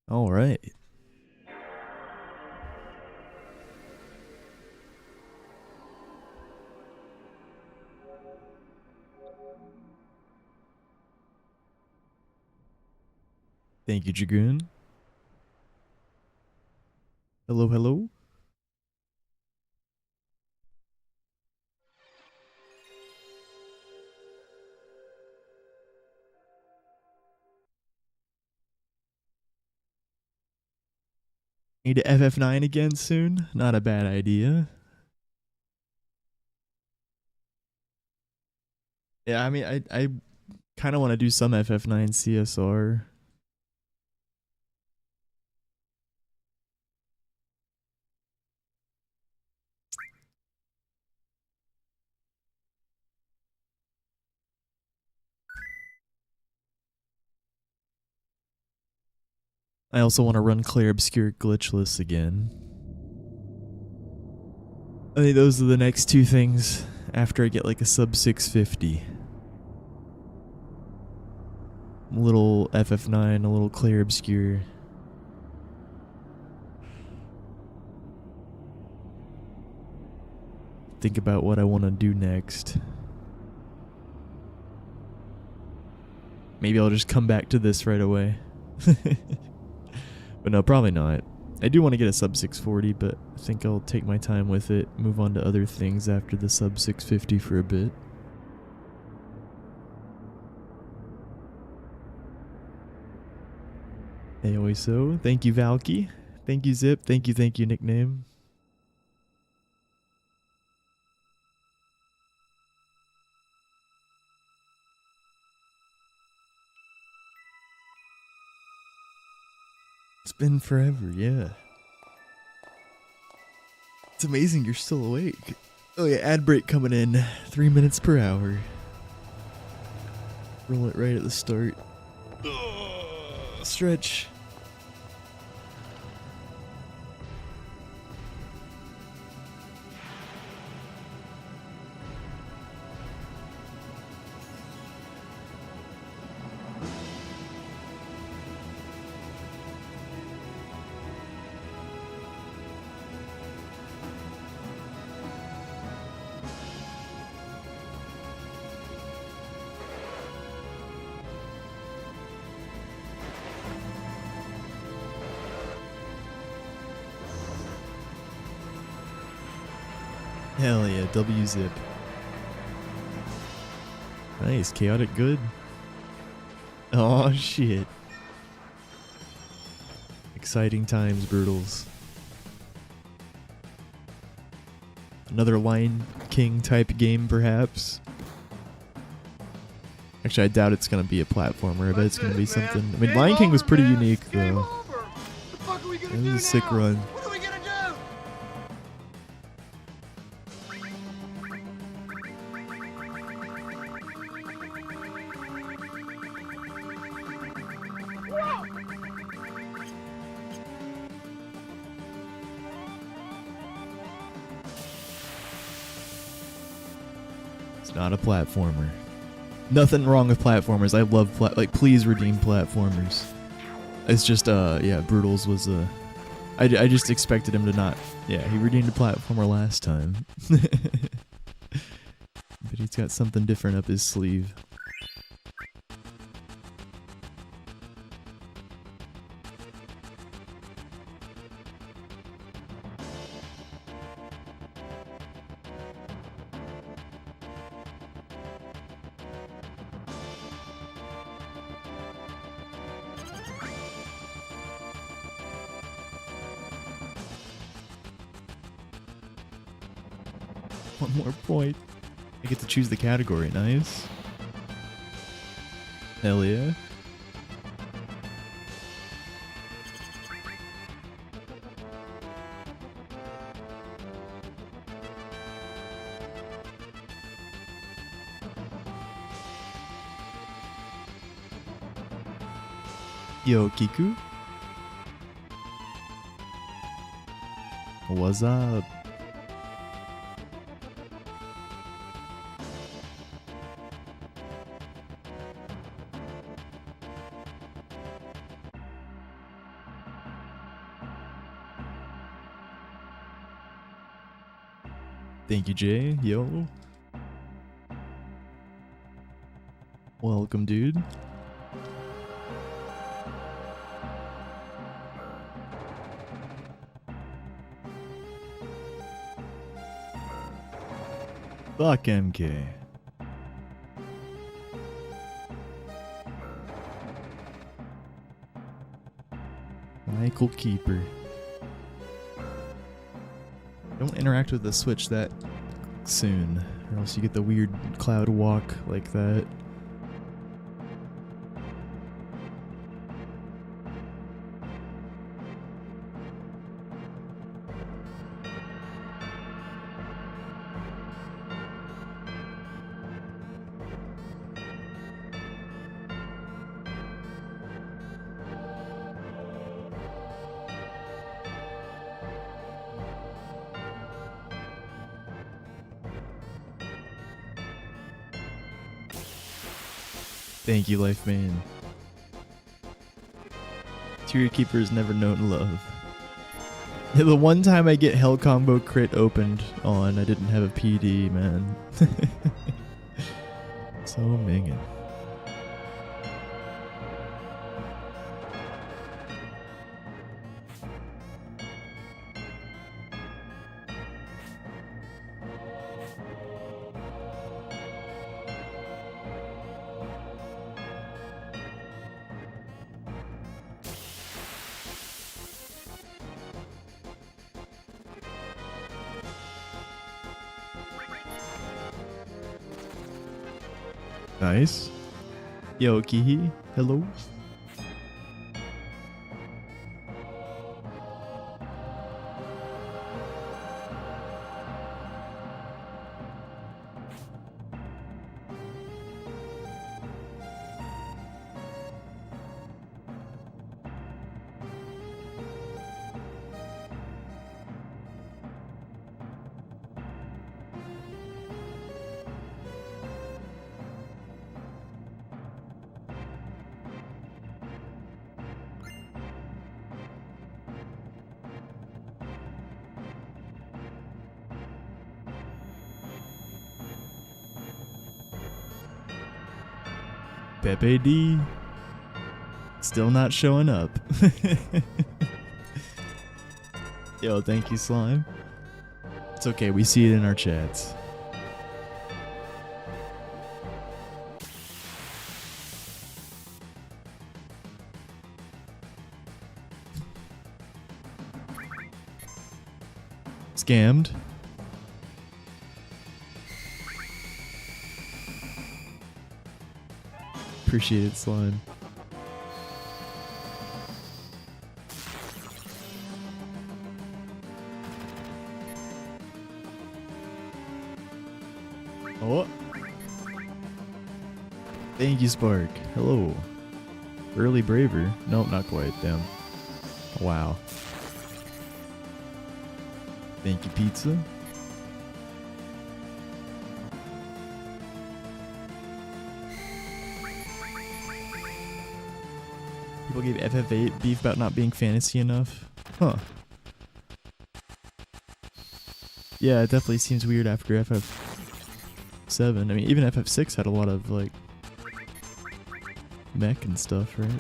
All right. Thank you, Dragoon. Hello, hello. Need to FF9 again soon? Not a bad idea. Yeah, I mean, I kind of want to do some FF9 CSR. I also want to run Clear Obscure Glitchless again. I think those are the next two things after I get like a sub 650. A little FF9, a little Clear Obscure. Think about what I want to do next. Maybe I'll just come back to this right away. But no, probably not. I do want to get a sub 640, but I think I'll take my time with it, move on to other things after the sub 650 for a bit. Hey, always so. Thank you, Valky. Thank you, Zip. Thank you, nickname. It's been forever, yeah. It's amazing you're still awake. Oh yeah, ad break coming in. 3 minutes per hour. Roll it right at the start. Stretch. Hell yeah, W-zip. Nice, chaotic good. Oh shit. Exciting times, Brutals. Another Lion King type game, perhaps. Actually, I doubt it's gonna be a platformer. I bet it's gonna be something. I mean, Lion King was pretty unique, though. It was a sick run. It's not a platformer. Nothing wrong with platformers. I love like, please redeem platformers. It's just yeah, Brutals was I just expected him to not. Yeah, he redeemed a platformer last time. But he's got something different up his sleeve. One more point. I get to choose the category. Nice. Hell yeah. Yo, Kiku. What's up? Thank you, Jay. Yo. Welcome, dude. Fuck MK. Michael Keeper. Don't interact with the Switch that soon, or else you get the weird cloud walk like that. Thank you, Life Man. Tier Keeper's never known love. Yeah, the one time I get Hell Combo crit opened on, I didn't have a PD, man. So minging. Nice. Yo, Kihi. Hello. Pepe D. Still not showing up. Yo, thank you, Slime. It's okay, we see it in our chats. Scammed. Appreciate it, Slime. Oh. Thank you, Spark. Hello. Early Braver. Nope, not quite. Damn. Wow. Thank you, Pizza. People gave FF8 beef about not being fantasy enough. Huh. Yeah, it definitely seems weird after FF7. I mean, even FF6 had a lot of, like, mech and stuff, right?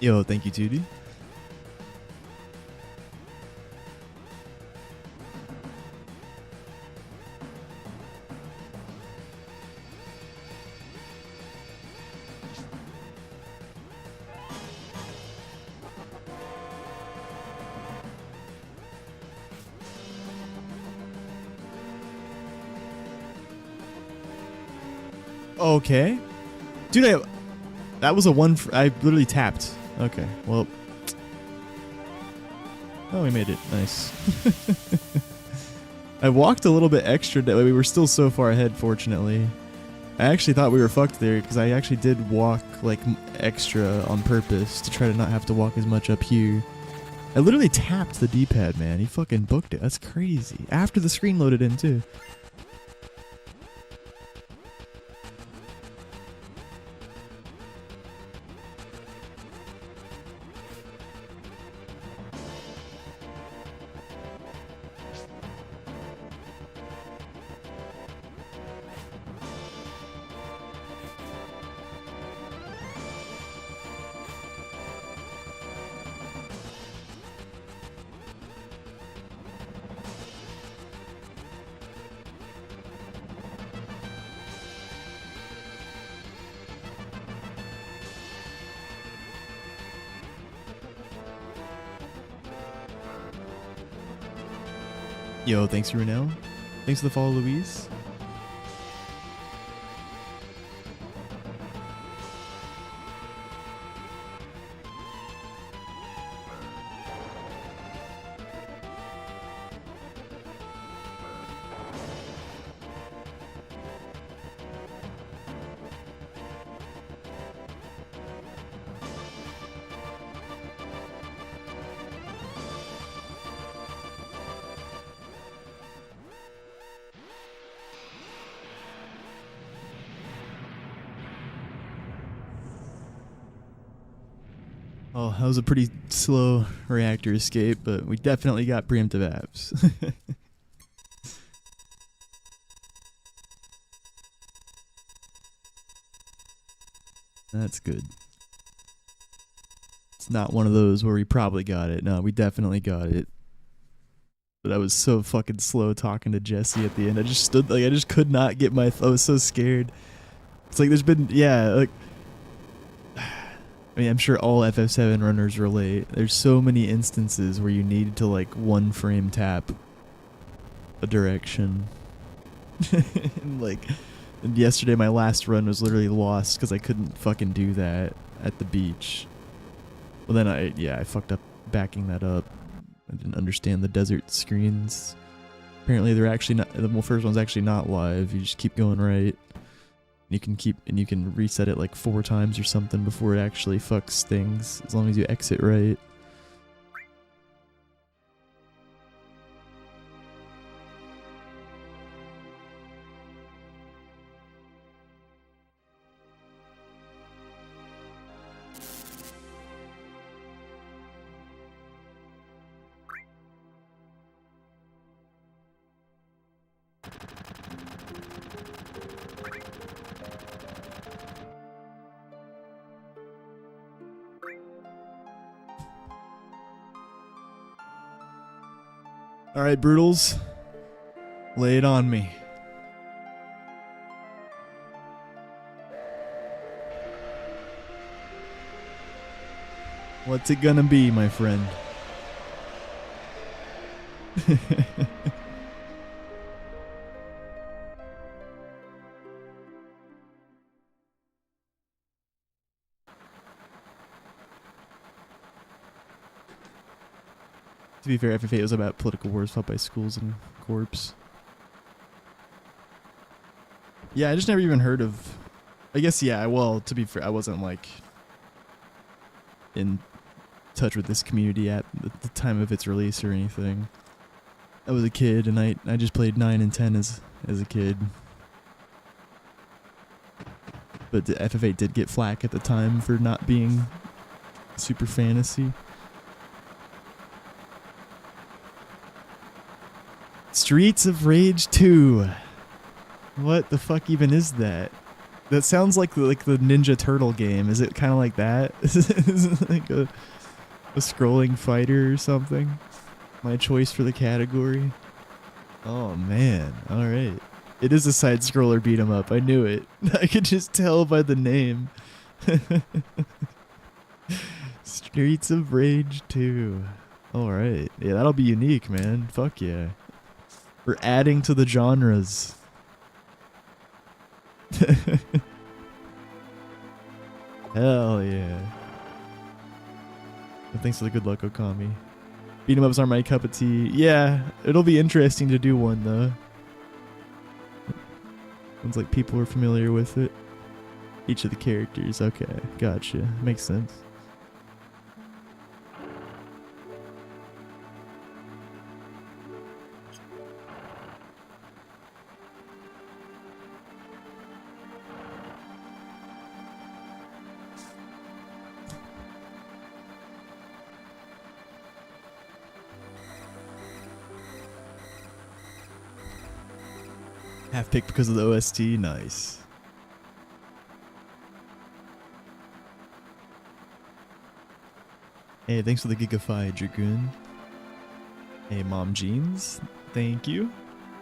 Yo, thank you, Tootie. Okay. Dude, that was a one. I literally tapped. Okay, well. Oh, we made it. Nice. I walked a little bit extra. We were still so far ahead, fortunately. I actually thought we were fucked there because I actually did walk like extra on purpose to try to not have to walk as much up here. I literally tapped the D-pad, man. He fucking booked it. That's crazy. After the screen loaded in, too. Yo, thanks, Runel. Thanks for the follow, Louise. Oh, that was a pretty slow reactor escape, but we definitely got preemptive apps. That's good. It's not one of those where we probably got it. No, we definitely got it. But I was so fucking slow talking to Jesse at the end. I just stood like I just could not get my. I was so scared. It's like there's been like. I mean, I'm sure all FF7 runners relate. There's so many instances where you need to like one frame tap a direction. And yesterday my last run was literally lost because I couldn't fucking do that at the beach. Well then I fucked up backing that up. I didn't understand the desert screens. Apparently they're actually not, the first one's actually not live. You just keep going right. You can reset it like 4 times or something before it actually fucks things, as long as you exit right. Alright, Brutals. Lay it on me. What's it gonna be, my friend? To be fair, FF8 was about political wars fought by schools and corps. Yeah, I just never even heard of... I guess, yeah, well, to be fair, I wasn't, like, in touch with this community at the time of its release or anything. I was a kid, and I just played 9 and 10 as a kid. But the FF8 did get flack at the time for not being super fantasy. Streets of Rage 2. What the fuck even is that? That sounds like the Ninja Turtle game. Is it kind of like that? Is it like a scrolling fighter or something? My choice for the category. Oh man! All right, it is a side scroller beat 'em up. I knew it. I could just tell by the name. Streets of Rage 2. All right, yeah, that'll be unique, man. Fuck yeah. We're adding to the genres. Hell yeah. Thanks for the good luck, Okami. Beat 'em ups aren't my cup of tea. Yeah, it'll be interesting to do one though. Sounds like people are familiar with it. Each of the characters. Okay, gotcha. Makes sense. Half picked because of the OST. Nice. Hey, thanks for the Gigafy, Dragoon. Hey, Mom Jeans. Thank you.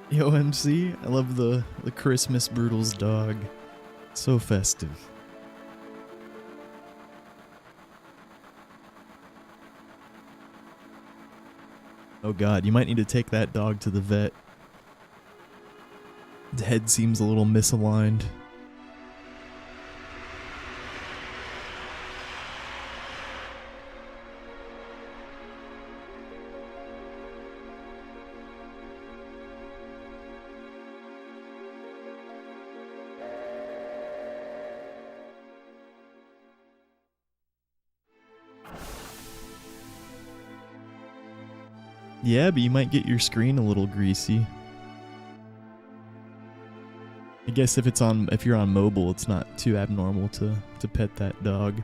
Yo, MC. I love the Christmas Brutals dog. So festive. Oh god, you might need to take that dog to the vet. The head seems a little misaligned. Yeah, but you might get your screen a little greasy. I guess if you're on mobile, it's not too abnormal to pet that dog.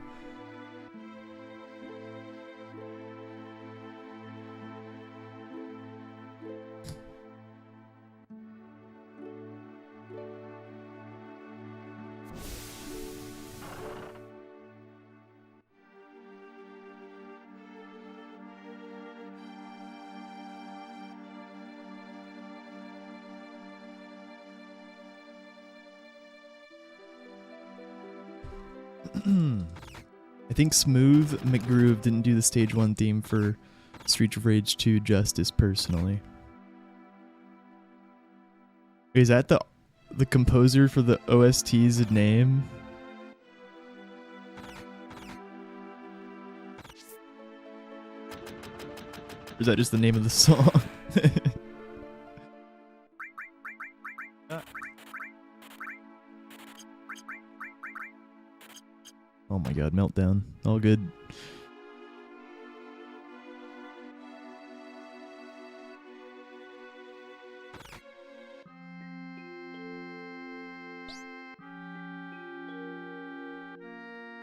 I think Smooth McGroove didn't do the stage 1 theme for Streets of Rage 2 justice personally. Is that the composer for the OST's name? Or is that just the name of the song? Oh my god, meltdown. All good.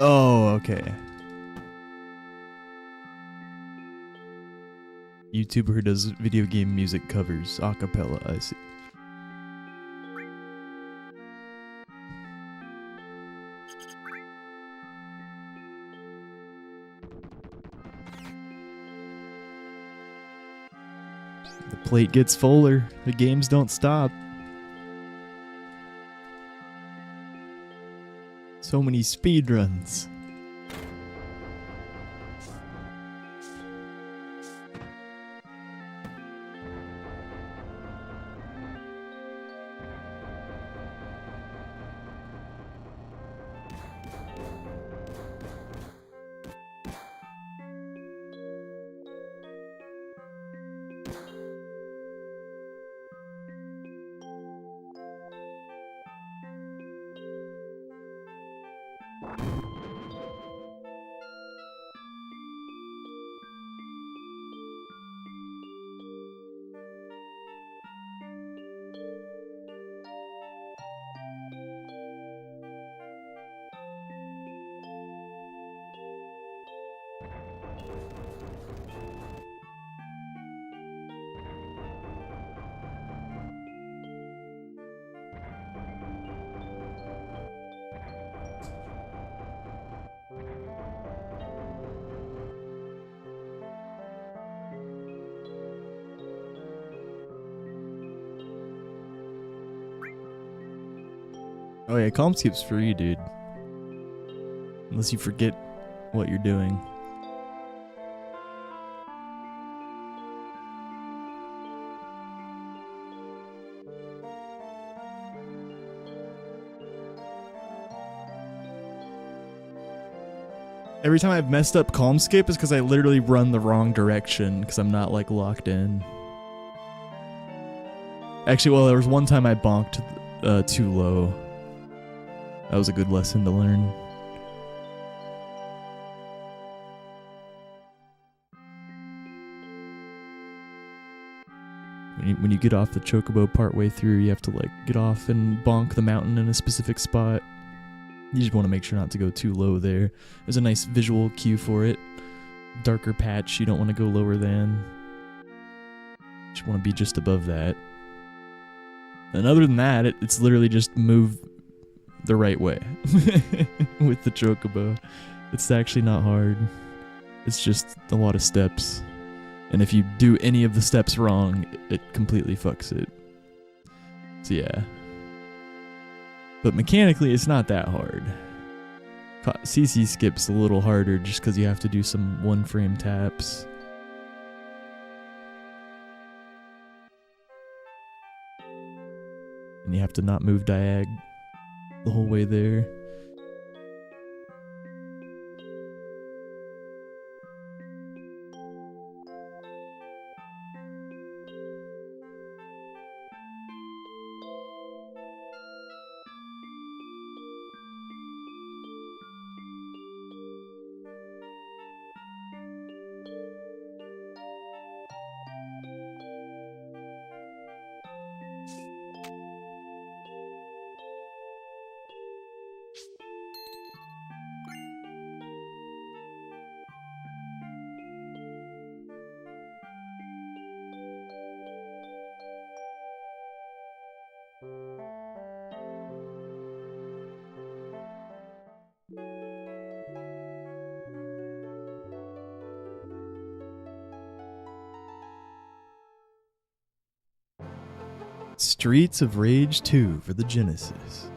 Oh, okay. YouTuber who does video game music covers, acapella, I see. The plate gets fuller. The games don't stop. So many speedruns. Oh yeah, Calm Skip's free, dude. Unless you forget what you're doing. Every time I've messed up Calm Skip is because I literally run the wrong direction because I'm not like locked in. Actually, well, there was one time I bonked too low. That was a good lesson to learn. When you get off the chocobo partway through, you have to like get off and bonk the mountain in a specific spot. You just want to make sure not to go too low there. There's a nice visual cue for it. Darker patch, you don't want to go lower than. You just want to be just above that. And other than that, it's literally just move the right way with the chocobo. It's actually not hard. It's just a lot of steps. And if you do any of the steps wrong, it completely fucks it. So yeah. But mechanically, it's not that hard. CC skip's a little harder just because you have to do some one-frame taps. And you have to not move diag the whole way there. Streets of Rage 2 for the Genesis.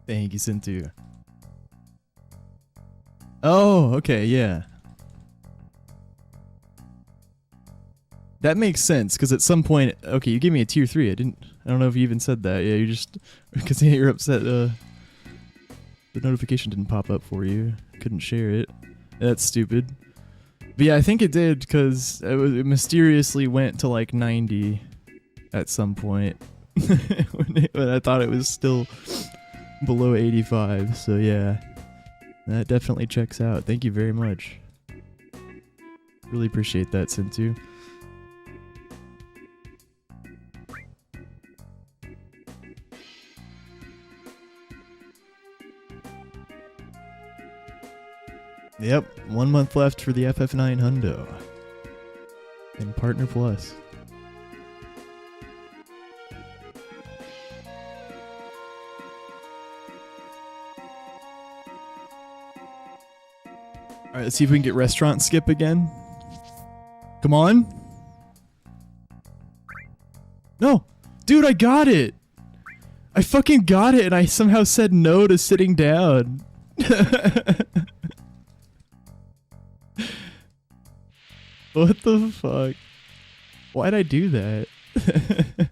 Thank you, Sintu. Oh, okay, yeah. That makes sense, because at some point, okay, you gave me a tier 3. I don't know if you even said that. Yeah, you just, because you're upset, the notification didn't pop up for you. Couldn't share it. That's stupid. But yeah, I think it did, because it mysteriously went to like 90 at some point. when I thought it was still below 85, so yeah. That definitely checks out. Thank you very much. Really appreciate that, Sintu. Yep, 1 month left for the FF9 Hundo. And Partner Plus. Alright, let's see if we can get restaurant skip again. Come on. No! Dude, I got it! I fucking got it and I somehow said no to sitting down. What the fuck? Why'd I do that?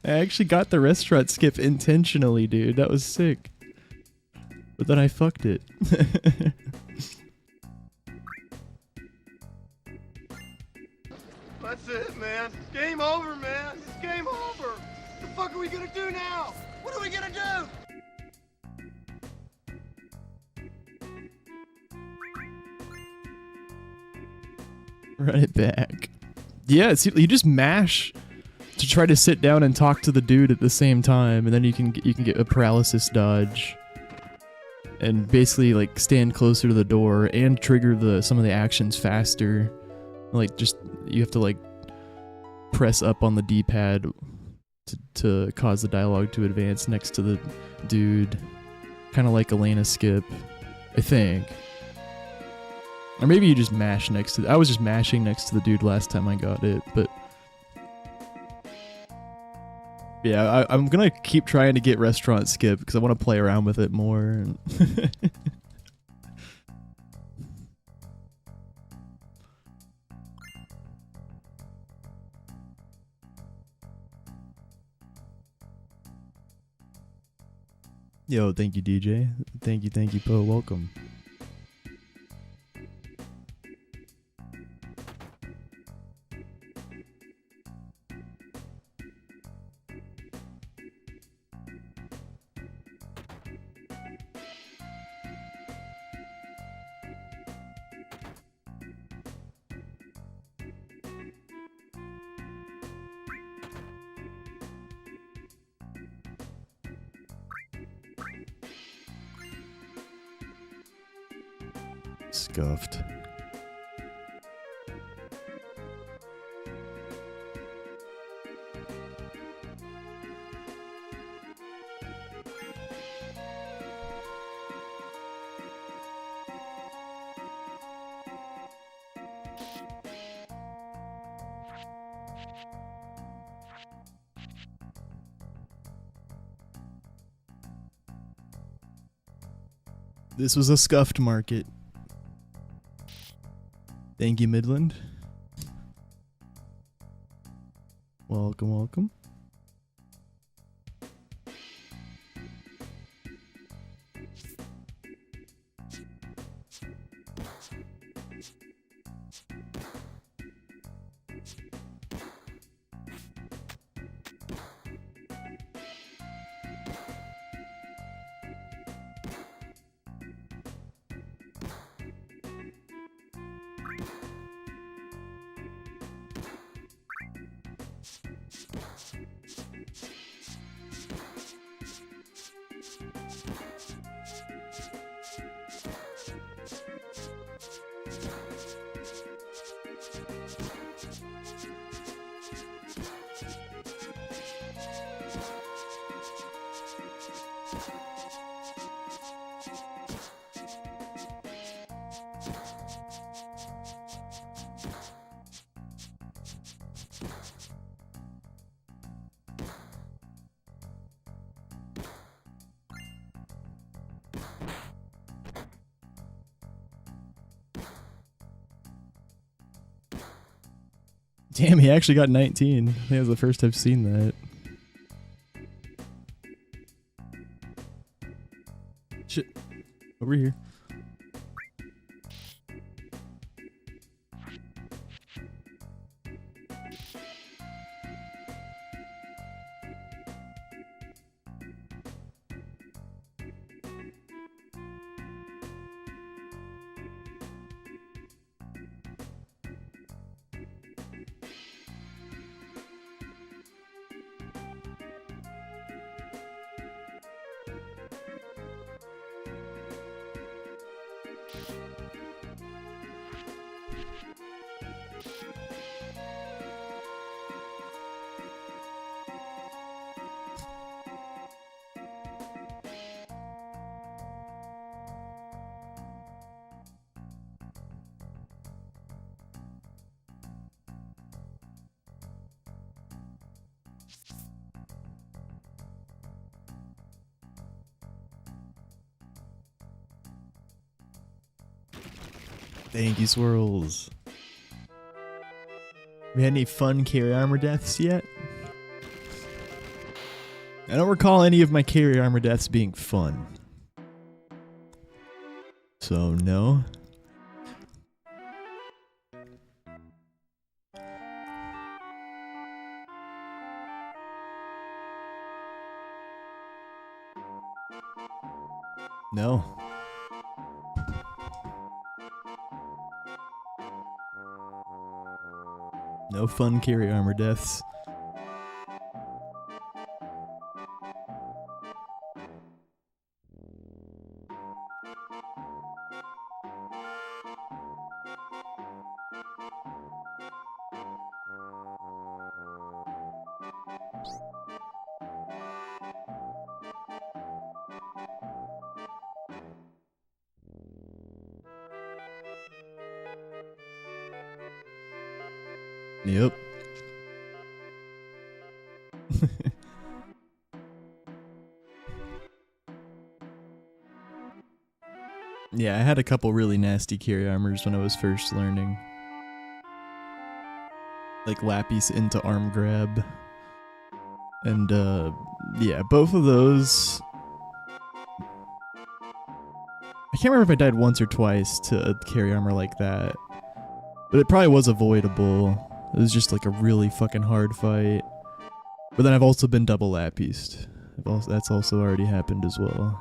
I actually got the restaurant skip intentionally, dude. That was sick. But then I fucked it. That's it, man. Game over, man. It's game over. What the fuck are we gonna do now? What are we gonna do? Run it back. Yeah, it's, you just mash to try to sit down and talk to the dude at the same time, and then you can get a paralysis dodge, and basically like stand closer to the door and trigger some of the actions faster. Like just you have to like press up on the D-pad to cause the dialogue to advance next to the dude, kind of like Elena skip, I think. Or maybe you just mash next to... I was just mashing next to the dude last time I got it, but... Yeah, I'm gonna keep trying to get restaurant skip, because I want to play around with it more. And Yo, thank you, DJ. Thank you, Poe. Welcome. Scuffed. This was a scuffed market. Thank you, Midland. Welcome, welcome. Damn, he actually got 19. I think that was the first I've seen that. Shit. Over here. Thank you, Swirls. We had any fun carry armor deaths yet? I don't recall any of my carry armor deaths being fun. So, no. No. No fun carry armor deaths. Yep. Yeah, I had a couple really nasty carry armors when I was first learning. Like Lapis into arm grab. And yeah, both of those. I can't remember if I died once or twice to a carry armor like that. But it probably was avoidable. It was just like a really fucking hard fight. But then I've also been double Lapis. That's also already happened as well.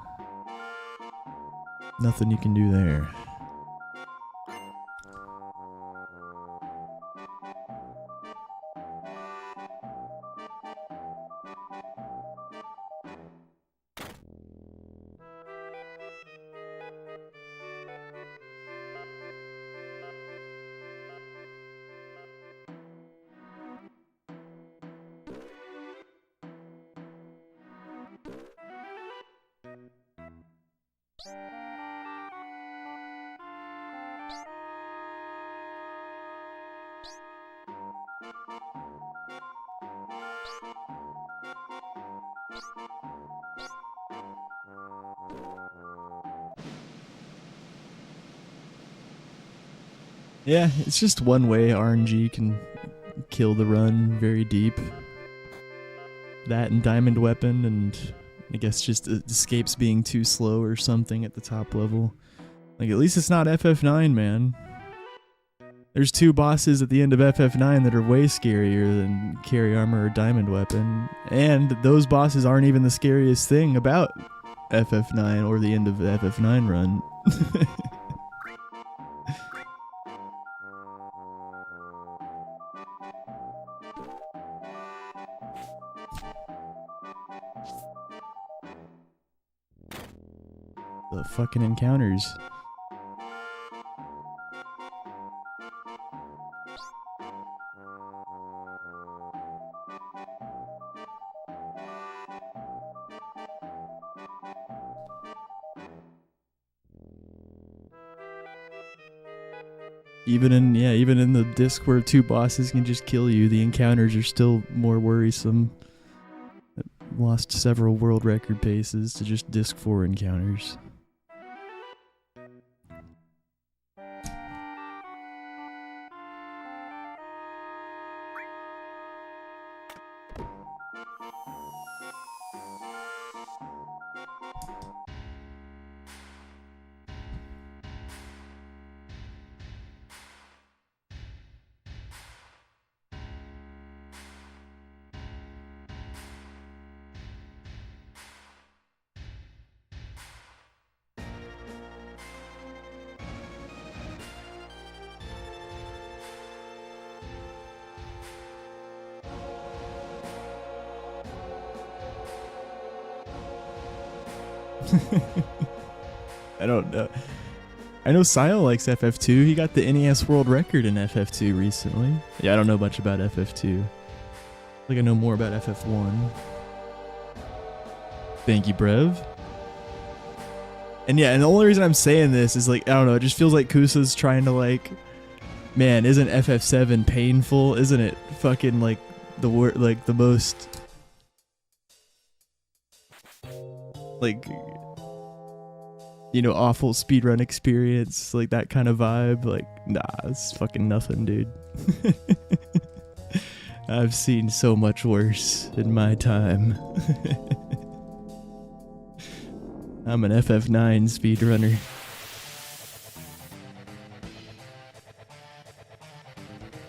Nothing you can do there. Yeah, it's just one way RNG can kill the run very deep. That and Diamond Weapon, and I guess just escapes being too slow or something at the top level. Like, at least it's not FF9, man. There's two bosses at the end of FF9 that are way scarier than Carry Armor or Diamond Weapon. And those bosses aren't even the scariest thing about FF9 or the end of the FF9 run. The fucking encounters. Even in the disc where two bosses can just kill you, the encounters are still more worrisome. I lost several world record paces to just disc 4 encounters. I don't know. I know Sile likes FF2. He got the NES world record in FF2 recently. Yeah, I don't know much about FF2. I think I know more about FF1. Thank you, Brev. And yeah, and the only reason I'm saying this is like, I don't know, it just feels like Kusa's trying to like, man, isn't FF7 painful? Isn't it fucking like the word, like the most, like, you know, awful speedrun experience, like that kind of vibe? Like, nah, it's fucking nothing, dude. I've seen so much worse in my time. I'm an FF9 speedrunner.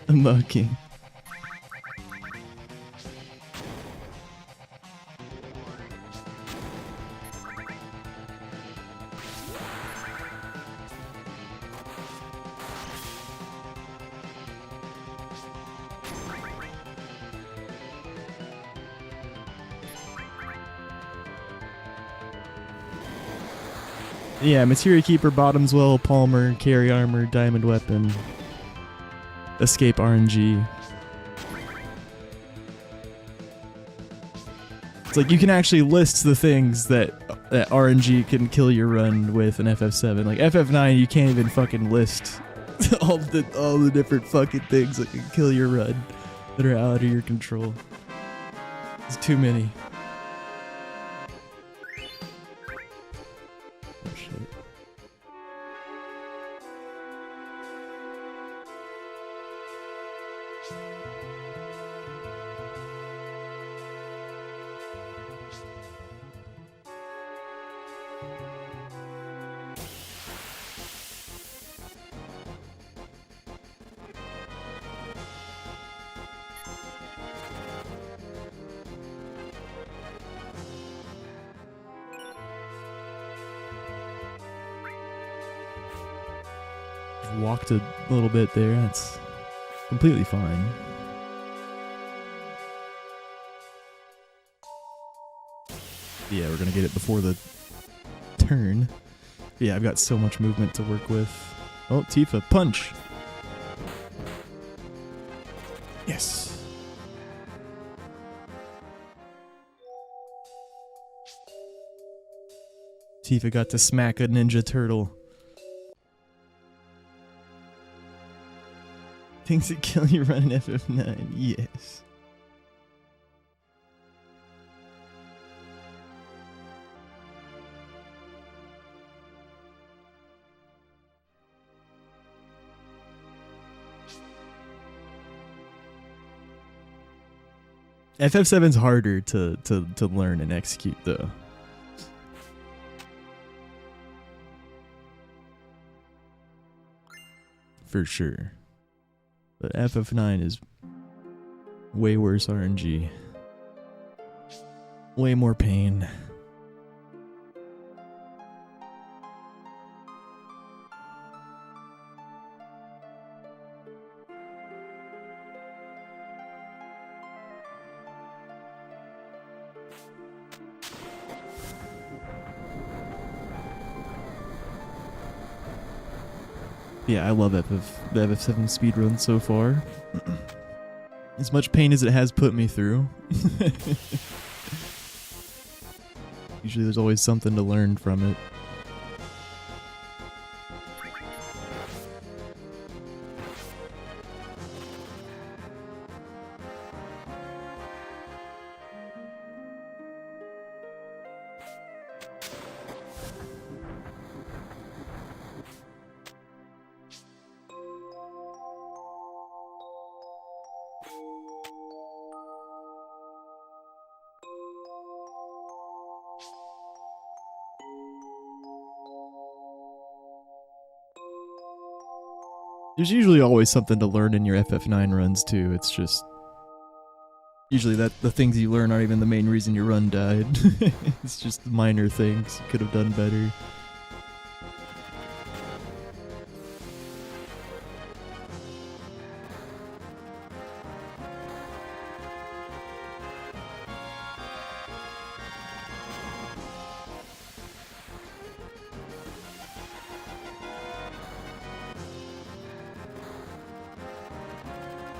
Monkey. Yeah, Materia Keeper, Bottoms Well, Palmer, Carry Armor, Diamond Weapon, Escape RNG. It's like you can actually list the things that RNG can kill your run with in FF7. Like FF9, you can't even fucking list all the different fucking things that can kill your run that are out of your control. It's too many. Walked a little bit there. That's completely fine. Yeah, we're gonna get it before the turn. Yeah, I've got so much movement to work with. Oh, Tifa, punch! Yes! Tifa got to smack a Ninja Turtle. Things that kill you run in FF9, yes. FF7's harder to learn and execute though. For sure. But FF9 is way worse RNG. Way more pain. Yeah, I love the FF7 speedrun so far. As much pain as it has put me through. Usually there's always something to learn from it. There's usually always something to learn in your FF9 runs too. It's just usually that the things you learn aren't even the main reason your run died. It's just minor things you could have done better.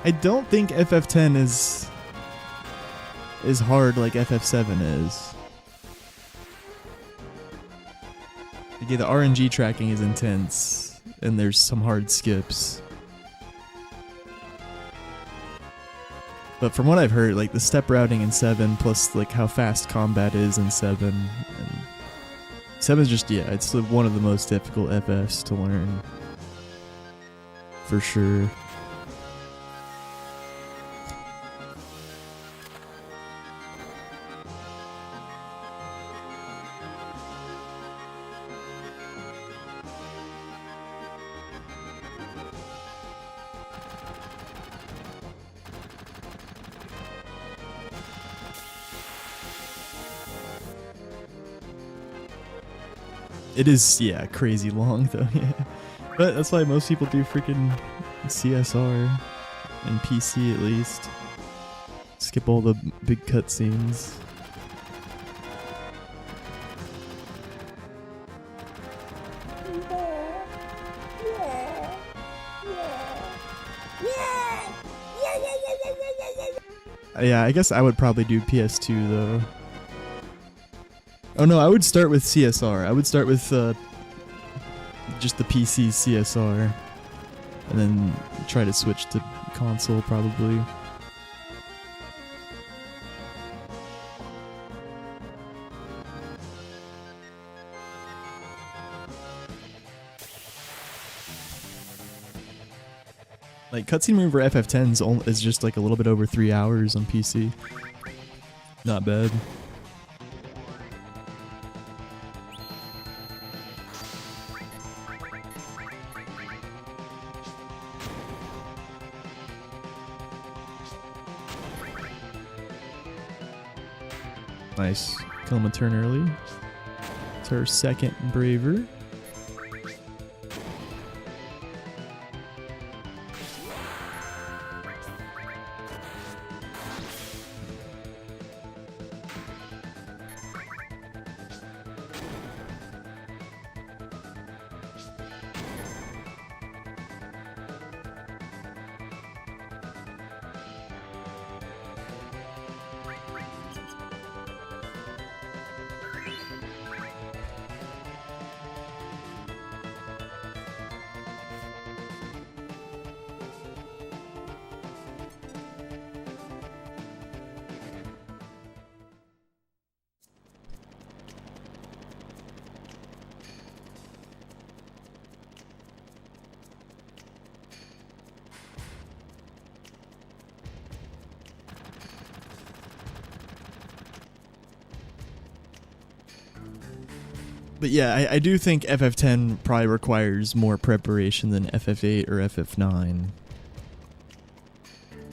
I don't think FF10 is hard like FF7 is. Yeah, the RNG tracking is intense, and there's some hard skips. But from what I've heard, like the step routing in 7 plus like how fast combat is in 7, and 7 is just, yeah, it's one of the most difficult FFs to learn. For sure. It is, yeah, crazy long though, yeah. But that's why most people do freaking CSR, and PC at least. Skip all the big cutscenes. Yeah, I guess I would probably do PS2 though. Oh no, I would start with CSR. I would start with just the PC CSR, and then try to switch to console probably. Like cutscene mover FF10 is just like a little bit over 3 hours on PC. Not bad. Nice. Kill him a turn early. It's our second Braver. But yeah, I do think FF10 probably requires more preparation than FF8 or FF9.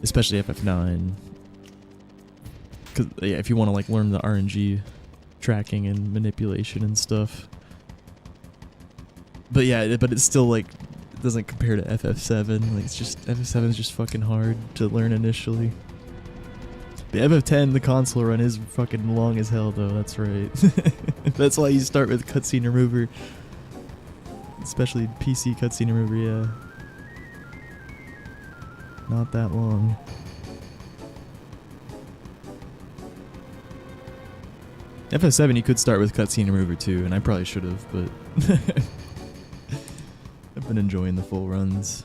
Especially FF9. Cause yeah, if you want to like learn the RNG tracking and manipulation and stuff. But yeah, but it's still like, it doesn't compare to FF7. Like it's just, FF7 is just fucking hard to learn initially. The FF10, the console run is fucking long as hell though, that's right. That's why you start with cutscene remover. Especially PC cutscene remover, yeah. Not that long. FF7 you could start with cutscene remover too, and I probably should have, but I've been enjoying the full runs.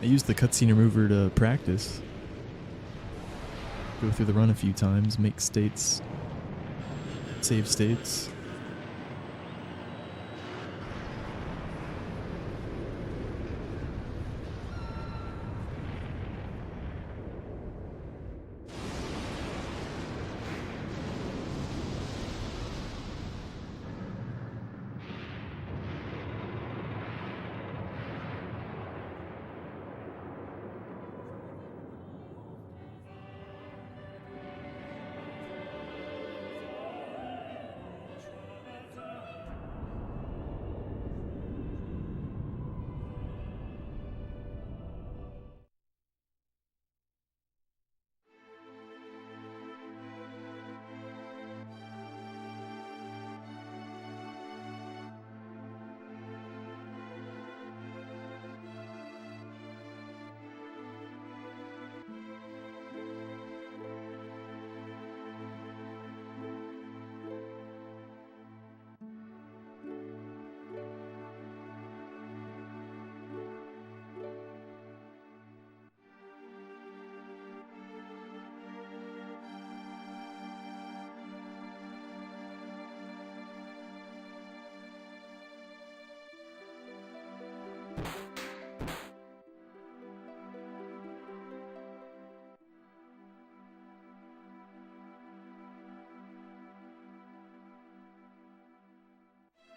I used the cutscene remover to practice. Go through the run a few times, make states, save states.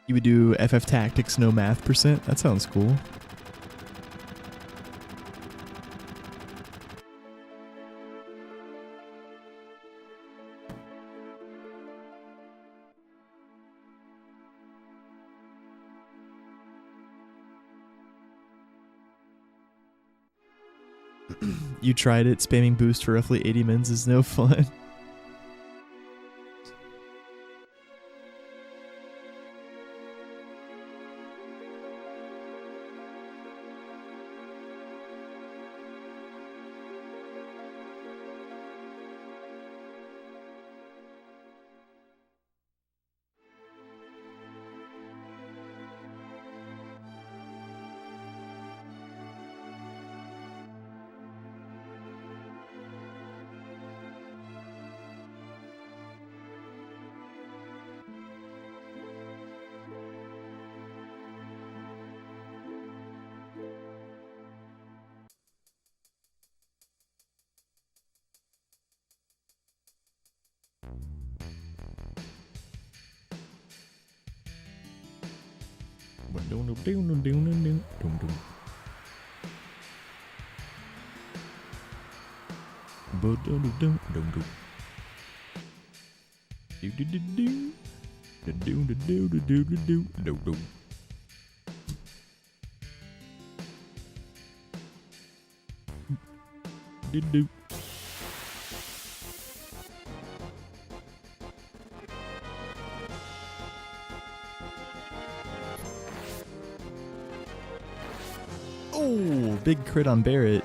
You would do FF Tactics no math percent? That sounds cool. You tried it, spamming boost for roughly 80 mins is no fun. Oh, big crit on Barrett.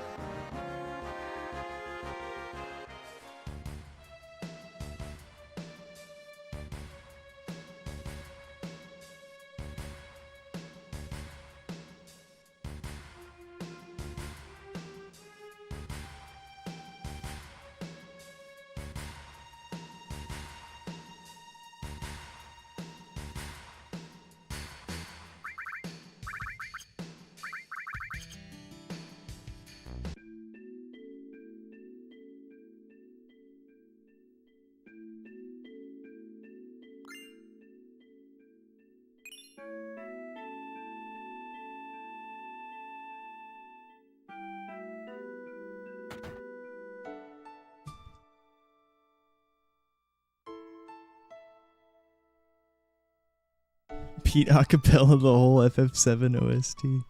Pete acapella the whole FF7 OST.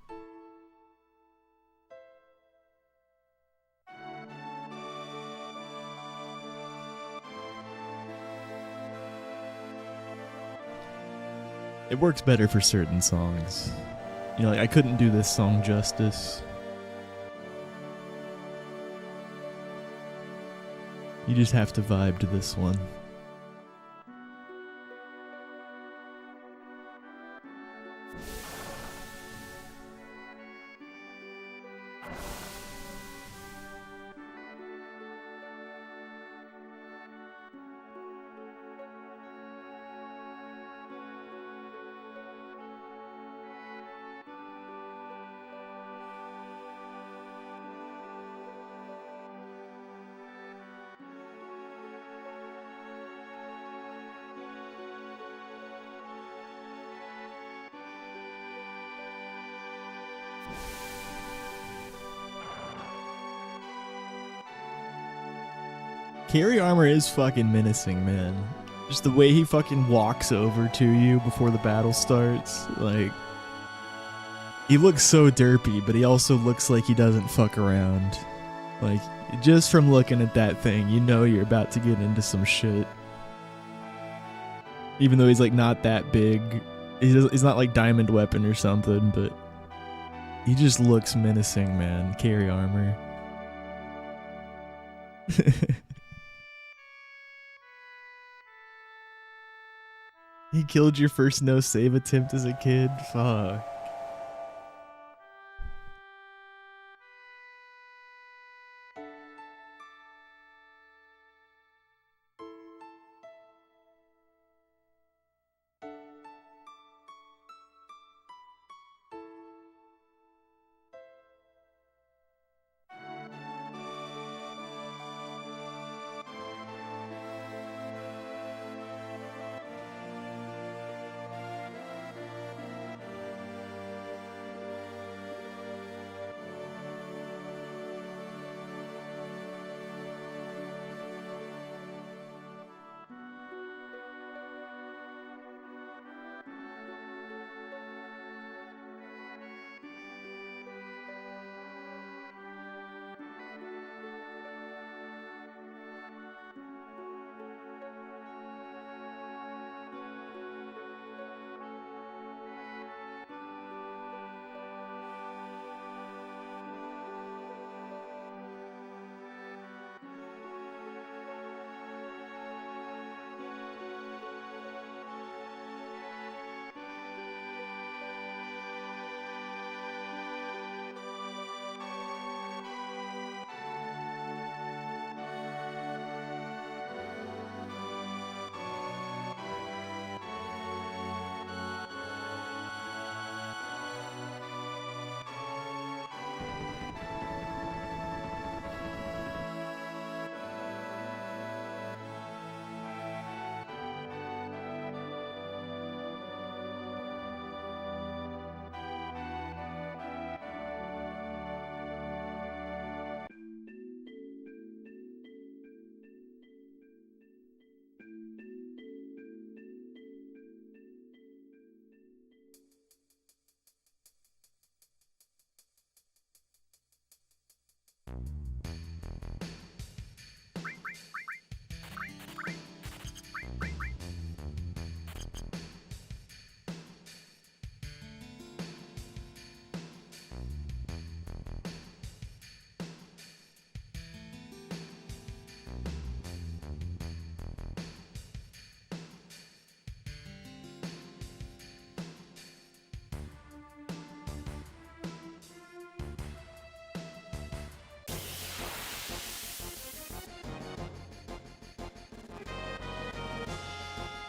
It works better for certain songs. You know, like I couldn't do this song justice. You just have to vibe to this one. Carry armor is fucking menacing, man. Just the way he fucking walks over to you before the battle starts, like... He looks so derpy, but he also looks like he doesn't fuck around. Like, just from looking at that thing, you know you're about to get into some shit. Even though he's like not that big. He's not like Diamond Weapon or something, but... He just looks menacing, man. Carry armor. He killed your first no save attempt as a kid? Fuck.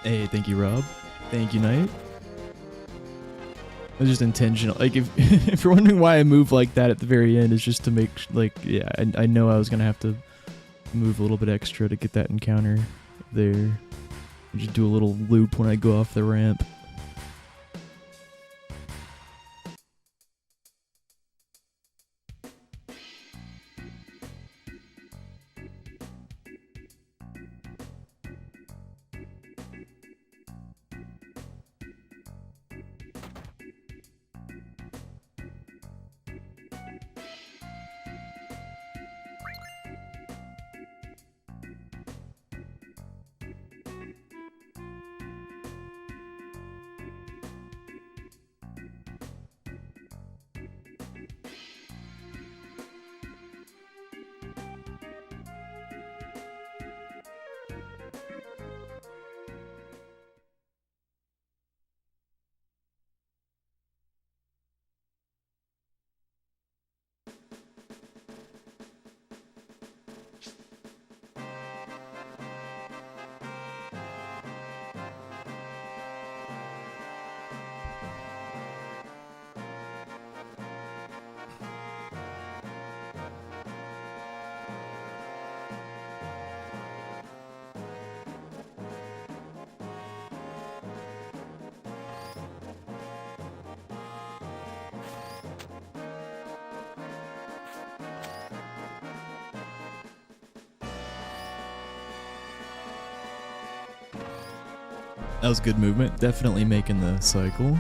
Hey, thank you, Rob. Thank you, Knight. It was just intentional. Like, if if you're wondering why I move like that at the very end, it's just to make, like, yeah, I know I was gonna have to move a little bit extra to get that encounter there. Just do a little loop when I go off the ramp. That was good movement. Definitely making the cycle.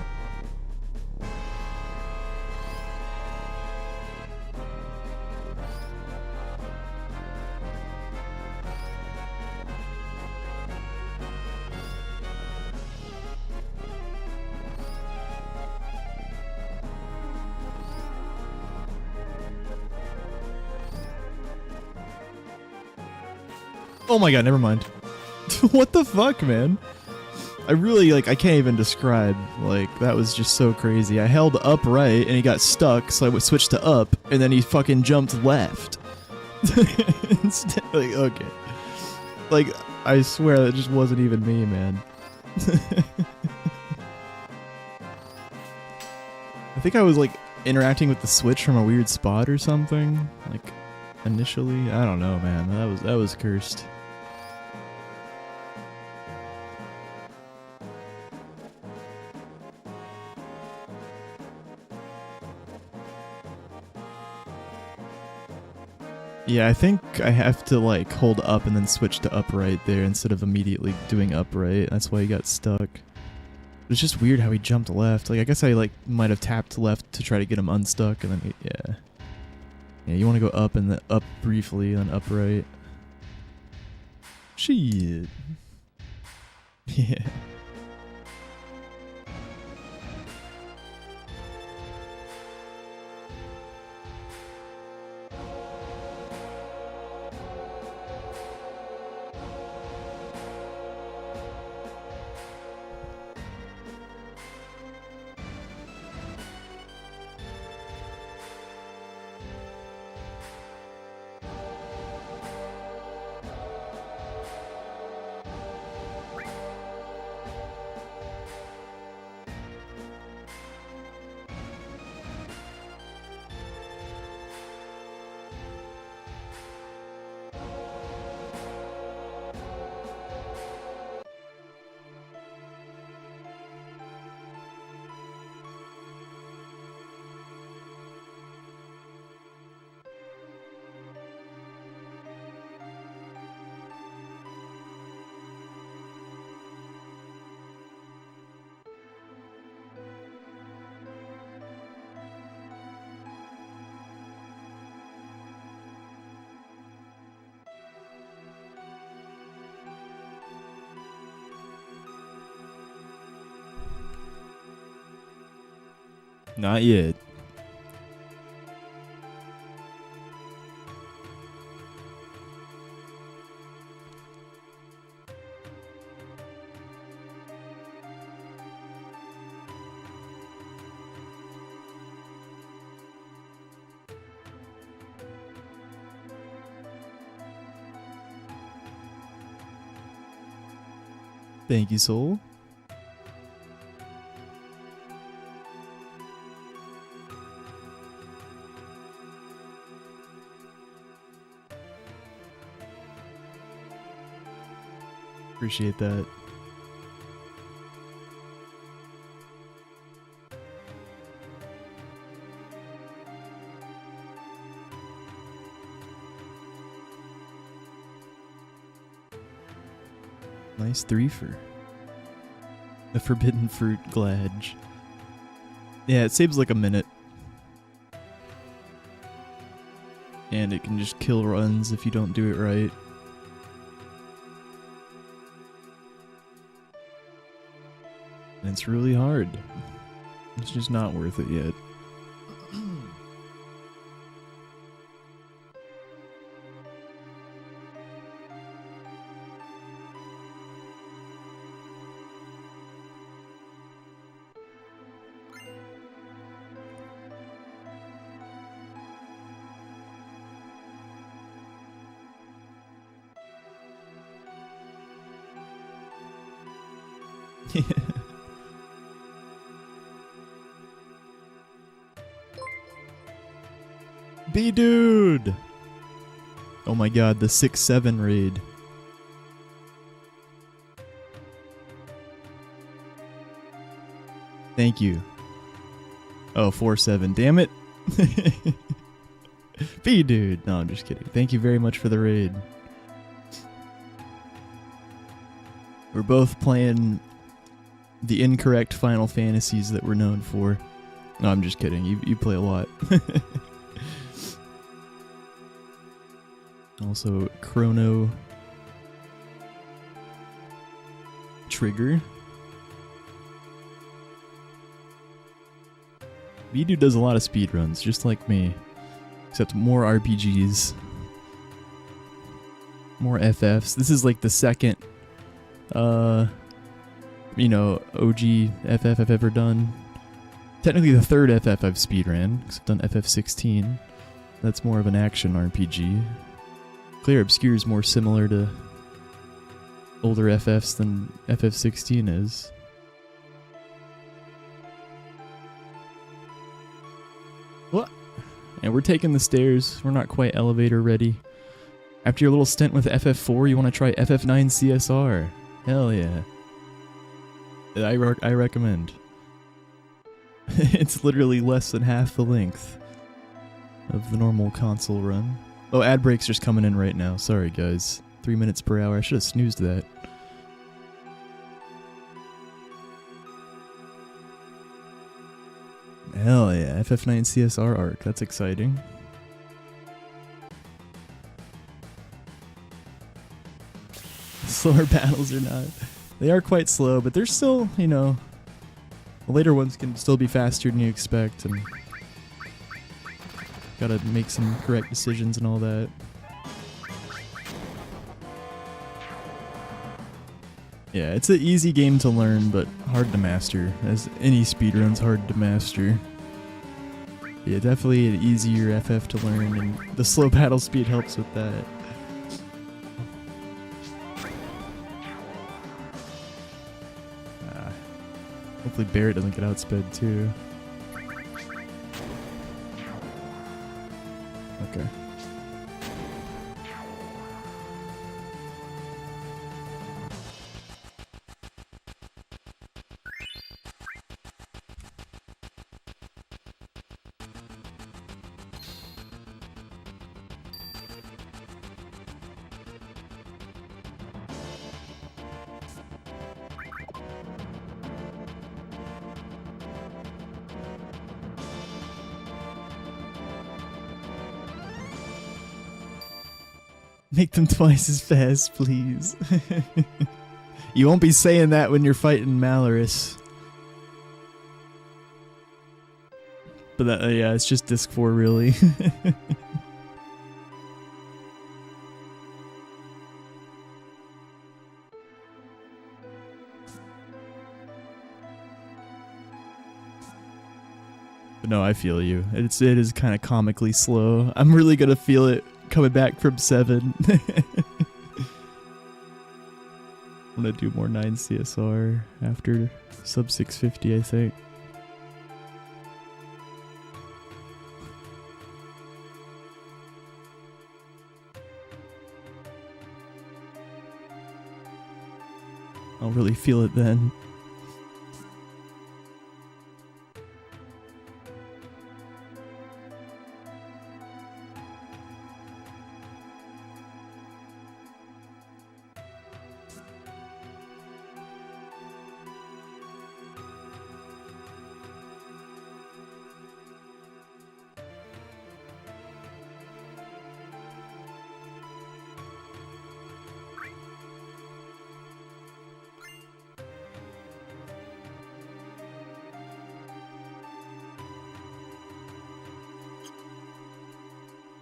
Oh my god, never mind. What the fuck, man? I really, like, I can't even describe, like, that was just so crazy. I held up right, and he got stuck, so I would switch to up, and then he fucking jumped left. Instead, like, okay. Like, I swear that just wasn't even me, man. I think I was, like, interacting with the switch from a weird spot or something, like, initially. I don't know, man. That was cursed. Yeah, I think I have to, like, hold up and then switch to upright there instead of immediately doing upright. That's why he got stuck. It's just weird how he jumped left. Like, I guess I, like, might have tapped left to try to get him unstuck, and then, yeah. Yeah, you want to go up and then up briefly, then upright. Shit. Yeah. Not yet. Thank you, Soul. Appreciate that. Nice threefer. The Forbidden Fruit Gladge. Yeah, it saves like a minute. And it can just kill runs if you don't do it right. And it's really hard. It's just not worth it yet. B-Dude! Oh my god, the 6-7 raid. Thank you. Oh, 4-7. Damn it. B-Dude. No, I'm just kidding. Thank you very much for the raid. We're both playing the incorrect Final Fantasies that we're known for. No, I'm just kidding. You play a lot. Also, Chrono Trigger. B-Dude does a lot of speedruns, just like me. Except more RPGs. More FFs. This is like the second, you know, OG FF I've ever done. Technically the third FF I've speedran, because I've done FF16. That's more of an action RPG. Clear Obscure is more similar to older FFs than FF16 is. What? And we're taking the stairs. We're not quite elevator ready. After your little stint with FF4, you want to try FF9 CSR. Hell yeah. I recommend. It's literally less than half the length of the normal console run. Oh, ad break's just coming in right now. Sorry, guys. 3 minutes per hour. I should have snoozed that. Hell yeah. FF9 CSR arc. That's exciting. Slower battles or not. They are quite slow, but they're still, you know... The later ones can still be faster than you expect, and... Gotta make some correct decisions and all that. Yeah, it's an easy game to learn, but hard to master. As any speedrun's hard to master. Yeah, definitely an easier FF to learn, and the slow battle speed helps with that. Hopefully Barrett doesn't get outsped too. Okay. Make them twice as fast, please. You won't be saying that when you're fighting Malorus. But that, yeah, it's just disc 4 really. But no, I feel you. It is kind of comically slow. I'm really gonna feel it coming back from 7. I'm gonna do more 9 CSR after sub 650, I think. I'll really feel it then.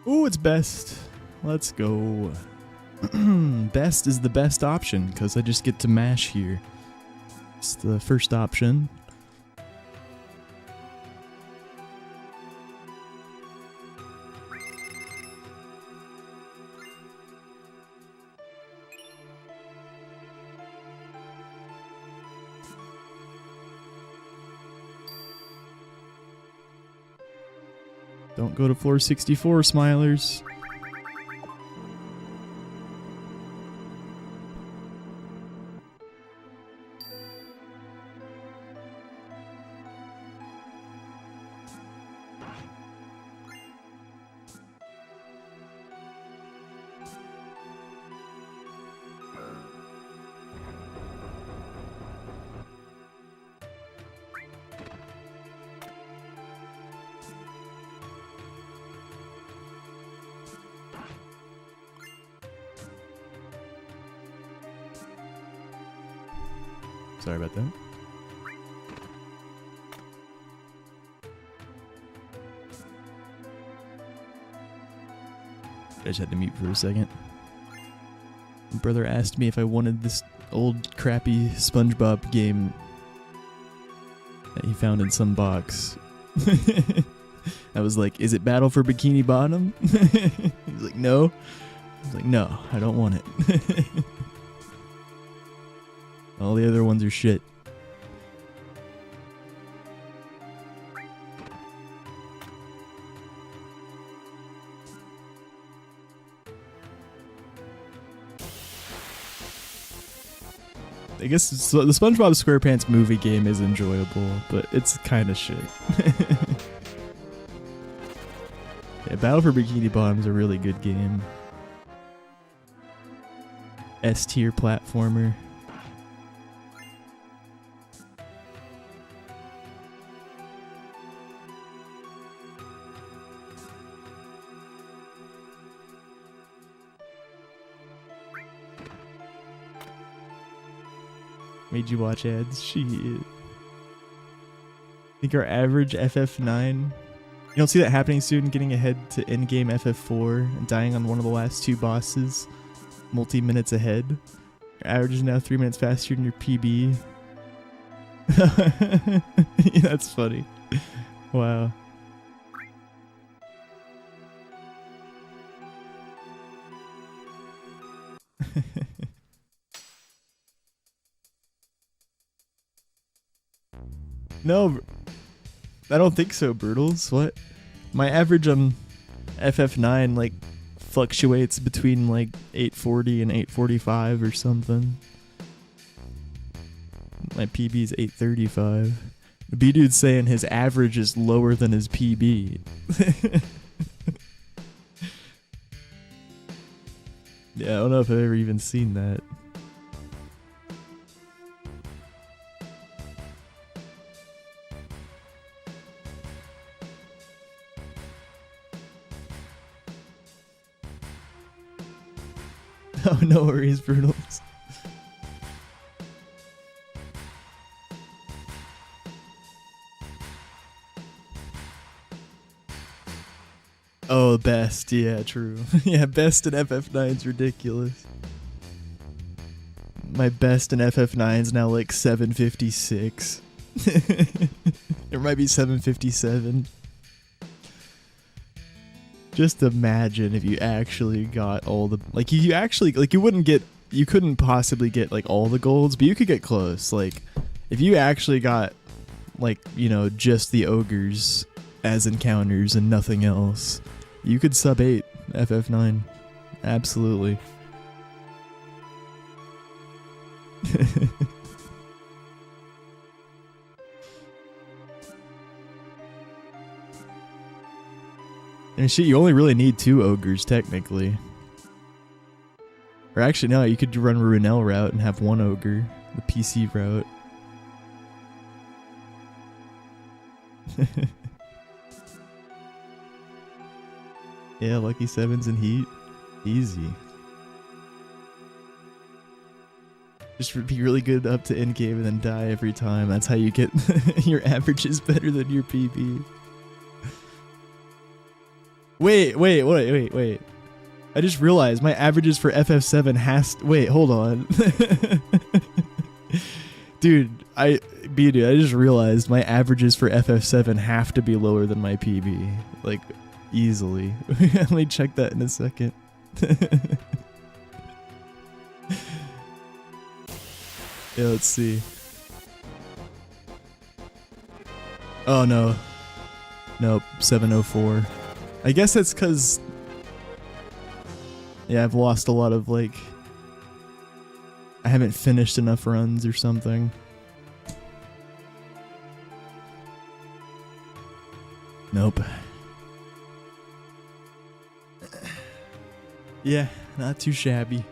Ooh, it's best. Let's go. Best is the best option because I just get to mash here. It's the first option. Don't go to floor 64, Smilers. Sorry about that. I just had to mute for a second. My brother asked me if I wanted this old crappy SpongeBob game that he found in some box. I was like, is it Battle for Bikini Bottom? He was like, no. I was like, no, I don't want it. All the other ones are shit. I guess the SpongeBob SquarePants movie game is enjoyable, but it's kind of shit. Yeah, Battle for Bikini Bottom is a really good game. S-tier platformer. Made you watch ads? Shit. I think our average FF9... You don't see that happening soon, getting ahead to endgame FF4 and dying on one of the last 2 bosses, multi-minutes ahead. Your average is now 3 minutes faster than your PB. Yeah, that's funny. Wow. No, I don't think so, Brutals. What? My average on FF9 like fluctuates between like 840 and 845 or something. My PB is 835. The B-dude's saying his average is lower than his PB. Yeah, I don't know if I've ever even seen that. Oh, no worries, Brutals. Oh, best. Yeah, true. Yeah, best in FF9's ridiculous. My best in FF9's now like 756. It might be 757. Just imagine if you actually got all the... Like, you actually... Like, you wouldn't get you couldn't possibly get like all the golds, but you could get close. Like if you actually got like, you know, just the ogres as encounters and nothing else, you could sub 8 FF9. Absolutely. And shit, you only really need 2 ogres technically. Or actually no, you could run Runel route and have 1 ogre, the PC route. Yeah, Lucky 7s and Heat. Easy. Just be really good up to end game and then die every time. That's how you get your averages better than your PB. Wait. I just realized my averages for FF7 has to, wait, hold on. Dude, I just realized my averages for FF7 have to be lower than my PB. Like, easily. Let me check that in a second. Yeah, let's see. Oh no. Nope, 704. I guess that's because, yeah, I've lost a lot of, like, I haven't finished enough runs or something. Nope. Yeah, not too shabby.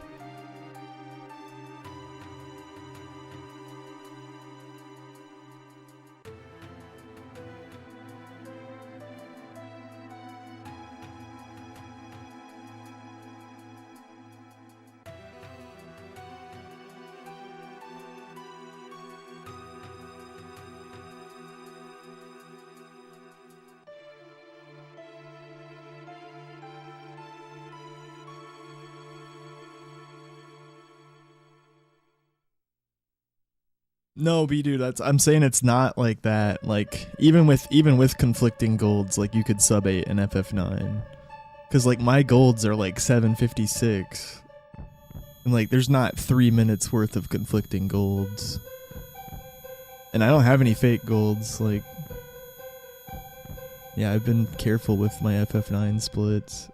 No, B-dude, I'm saying it's not like that. Like even with conflicting golds, like you could sub 8 in FF9. Cause like my golds are like 756. And like there's not 3 minutes worth of conflicting golds. And I don't have any fake golds, like, yeah, I've been careful with my FF9 splits.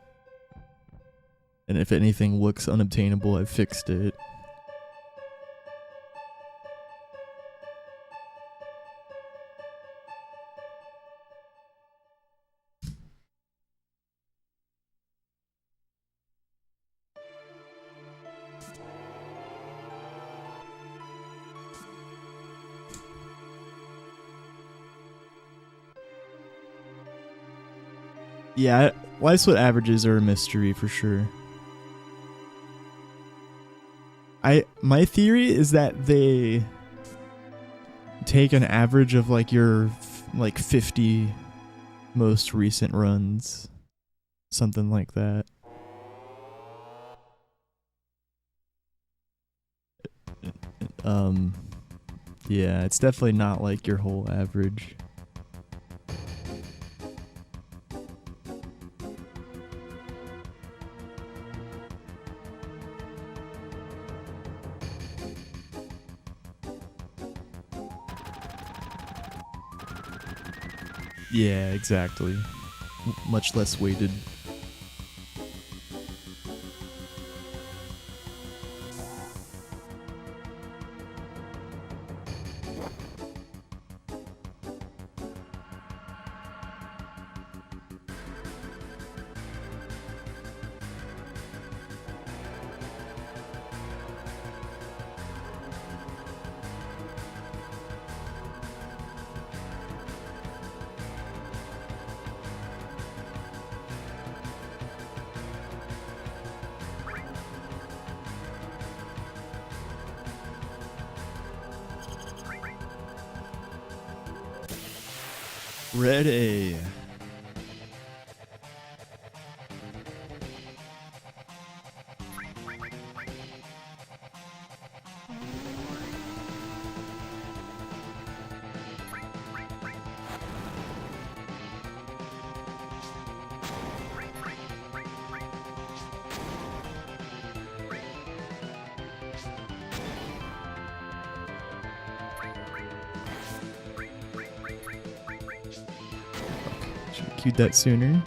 And if anything looks unobtainable, I've fixed it. Yeah, live split averages are a mystery for sure. My theory is that they take an average of like your like 50 most recent runs, something like that. Yeah, it's definitely not like your whole average. Yeah, exactly. Much less weighted. Ready. queued that sooner.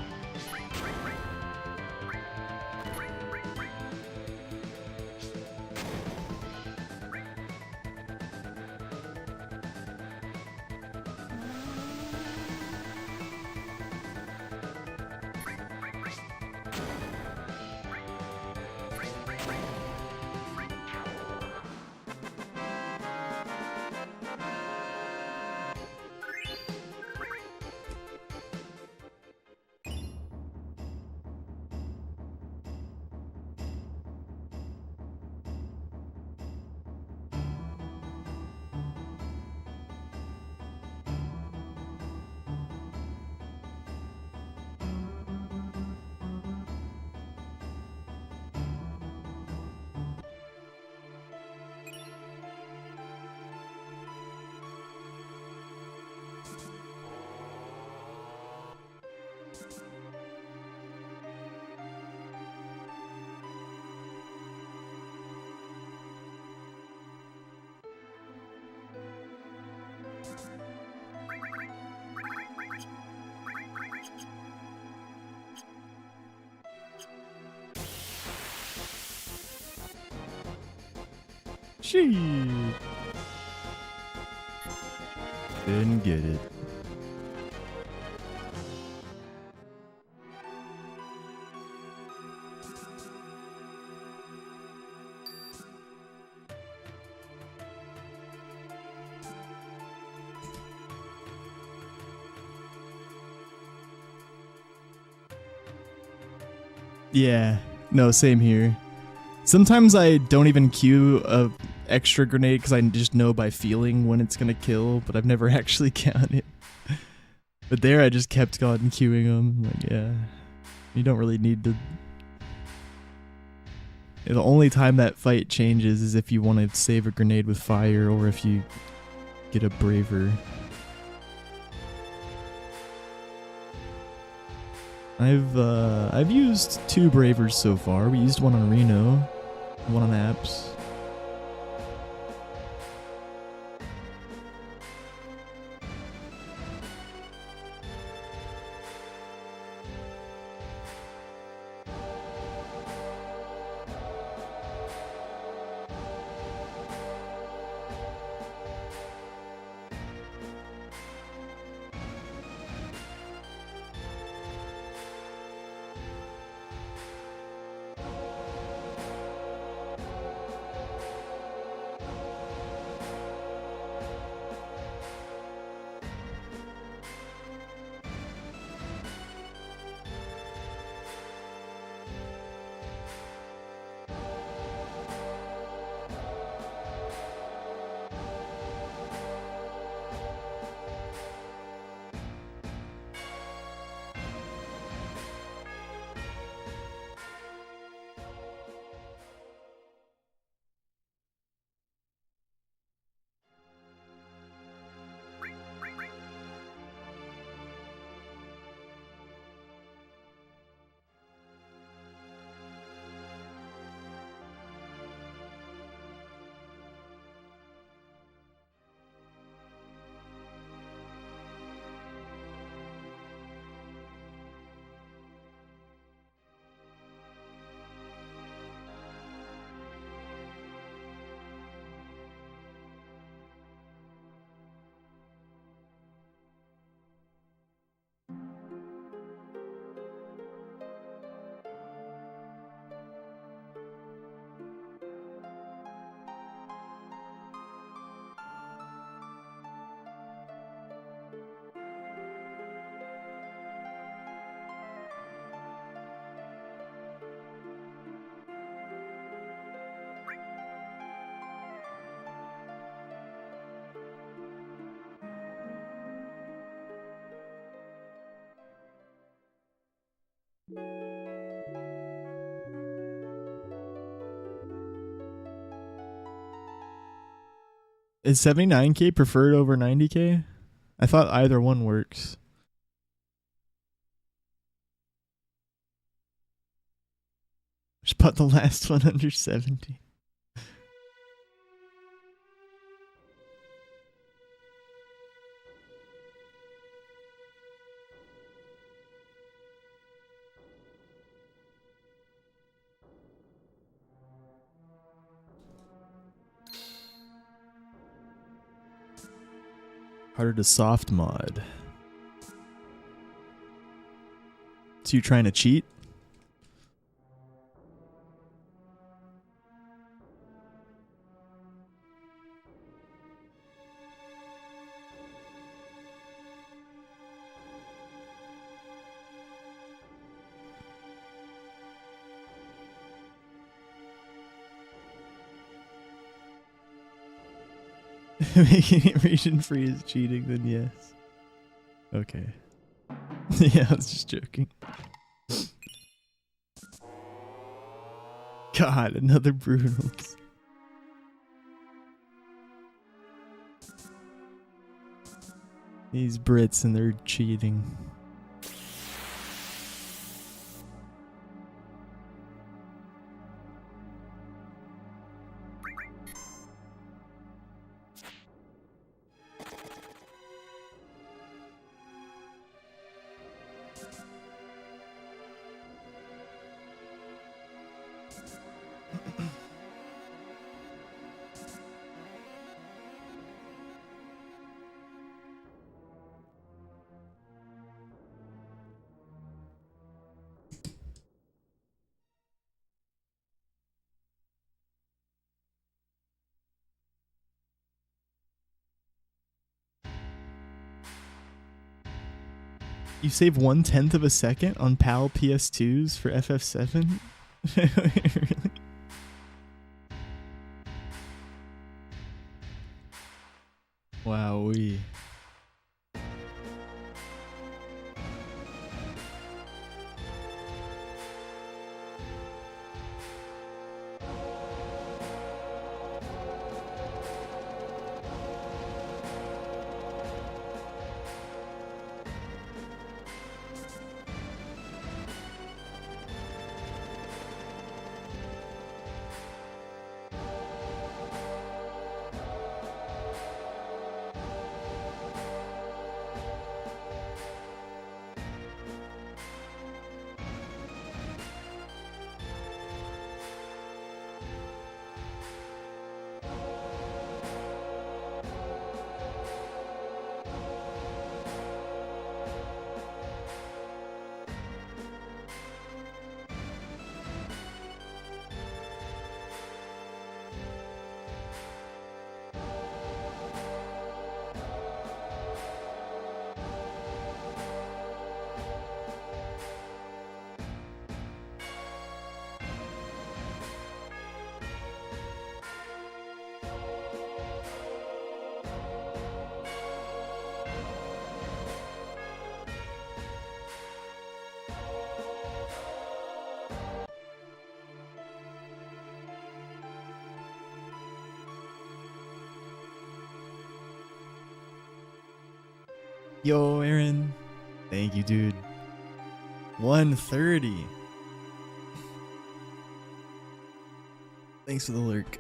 Shit. Didn't get it. Yeah, no, same here. Sometimes I don't even queue a extra grenade because I just know by feeling when it's gonna kill, but I've never actually counted. But there I just kept on queuing them. Like, yeah, you don't really need to. The only time that fight changes is if you want to save a grenade with fire or if you get a braver. I've used 2 bravers so far. We used one on Reno, one on apps. Is 79k preferred over 90k? I thought either one works. Just put the last one under 70. Harder to soft mod. So you trying to cheat? Making it region free is cheating, then yes. Okay. Yeah, I was just joking. God, another Brutals. These Brits and they're cheating. You save 1/10 of a second on PAL PS2s for FF7? Really? Wowee. Yo, Aaron. Thank you, dude. 130. Thanks for the lurk.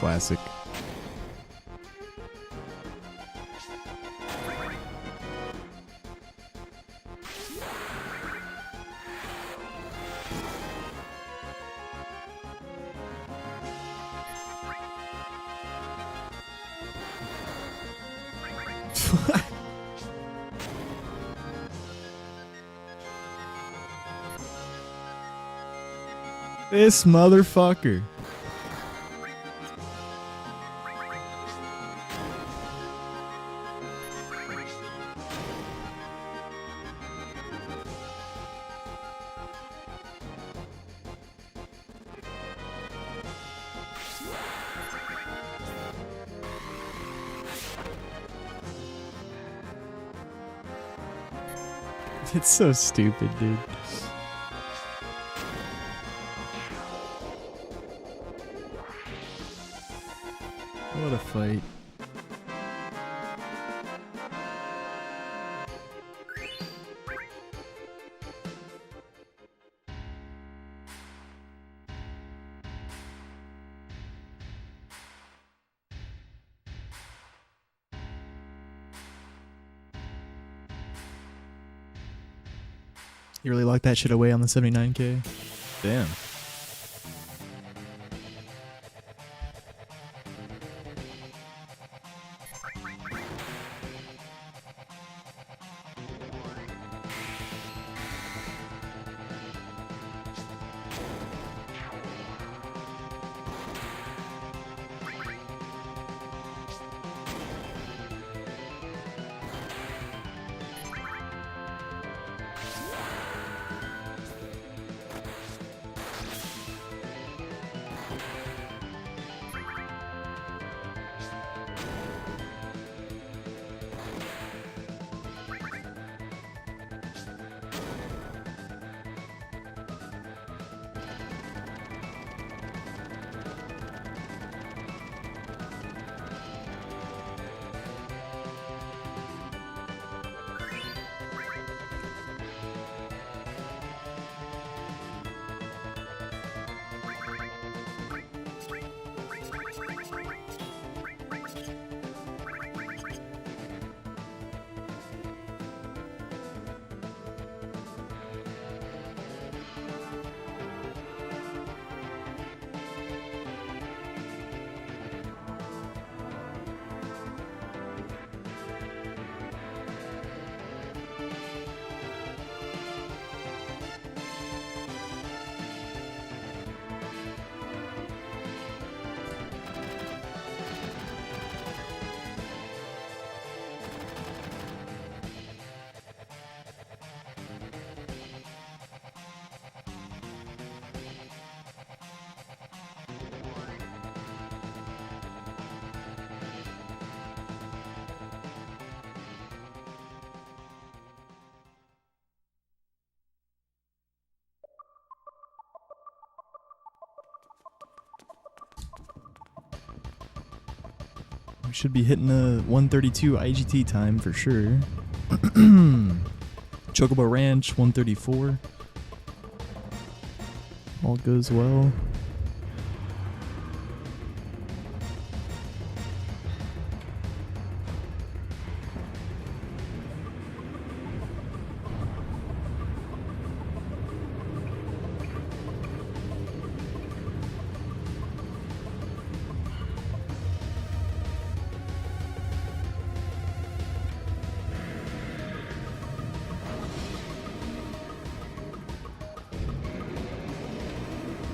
Classic. This motherfucker. It's so stupid, dude. What a fight. You really locked that shit away on the 79K? Damn. We should be hitting a 132 IGT time for sure. Chocobo Ranch 134. All goes well.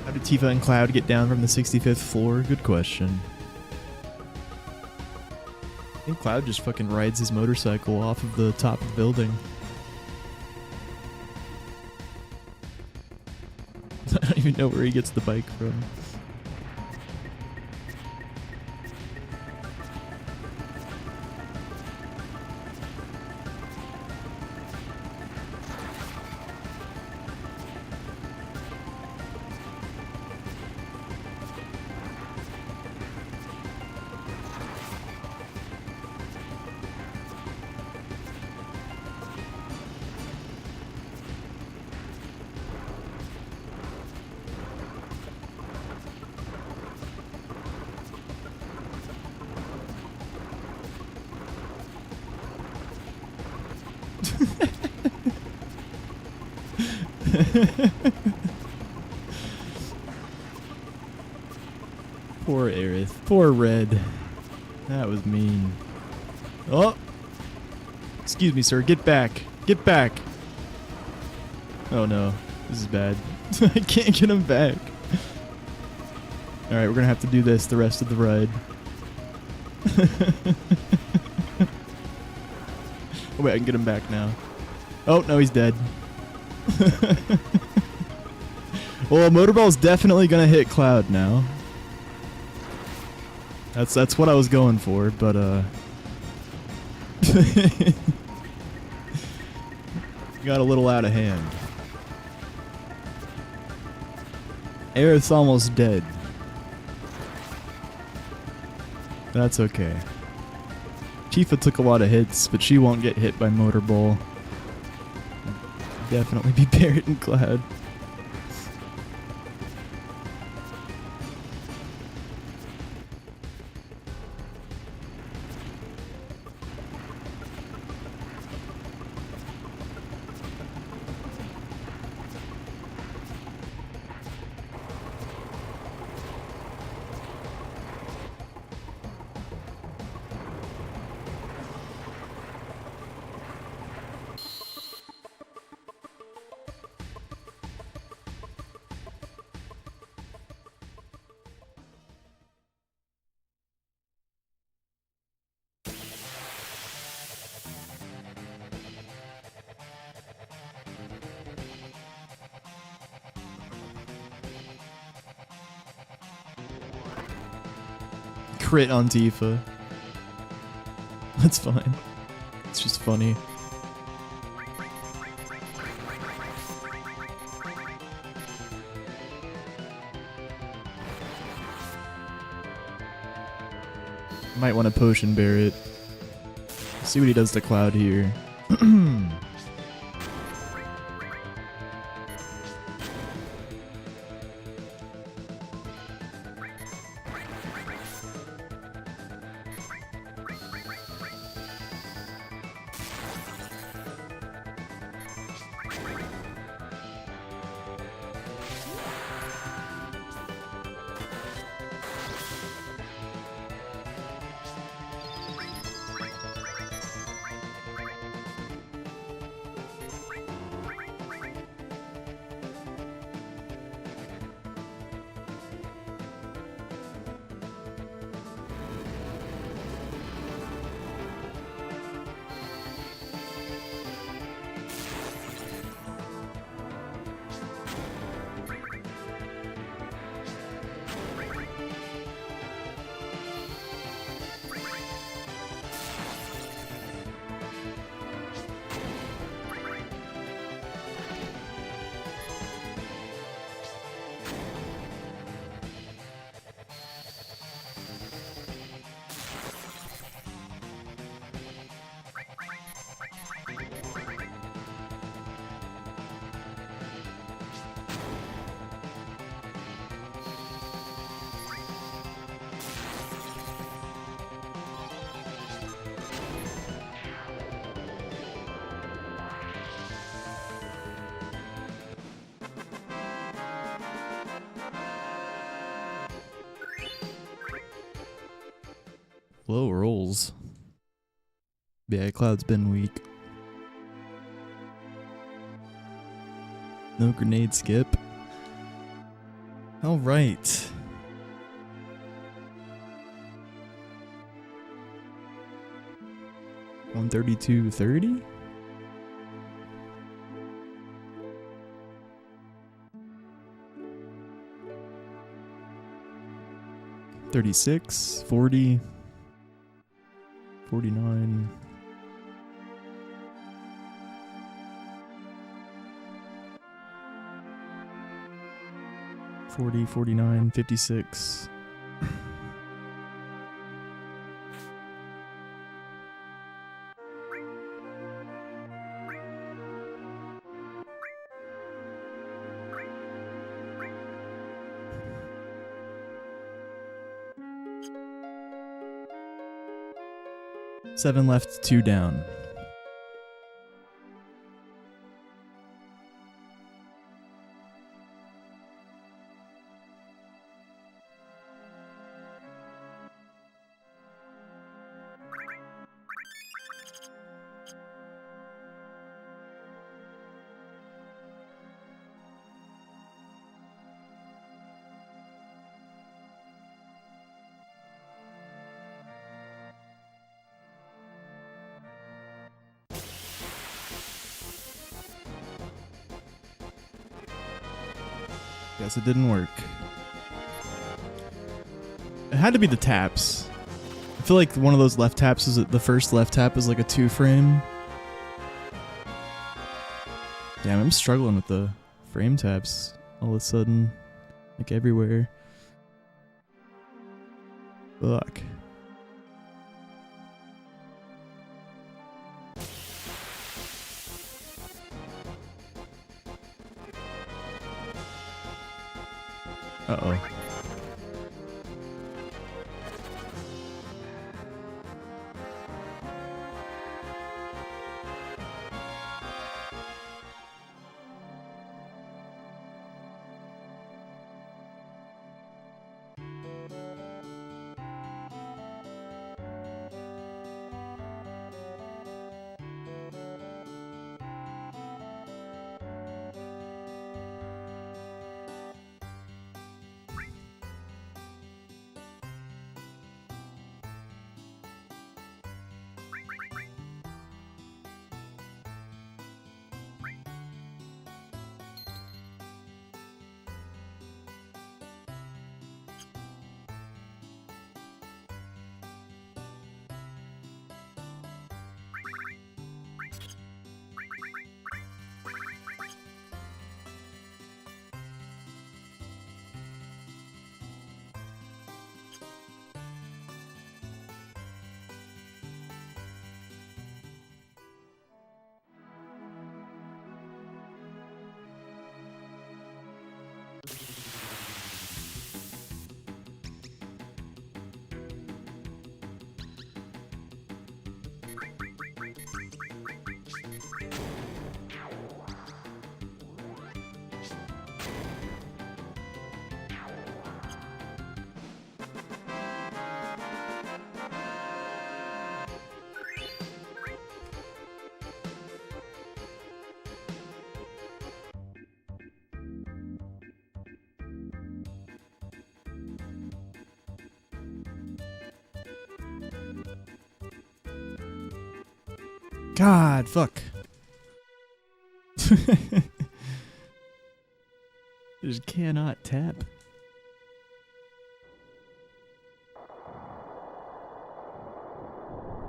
How did Tifa and Cloud get down from the 65th floor? Good question. I think Cloud just fucking rides his motorcycle off of the top of the building. I don't even know where he gets the bike from. Poor Aerith. Poor Red. That was mean. Oh! Excuse me, sir. Get back. Get back. Oh no. This is bad. I can't get him back. Alright, we're gonna have to do this the rest of the ride. Oh wait, I can get him back now. Oh, no, he's dead. Well, Motorball's definitely gonna hit Cloud now. That's what I was going for, but got a little out of hand. Aerith's almost dead. That's okay. Tifa took a lot of hits, but she won't get hit by Motorball. Definitely be buried in Cloud. Crit on Tifa. That's fine. It's just funny. Might want to potion Barret. See what he does to Cloud here. Low rolls. Yeah, Cloud's been weak. No grenade skip. All right. $132.30. $36, $40, $49. $40, $49, $56. Seven left, 2 down. Guess it didn't work. It had to be the taps. I feel like one of those left taps is the first left tap is like a 2-frame. Damn, I'm struggling with the frame taps all of a sudden, like everywhere. Fuck. Uh-oh. God, fuck. Just cannot tap.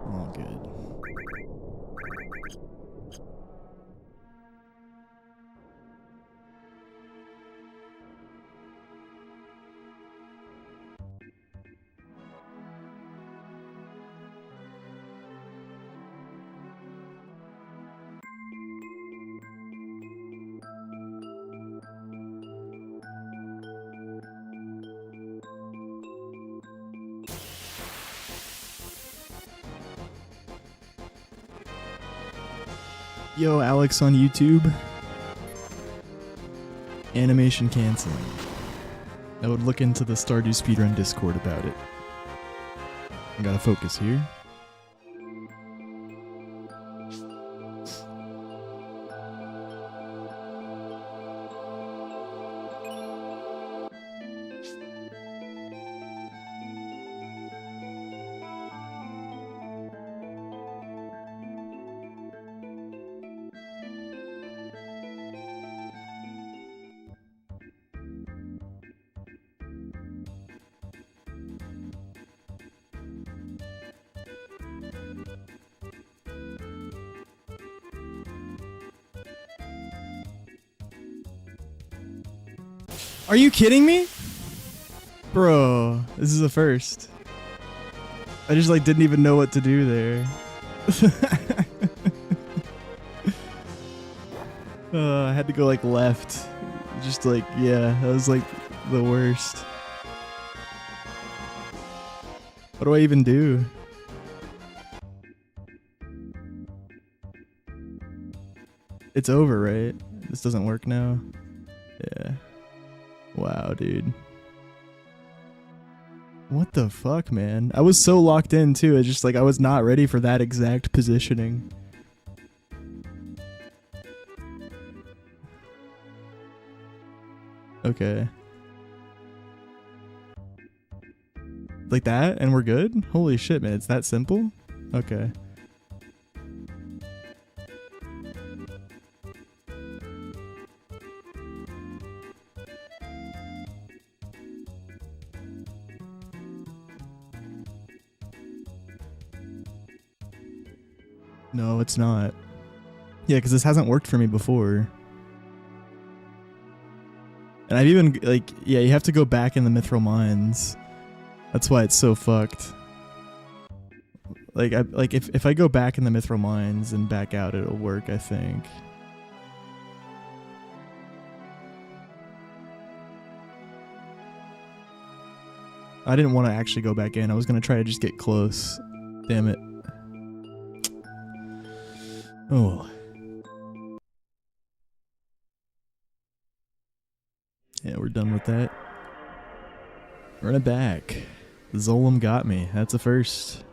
Oh, good. Yo, Alex on YouTube. Animation canceling. I would look into the Stardew Speedrun Discord about it. I gotta focus here. Are you kidding me? Bro, this is the first. I just like didn't even know what to do there. I had to go like left. Just like, yeah, that was like the worst. What do I even do? It's over, right? This doesn't work now. Yeah. Wow, dude. What the fuck, man? I was so locked in too. It's just like I was not ready for that exact positioning. Okay. Like that and we're good? Holy shit, man. It's that simple? Okay. No, it's not. Yeah, because this hasn't worked for me before. And I've even, like, yeah, you have to go back in the Mithril Mines. That's why it's so fucked. Like, if I go back in the Mithril Mines and back out, it'll work, I think. I didn't want to actually go back in. I was going to try to just get close. Damn it. Oh. Yeah, we're done with that. Run it back. Zolom got me. That's a first.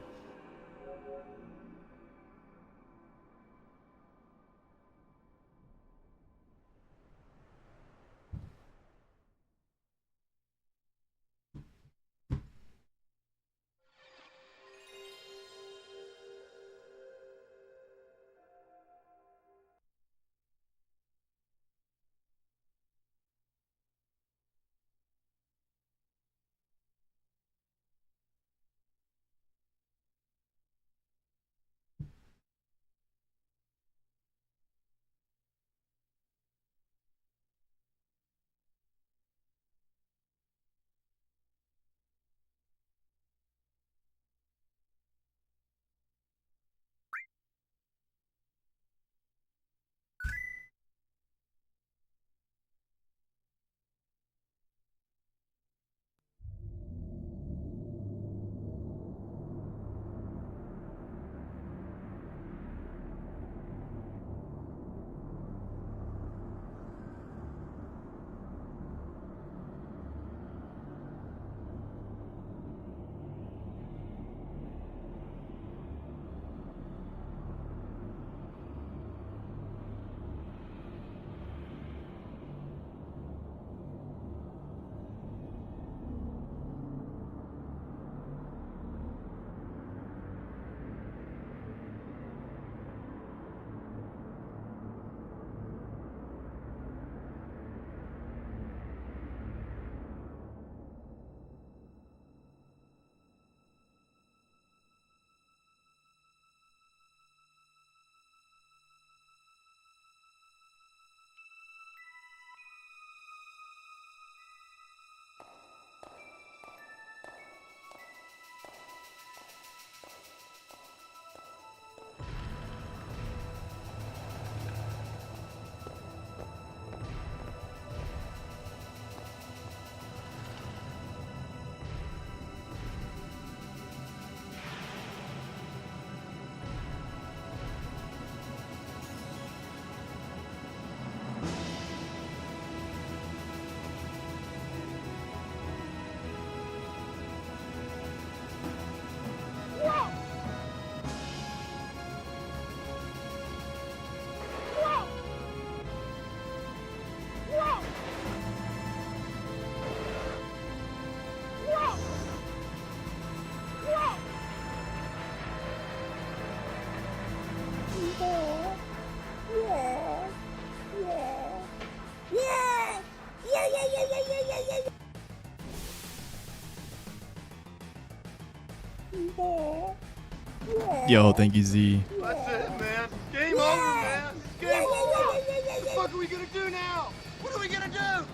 Yo, thank you, Z. That's it, man. Game over, man. Game over. What the fuck are we gonna do now? What are we gonna do?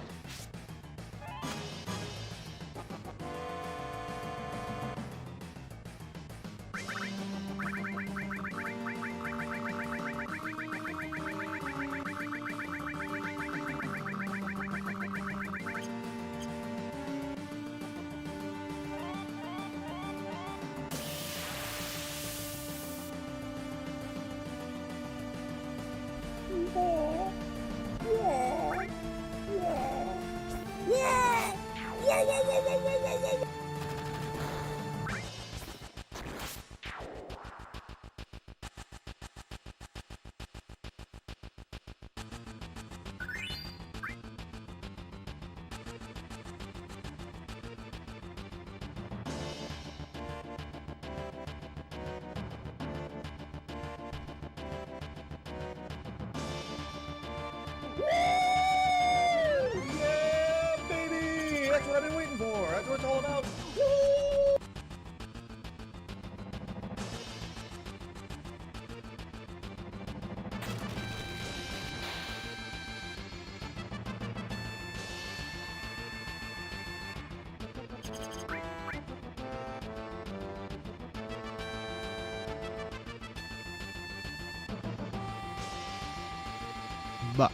Yeah, baby! That's what I've been waiting for. That's what it's all about. Bah.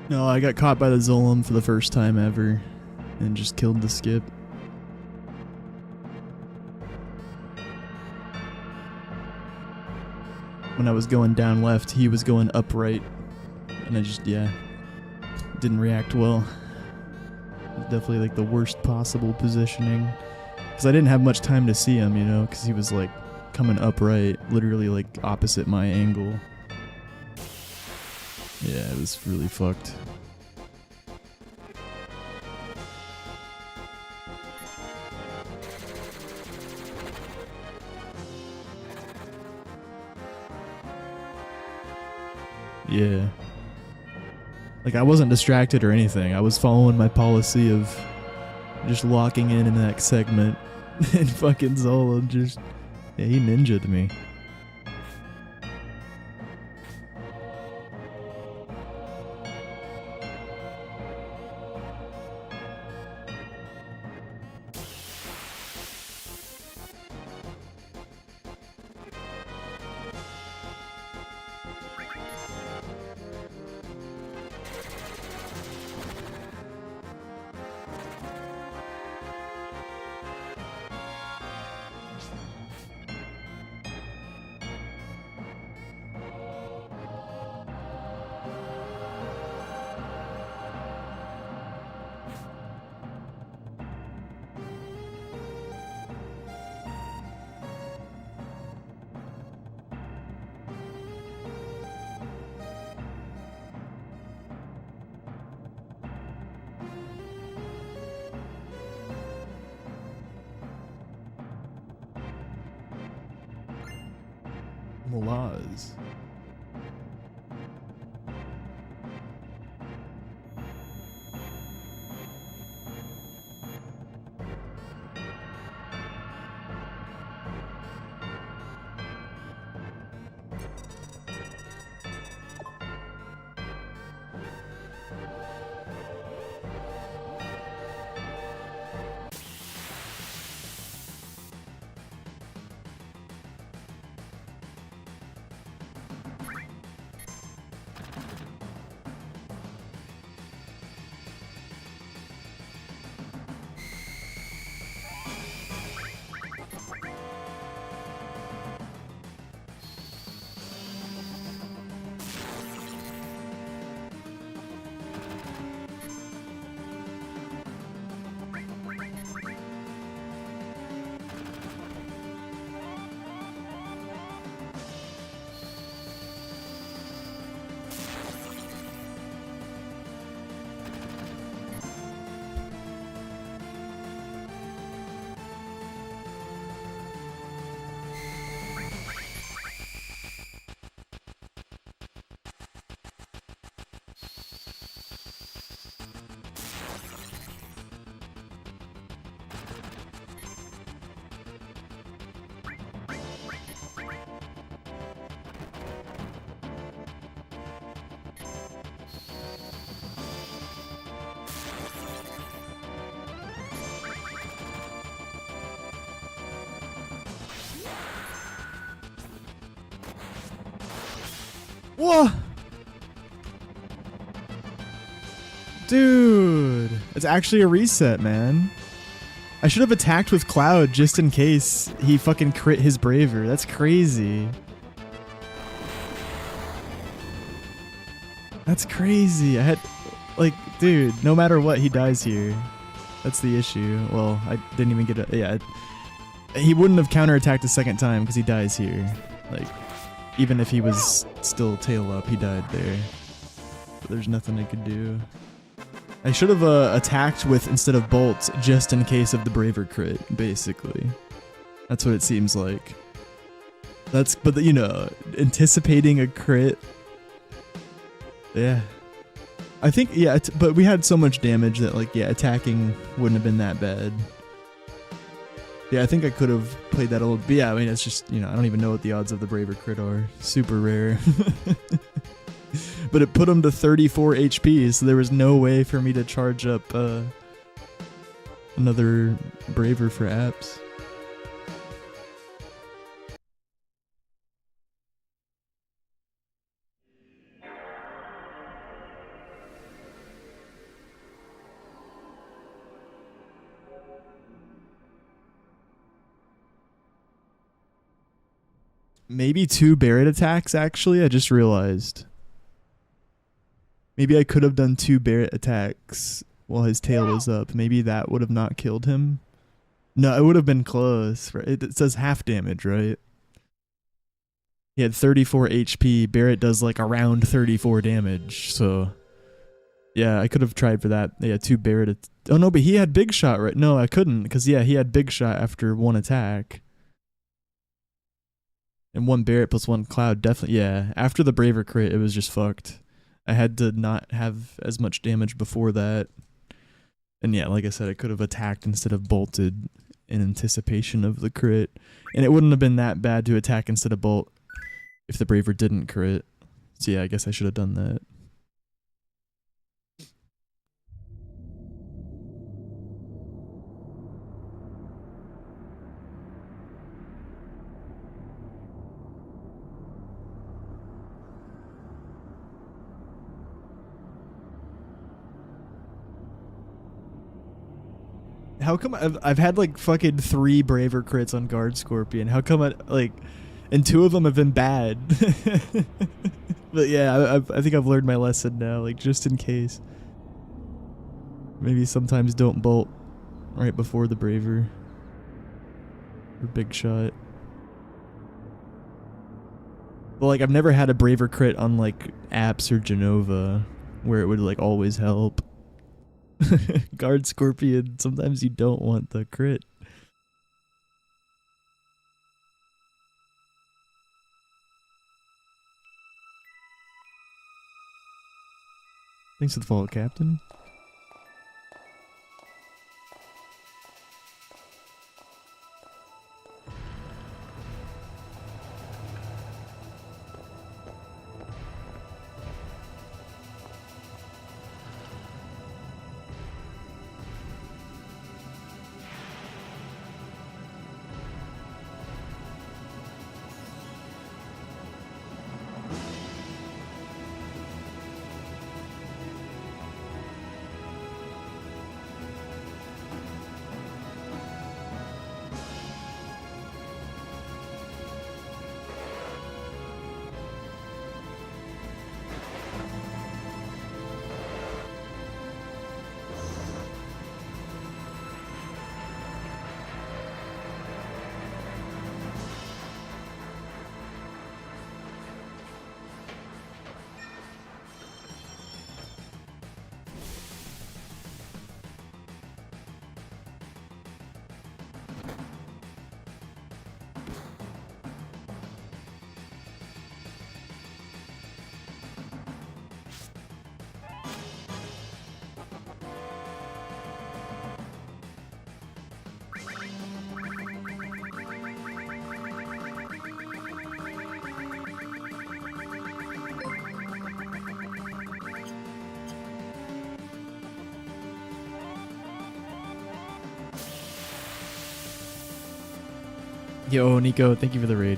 No, I got caught by the Zolom for the first time ever and just killed the skip. When I was going down left, he was going up right, and I just, yeah, didn't react well. Definitely like the worst possible positioning, because I didn't have much time to see him, you know, because he was like coming up right, literally like opposite my angle. Yeah, it was really fucked. Yeah. Like, I wasn't distracted or anything. I was following my policy of just locking in the next segment. And fucking Zola just... yeah, he ninja'd me. Malaz. Whoa! Dude! It's actually a reset, man. I should have attacked with Cloud just in case he fucking crit his Braver. That's crazy. That's crazy. I had, like, dude, no matter what, he dies here. That's the issue. Well, I didn't even get a, yeah. He wouldn't have counterattacked a second time because he dies here. Like, even if he was still tail up, he died there. But there's nothing I could do. I should have attacked with instead of bolts just in case of the Braver crit, basically. That's what it seems like. That's, but you know, anticipating a crit. Yeah. I think, yeah, but we had so much damage that, like, yeah, attacking wouldn't have been that bad. Yeah, I think I could have played that a little bit. Yeah, I mean, it's just, you know, I don't even know what the odds of the Braver crit are. Super rare. But it put him to 34 HP, so there was no way for me to charge up another Braver for apps. Maybe 2 Barret attacks, actually, I just realized. Maybe I could have done 2 Barret attacks while his tail was up. Maybe that would have not killed him. No, it would have been close. Right? It says half damage, right? He had 34 HP. Barret does like around 34 damage. So, yeah, I could have tried for that. Yeah, 2 Barret. Oh, no, but he had Big Shot, right? No, I couldn't. Because, yeah, he had Big Shot after 1 attack. And 1 Barret plus 1 Cloud, definitely. Yeah, after the Braver crit, it was just fucked. I had to not have as much damage before that. And yeah, like I said, I could have attacked instead of bolted in anticipation of the crit. And it wouldn't have been that bad to attack instead of bolt if the Braver didn't crit. So yeah, I guess I should have done that. How come I've had like fucking 3 Braver crits on Guard Scorpion? How come and 2 of them have been bad? But yeah, I think I've learned my lesson now, like just in case. Maybe sometimes don't bolt right before the Braver. Or Big Shot. Well, like I've never had a Braver crit on like apps or Genova where it would like always help. Guard Scorpion, sometimes you don't want the crit. Thanks for the follow, Captain. Yo, Nico, thank you for the raid.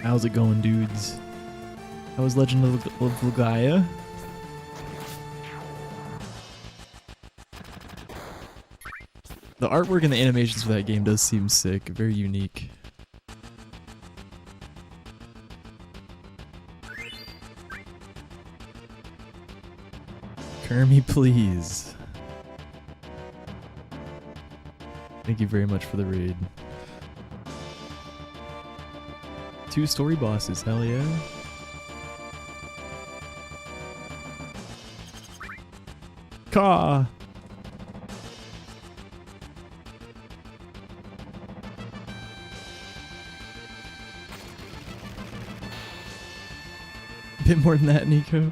How's it going, dudes? How was Legend of Legaia? The artwork and the animations for that game does seem sick, very unique. Kermie, please. Thank you very much for the raid. 2 story bosses, hell yeah. Caw! Bit more than that, Nico.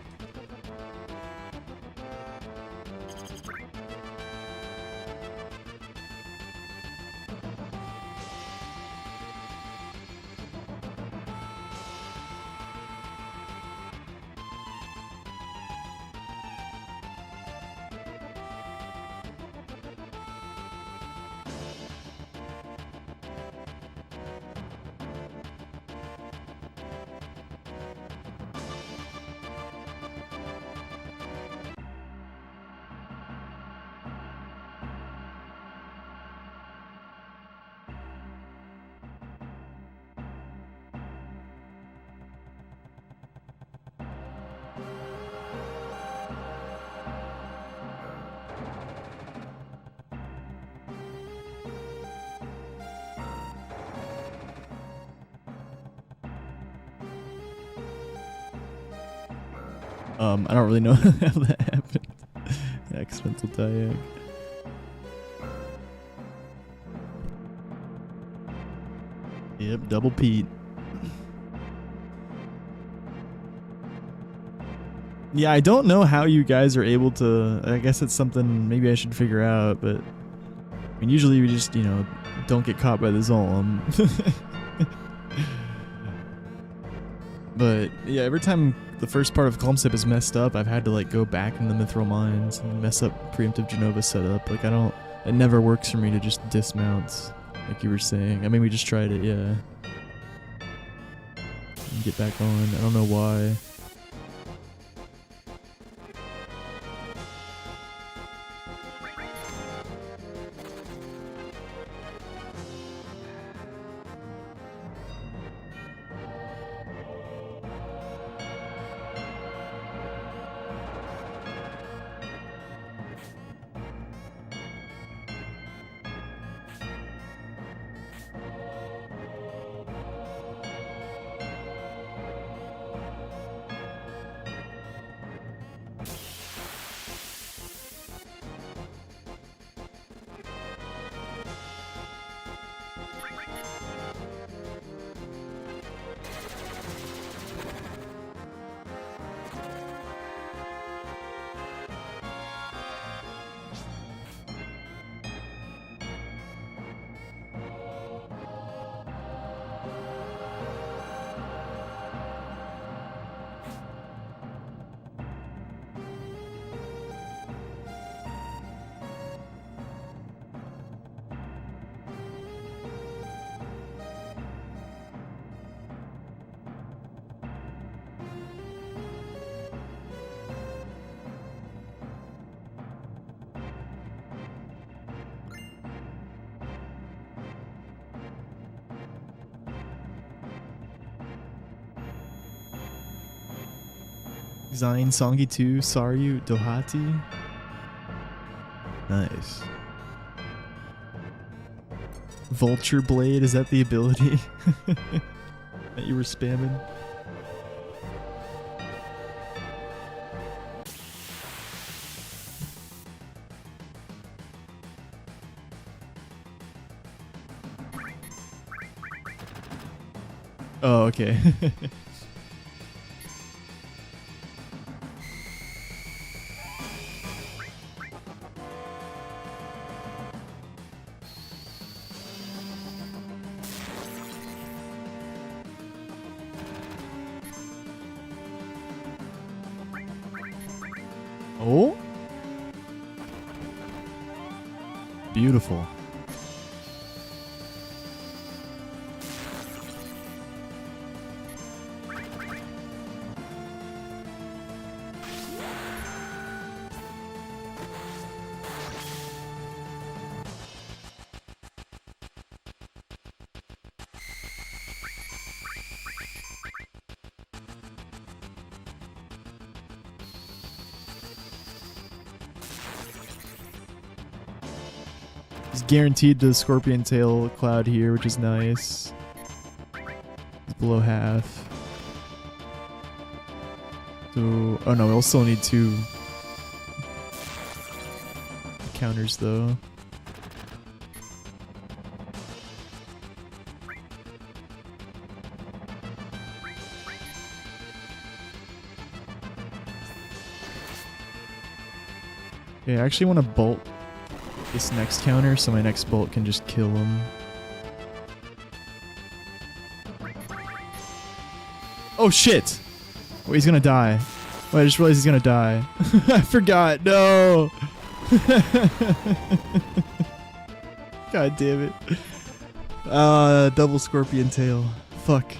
I don't really know how that happened. Accidental diag. Yep, double Pete. Yeah, I don't know how you guys are able to. I guess it's something maybe I should figure out, but I mean, usually we just, you know, don't get caught by the Zolom. But yeah, every time the first part of Calm Step is messed up, I've had to like go back in the Mithril Mines and mess up preemptive Genova setup. Like it never works for me to just dismount, like you were saying. I mean, we just tried it, yeah. And get back on. I don't know why. Zain, Songi 2, Saryu, Dohati. Nice. Vulture Blade, is that the ability that you were spamming? Oh, okay. Oh? Beautiful. It's guaranteed to Scorpion Tail Cloud here, which is nice. It's below half. So, oh no, we'll still need 2 counters though. Okay, I actually want to bolt this next counter so my next bolt can just kill him. Oh shit! Oh, he's gonna die. Oh, I just realized he's gonna die. I forgot. No! God damn it. Double Scorpion Tail. Fuck.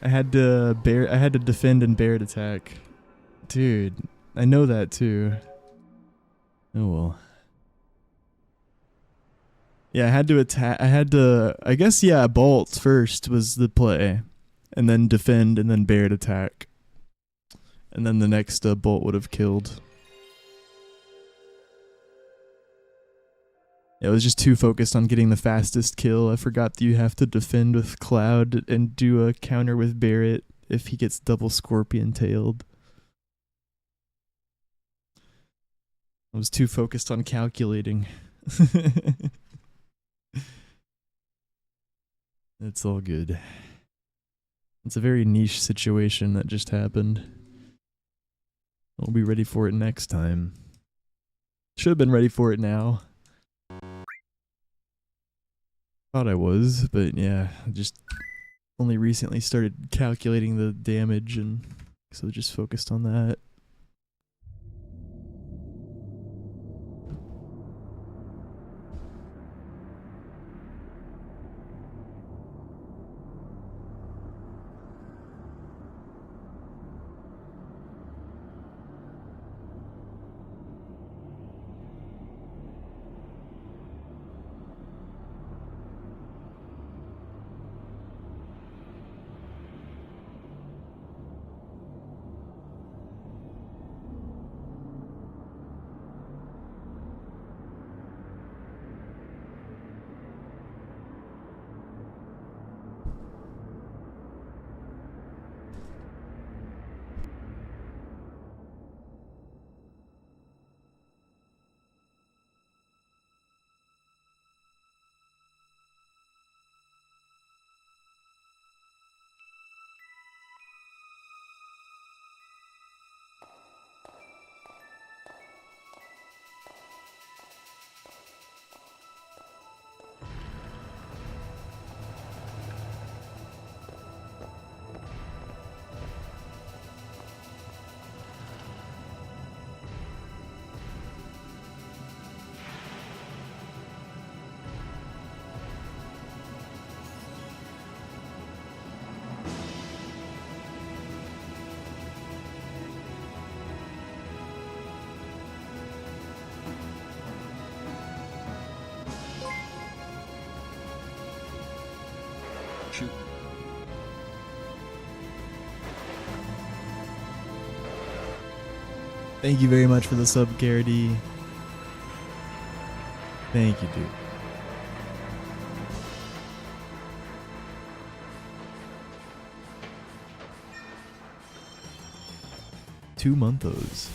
I had to defend and Barret attack. Dude, I know that too. Oh well. Yeah, I had to attack. I guess, yeah, bolt first was the play. And then defend, and then Barret attack. And then the next bolt would have killed. Yeah, I was just too focused on getting the fastest kill. I forgot that you have to defend with Cloud and do a counter with Barret if he gets double Scorpion tailed. I was too focused on calculating. It's all good. It's a very niche situation that just happened. We'll be ready for it next time. Should have been ready for it now. Thought I was, but yeah, I just only recently started calculating the damage, and so just focused on that. Shoot. Thank you very much for the sub, Garrity. Thank you, dude. Two monthos.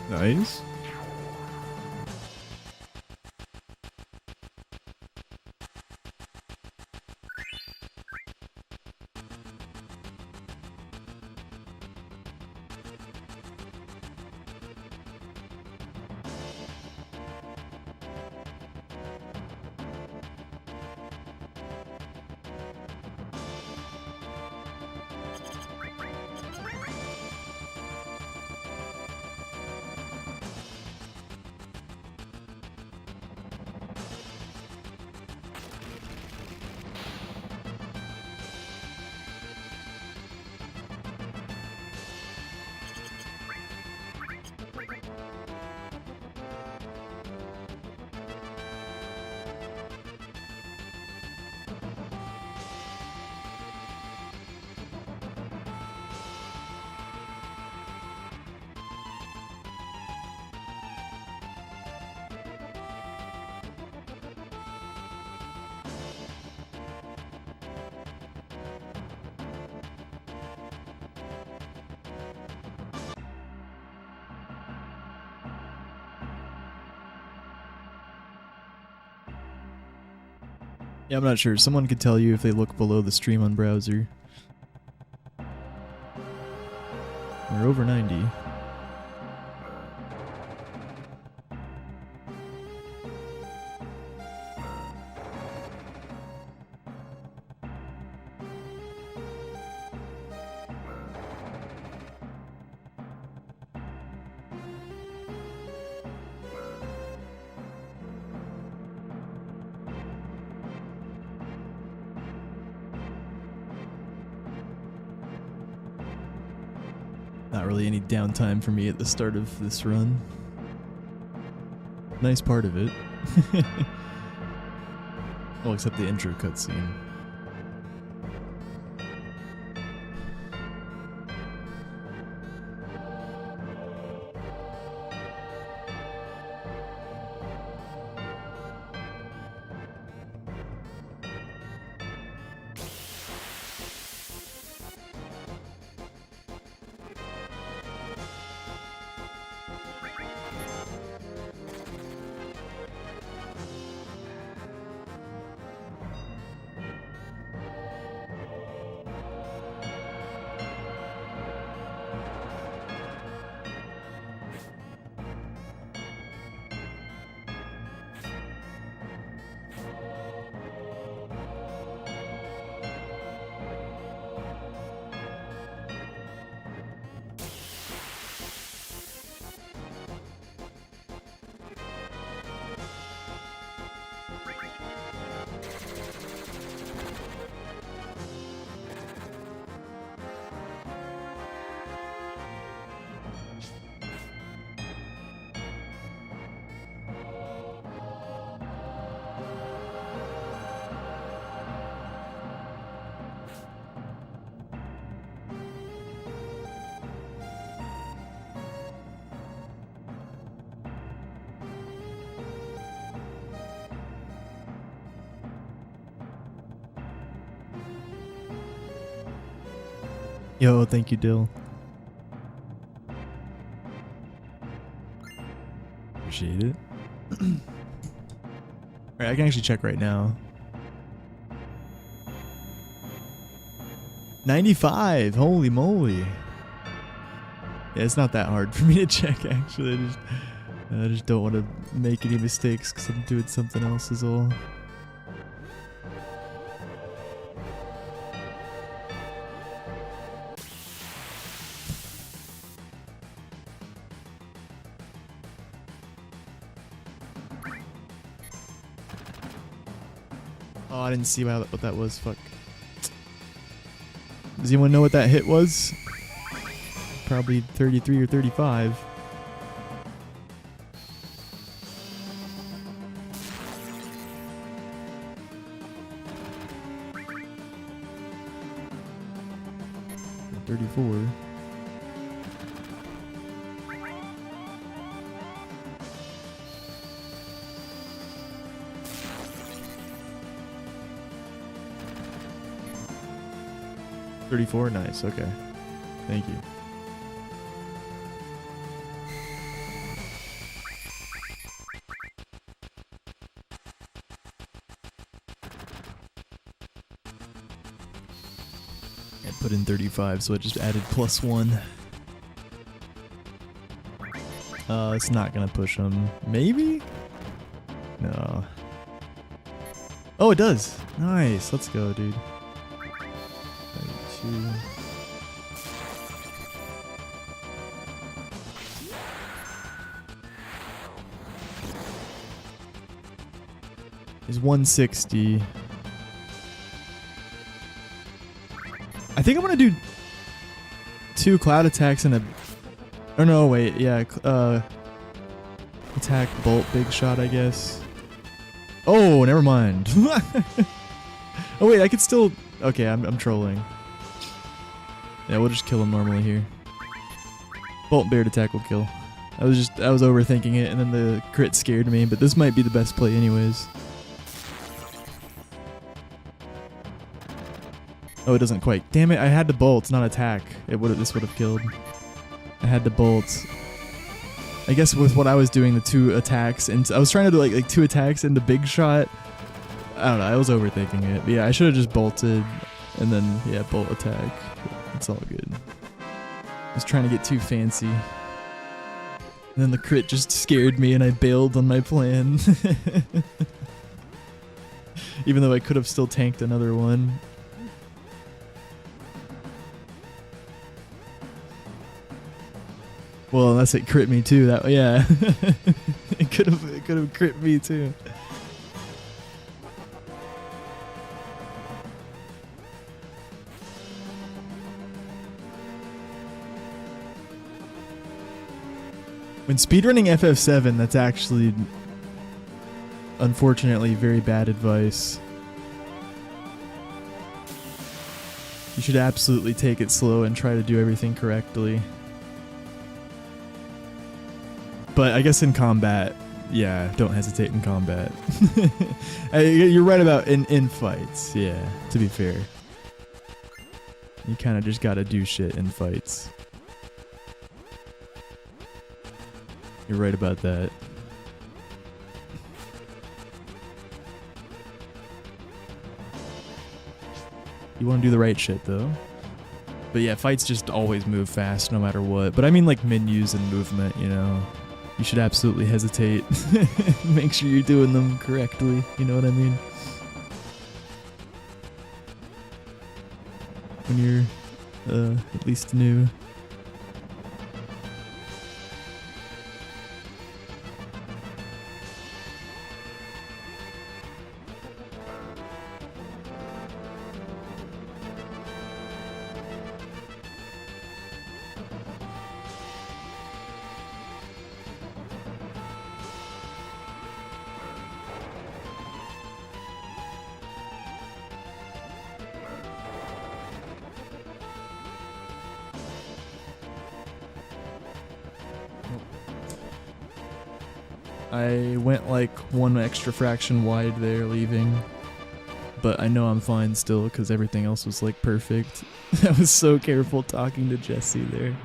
Nice. Yeah, I'm not sure. Someone could tell you if they look below the stream on browser. We're over 90. Not really any downtime for me at the start of this run. Nice part of it. Well, except the intro cutscene. Yo, thank you, Dill. Appreciate it. Alright, I can actually check right now. 95! Holy moly! Yeah, it's not that hard for me to check, actually. I just don't want to make any mistakes because I'm doing something else is all. Oh, I didn't see what that was. Fuck. Does anyone know what that hit was? Probably 33 or 35. $34. $34, nice, okay. Thank you. I put in 35, so I just added +1. It's not gonna push him. Maybe? No. Oh, it does! Nice, let's go, dude. 32. Is 160. I think I'm gonna do 2 cloud attacks and a. Oh no, wait, yeah. Attack, bolt, big shot, I guess. Oh, never mind. Oh wait, I could still. Okay, I'm trolling. Yeah, we'll just kill him normally here. Bolt beard attack will kill. I was overthinking it, and then the crit scared me, but this might be the best play anyways. Oh, it doesn't quite. Damn it! I had to bolt, not attack. This would have killed. I had to bolt. I guess with what I was doing, the 2 attacks, and I was trying to do like 2 attacks and the big shot. I don't know. I was overthinking it. But yeah, I should have just bolted and then, yeah, bolt attack. It's all good. I was trying to get too fancy. And then the crit just scared me and I bailed on my plan. Even though I could have still tanked another one. Well, unless it crit me too. That yeah, it could have crit me too. When speedrunning FF7, that's actually, unfortunately, very bad advice. You should absolutely take it slow and try to do everything correctly. But I guess in combat, yeah, don't hesitate in combat. You're right about in fights, yeah, to be fair. You kind of just gotta do shit in fights. You're right about that. You want to do the right shit, though. But yeah, fights just always move fast no matter what. But I mean like menus and movement, you know. You should absolutely hesitate. Make sure you're doing them correctly. You know what I mean? When you're at least new. I went like one extra fraction wide there leaving, but I know I'm fine still because everything else was like perfect. I was so careful talking to Jesse there.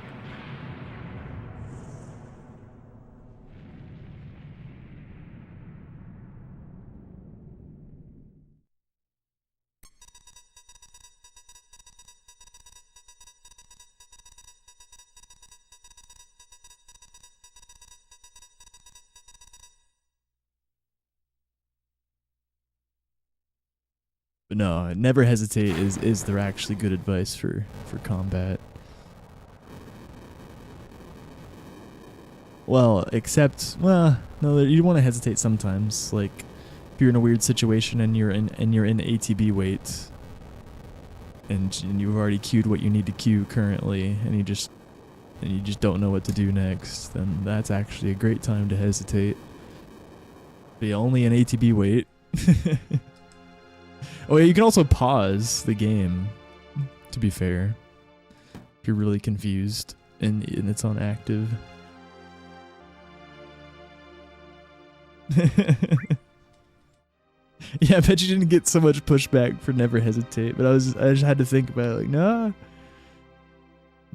But no, never hesitate is there actually good advice for combat. Well, except, well, no, you want to hesitate sometimes. Like if you're in a weird situation and you're in ATB wait, and you've already queued what you need to queue currently, and you just don't know what to do next, then that's actually a great time to hesitate. Be only in ATB wait. Oh yeah, you can also pause the game, to be fair, if you're really confused and it's on active. Yeah, I bet you didn't get so much pushback for never hesitate, but I just had to think about it, like, nah,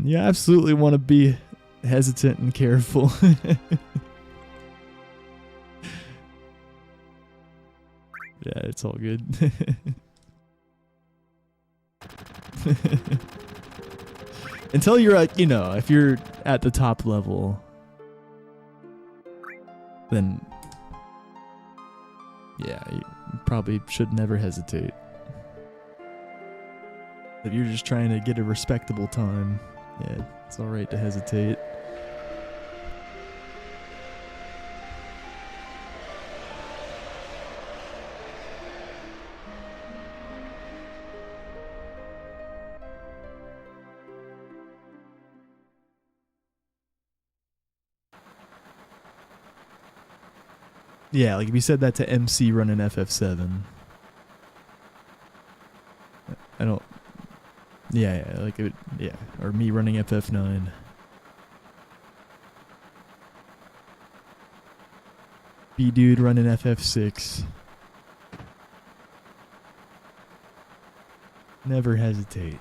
you absolutely want to be hesitant and careful. Yeah, it's all good. Until you're at, you know, if you're at the top level, then yeah, you probably should never hesitate. If you're just trying to get a respectable time, yeah, it's alright to hesitate. Yeah, like if you said that to MC running FF7. I don't... Yeah, like it, yeah, or me running FF9. B-dude running FF6. Never hesitate.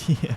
Yeah.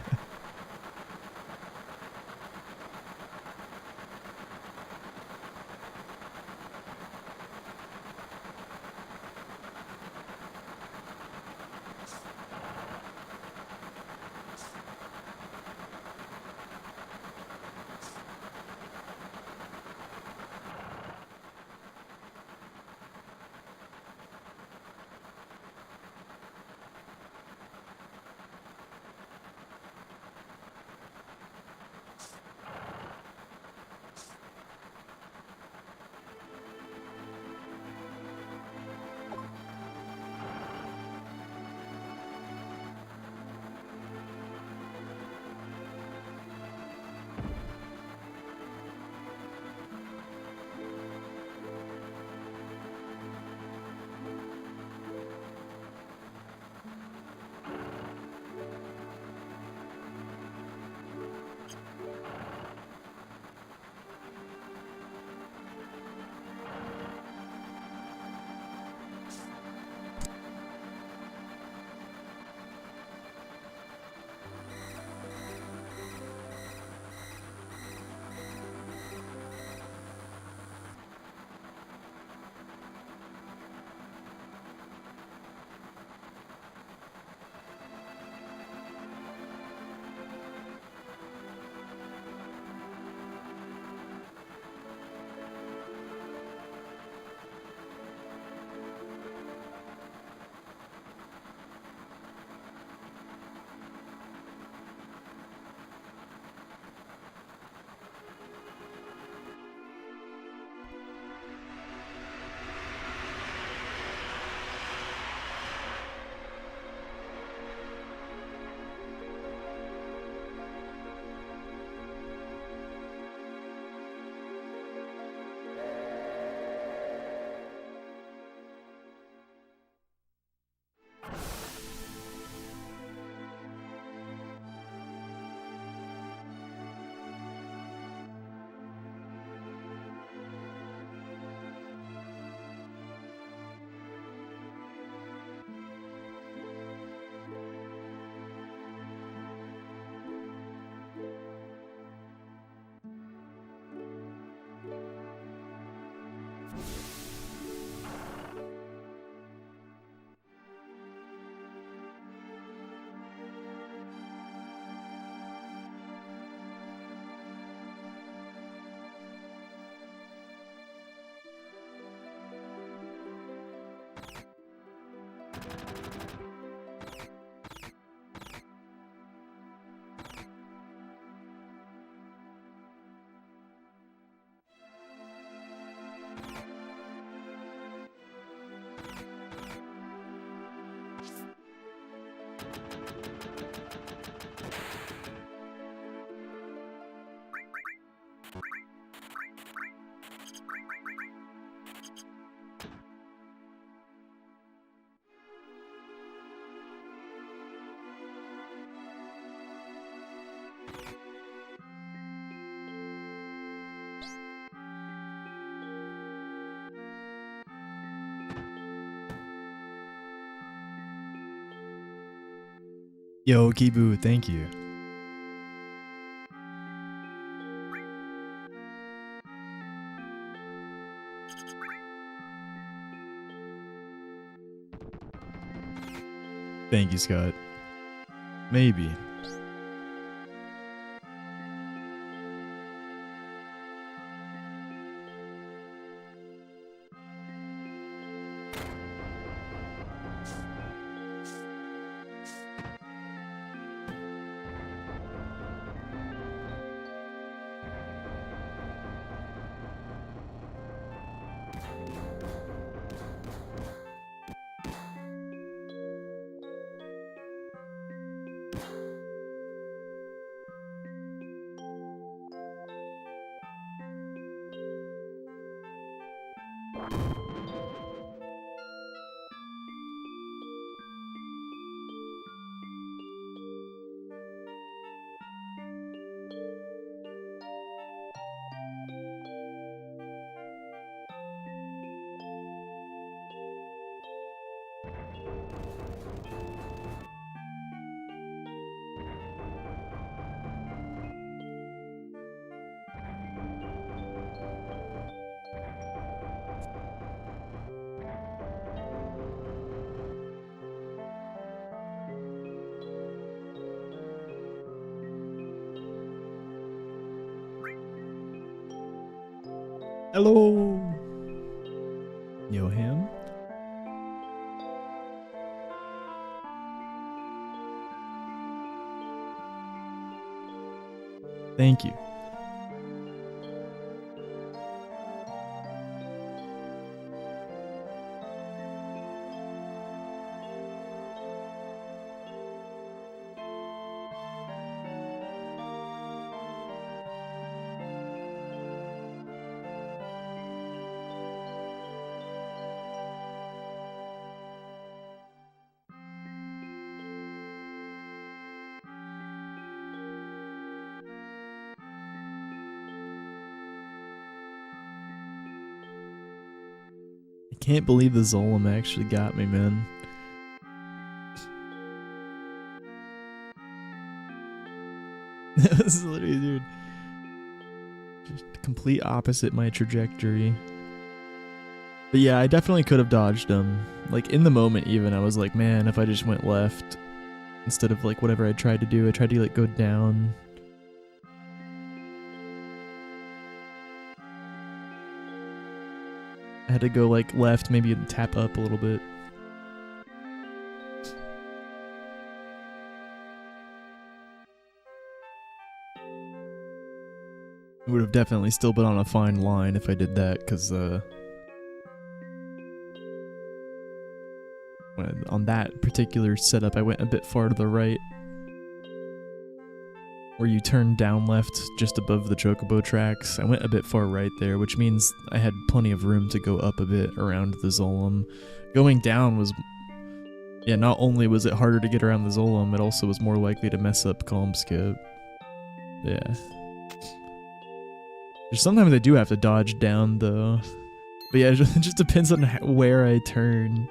Yo, Kibu, thank you. Thank you, Scott. Maybe. Hello. Yo, him. Thank you. Can't believe the Zolom actually got me, man. This is literally, dude, just complete opposite my trajectory. But yeah, I definitely could have dodged him. Like, in the moment even, I was like, man, if I just went left instead of like whatever I tried to do, I tried to like go down. I had to go like left, maybe tap up a little bit. It would have definitely still been on a fine line if I did that, because on that particular setup I went a bit far to the right, where you turn down left just above the chocobo tracks. I went a bit far right there, which means I had plenty of room to go up a bit around the Zolom. Going down was, yeah, not only was it harder to get around the Zolom, it also was more likely to mess up Calm Skip. Yeah. Sometimes I do have to dodge down though. But yeah, it just depends on where I turn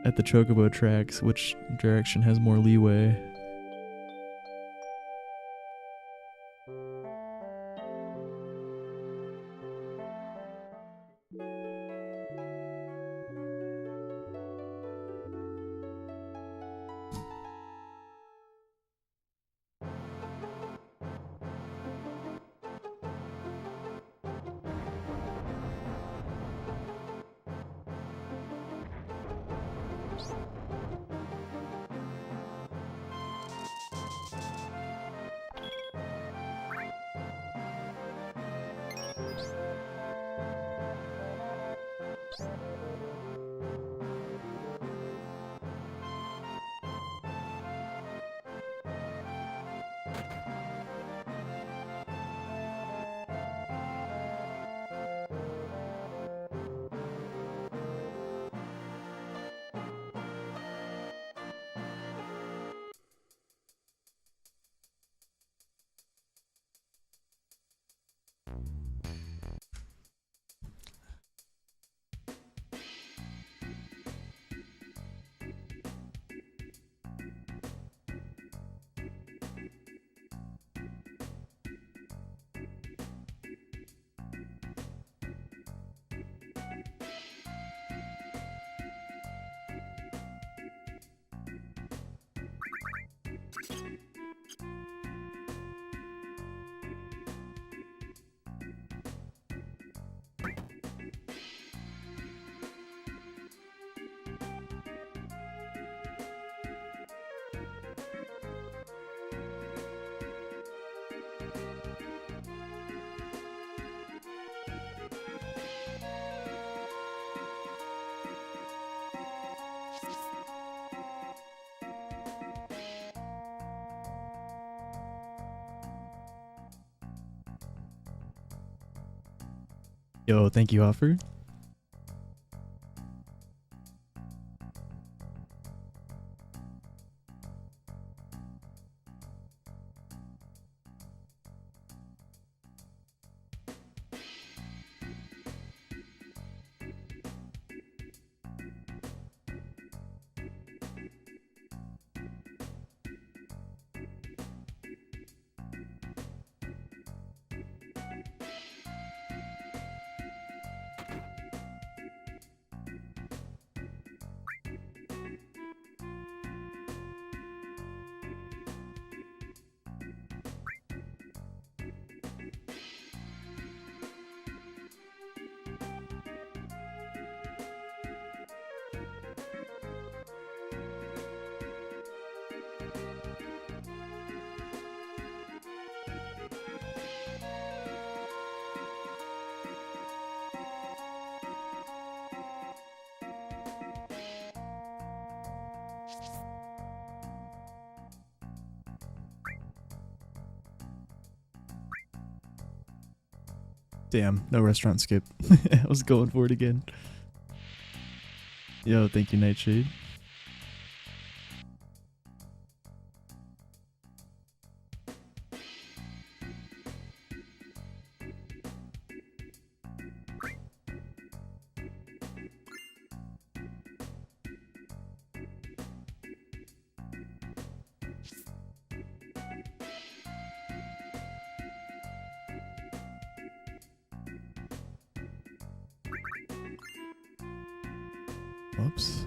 at the chocobo tracks, which direction has more leeway. Yo, thank you, Offer. Damn, no restaurant skip. I was going for it again. Yo, thank you, Nightshade. Oops.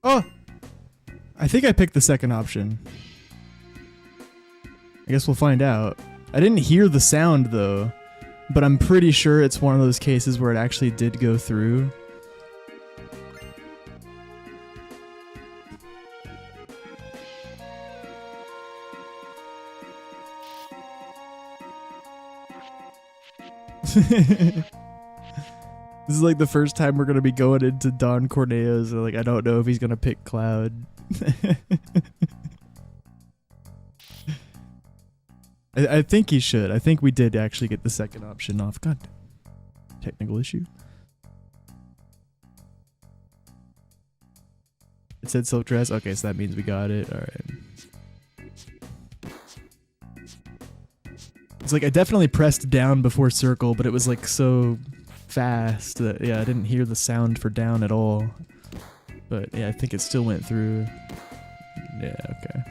Oh! I think I picked the second option. I guess we'll find out. I didn't hear the sound though, but I'm pretty sure it's one of those cases where it actually did go through. This is like the first time we're gonna be going into Don Corneo's. So like, I don't know if he's gonna pick Cloud. I think he should. I think we did actually get the second option off. God, technical issue. It said silk dress. Okay, so that means we got it. All right. It's like I definitely pressed down before circle, but it was like so fast that yeah, I didn't hear the sound for down at all. But yeah, I think it still went through. Yeah, okay.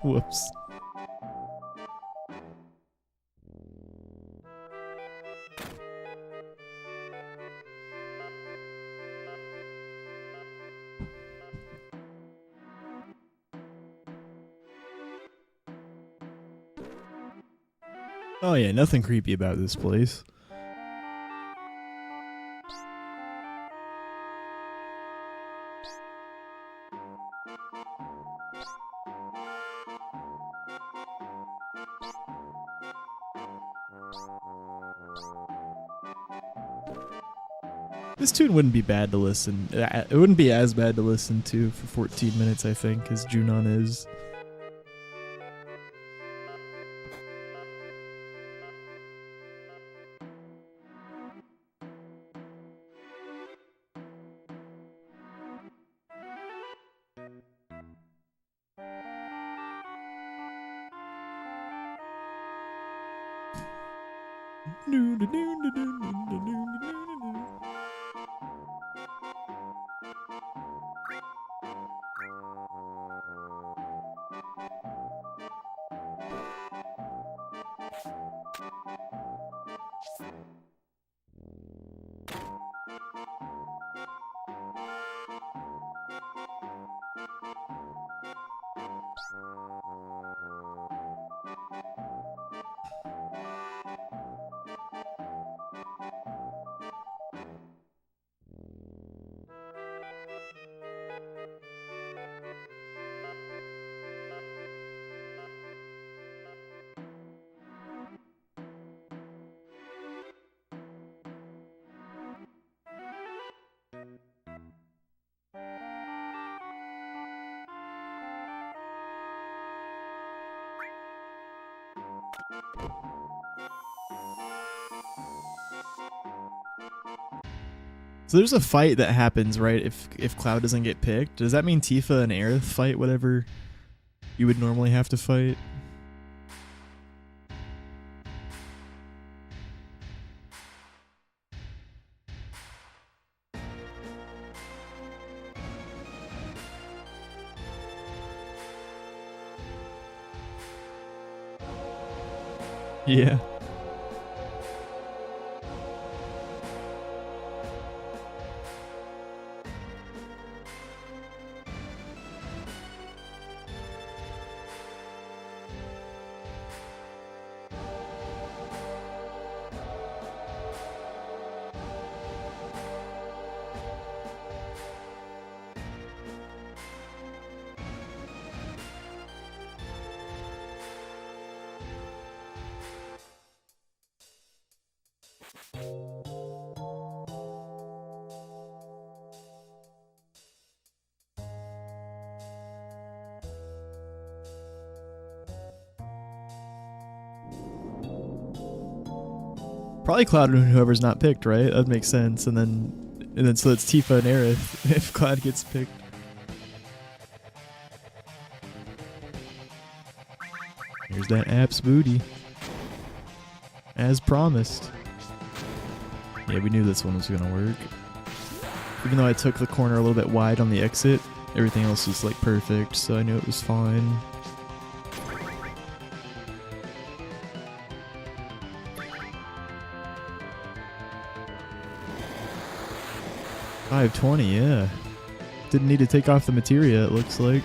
Whoops. Oh yeah, nothing creepy about this place. This tune wouldn't be bad to listen. It wouldn't be as bad to listen to for 14 minutes, I think, as Junon is. So there's a fight that happens, right, if Cloud doesn't get picked. Does that mean Tifa and Aerith fight whatever you would normally have to fight? Yeah. Probably Cloud and whoever's not picked, right? That makes sense. And then so it's Tifa and Aerith if Cloud gets picked. Here's that Apps booty. As promised. Yeah, we knew this one was gonna work. Even though I took the corner a little bit wide on the exit, everything else was like perfect, so I knew it was fine. $520, yeah. Didn't need to take off the materia, it looks like.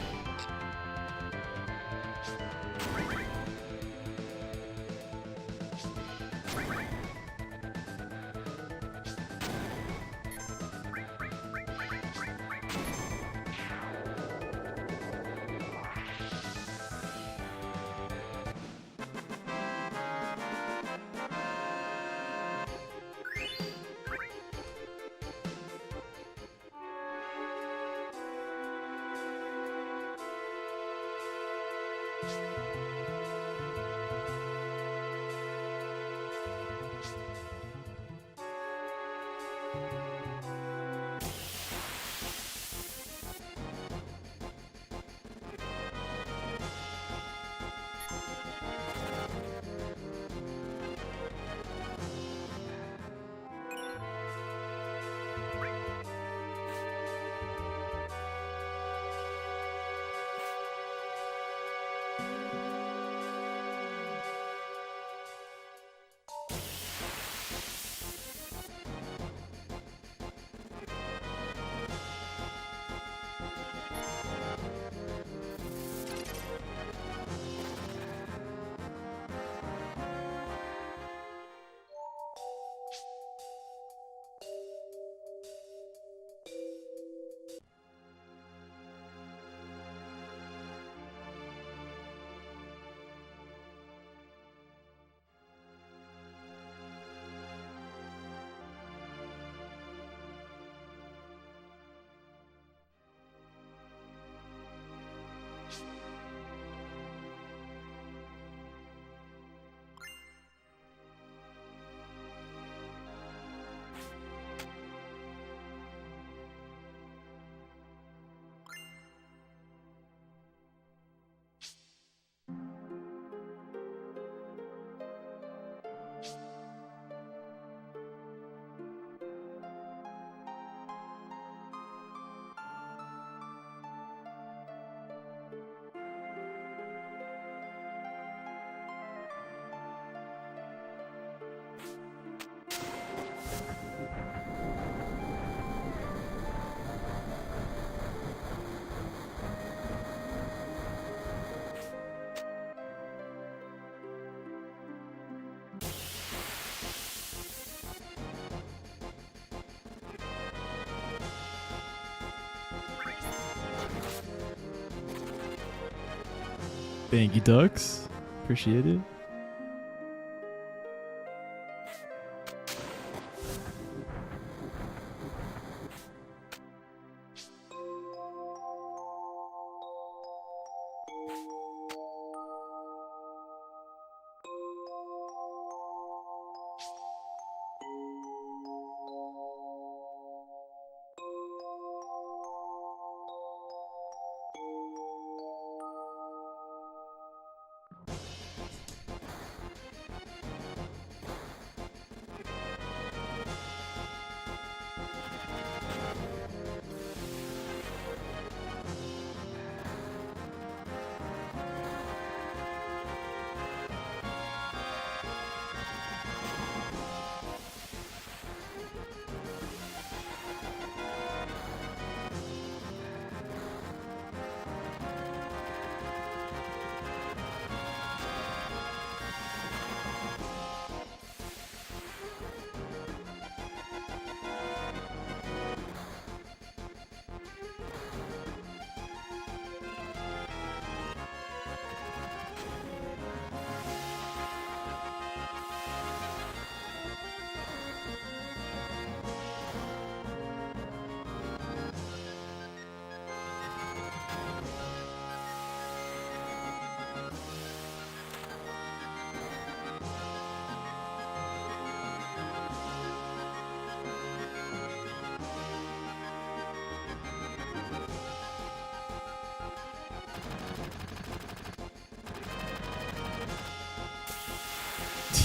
Thank you, Ducks. Appreciate it.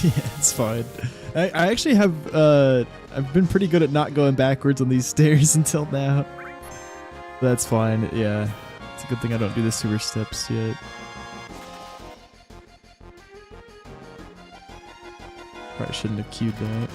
Yeah, it's fine. I actually have I've been pretty good at not going backwards on these stairs until now. That's fine. Yeah, it's a good thing I don't do the sewer steps yet. Probably shouldn't have queued that.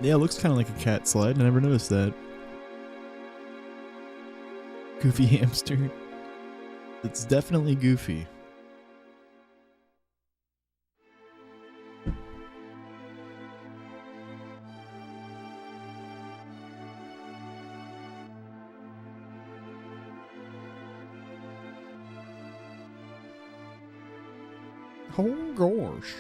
Yeah, it looks kind of like a cat slide. I never noticed that. Goofy hamster. It's definitely goofy. Oh gosh.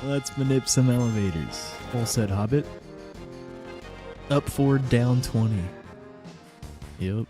Let's manip some elevators. All set, Hobbit. Up 4, down 20. Yep.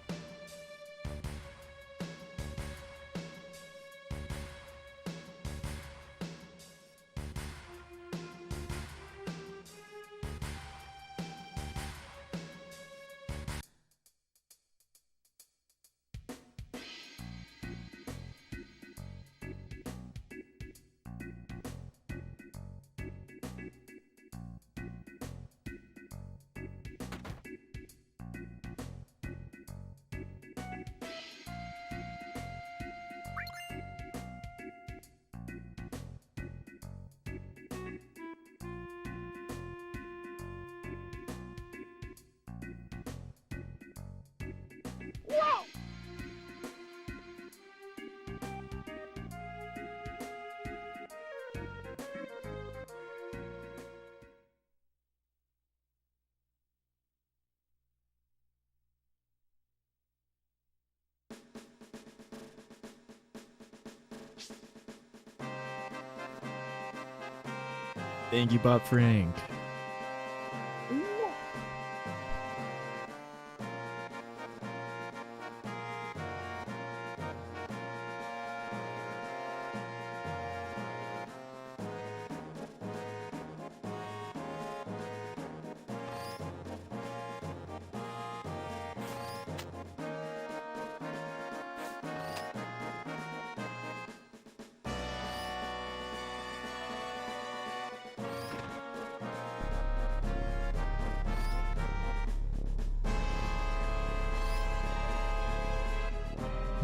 Thank you, Bob Frank.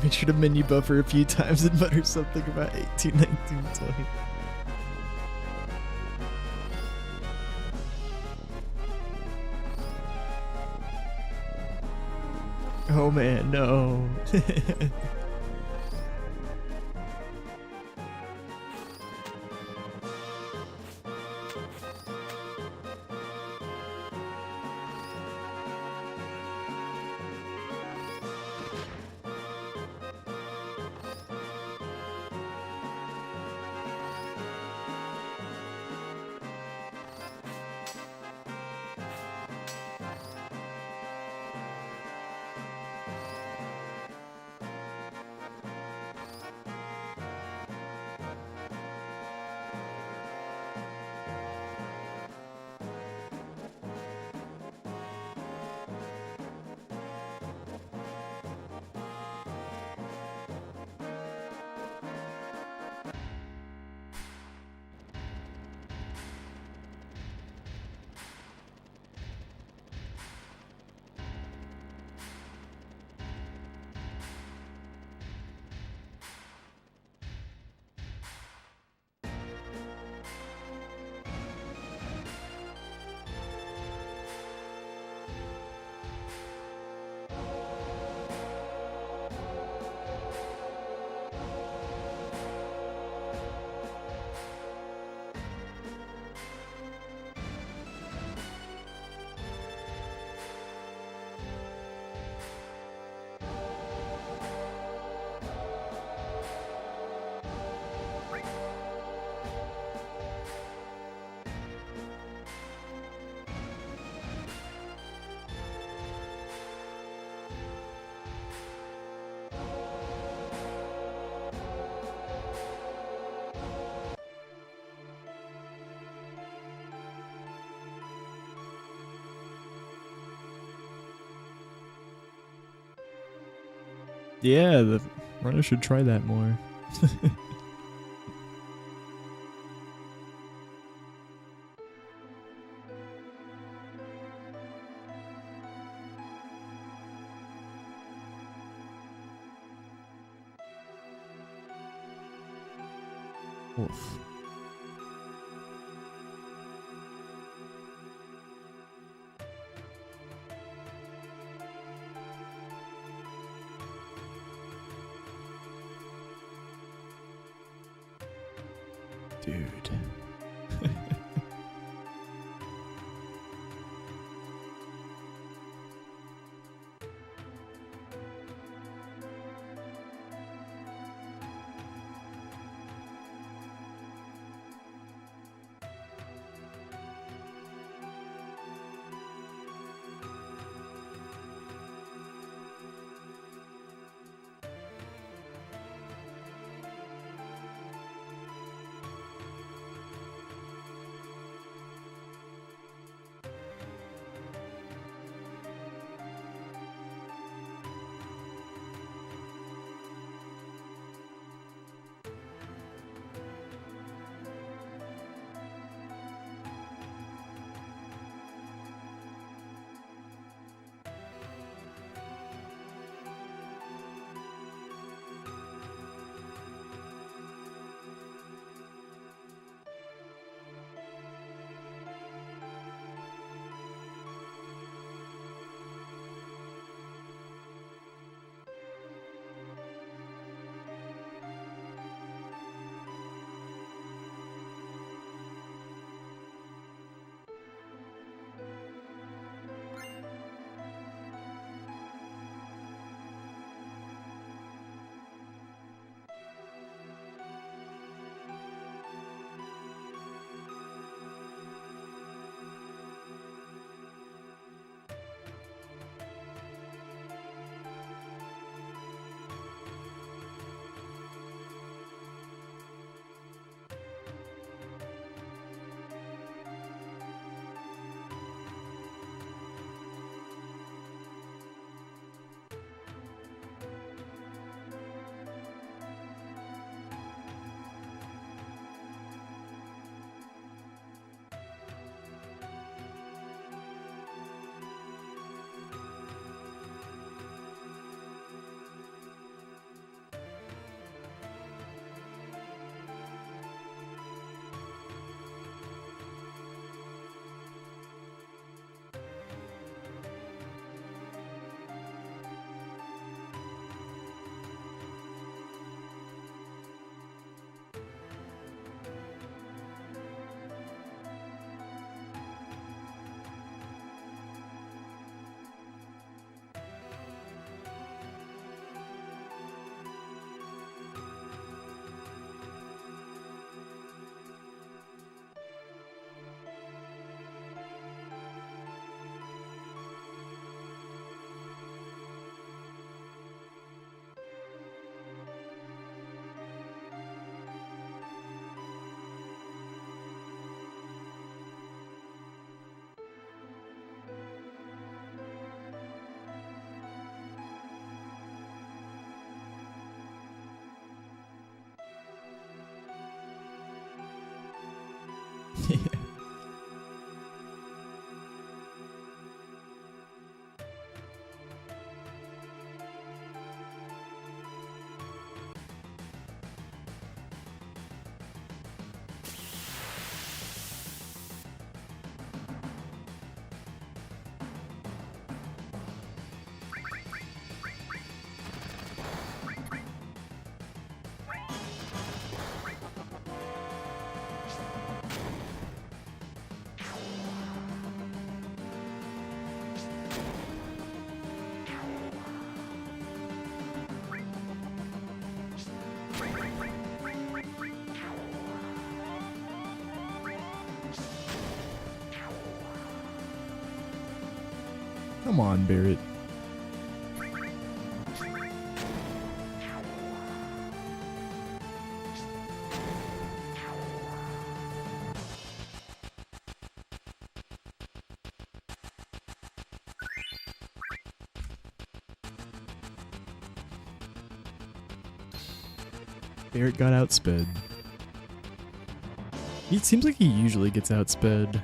Make sure to menu buffer a few times and mutter something about 18, 19, 20. Oh man, no. Yeah, the runner should try that more. Oof. Dude. Come on, Barrett. Barrett got outsped. It seems like he usually gets outsped.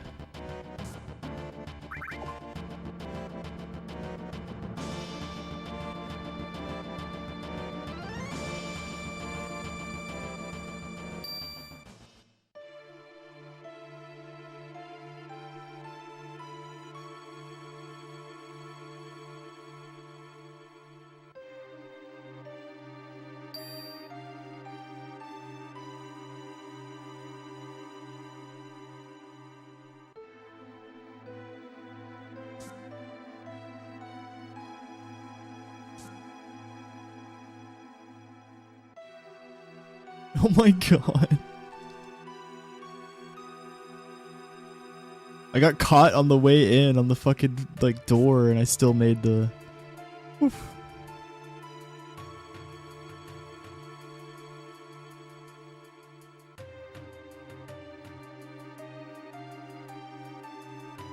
Oh my god. I got caught on the way in on the fucking like door and I still made the... Oof.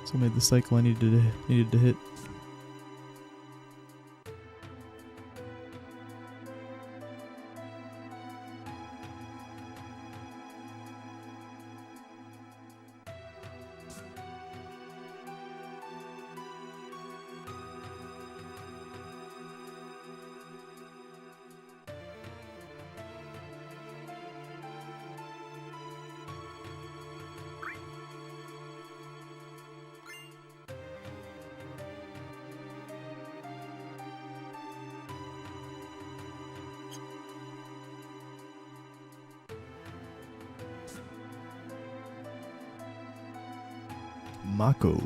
Still made the cycle I needed to hit. Mako.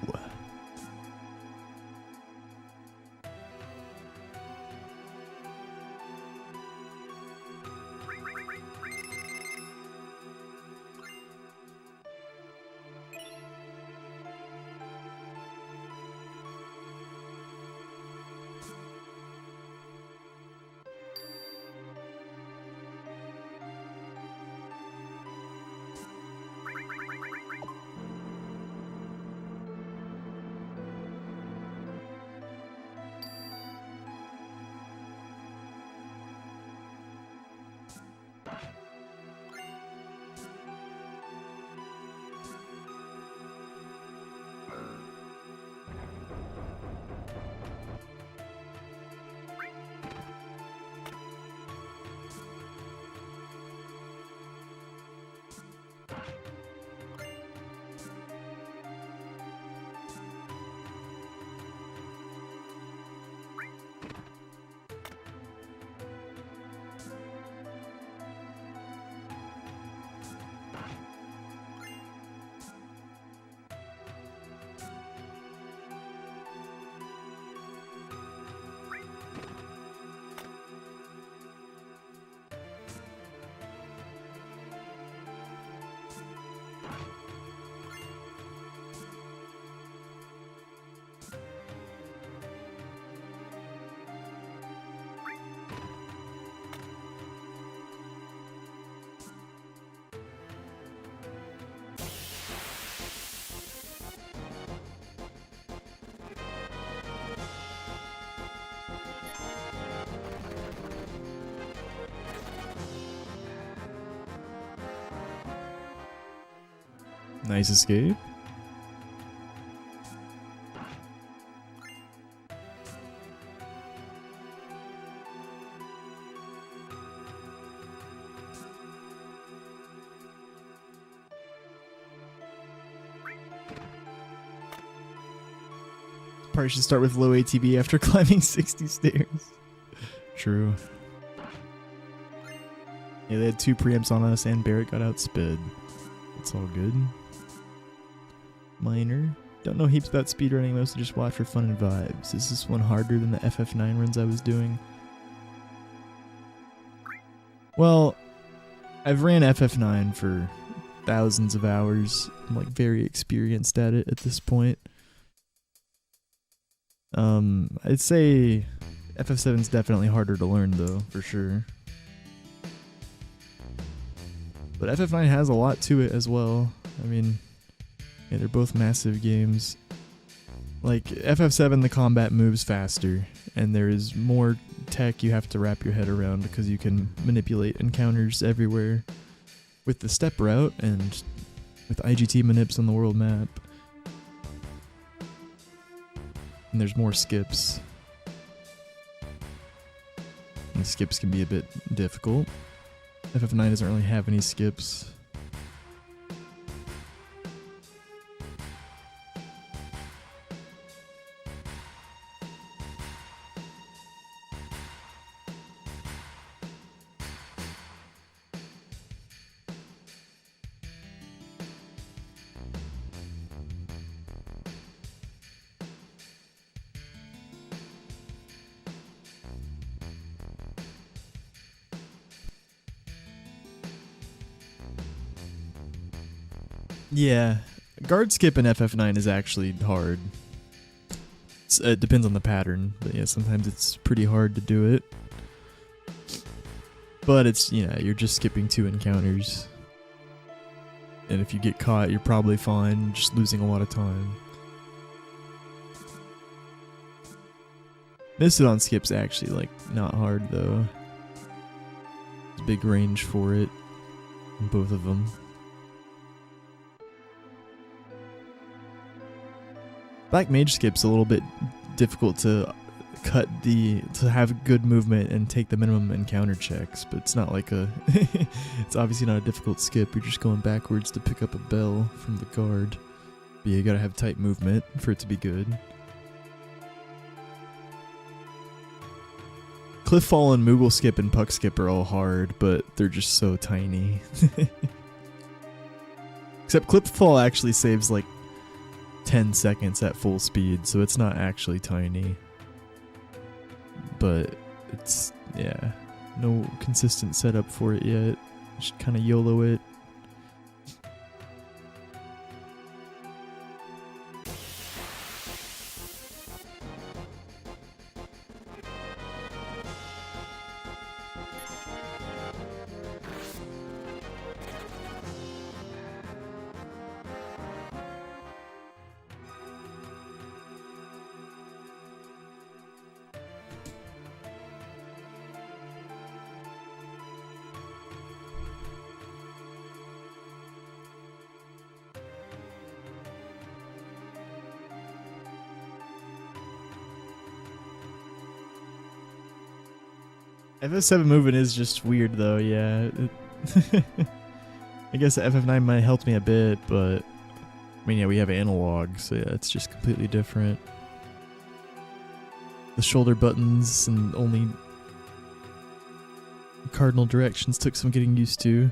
Nice escape. Probably should start with low ATB after climbing 60 stairs. True. Yeah, they had 2 preamps on us and Barrett got outsped. It's all good. Minor. Don't know heaps about speedrunning, mostly just watch for fun and vibes. Is this one harder than the FF9 runs I was doing? Well, I've ran FF9 for thousands of hours. I'm like very experienced at it at this point. I'd say FF7's definitely harder to learn though, for sure. But FF9 has a lot to it as well. I mean, yeah, they're both massive games. Like, FF7, the combat moves faster, and there is more tech you have to wrap your head around because you can manipulate encounters everywhere with the step route and with IGT manips on the world map. And there's more skips. And the skips can be a bit difficult. FF9 doesn't really have any skips. Yeah, guard skip in FF9 is actually hard. It depends on the pattern, but yeah, sometimes it's pretty hard to do it. But it's, you're just skipping 2 encounters. And if you get caught, you're probably fine, just losing a lot of time. Mistodon skip's actually, like, not hard, though. There's a big range for it, in both of them. Black Mage skip's a little bit difficult to to have good movement and take the minimum encounter checks, but it's not like it's obviously not a difficult skip. You're just going backwards to pick up a bell from the guard. But yeah, you gotta have tight movement for it to be good. Cliff Fall and Moogle skip and Puck skip are all hard, but they're just so tiny. Except Cliff Fall actually saves like 10 seconds at full speed, so it's not actually tiny. But it's, yeah, no consistent setup for it yet. Just kind of YOLO it. FF7 moving is just weird though, yeah. I guess FF9 might help me a bit, but I mean, yeah, we have analog, so yeah, it's just completely different. The shoulder buttons and only cardinal directions took some getting used to.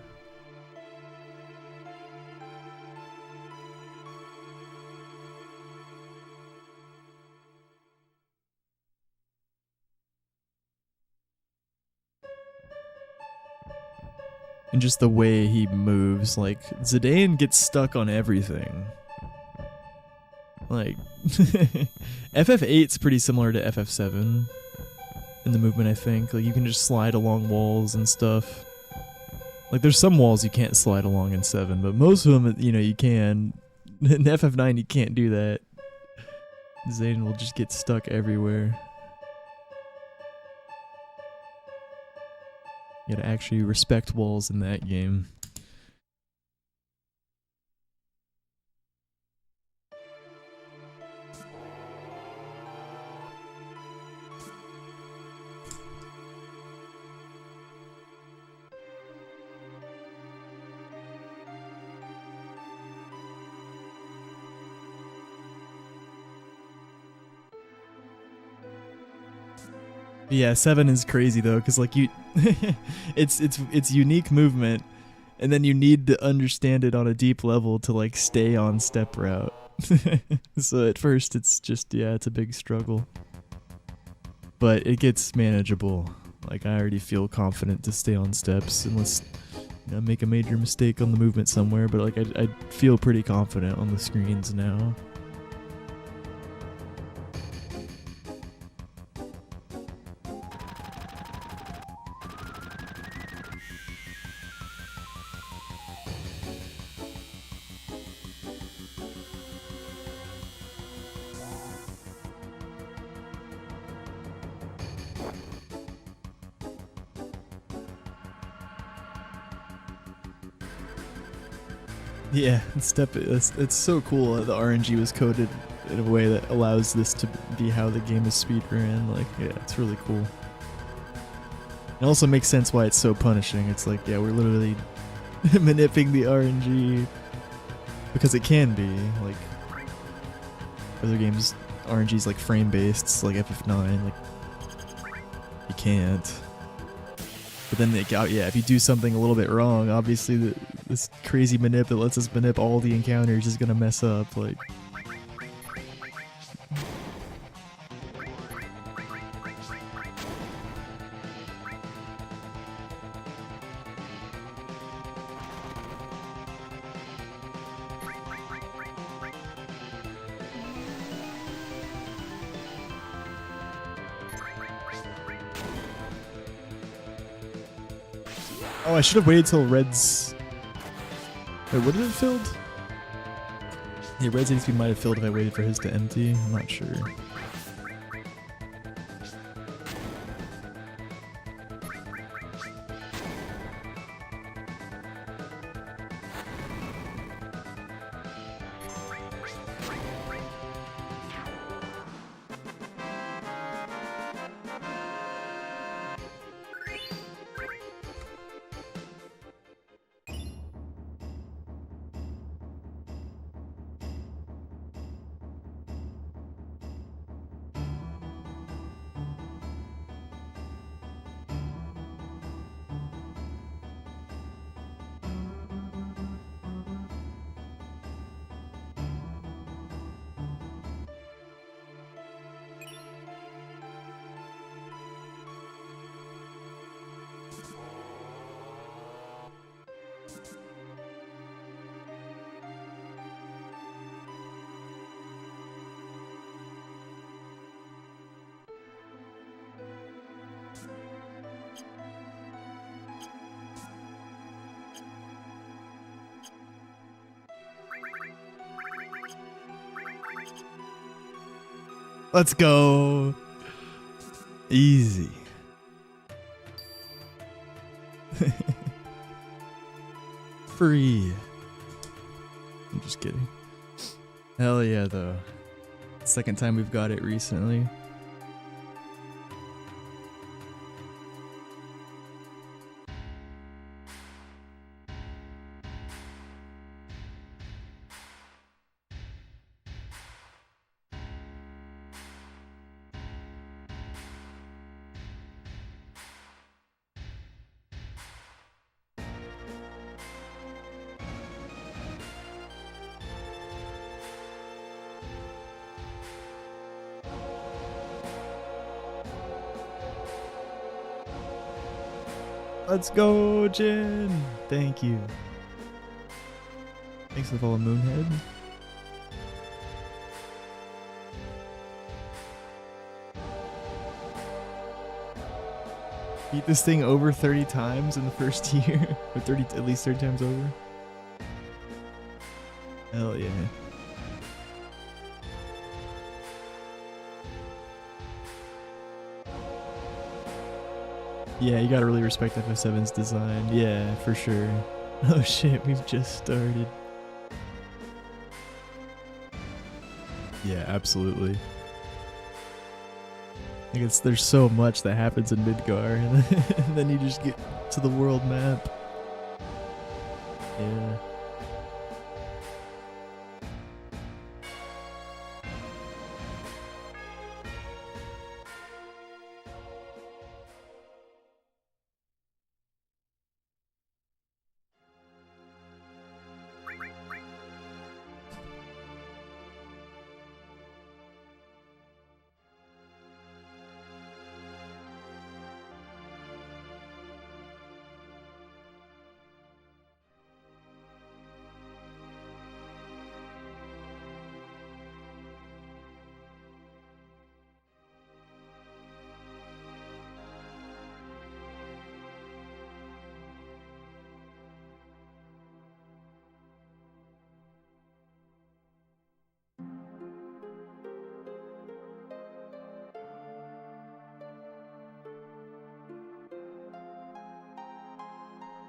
And just the way he moves, like, Zidane gets stuck on everything. Like, FF8's pretty similar to FF7 in the movement, I think. Like, you can just slide along walls and stuff. Like, there's some walls you can't slide along in 7, but most of them, you can. In FF9, you can't do that. Zidane will just get stuck everywhere. You gotta actually respect walls in that game. Yeah, 7 is crazy though, because like it's unique movement, and then you need to understand it on a deep level to like stay on step route. So at first it's just, yeah, it's a big struggle, but it gets manageable. Like, I already feel confident to stay on steps unless I make a major mistake on the movement somewhere, but like I feel pretty confident on the screens now. Yeah, it's so cool that the RNG was coded in a way that allows this to be how the game is speedrun. Like, yeah, it's really cool. It also makes sense why it's so punishing. It's like, yeah, we're literally manipulating the RNG because it can be. Like, other games, RNG is like frame based, like FF9. Like, you can't. But then, yeah, if you do something a little bit wrong, obviously this crazy manip that lets us manip all the encounters is gonna mess up. Like, Oh, I should have waited till Red's... Wait, what did it filled? Yeah, Red's HP might have filled if I waited for his to empty. I'm not sure. Let's go. Easy. Free. I'm just kidding. Hell yeah, though. Second time we've got it recently. Let's go, Jin! Thank you. Thanks for the follow, Moonhead. Beat this thing over 30 times in the first year. Or at least 30 times over. Hell yeah. Yeah, you gotta really respect FF7's design. Yeah, for sure. Oh shit, we've just started. Yeah, absolutely. Like there's so much that happens in Midgar, and then you just get to the world map. Yeah.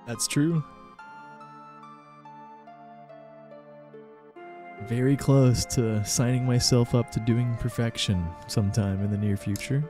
That's true. Very close to signing myself up to doing perfection sometime in the near future.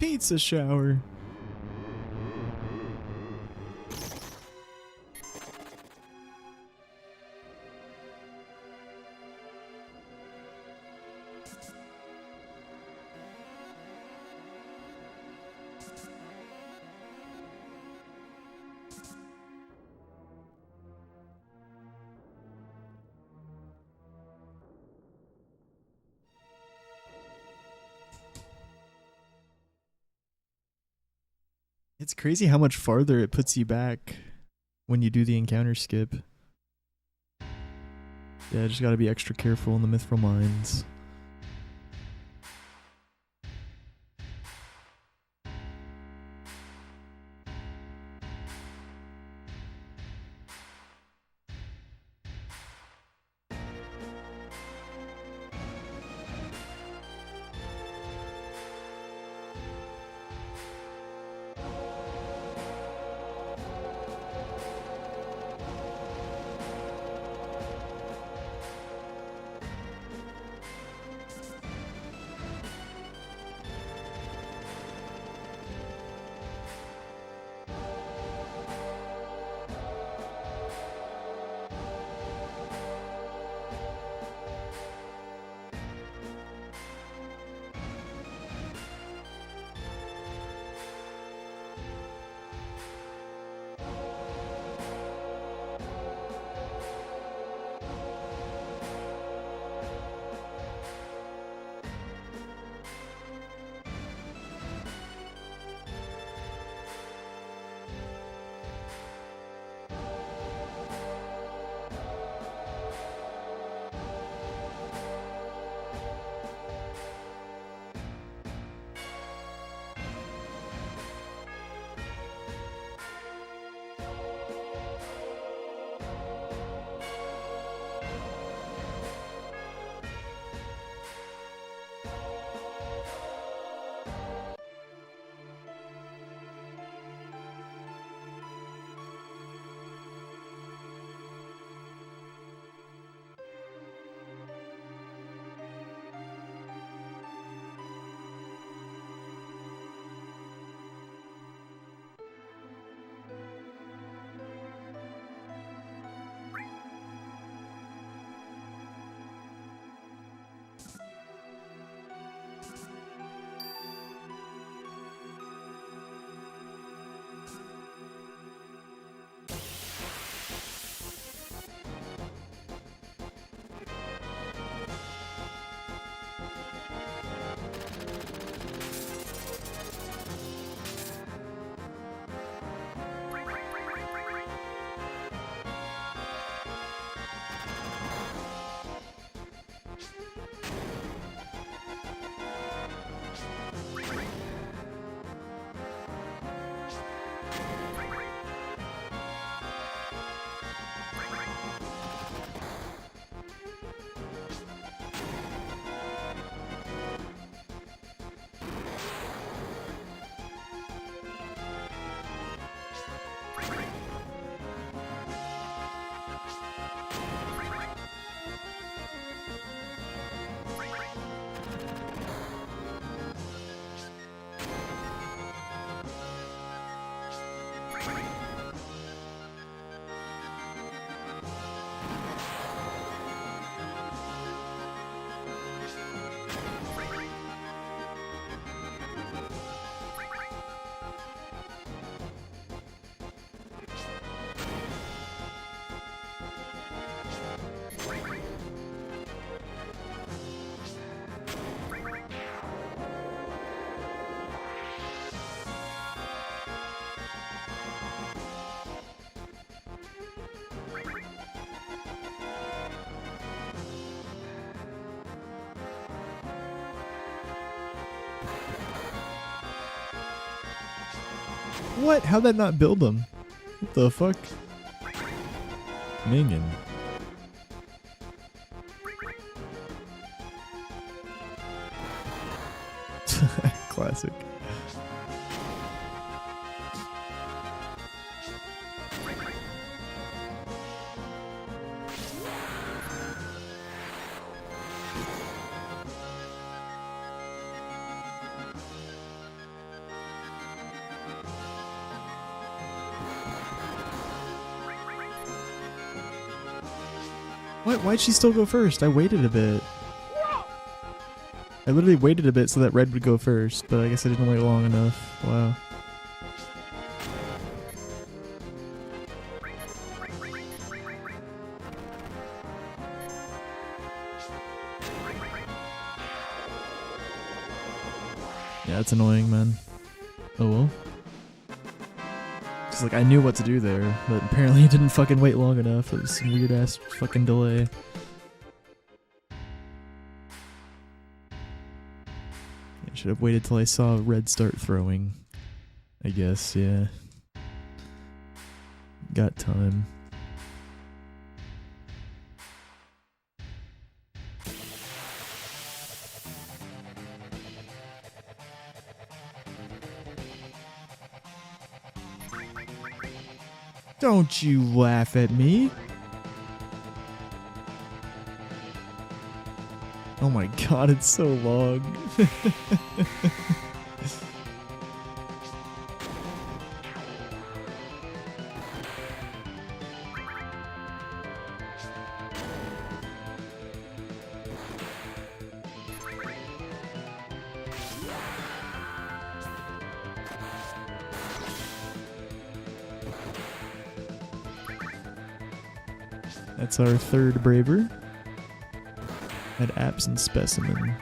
Pizza shower. It's crazy how much farther it puts you back when you do the encounter skip. Yeah, just gotta be extra careful in the Mithril Mines. What? How'd that not build them? What the fuck? Minion. Classic. What? Why'd she still go first? I waited a bit. I literally waited a bit so that red would go first, but I guess I didn't wait long enough. Wow. Yeah, it's annoying, man. Oh well. Cause like I knew what to do there, but apparently it didn't fucking wait long enough. It was some weird ass fucking delay. I should have waited till I saw red start throwing. I guess, yeah. Got time. Don't you laugh at me. Oh my god, it's so long. That's our third Braver. At Absent Specimen.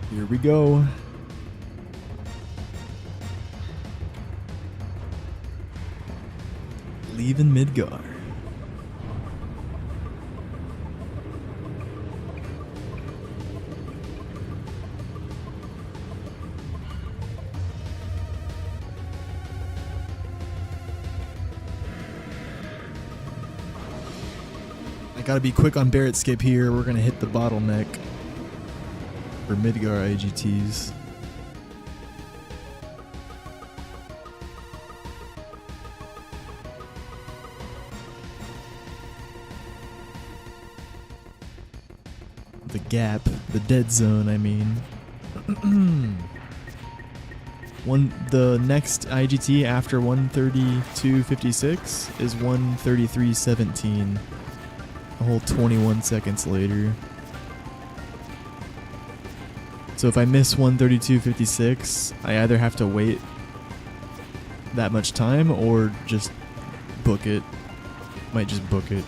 Here we go. Leaving Midgar. I gotta be quick on Barrett Skip here. We're gonna hit the bottleneck for Midgar IGTs. The gap, the dead zone, I mean. The next IGT after 132.56 is 133.17. A whole 21 seconds later. So if I miss 132.56, I either have to wait that much time or just book it. Might just book it.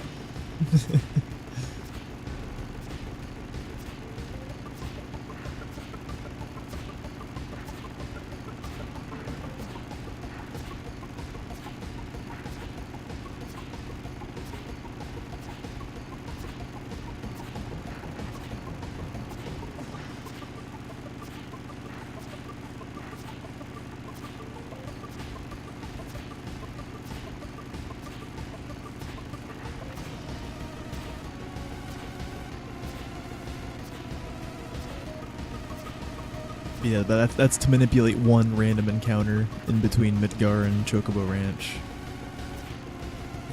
Yeah, that's to manipulate one random encounter in between Midgar and Chocobo Ranch.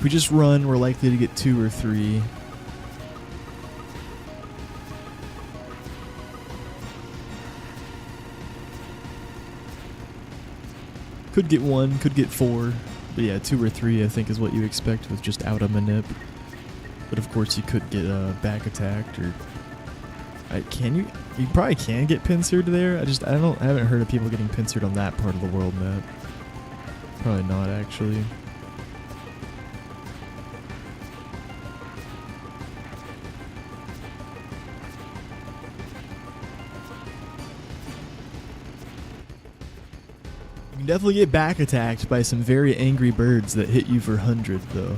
we just run, we're likely to get 2 or 3. Could get 1, could get 4. But yeah, 2 or 3 I think is what you expect with just out of manip. But of course you could get back attacked or... You probably can get pincered there. I haven't heard of people getting pincered on that part of the world map. Probably not actually. You can definitely get back attacked by some very angry birds that hit you for 100 though.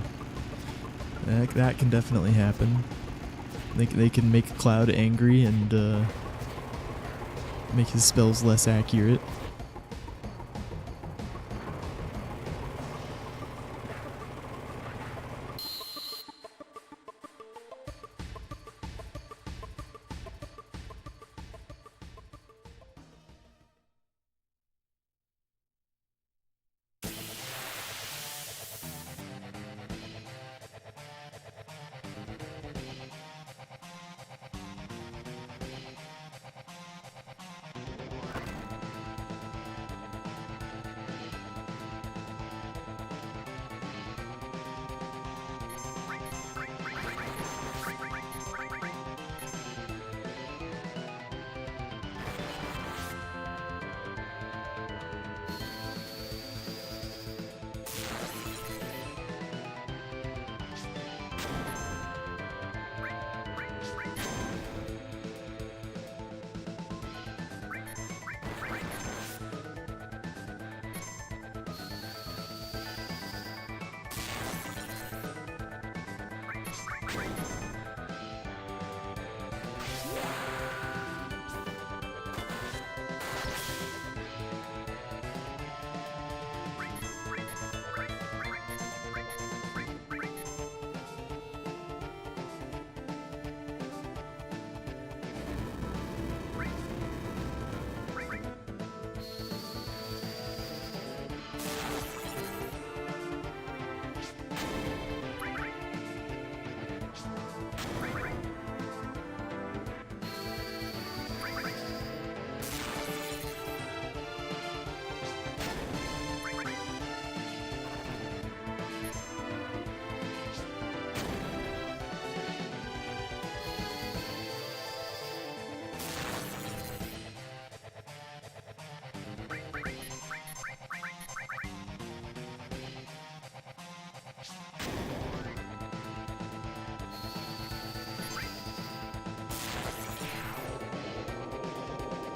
That can definitely happen. They can make Cloud angry and make his spells less accurate.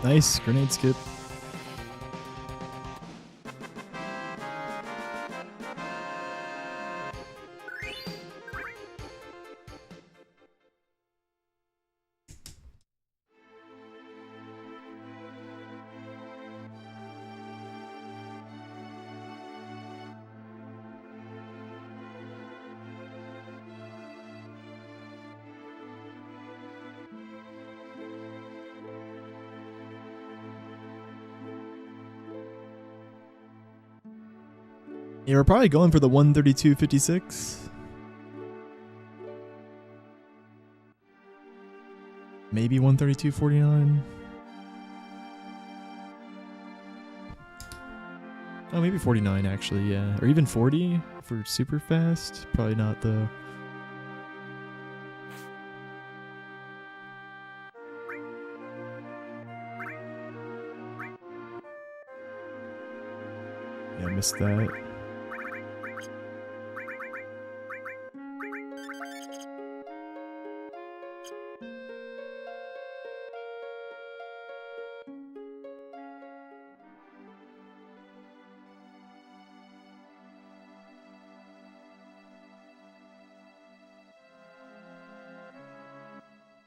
Nice, grenade skip. Yeah, we're probably going for the 132.56. Maybe 132.49. Oh, maybe 49 actually, yeah. Or even 40 for super fast. Probably not though. Yeah, I missed that.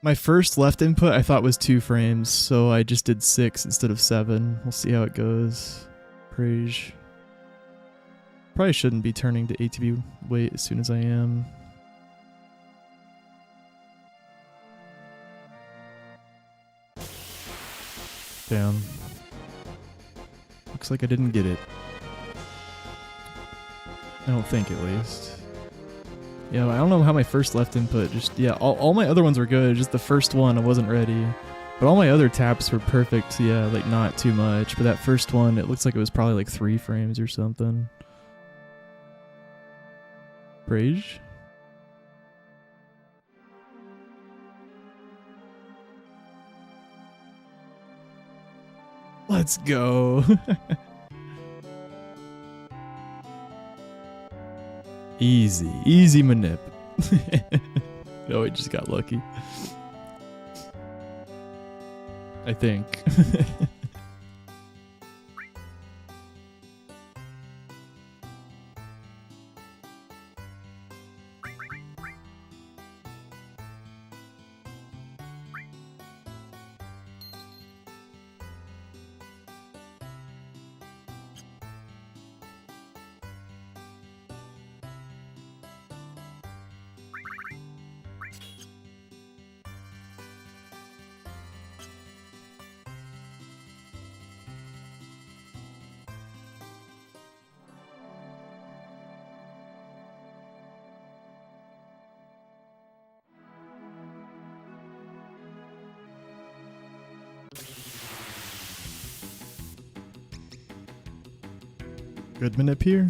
My first left input I thought was 2 frames, so I just did 6 instead of 7. We'll see how it goes. Praise. Probably shouldn't be turning to ATB weight as soon as I am. Damn. Looks like I didn't get it. I don't think, at least. Yeah, I don't know how my first left input, just, yeah, all my other ones were good, just the first one I wasn't ready. But all my other taps were perfect, yeah, like not too much. But that first one, it looks like it was probably like 3 frames or something. Brage? Let's go. Easy manip. No, it just got lucky. I think. Good manip here.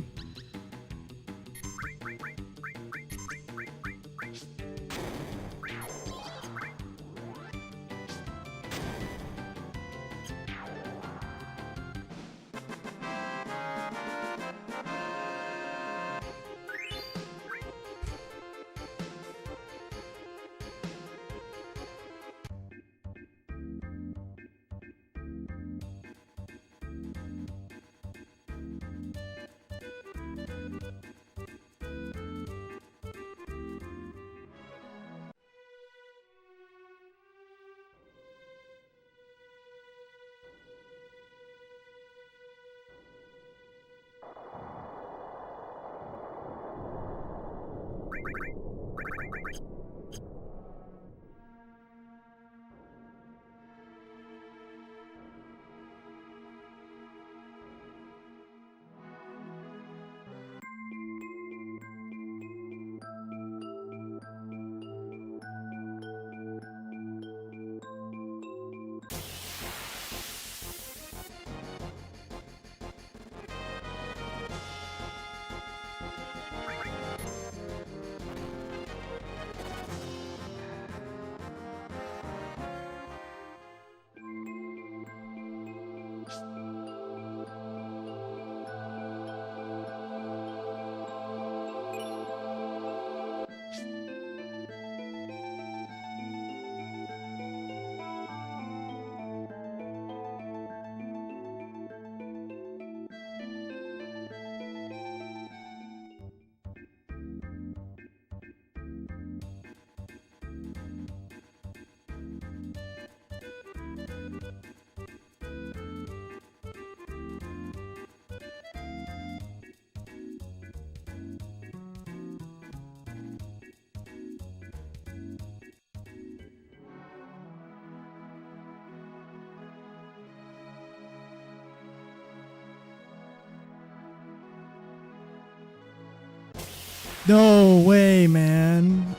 No way, man.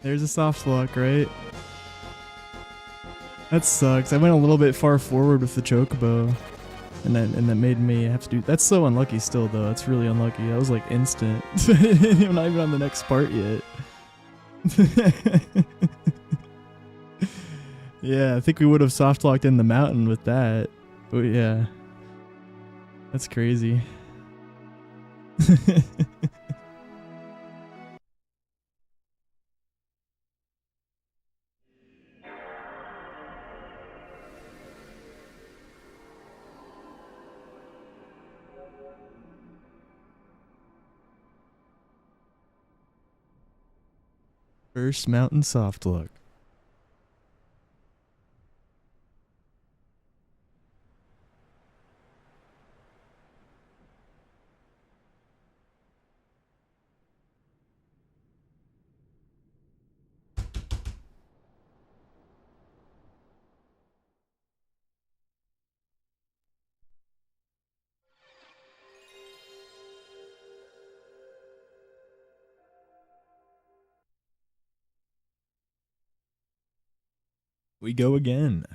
There's a soft lock, right? That sucks. I went a little bit far forward with the chocobo. And that made me have to do... That's so unlucky still, though. It's really unlucky. That was like instant. I'm not even on the next part yet. Yeah, I think we would have soft locked in the mountain with that. But yeah. That's crazy. First mountain soft lock. We go again.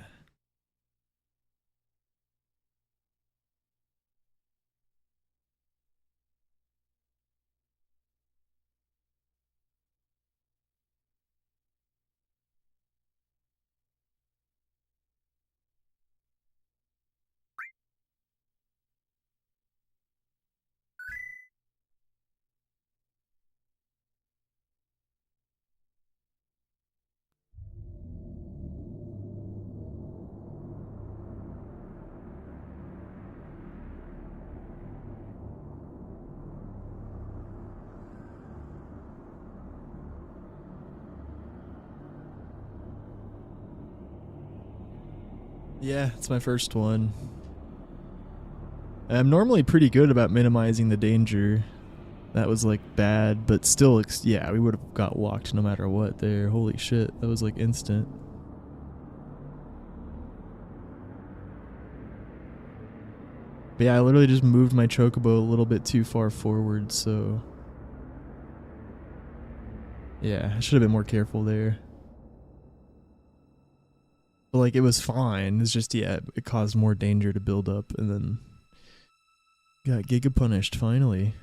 Yeah, it's my first one. I'm normally pretty good about minimizing the danger. That was like bad, but still, yeah, we would have got walked no matter what there. Holy shit, that was like instant. But yeah, I literally just moved my chocobo a little bit too far forward, so... Yeah, I should have been more careful there. But like, it was fine. It's just, yeah, it caused more danger to build up, and then got giga punished finally.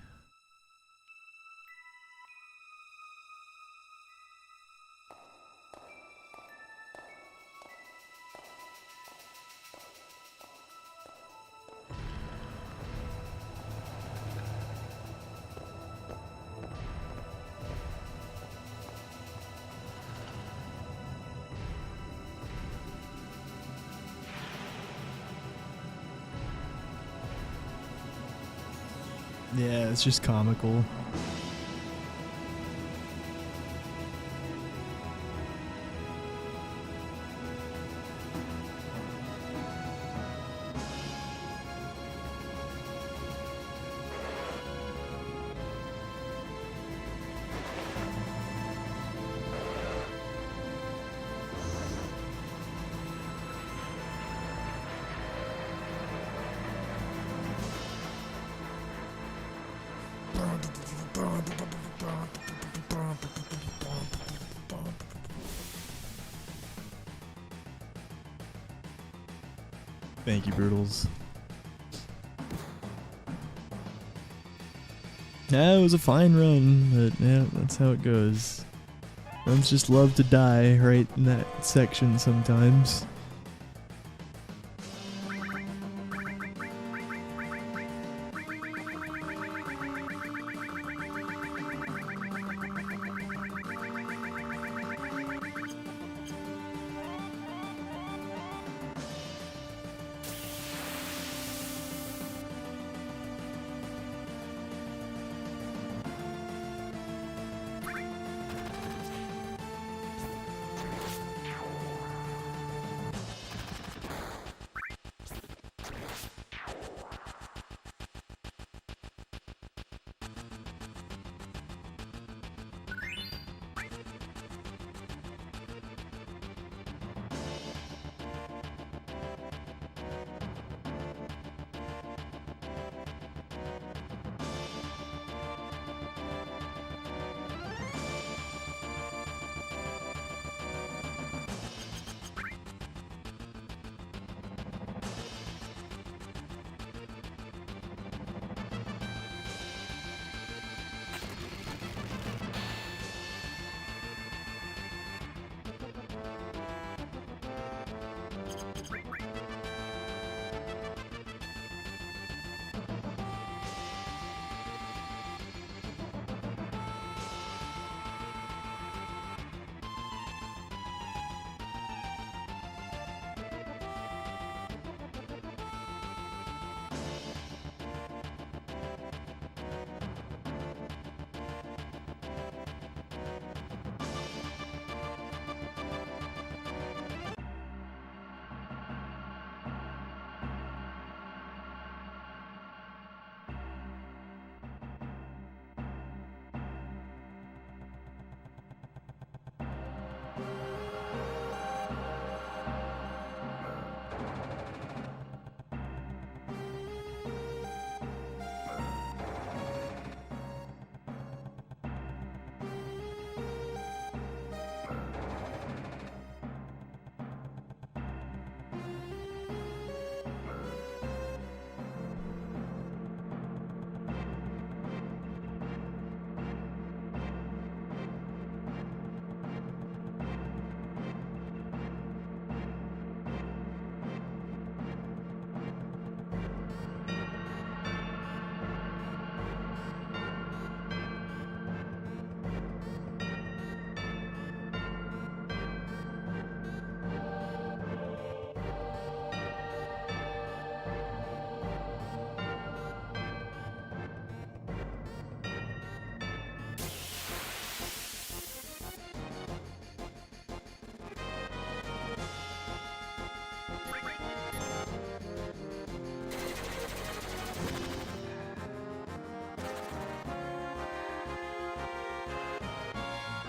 Yeah, it's just comical. Thank you, Brutals. Yeah, it was a fine run, but yeah, that's how it goes. Runs just love to die right in that section sometimes.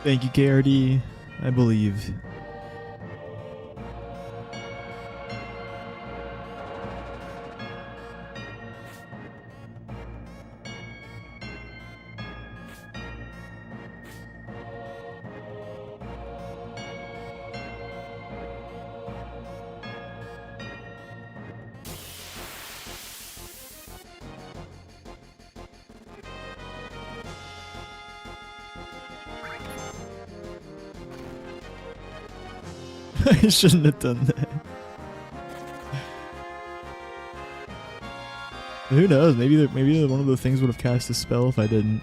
Thank you, KRD. I believe. I shouldn't have done that. Who knows? Maybe one of the things would have cast a spell if I didn't.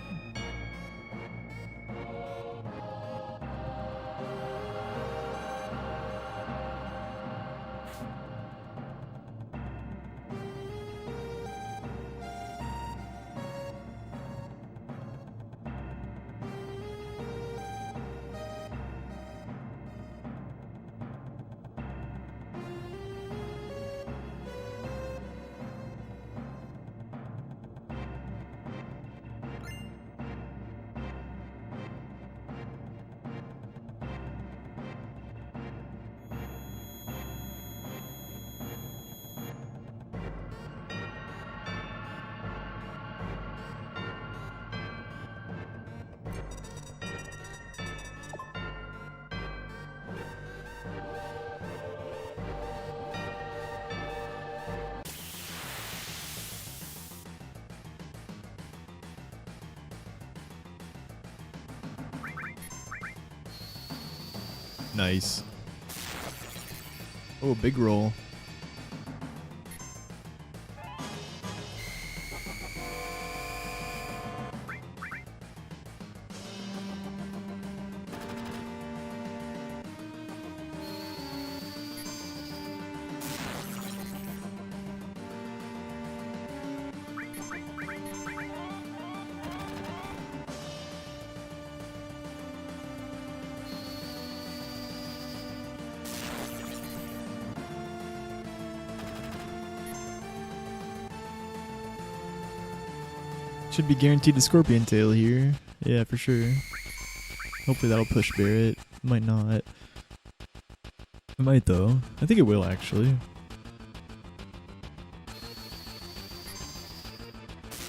Nice. Oh, big roll. Should be guaranteed the Scorpion Tail here. Yeah, for sure. Hopefully that'll push Barrett. Might not. It might though. I think it will actually.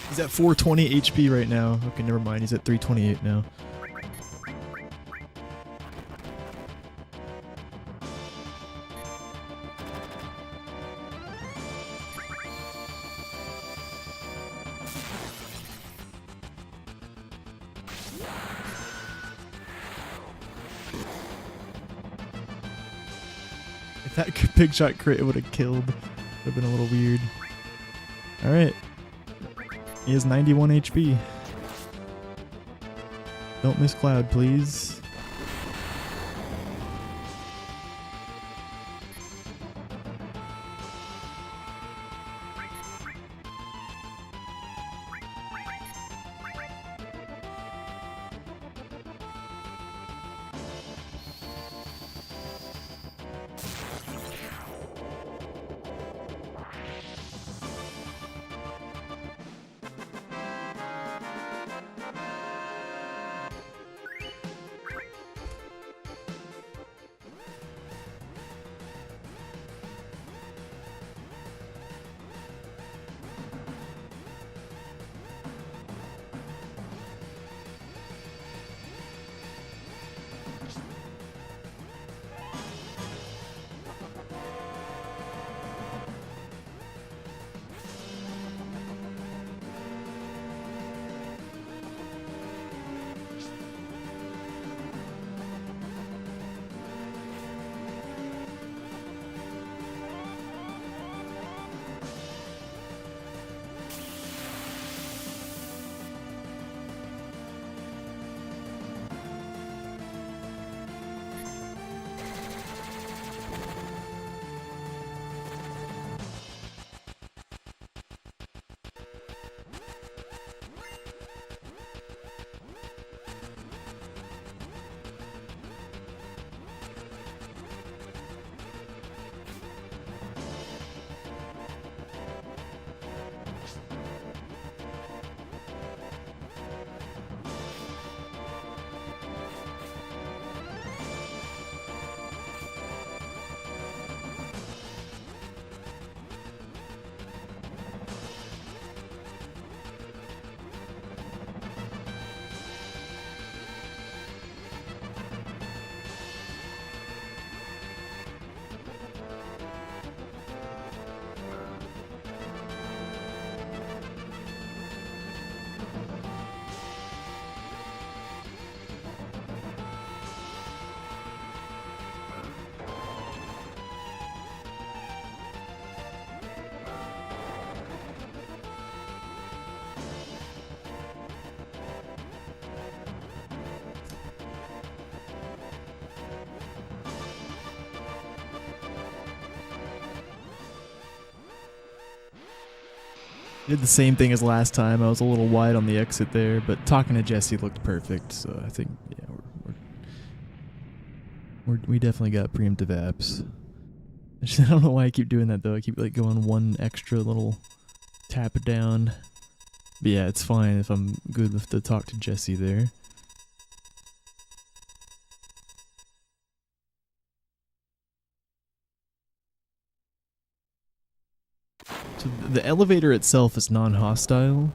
He's at 420 HP right now. Okay, never mind. He's at 328 now. If that big shot crit would have killed, would have been a little weird. Alright. He has 91 HP. Don't miss Cloud, please. Did the same thing as last time. I was a little wide on the exit there, but talking to Jesse looked perfect. So I think, yeah, we definitely got preemptive apps. I don't know why I keep doing that though. I keep like going one extra little tap down. But yeah, it's fine if I'm good with the talk to Jesse there. So the elevator itself is non-hostile.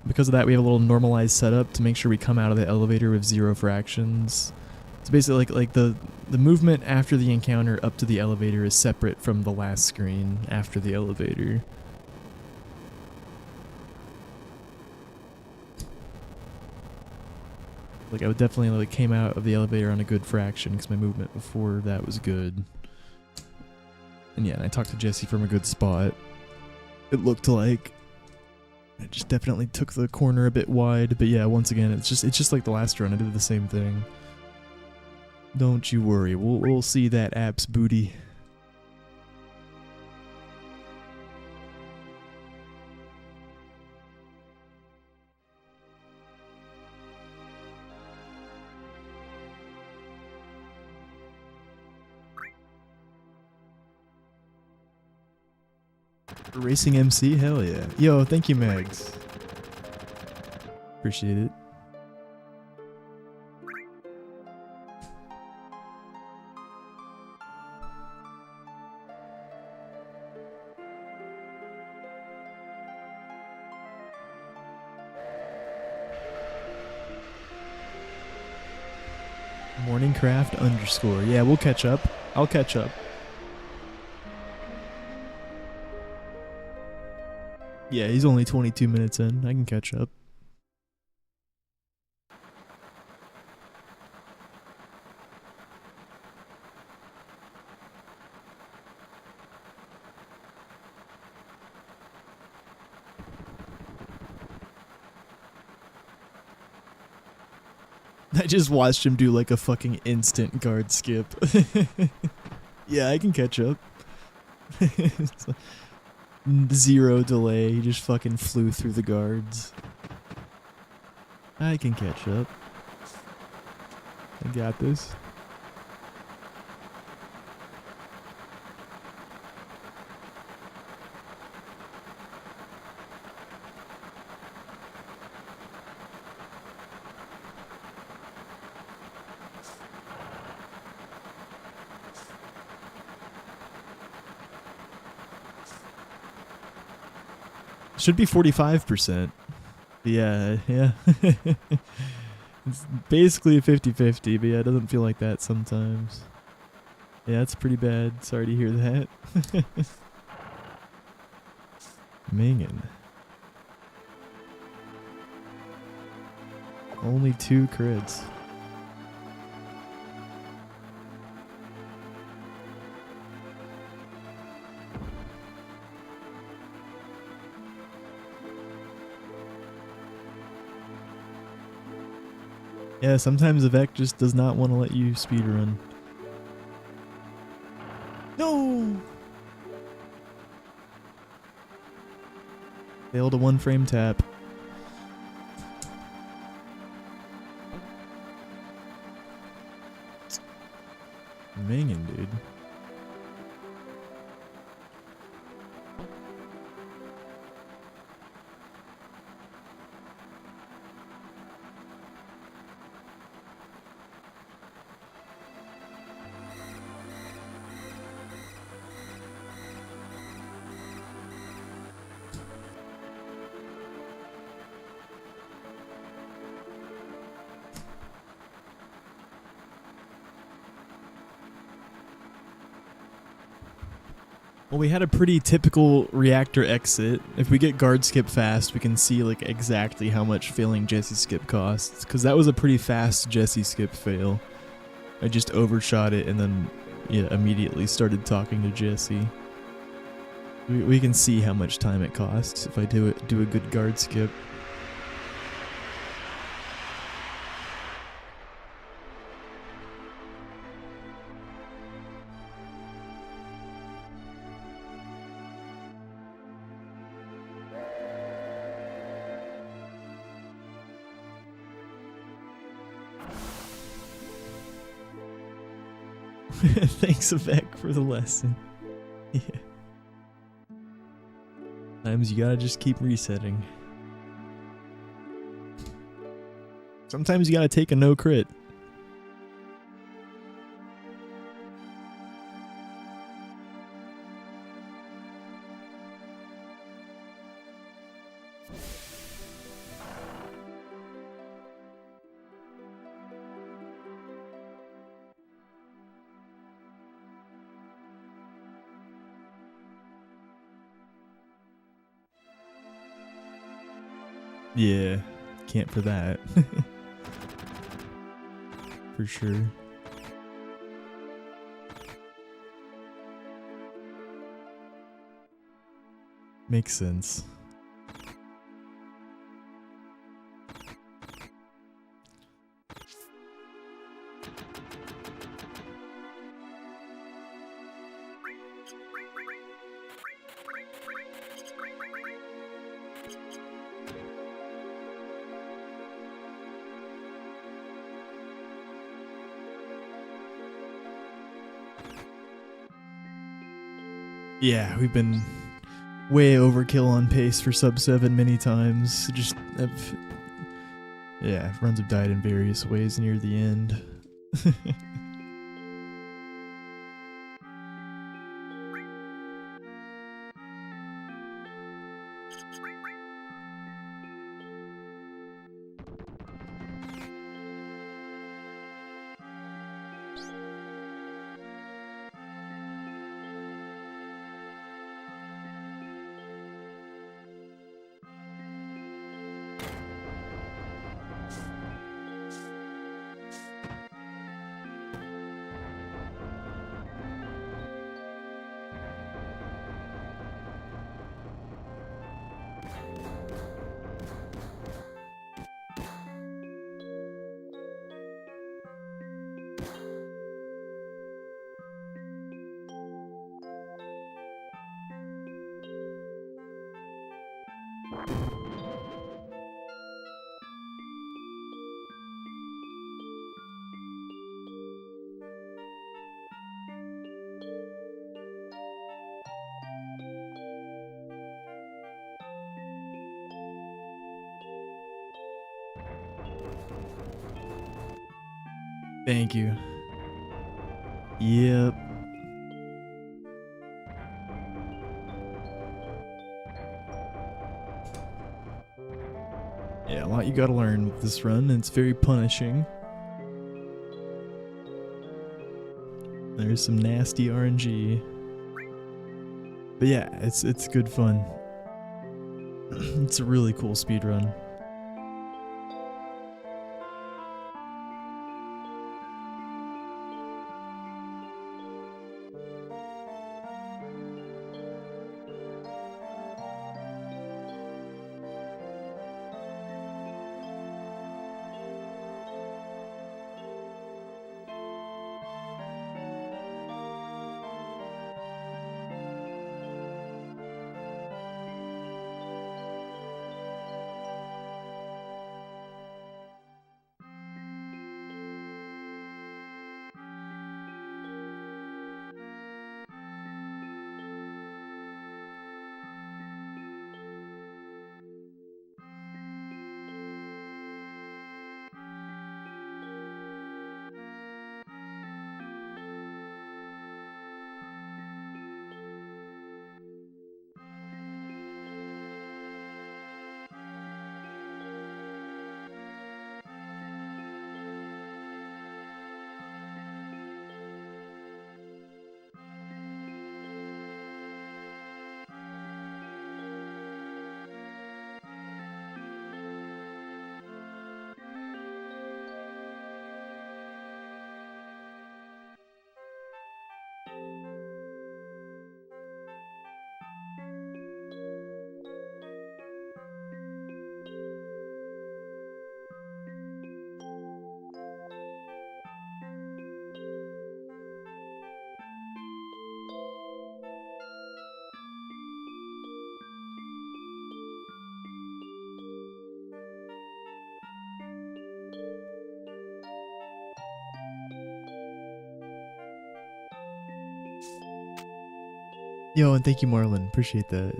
Because of that, we have a little normalized setup to make sure we come out of the elevator with 0 fractions. It's basically like the movement after the encounter up to the elevator is separate from the last screen after the elevator. Like I would definitely like came out of the elevator on a good fraction because my movement before that was good. And yeah, and I talked to Jesse from a good spot. It looked like I just definitely took the corner a bit wide, but yeah, once again, it's just like the last run. I did the same thing. Don't you worry, we'll see that app's booty. Racing MC? Hell yeah. Yo, thank you, Megs. Appreciate it. Morningcraft _ Yeah, we'll catch up. I'll catch up. Yeah, he's only 22 minutes in. I can catch up. I just watched him do like a fucking instant guard skip. Yeah, I can catch up. 0 delay, he just fucking flew through the guards. I can catch up. I got this. Should be 45%. Yeah. It's basically a 50-50, but yeah, it doesn't feel like that sometimes. Yeah, it's pretty bad. Sorry to hear that. Mingin. Only 2 crits. Yeah, sometimes Vec just does not want to let you speedrun. No! Failed a 1-frame tap. Mingin, dude. Well, we had a pretty typical reactor exit. If we get guard skip fast, we can see like exactly how much failing Jesse skip costs. Because that was a pretty fast Jesse skip fail. I just overshot it and then immediately started talking to Jesse. We can see how much time it costs if I do a good guard skip. Thanks, Vec, for the lesson. Yeah. Sometimes you gotta just keep resetting. Sometimes you gotta take a no crit. Yeah, can't for that. For sure. Makes sense. Yeah, we've been way overkill on pace for sub 7 many times. Just, yeah, runs have died in various ways near the end. Thank you. Yep. Yeah, a lot you gotta learn with this run, and it's very punishing. There's some nasty RNG. But yeah, it's good fun. It's a really cool speedrun. Yo, and thank you, Marlon. Appreciate that.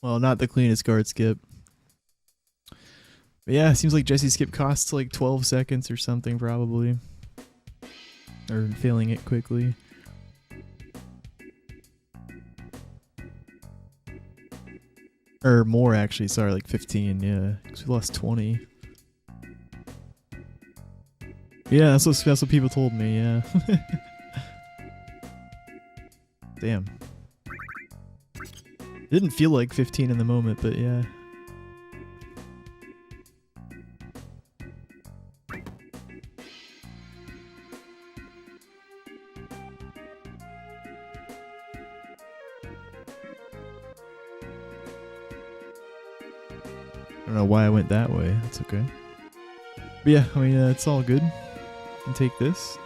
Well, not the cleanest guard skip. But yeah, it seems like Jesse skip costs like 12 seconds or something probably. Or failing it quickly. Or more actually, sorry, like 15, yeah. Because we lost 20. Yeah, that's what people told me, yeah. Damn. Didn't feel like 15 in the moment, but yeah. I don't know why I went that way. That's okay. But yeah, I mean, it's all good. You can take this.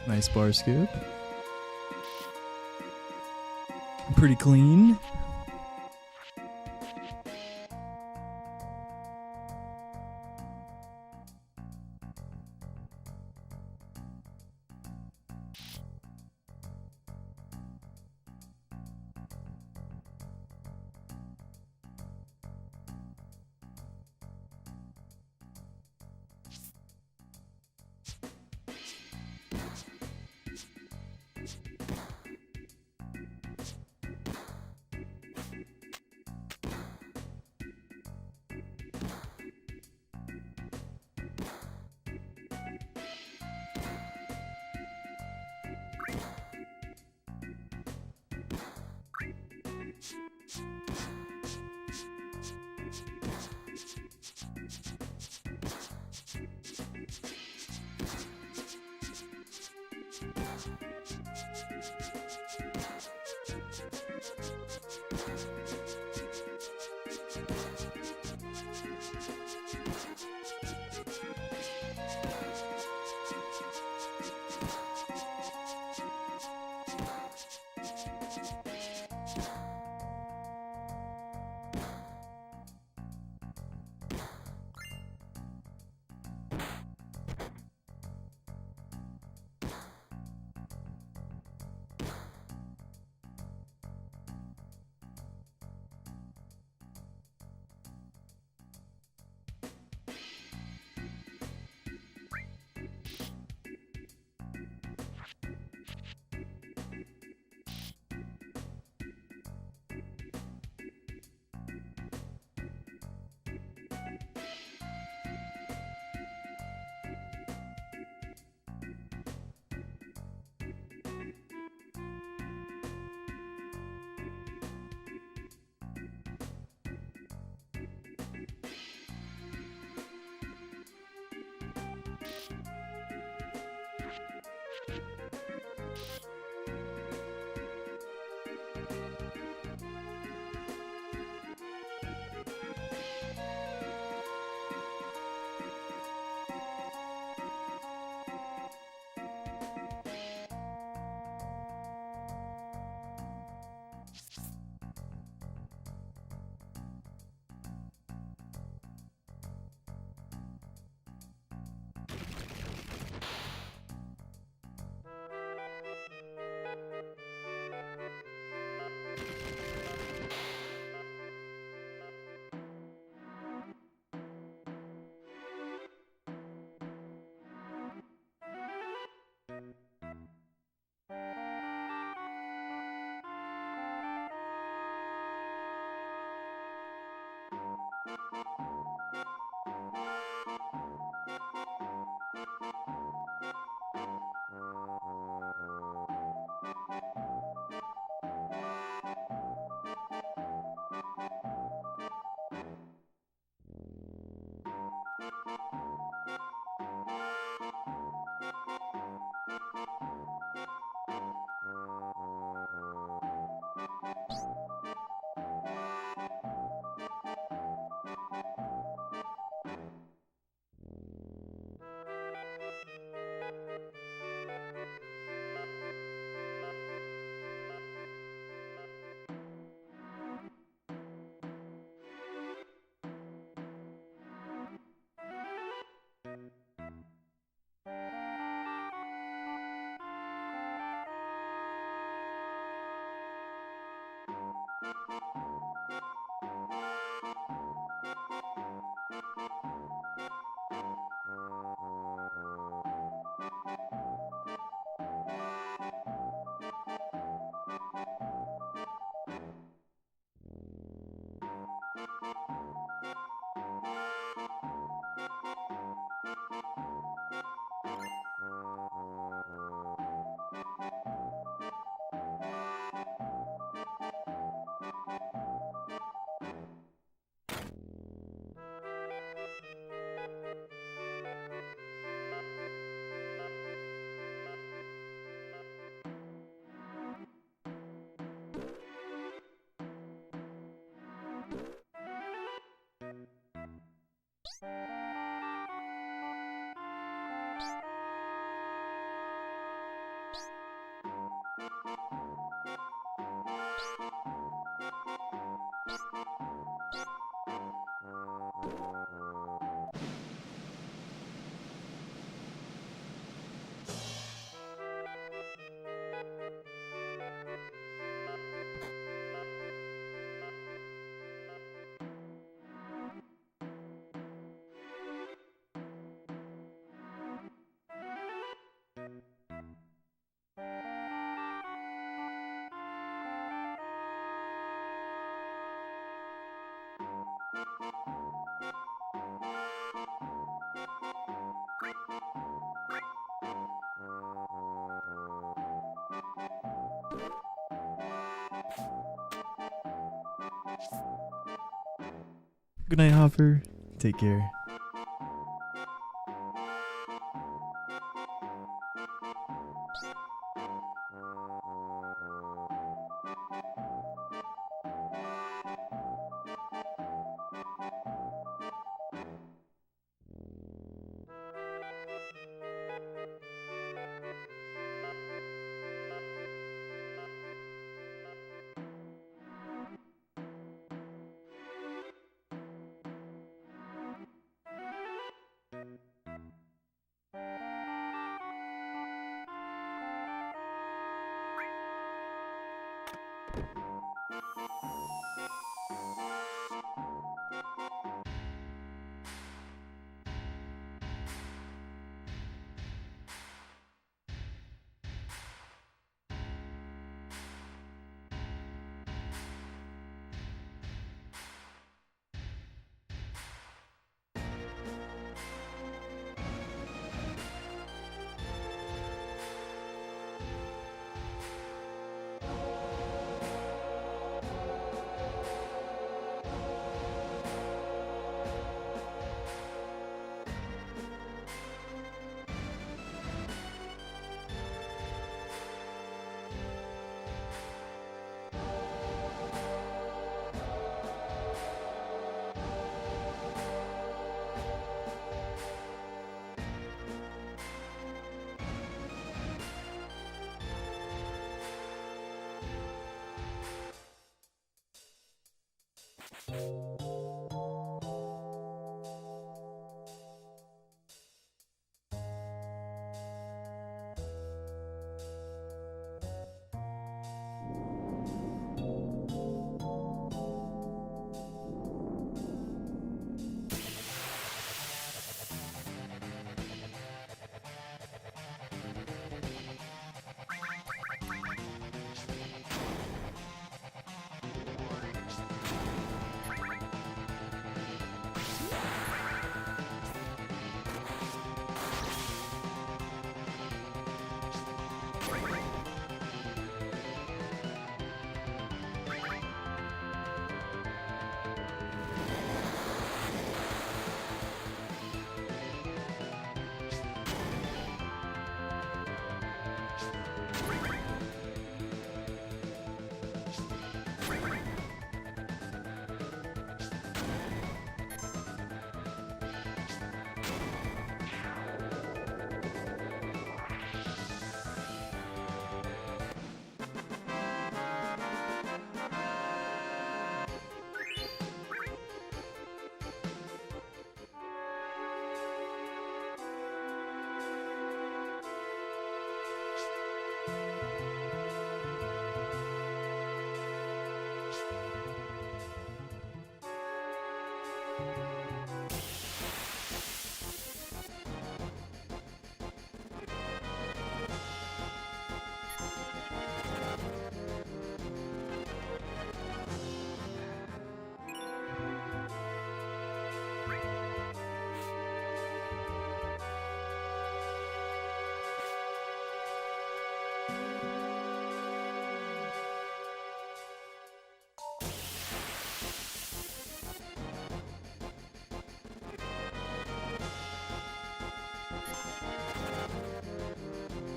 Nice bar skip. Pretty clean. Good night, Hopper. Take care.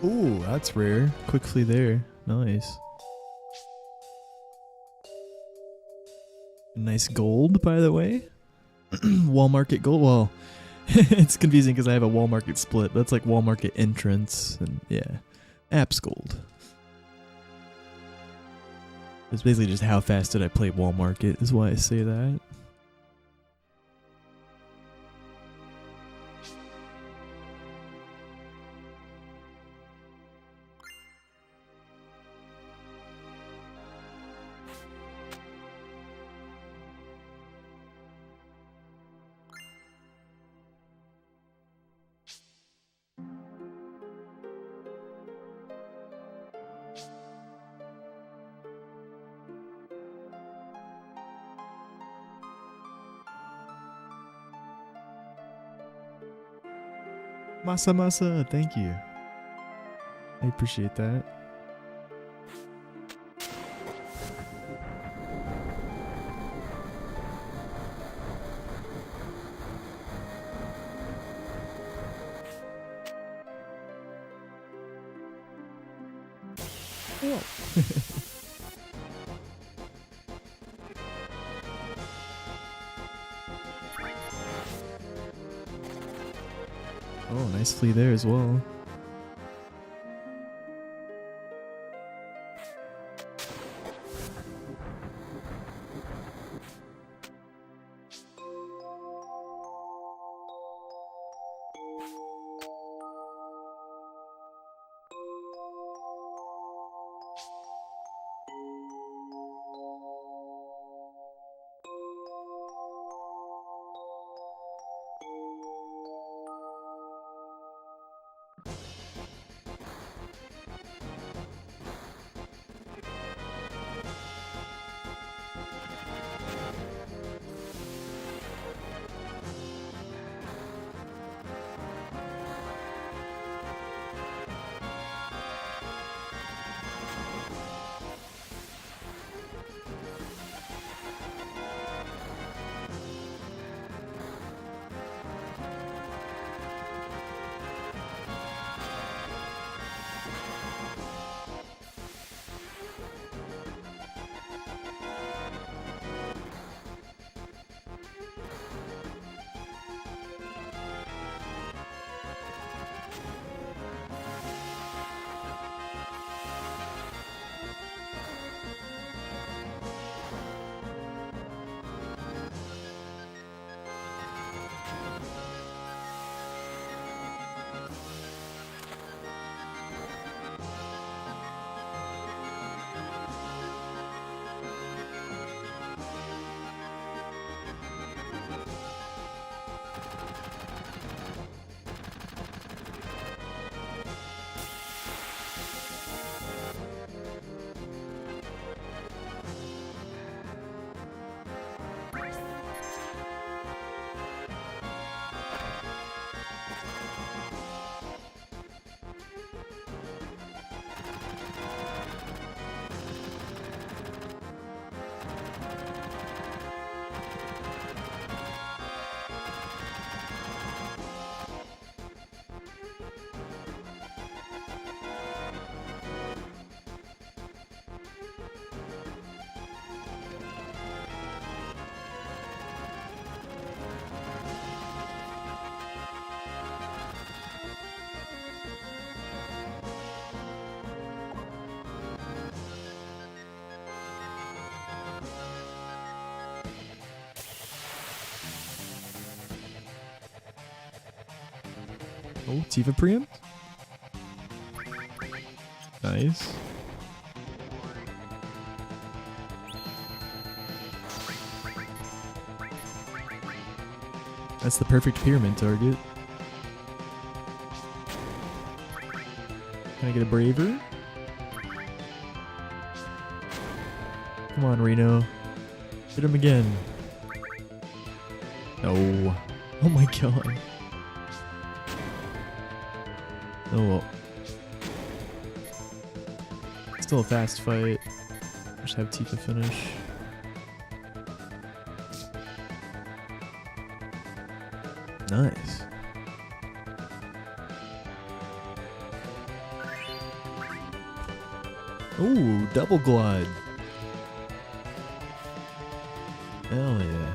Ooh, that's rare. Quickly there. Nice. Nice gold, by the way. Wall market gold. Well, it's confusing because I have a wall market split. That's like wall market entrance. And yeah, apps gold. It's basically just how fast did I play wall market is why I say that. Masa, thank you. I appreciate that. Oh. Oh, nice flea there as well. Oh, Tifa preempt. Nice. That's the perfect pyramid target. Can I get a braver? Come on, Reno. Hit him again. No. Oh my god. Oh well. Still a fast fight. Just have Tifa finish. Nice. Ooh, double glide. Hell yeah.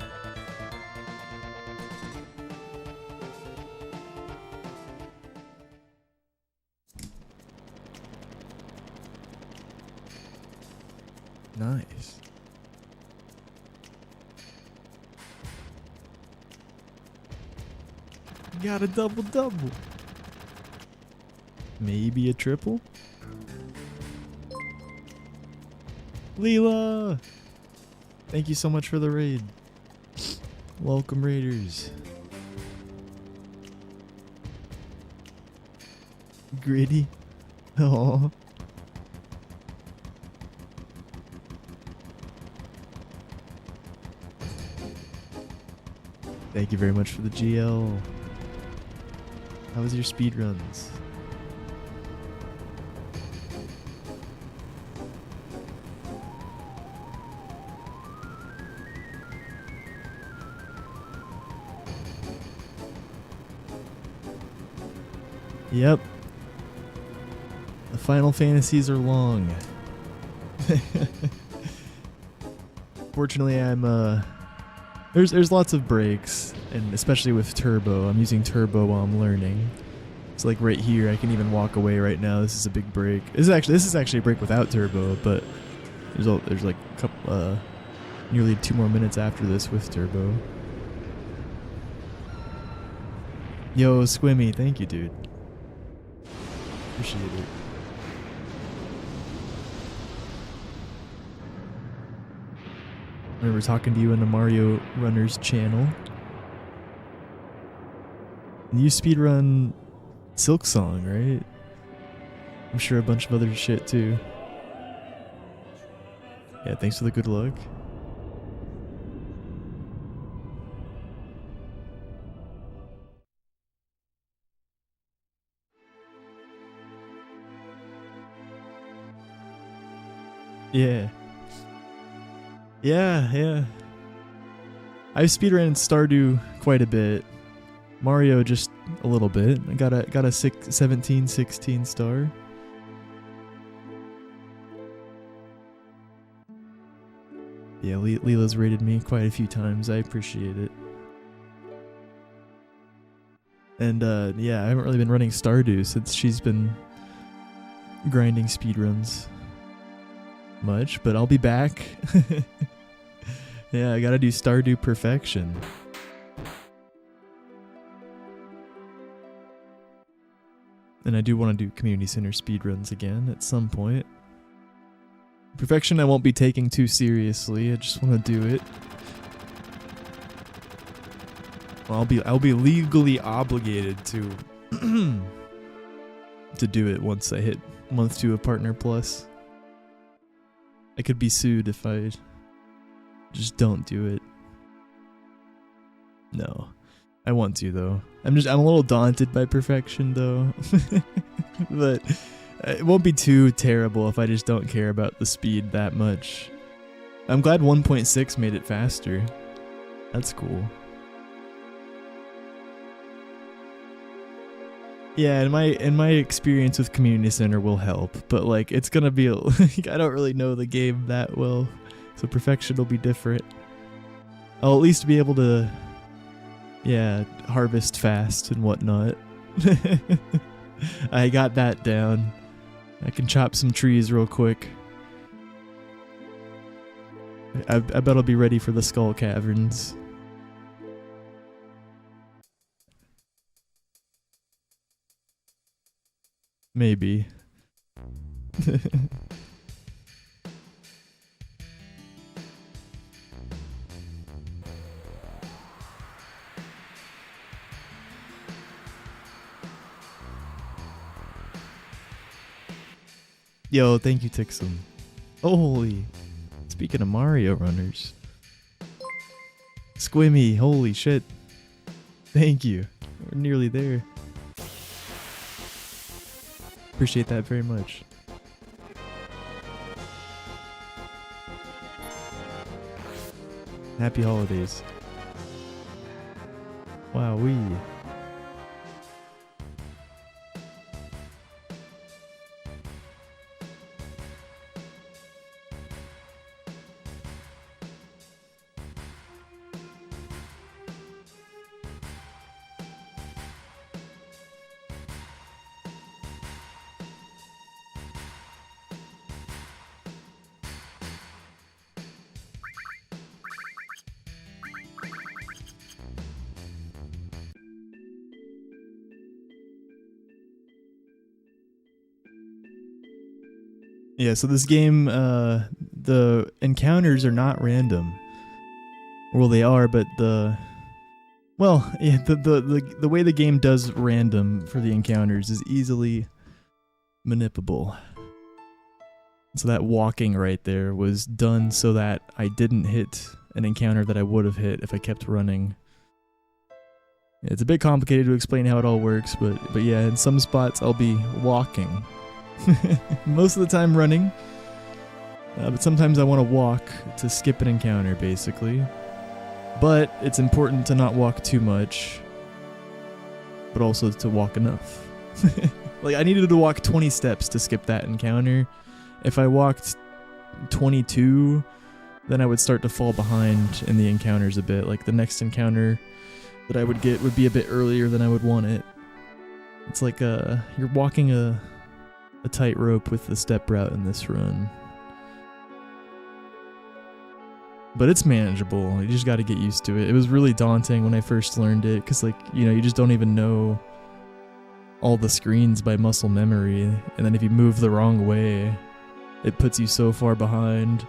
Nice. Got a double. Maybe a triple? Leela! Thank you so much for the raid. Welcome, Raiders. Gritty. Aww. Thank you very much for the GL. How was your speed runs? Yep. The Final Fantasies are long. Fortunately, I'm there's lots of breaks, and especially with turbo. I'm using turbo while I'm learning. It's like right here, I can even walk away right now. This is a big break. This is actually a break without turbo, but there's like a couple nearly 2 more minutes after this with turbo. Yo, Squimmy, thank you, dude. Appreciate it. I remember talking to you in the Mario Runners channel. And you speedrun Silk Song, right? I'm sure a bunch of other shit too. Yeah, thanks for the good luck. Yeah. Yeah. I've speedrun Stardew quite a bit. Mario just a little bit. I got a 17, 16 star. Yeah, Leela's rated me quite a few times. I appreciate it. And yeah, I haven't really been running Stardew since she's been grinding speedruns much, but I'll be back. Yeah, I gotta do Stardew Perfection. And I do want to do community center speedruns again at some point. Perfection I won't be taking too seriously. I just want to do it. Well, I'll be legally obligated to to do it once I hit month 2 of Partner Plus. I could be sued if I just don't do it. No. I want to though. I'm a little daunted by Perfection though. But it won't be too terrible if I just don't care about the speed that much. I'm glad 1.6 made it faster. That's cool. Yeah, and my experience with Community Center will help, but like it's gonna be I don't really know the game that well, so Perfection will be different. I'll at least be able to, yeah, harvest fast and whatnot. I got that down. I can chop some trees real quick. I bet I'll be ready for the Skull Caverns. Maybe. Yo, thank you, Tixum. Holy. Speaking of Mario runners. Squimmy, holy shit. Thank you. We're nearly there. Appreciate that very much. Happy holidays. Wowee. Yeah, so this game, the encounters are not random. Well, they are, but the way the game does random for the encounters is easily manipulable. So that walking right there was done so that I didn't hit an encounter that I would have hit if I kept running. It's a bit complicated to explain how it all works, but yeah, in some spots I'll be walking. Most of the time running, but sometimes I want to walk to skip an encounter, basically. But it's important to not walk too much, but also to walk enough. Like, I needed to walk 20 steps to skip that encounter. If I walked 22, then I would start to fall behind in the encounters a bit. Like, the next encounter that I would get would be a bit earlier than I would want it. It's like you're walking a tightrope with the step route in this run. But it's manageable. You just got to get used to it. It was really daunting when I first learned it, because, like, you know, you just don't even know all the screens by muscle memory, and then if you move the wrong way, it puts you so far behind.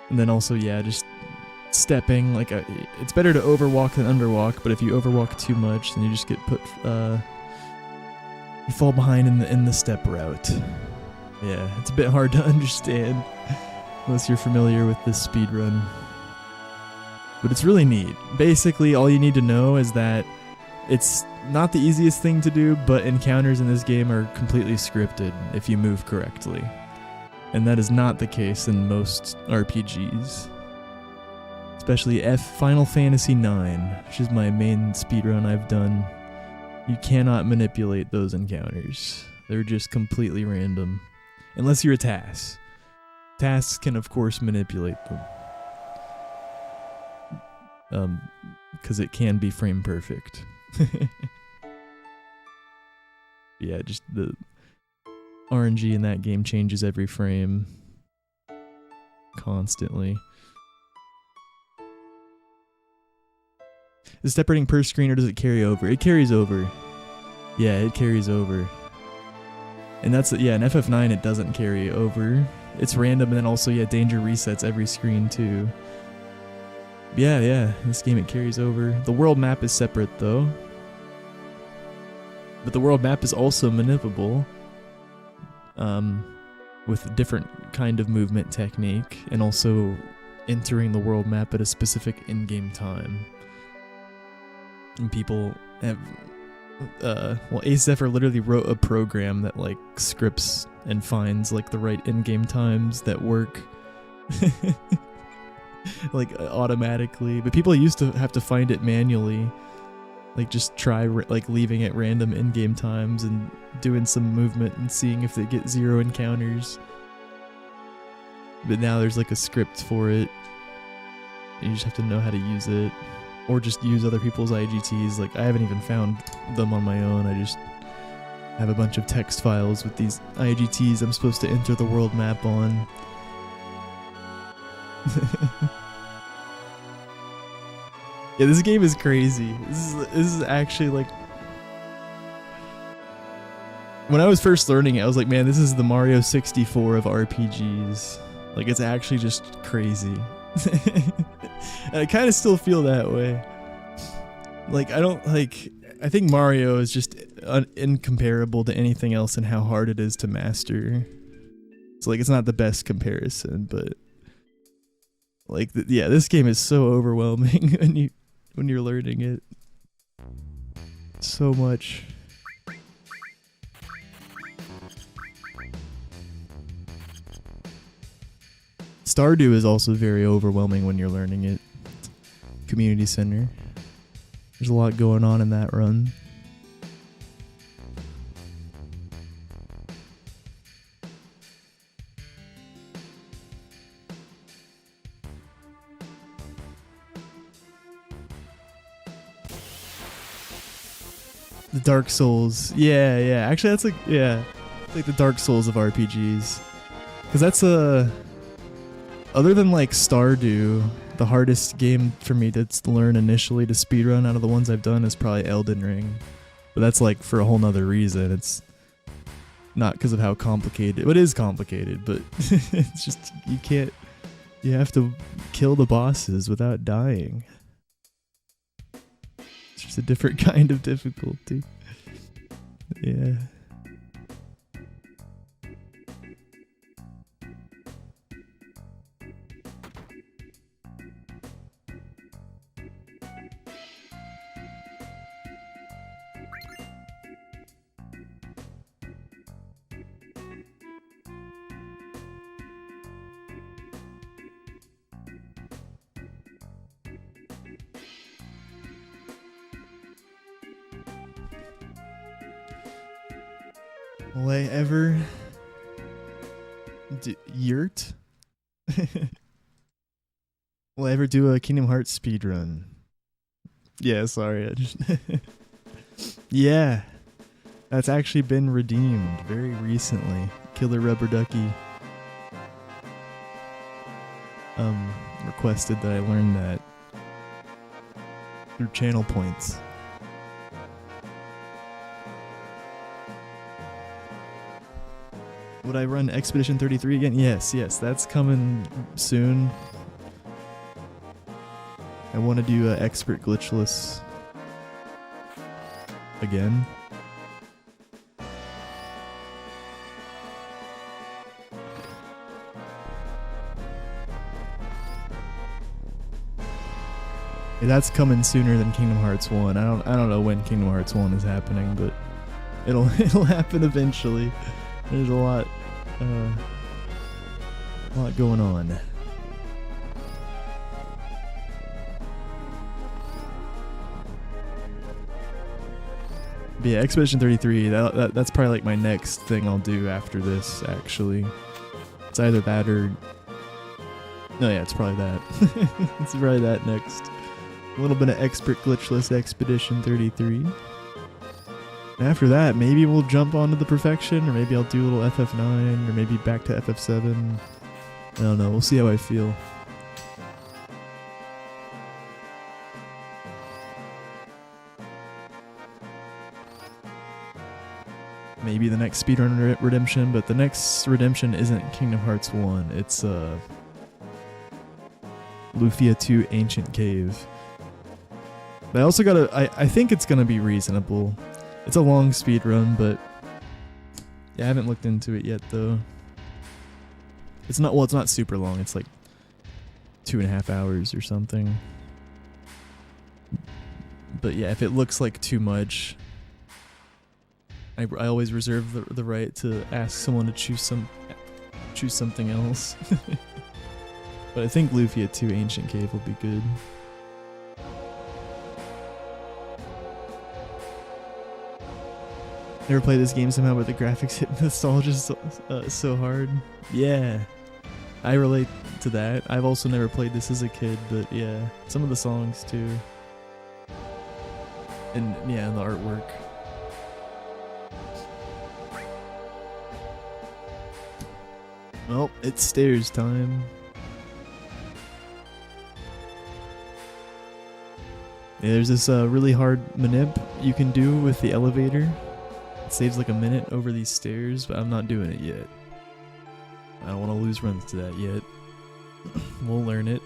And then also, yeah, just stepping, like, it's better to overwalk than underwalk, but if you overwalk too much, then you just get put, you fall behind in the step route. Yeah, it's a bit hard to understand unless you're familiar with this speedrun. But it's really neat. Basically, all you need to know is that it's not the easiest thing to do, but encounters in this game are completely scripted if you move correctly. And that is not the case in most RPGs. Especially Final Fantasy IX, which is my main speedrun I've done. You cannot manipulate those encounters. They're just completely random. Unless you're a TAS. TAS can, of course, manipulate them. Because it can be frame perfect. Yeah, just the RNG in that game changes every frame. Constantly. Is step rating per screen, or does it carry over? It carries over. Yeah, it carries over. And that's, yeah, in FF9 it doesn't carry over. It's random, and then also, yeah, danger resets every screen too. Yeah, in this game it carries over. The world map is separate though. But the world map is also manipulable. With a different kind of movement technique, and also entering the world map at a specific in-game time. And people have, well, Ace Zephyr literally wrote a program that, like, scripts and finds, like, the right in-game times that work. Like, automatically. But people used to have to find it manually. Like, just try, like, leaving it random in-game times and doing some movement and seeing if they get 0 encounters. But now there's, like, a script for it. You just have to know how to use it. Or just use other people's IGTs. Like, I haven't even found them on my own. I just have a bunch of text files with these IGTs I'm supposed to enter the world map on. Yeah, this game is crazy. This is actually, like... When I was first learning it, I was like, man, this is the Mario 64 of RPGs. Like, it's actually just crazy. And I kind of still feel that way. Like, I think Mario is just incomparable to anything else in how hard it is to master. So, like, it's not the best comparison, but... Like, yeah, this game is so overwhelming when you're learning it. So much. Stardew is also very overwhelming when you're learning it. Community Center. There's a lot going on in that run. The Dark Souls. Yeah. Actually, that's like, yeah. It's like the Dark Souls of RPGs. Because that's other than like Stardew, the hardest game for me to learn initially to speedrun out of the ones I've done is probably Elden Ring. But that's like for a whole nother reason. It's not because of how complicated. It is complicated, but it's just, you have to kill the bosses without dying. It's just a different kind of difficulty. Yeah. Will I ever do yurt? Will I ever do a Kingdom Hearts speedrun? Yeah, sorry. I just yeah. That's actually been redeemed very recently. Killer Rubber Ducky requested that I learn that through channel points. Would I run Expedition 33 again? Yes, that's coming soon. I want to do Expert Glitchless again. Yeah, that's coming sooner than Kingdom Hearts 1. I don't know when Kingdom Hearts 1 is happening, but it'll happen eventually. There's a lot going on. But yeah, Expedition 33, that's probably like my next thing I'll do after this, actually. It's either that or... No, yeah, it's probably that. It's probably that next. A little bit of Expert Glitchless Expedition 33. And after that, maybe we'll jump onto the Perfection, or maybe I'll do a little FF9, or maybe back to FF7. I don't know, we'll see how I feel. Maybe the next speedrun redemption, but the next redemption isn't Kingdom Hearts 1, it's Lufia 2 Ancient Cave. But I also gotta, I think it's gonna be reasonable. It's a long speedrun, but yeah, I haven't looked into it yet though. It's not super long, it's like 2.5 hours or something. But yeah, if it looks like too much, I always reserve the right to ask someone to choose something else. But I think Lufia 2 Ancient Cave will be good. Never played this game somehow, but the graphics hit nostalgia so hard. Yeah, I relate to that. I've also never played this as a kid, but yeah, some of the songs too. And yeah, the artwork. Well, it's stairs time. Yeah, there's this really hard manip you can do with the elevator. It saves like a minute over these stairs, but I'm not doing it yet. I don't want to lose runs to that yet. We'll learn it.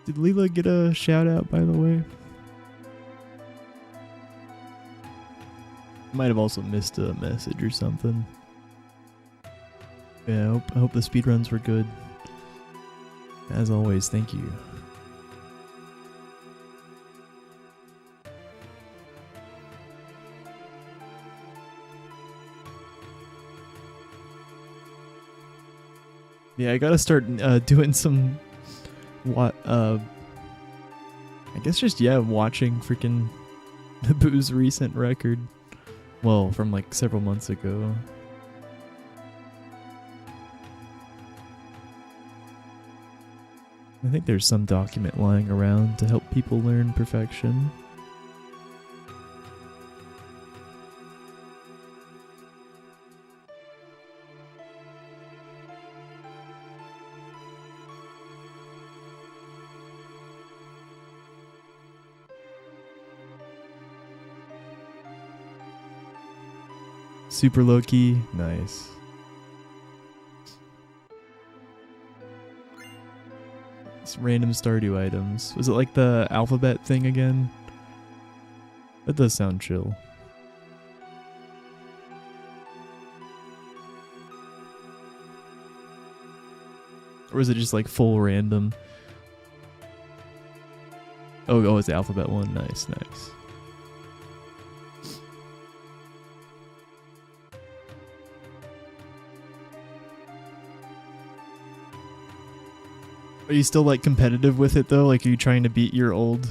Did Leela get a shout out, by the way? Might have also missed a message or something. Yeah, I hope the speedruns were good. As always, thank you. Yeah, I gotta start doing some I guess just watching freaking Naboo's recent record. Well, from like several months ago. I think there's some document lying around to help people learn perfection. Super low key. Nice. It's random Stardew items. Was it like the alphabet thing again? That does sound chill. Or is it just like full random? Oh, it's the alphabet one. Nice, nice. Are you still like competitive with it though? Like, are you trying to beat your old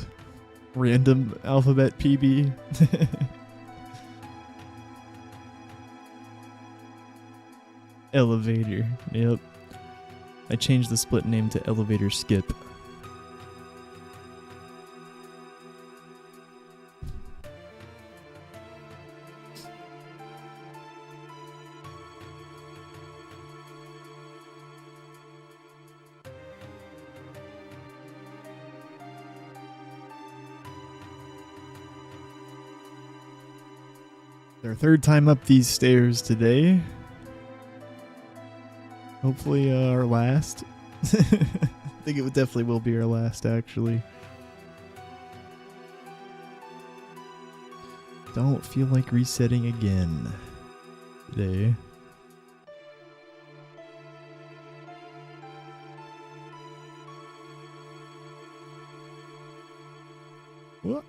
random alphabet PB? Elevator. Yep. I changed the split name to Elevator Skip. Our third time up these stairs today. Hopefully our last. I think it definitely will be our last, actually. Don't feel like resetting again today. What?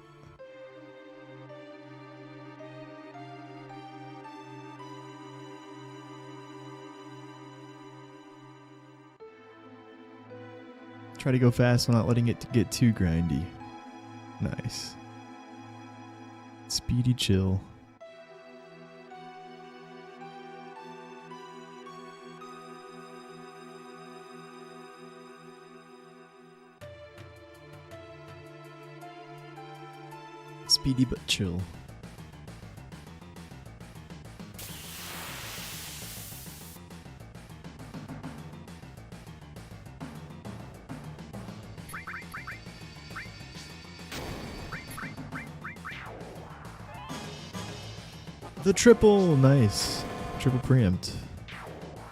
Try to go fast while not letting it get too grindy. Nice. Speedy chill. Speedy but chill. The triple, nice. Triple preempt.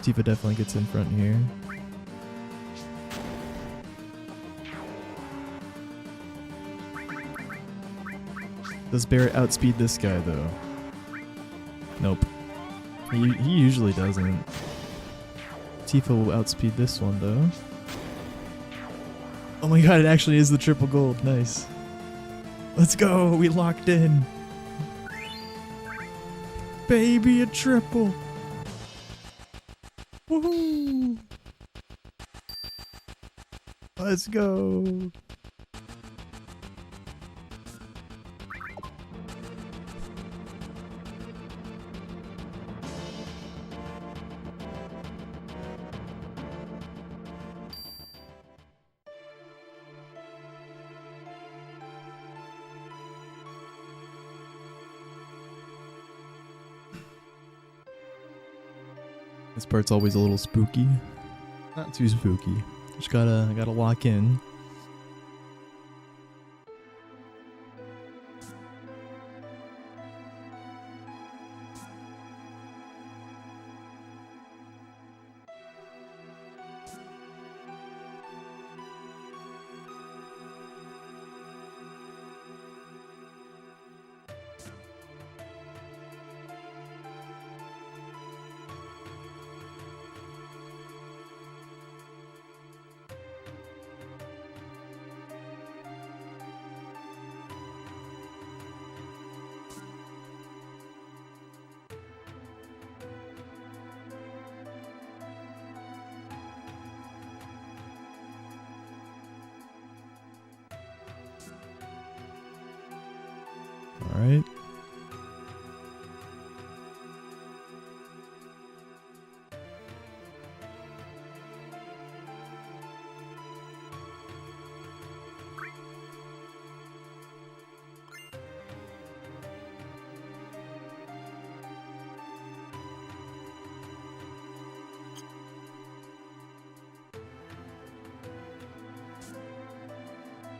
Tifa definitely gets in front here. Does Barrett outspeed this guy though? Nope. He usually doesn't. Tifa will outspeed this one though. Oh my god, it actually is the triple gold. Nice. Let's go, we locked in. Baby, a triple. Woohoo! Let's go. This part's always a little spooky. Not too spooky. Just gotta lock in. Alright.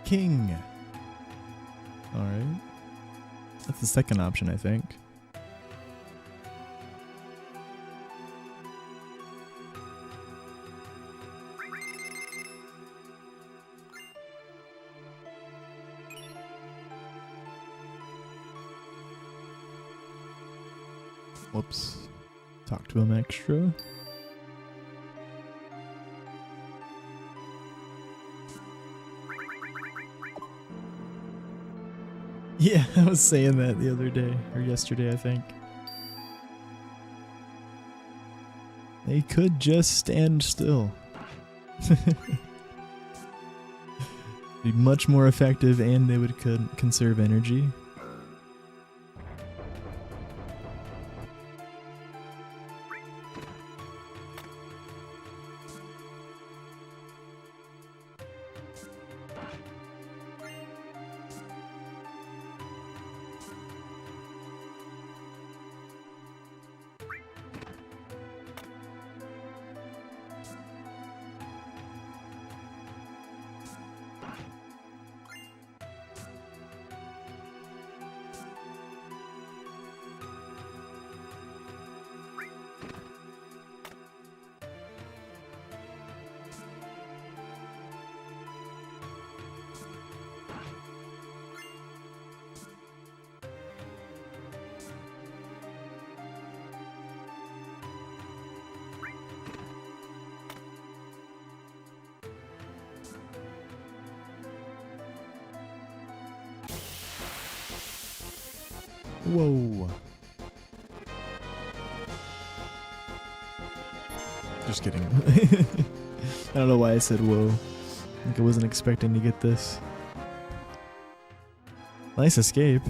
King. Alright. That's the second option, I think. Whoops. Talk to him extra. Yeah, I was saying that the other day, or yesterday, I think. They could just stand still. Be much more effective, and they would conserve energy. Whoa. Just kidding. I don't know why I said whoa. I think I wasn't expecting to get this. Nice escape.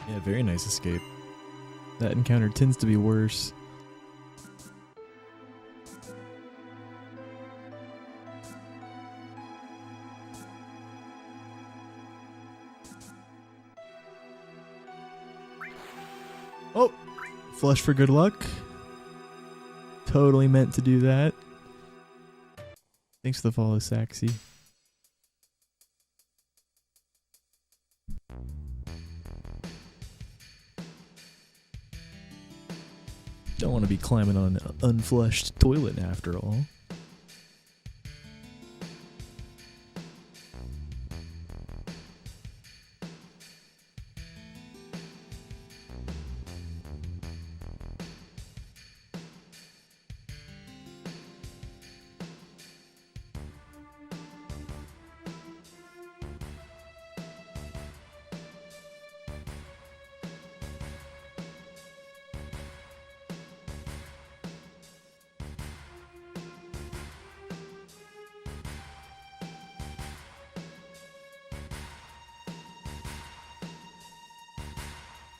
Yeah, very nice escape. That encounter tends to be worse. Oh! Flush for good luck. Totally meant to do that. Thanks for the follow, Saxy. Don't want to be climbing on an unflushed toilet after all.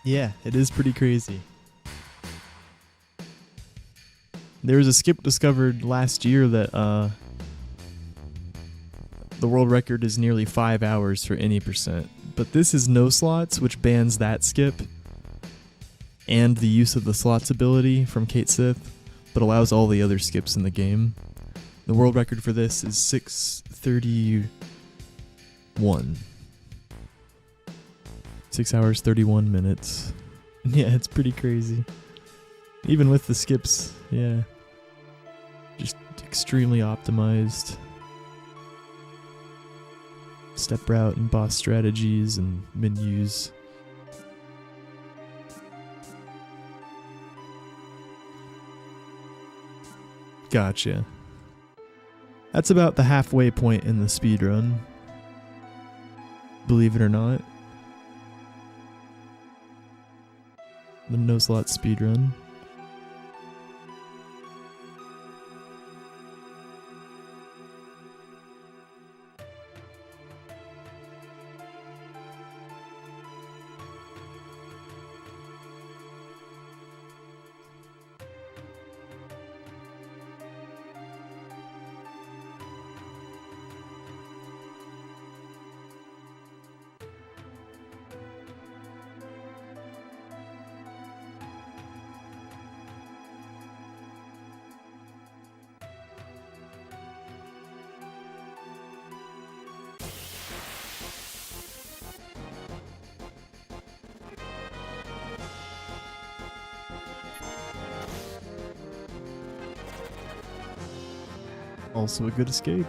Yeah, it is pretty crazy. There was a skip discovered last year that the world record is nearly 5 hours for any percent. But this is no slots, which bans that skip and the use of the slots ability from Kate Sith, but allows all the other skips in the game. The world record for this is 6:31. 6 hours, 31 minutes. Yeah, it's pretty crazy. Even with the skips, yeah. Just extremely optimized. Step route and boss strategies and menus. Gotcha. That's about the halfway point in the speedrun. Believe it or not. The No Slots Speedrun. Also a good escape.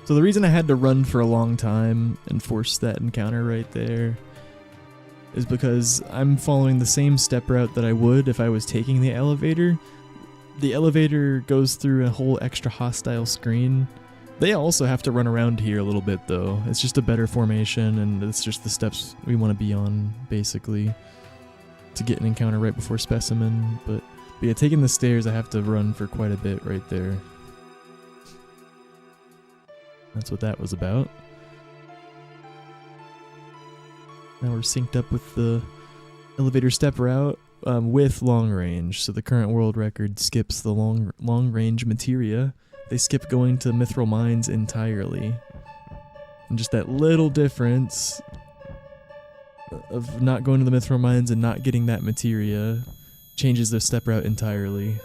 So the reason I had to run for a long time and force that encounter right there is because I'm following the same step route that I would if I was taking the elevator. The elevator goes through a whole extra hostile screen. They also have to run around here a little bit though. It's just a better formation and it's just the steps we want to be on basically to get an encounter right before specimen. But yeah, taking the stairs I have to run for quite a bit right there. That's what that was about. Now we're synced up with the elevator step route with long range. So the current world record skips the long range materia. They skip going to mithril mines entirely. And just that little difference of not going to the mithril mines and not getting that materia changes the step route entirely.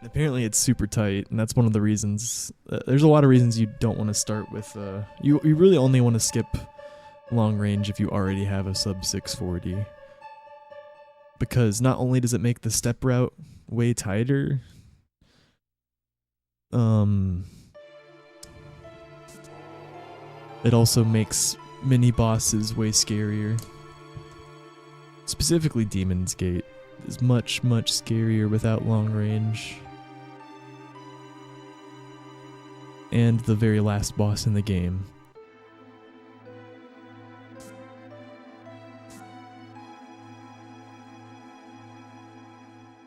Apparently it's super tight, and that's one of the reasons. There's a lot of reasons you don't want to start with. You really only want to skip long range if you already have a sub 640, because not only does it make the step route way tighter, it also makes mini bosses way scarier. Specifically, Demon's Gate is much scarier without long range. And the very last boss in the game.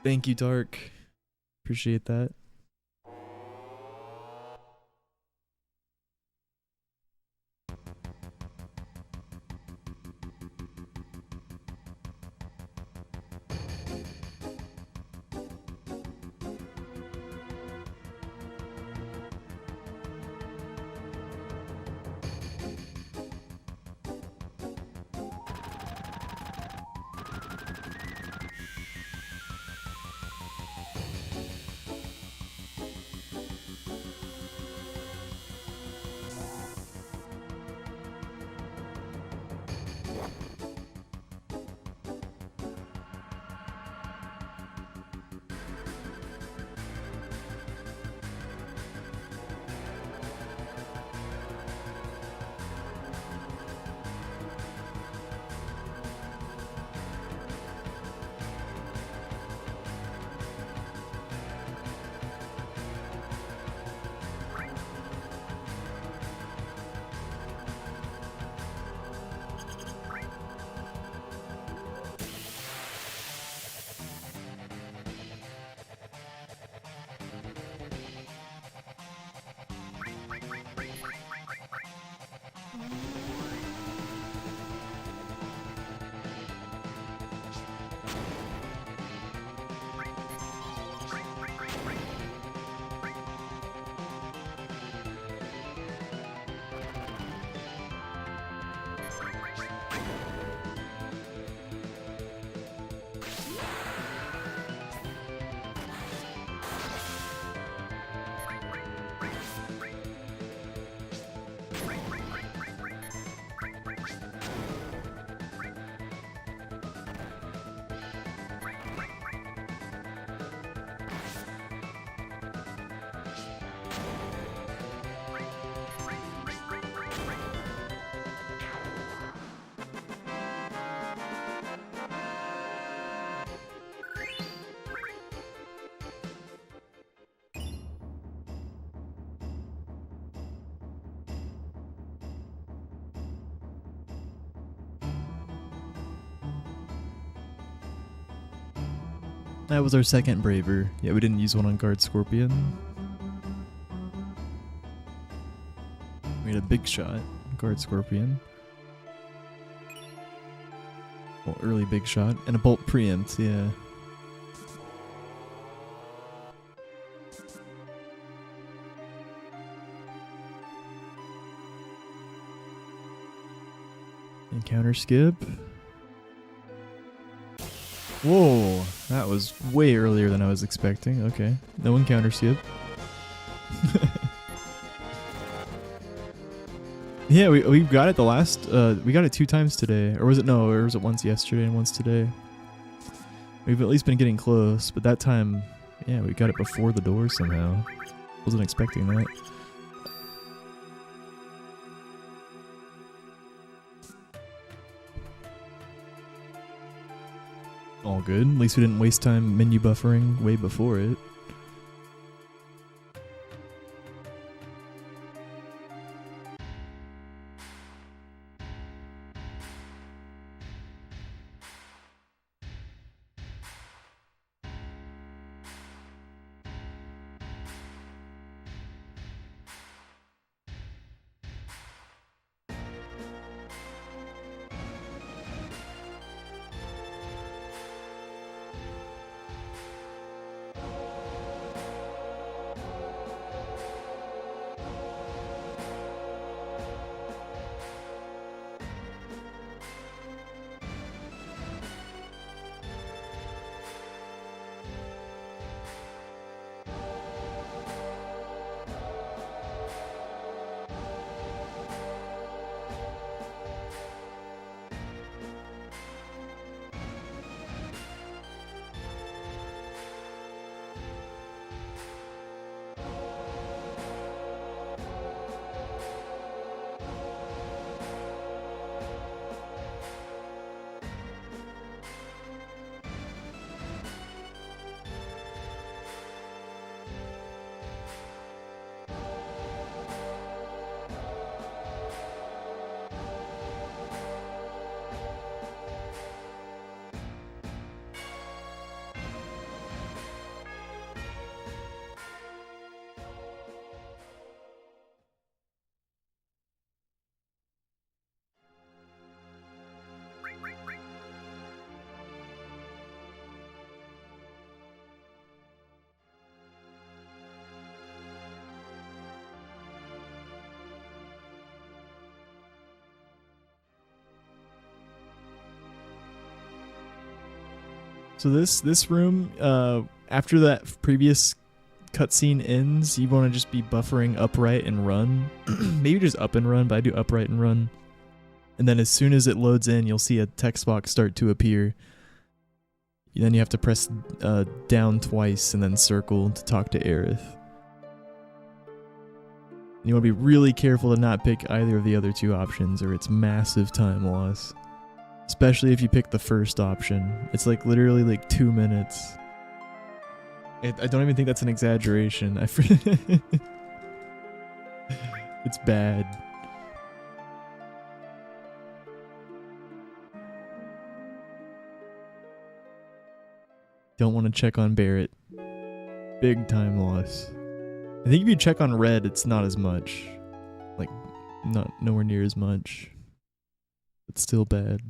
Thank you, Dark. Appreciate that. That was our second Braver. Yeah, we didn't use one on Guard Scorpion. We had a big shot, Guard Scorpion. Well, early big shot. And a Bolt Preempt, yeah. Encounter skip. Whoa, that was way earlier than I was expecting. Okay, no encounter skip. Yeah, we got it the last, we got it 2 times today. Or was it, no, or was it once yesterday and once today? We've at least been getting close, but that time, yeah, we got it before the door somehow. Wasn't expecting that. All good. At least we didn't waste time menu buffering way before it. So this room, after that previous cutscene ends, you want to just be buffering upright and run. Maybe just up and run, but I do upright and run. And then as soon as it loads in, you'll see a text box start to appear. Then you have to press down twice and then circle to talk to Aerith. You want to be really careful to not pick either of the other 2 options, or it's massive time loss. Especially if you pick the first option. It's like literally like 2 minutes. I don't even think that's an exaggeration. It's bad. Don't want to check on Barrett. Big time loss. I think if you check on Red, it's not as much. Like, nowhere near as much. It's still bad.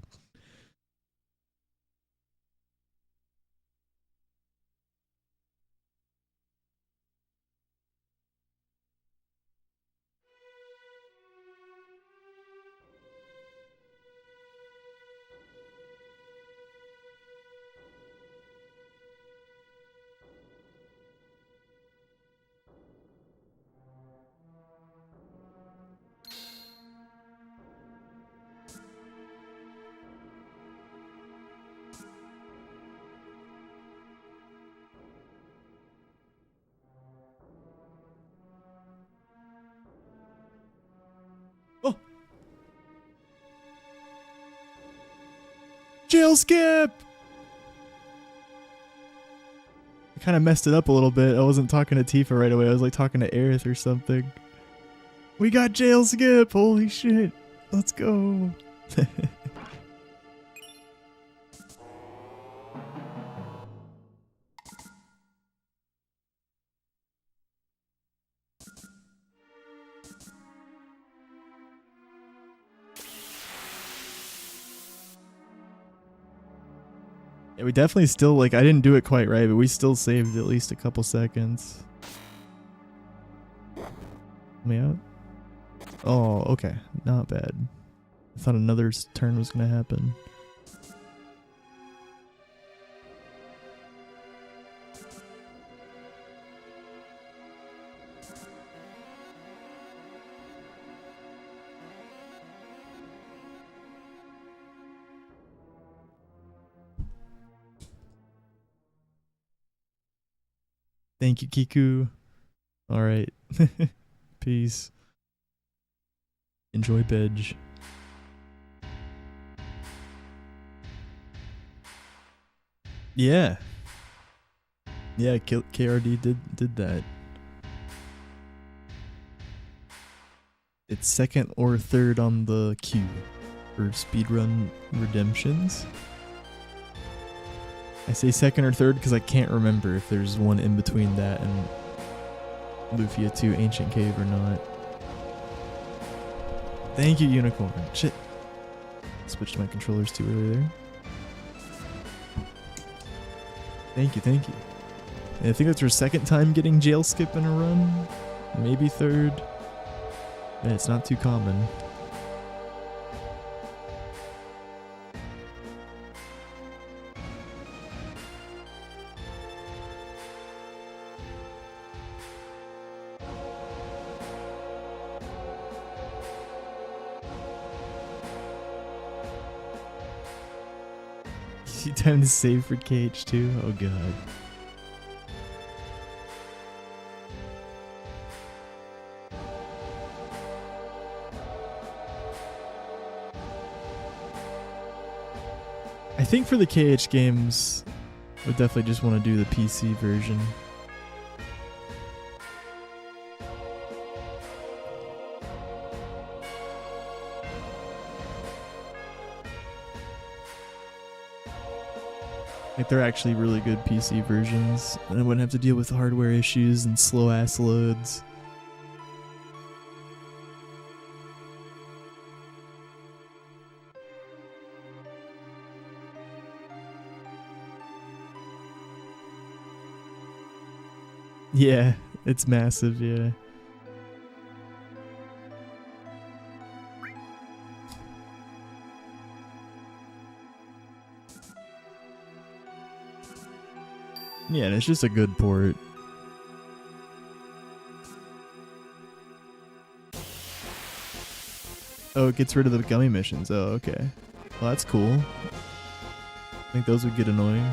Oh! Jail skip! I kind of messed it up a little bit. I wasn't talking to Tifa right away. I was like talking to Aerith or something. We got jail skip! Holy shit! Let's go! Yeah, we definitely still, like, I didn't do it quite right, but we still saved at least a couple seconds. Let me out? Oh, okay. Not bad. I thought another turn was going to happen. Thank you, Kiku. All right. Peace. Enjoy Bedge. Yeah. Yeah, KRD did that. It's second or third on the queue for speedrun redemptions. I say second or third because I can't remember if there's one in between that and Lufia 2 Ancient Cave or not. Thank you, Unicorn. Shit. Switched my controllers too early there. Thank you, thank you. And I think that's her second time getting jail skip in a run. Maybe third. Yeah, it's not too common. Time to save for KH2? Oh god. I think for the KH games, I would definitely just want to do the PC version. Like they're actually really good PC versions, and I wouldn't have to deal with hardware issues and slow ass loads. Yeah, it's massive, yeah. Yeah, and it's just a good port. Oh, it gets rid of the gummy missions. Oh, okay. Well, that's cool. I think those would get annoying.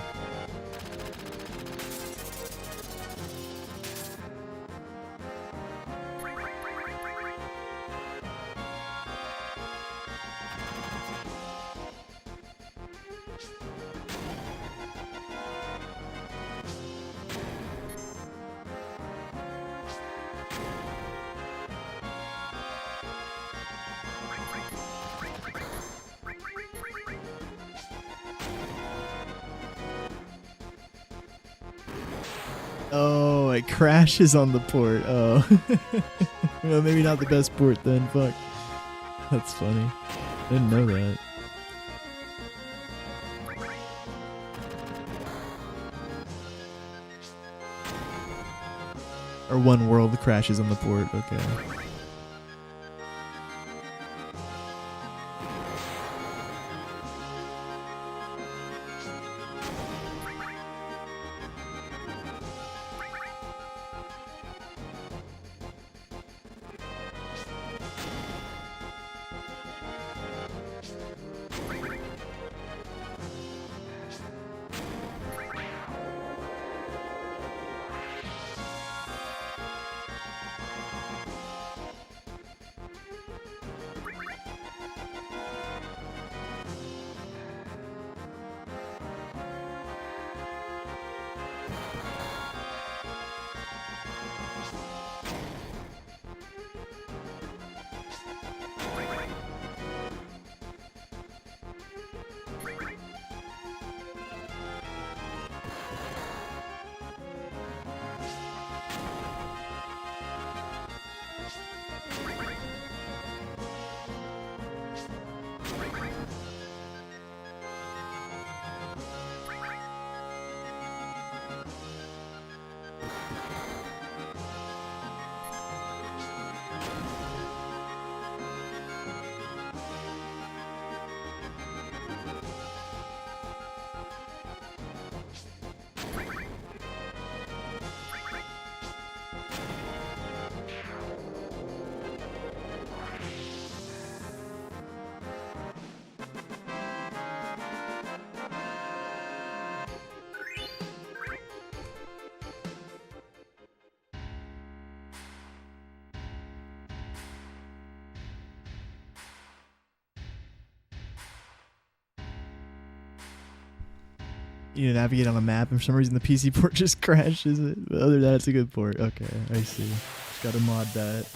Oh, it crashes on the port. Oh. Well, maybe not the best port then. Fuck. That's funny. Didn't know that. Or one world crashes on the port. Okay. You navigate on a map, and for some reason the PC port just crashes it. But other than that, it's a good port. Okay, I see. Just gotta mod that.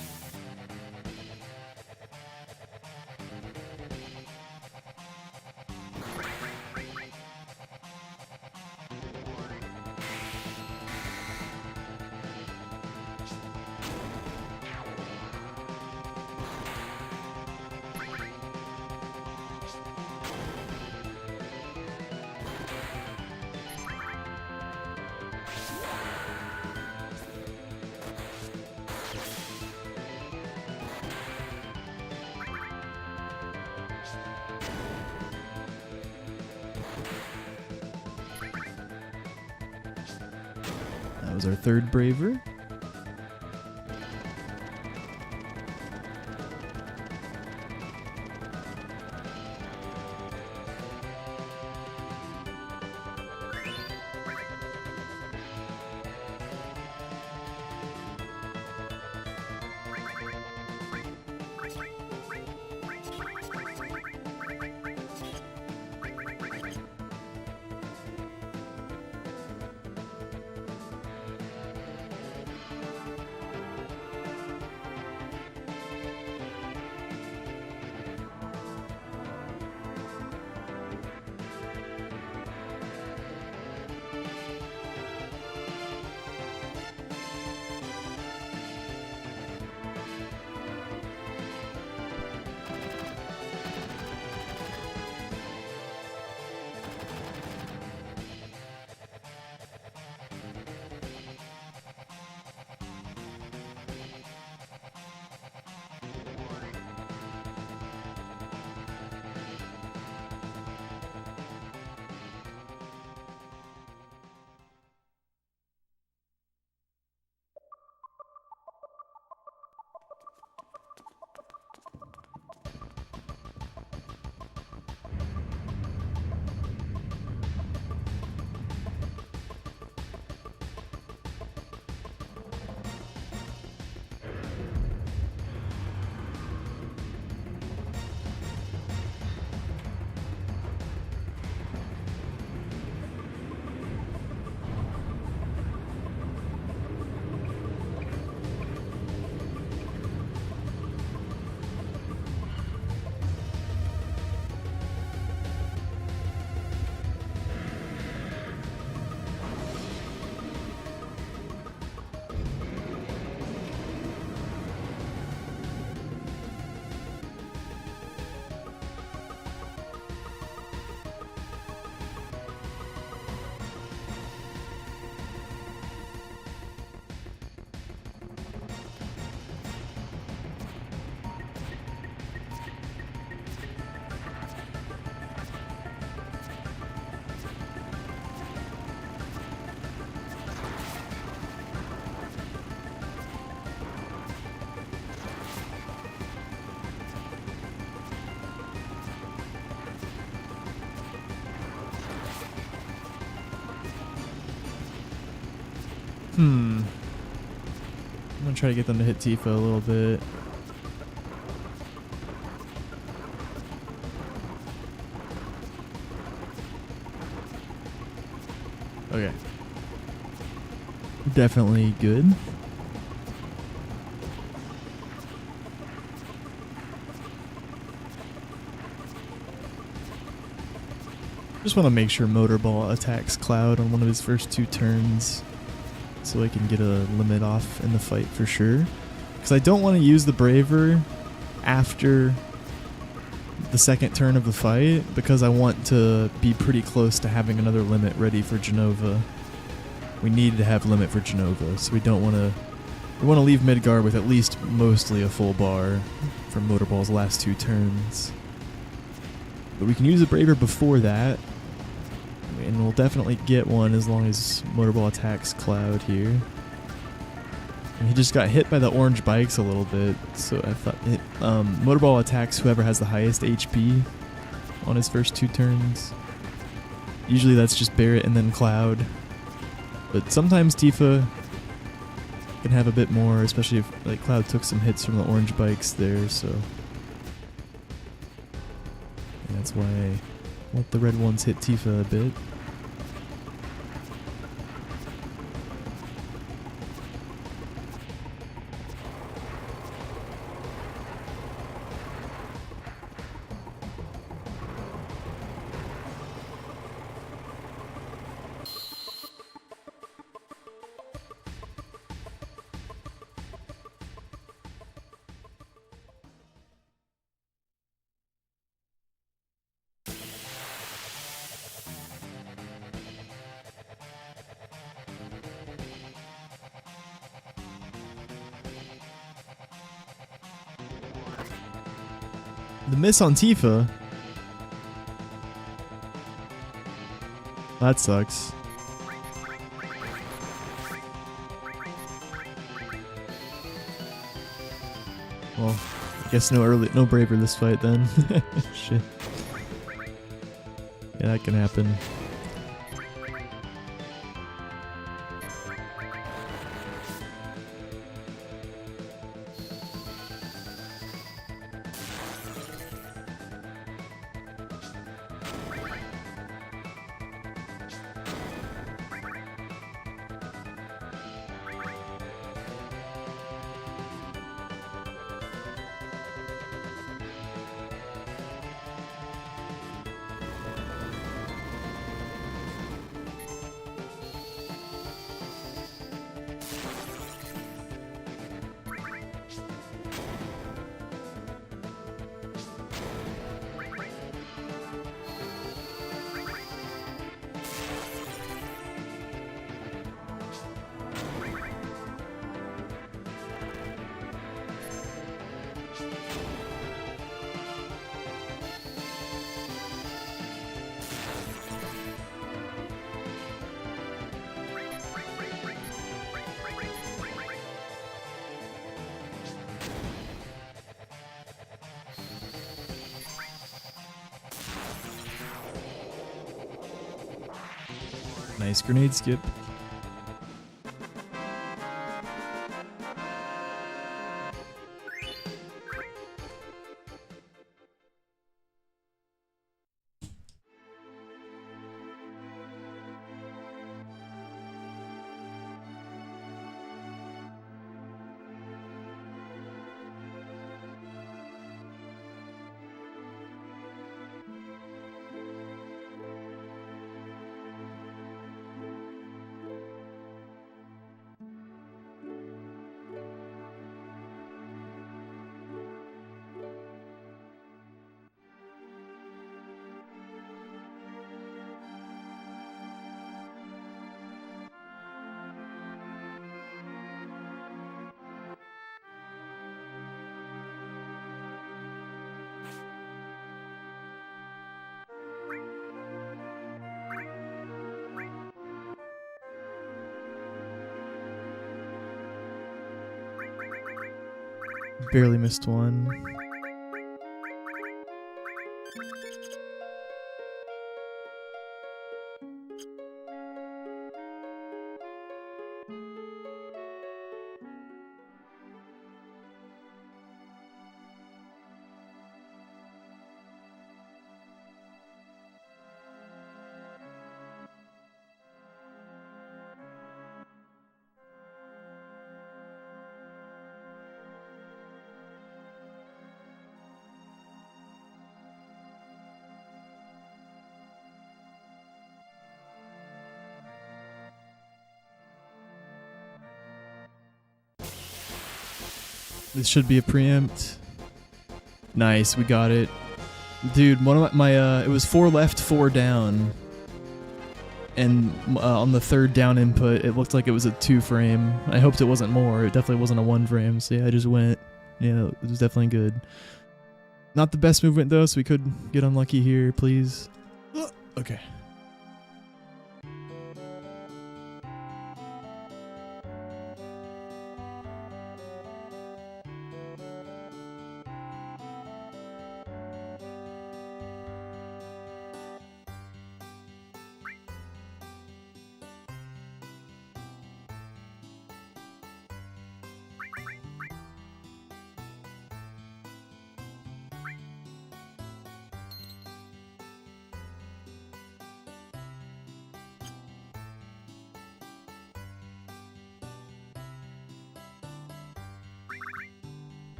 That was our third braver. I'm gonna try to get them to hit Tifa a little bit. Okay. Definitely good. Just want to make sure Motorball attacks Cloud on one of his first 2 turns, so I can get a limit off in the fight for sure. Because I don't want to use the Braver after the second turn of the fight, because I want to be pretty close to having another limit ready for Genova. We need to have limit for Genova, so we don't want to... We want to leave Midgar with at least mostly a full bar from Motorball's last 2 turns. But we can use the Braver before that, and we'll definitely get one as long as Motorball attacks Cloud here. And he just got hit by the orange bikes a little bit, so I thought Motorball attacks whoever has the highest HP on his first 2 turns. Usually that's just Barret and then Cloud, but sometimes Tifa can have a bit more, especially if like Cloud took some hits from the orange bikes there, so yeah, that's why I let the red ones hit Tifa a bit. The miss on Tifa. That sucks. Well, I guess no braver this fight then. Shit. Yeah, that can happen. Nice grenade skip. Barely missed one. This should be a preempt. Nice, we got it. Dude, one of my it was 4 left, 4 down. And on the 3rd down input, it looked like it was a 2 frame. I hoped it wasn't more. It definitely wasn't a 1 frame. So yeah, I just went. Yeah, it was definitely good. Not the best movement though, so we could get unlucky here, please. Okay.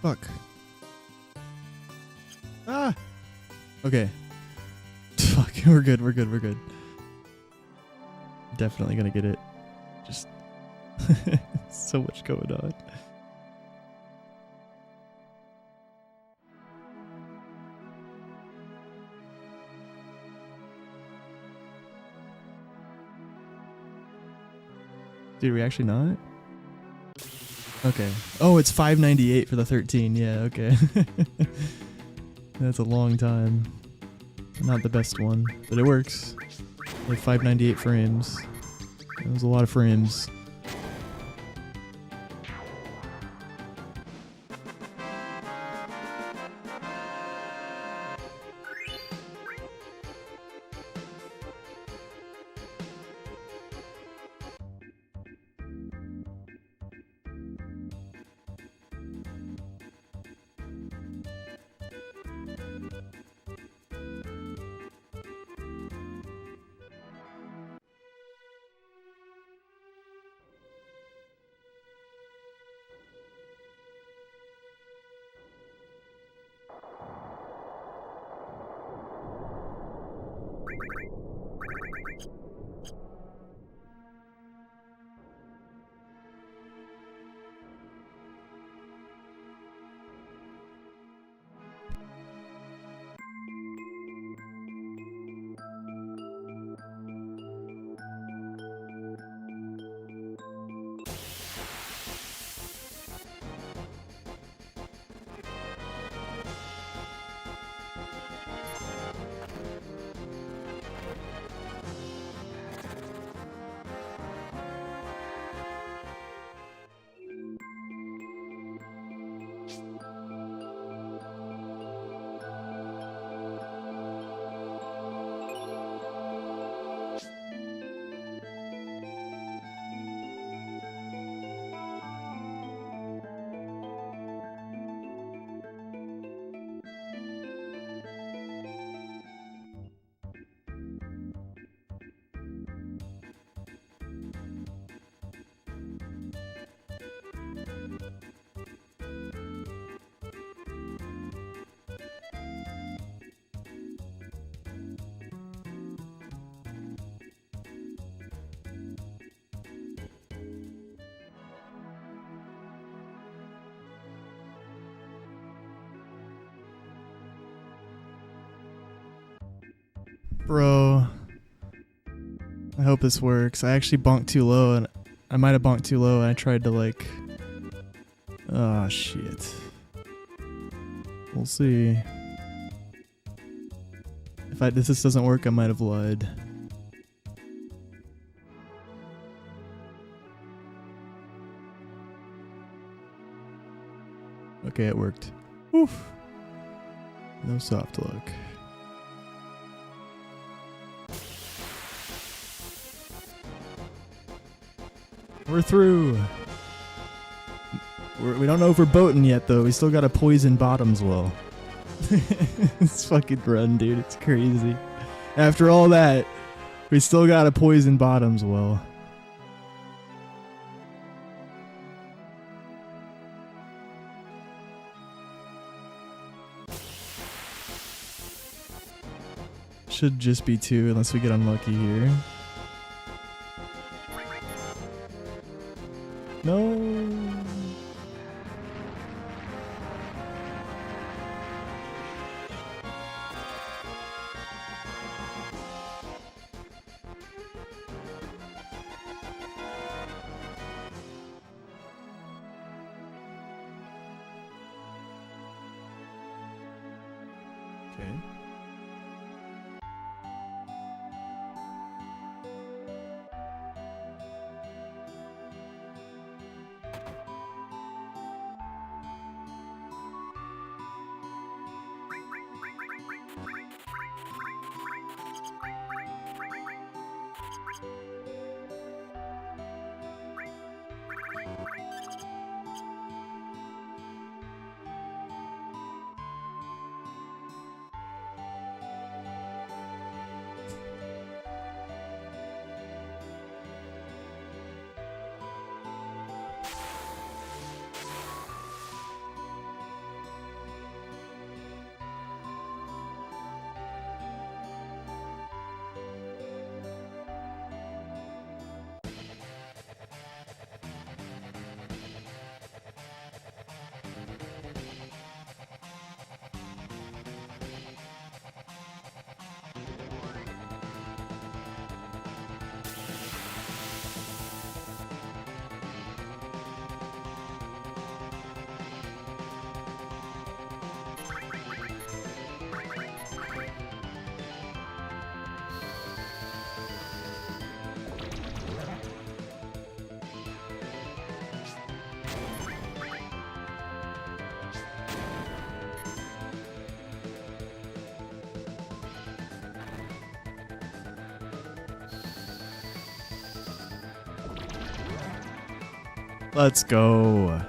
Fuck. Ah! Okay. Fuck, we're good, we're good, we're good. Definitely gonna get it. Just... so much going on. Dude, are we actually not? Okay. Oh, it's 598 for the 13. Yeah, okay. That's a long time. Not the best one, but it works. Like 598 frames. That was a lot of frames. Bro, I hope this works. I actually bonked too low, and I might have bonked too low, and I tried to like... Oh, shit. We'll see. If this doesn't work, I might have lied. Okay, it worked. Oof. No soft luck. We're through. We don't know if we're boating yet, though. We still got to poison bottoms well. It's fucking run, dude. It's crazy. After all that, we still got to poison bottoms well. Should just be 2 unless we get unlucky here. No. Okay. Let's go.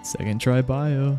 Second try bio.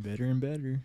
Better and better.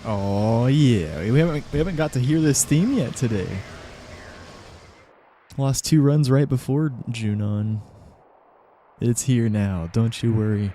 Oh yeah, we haven't got to hear this theme yet today. Lost 2 runs right before Junon. It's here now, don't you worry.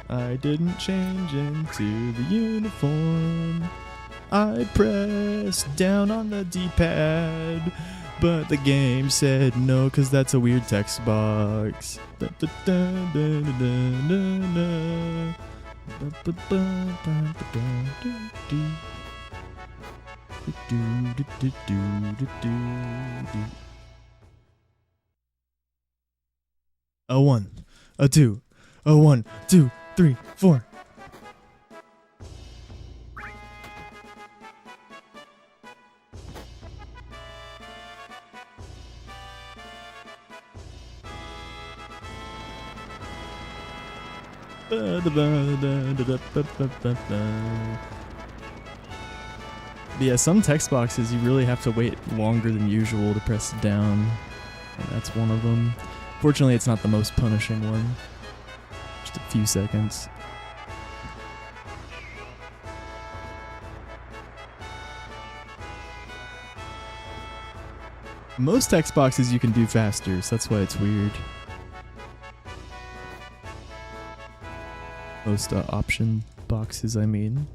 I didn't change into the uniform. I pressed down on the D-pad, but the game said no, cause that's a weird text box. A 1, a 2, a 1, 2, 3, 4. But yeah, some text boxes you really have to wait longer than usual to press down, and that's one of them. Fortunately, it's not the most punishing one. Just a few seconds. Most text boxes you can do faster, so that's why it's weird. Most option boxes, I mean.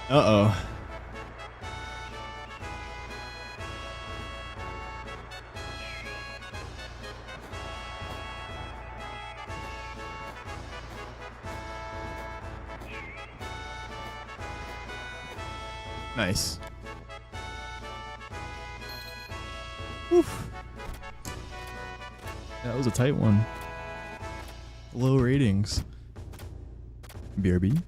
Uh-oh. Nice. Oof. That was a tight one. Low ratings. BRB.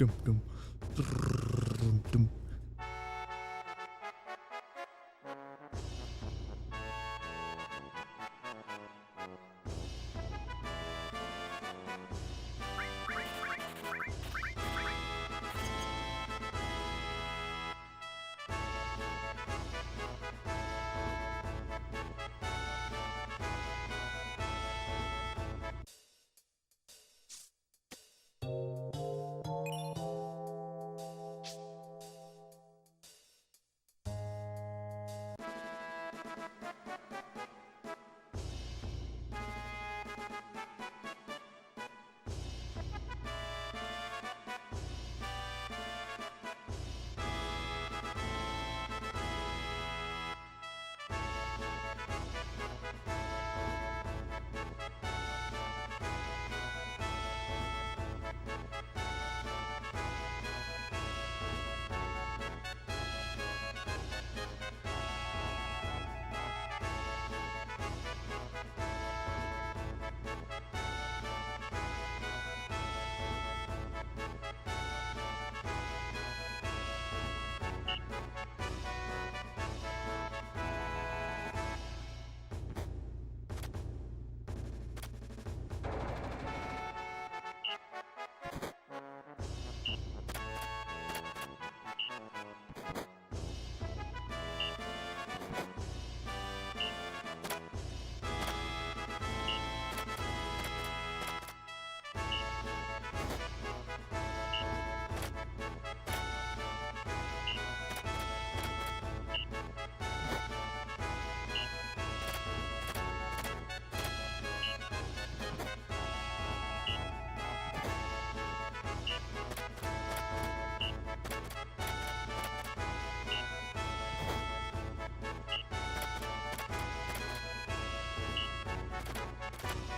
dum, dum. Dum, dum.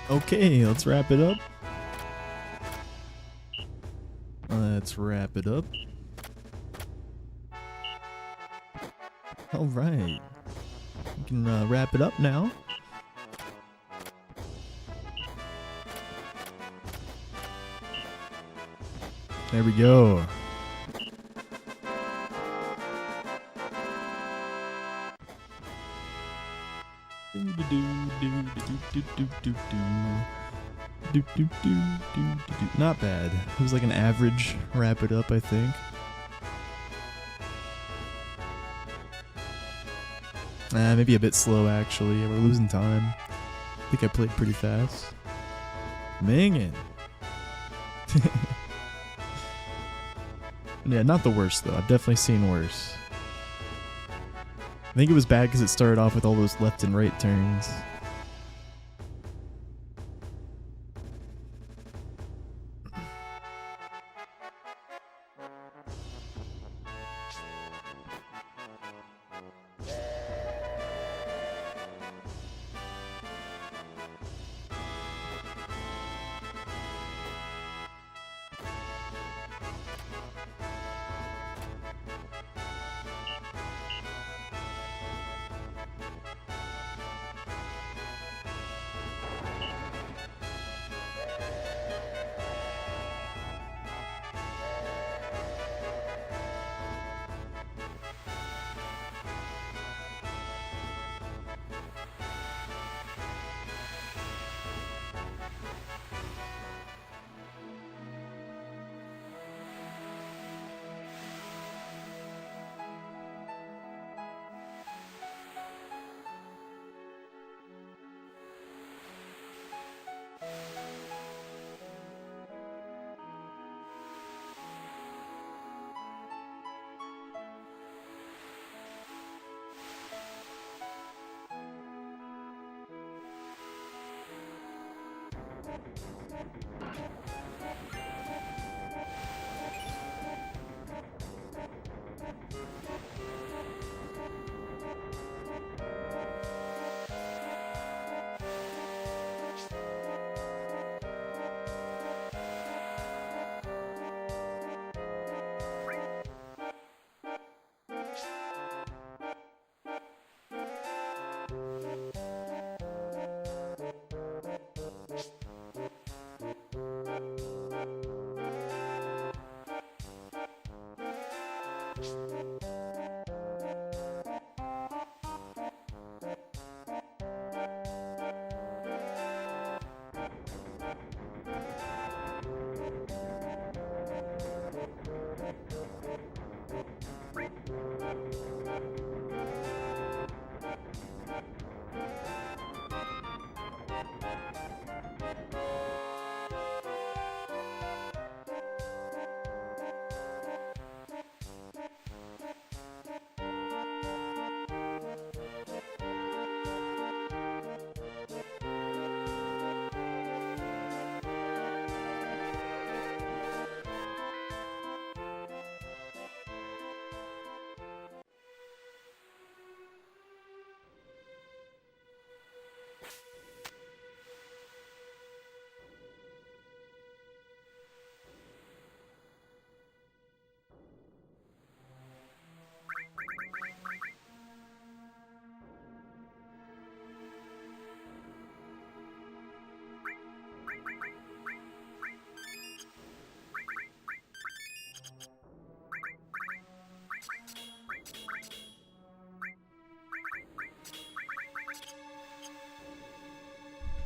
Okay, let's wrap it up. Let's wrap it up. All right. We can wrap it up now. There we go. Not bad. It was like an average wrap it up, I think. Maybe a bit slow actually. We're losing time. I think I played pretty fast. Mingin'. Yeah, not the worst though. I've definitely seen worse. I think it was bad because it started off with all those left and right turns.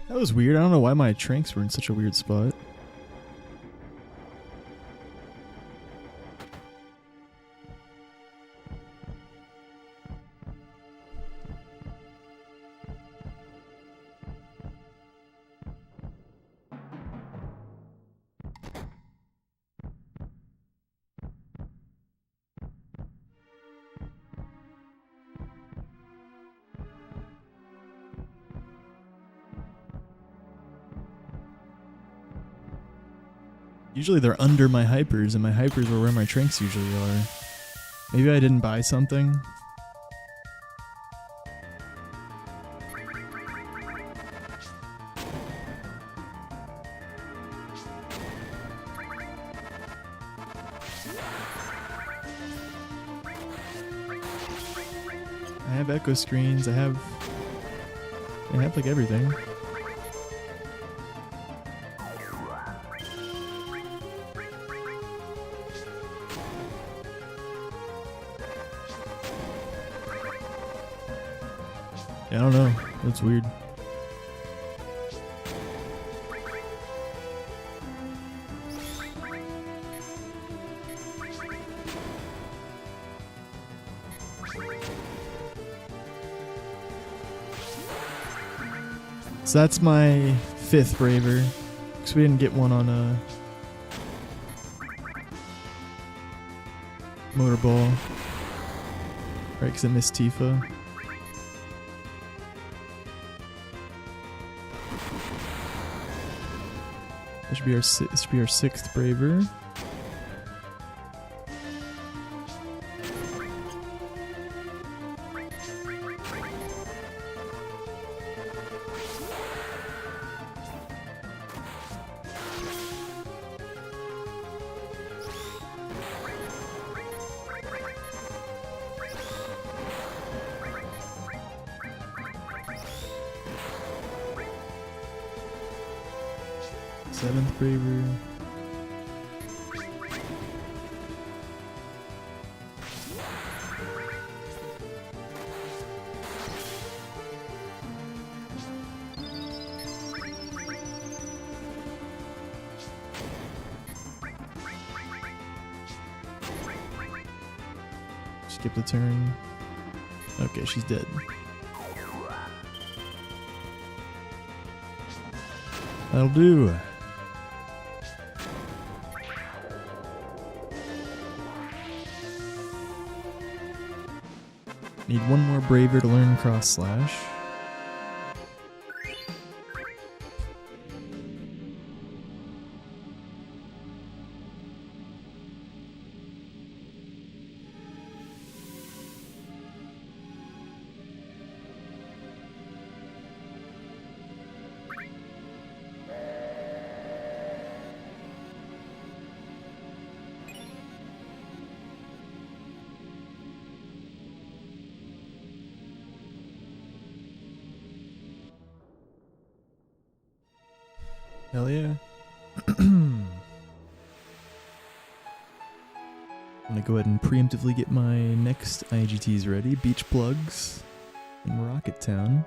That was weird. I don't know why my tranks were in such a weird spot. Usually they're under my hypers, and my hypers are where my tranks usually are. Maybe I didn't buy something. I have echo screens, I have like everything. I don't know. That's weird. So that's my 5th Braver. Because we didn't get one on Motorball. Right, because I missed Tifa. This should be our 6th Braver. Seventh Braver. Skip the turn. Okay, she's dead. That'll do. Need one more Braver to learn Cross Slash. Hell yeah. I'm gonna go ahead and preemptively get my next IGTs ready. Beach Plugs in Rocket Town.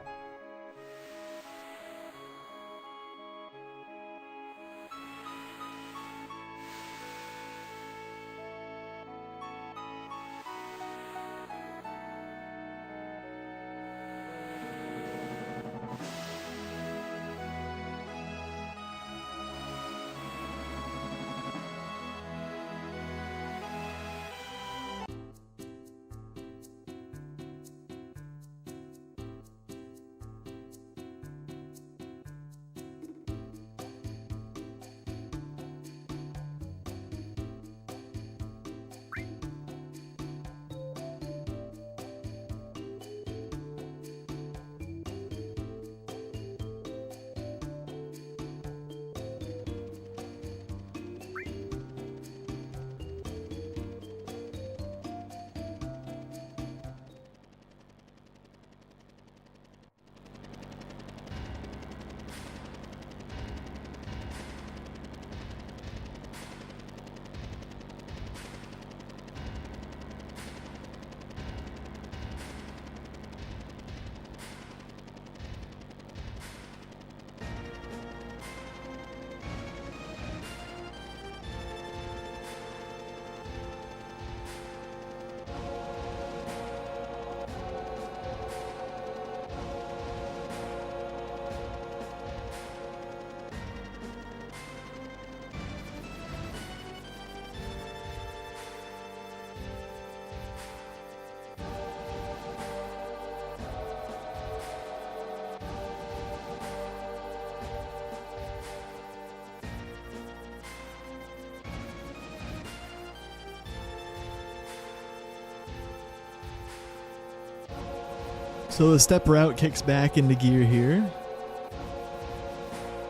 So the step route kicks back into gear here.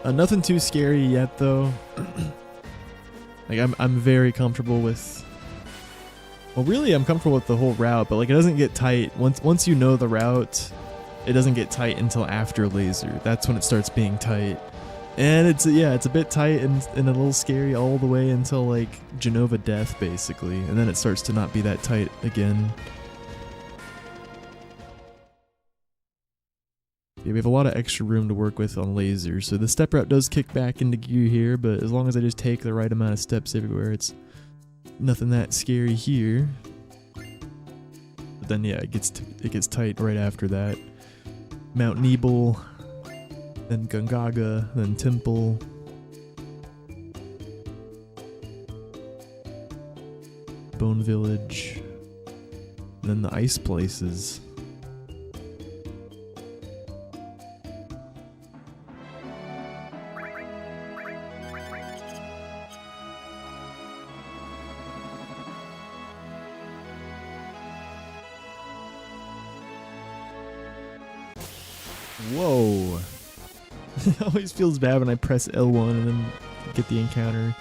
Nothing too scary yet, though. Like I'm very comfortable with. Well, really, I'm comfortable with the whole route, but like it doesn't get tight once you know the route. It doesn't get tight until after laser. That's when it starts being tight, and it's a bit tight and a little scary all the way until like Genova Death, basically, and then it starts to not be that tight again. Yeah, we have a lot of extra room to work with on laser, so the step route does kick back into gear here, but as long as I just take the right amount of steps everywhere, it's nothing that scary here. But then yeah, it gets tight right after that. Mount Nebel, then Gungaga, then Temple. Bone Village. And then the ice places. Whoa. It always feels bad when I press L1 and then get the encounter.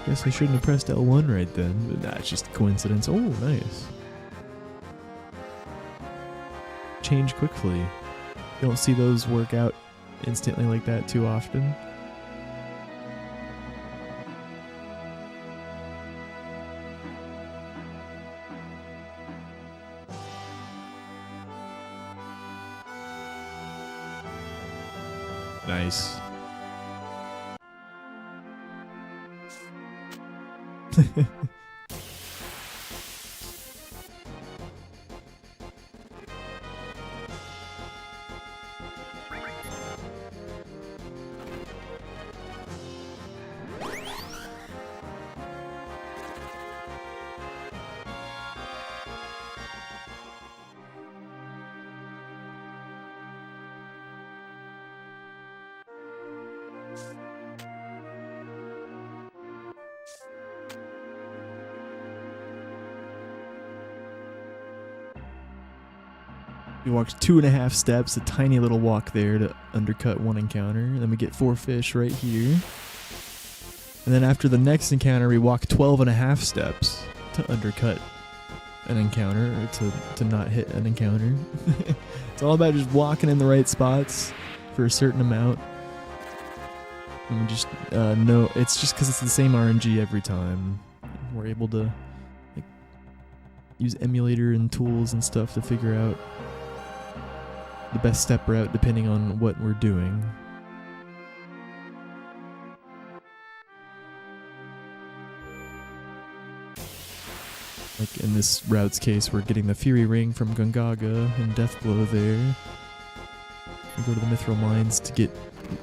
Guess I shouldn't have pressed L1 right then, but nah, it's just a coincidence. Oh, nice. Change quickly. You don't see those work out instantly like that too often. Nice. We walked 2.5 steps, a tiny little walk there to undercut one encounter. And then we get 4 fish right here. And then after the next encounter, we walk 12.5 steps to undercut an encounter, or to not hit an encounter. It's all about just walking in the right spots for a certain amount. And we just know it's just because it's the same RNG every time. We're able to use emulator and tools and stuff to figure out the best step route depending on what we're doing. Like in this route's case, we're getting the Fury Ring from Gungaga and Deathblow there. We go to the Mithril Mines to get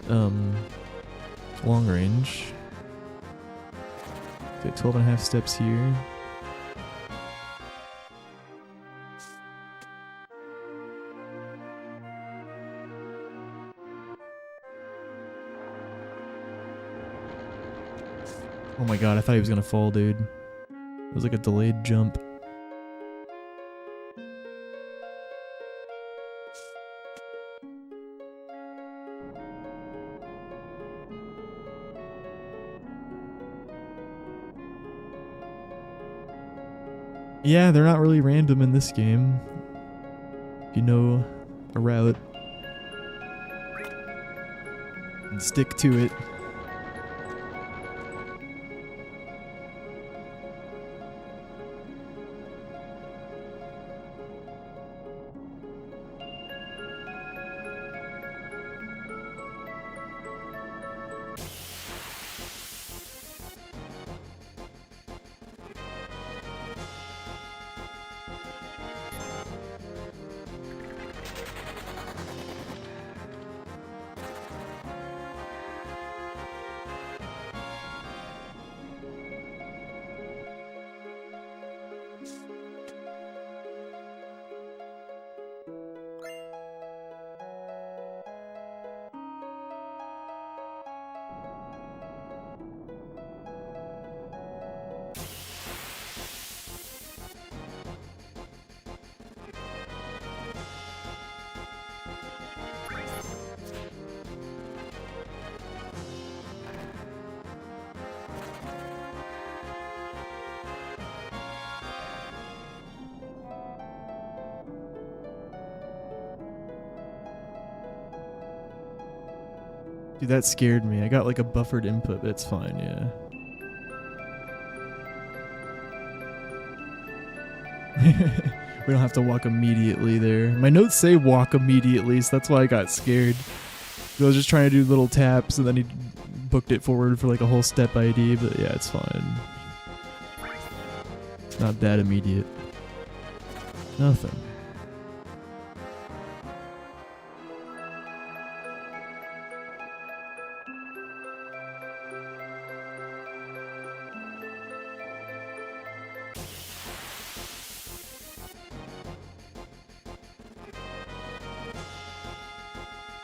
long range. Take 12.5 steps here. Oh my god, I thought he was gonna fall, dude. It was like a delayed jump. Yeah, they're not really random in this game. If you know a route and stick to it. Dude, that scared me. I got like a buffered input, but it's fine, yeah. We don't have to walk immediately there. My notes say walk immediately, so that's why I got scared. I was just trying to do little taps, and then he booked it forward for like a whole step ID, but yeah, it's fine. It's not that immediate. Nothing.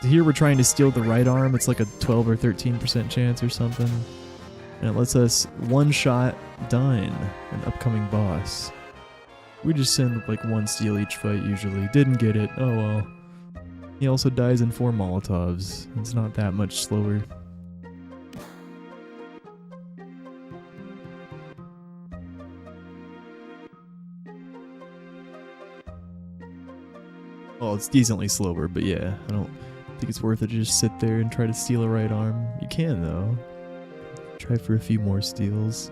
Here we're trying to steal the right arm. It's like a 12 or 13% chance or something. And it lets us one-shot Dine, an upcoming boss. We just send like one steal each fight usually. Didn't get it. Oh well. He also dies in 4 Molotovs. It's not that much slower. Well, it's decently slower, but yeah, I don't think it's worth it to just sit there and try to steal a right arm. You can though. Try for a few more steals.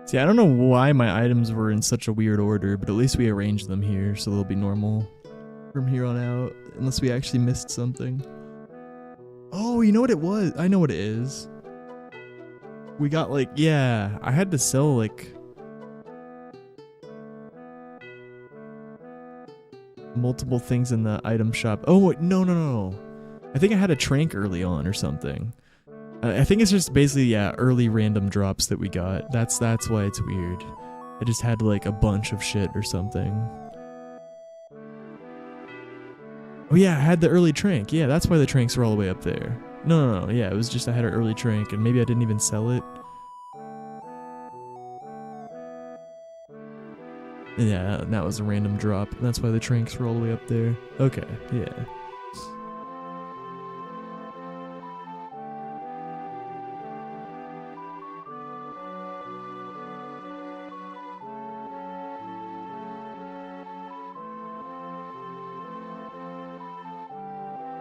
See, I don't know why my items were in such a weird order, but at least we arranged them here, so they'll be normal from here on out, unless we actually missed something. Oh, you know what it was? I know what it is. We got like, yeah, I had to sell like multiple things in the item shop. Oh, wait, no. I think I had a trank early on or something. I think it's just basically, yeah, early random drops that we got. That's why it's weird. I just had like a bunch of shit or something. Oh yeah, I had the early trank. Yeah, that's why the tranks were all the way up there. No. Yeah, it was just I had an early trank and maybe I didn't even sell it. Yeah, that was a random drop. That's why the tranks were all the way up there. Okay, yeah.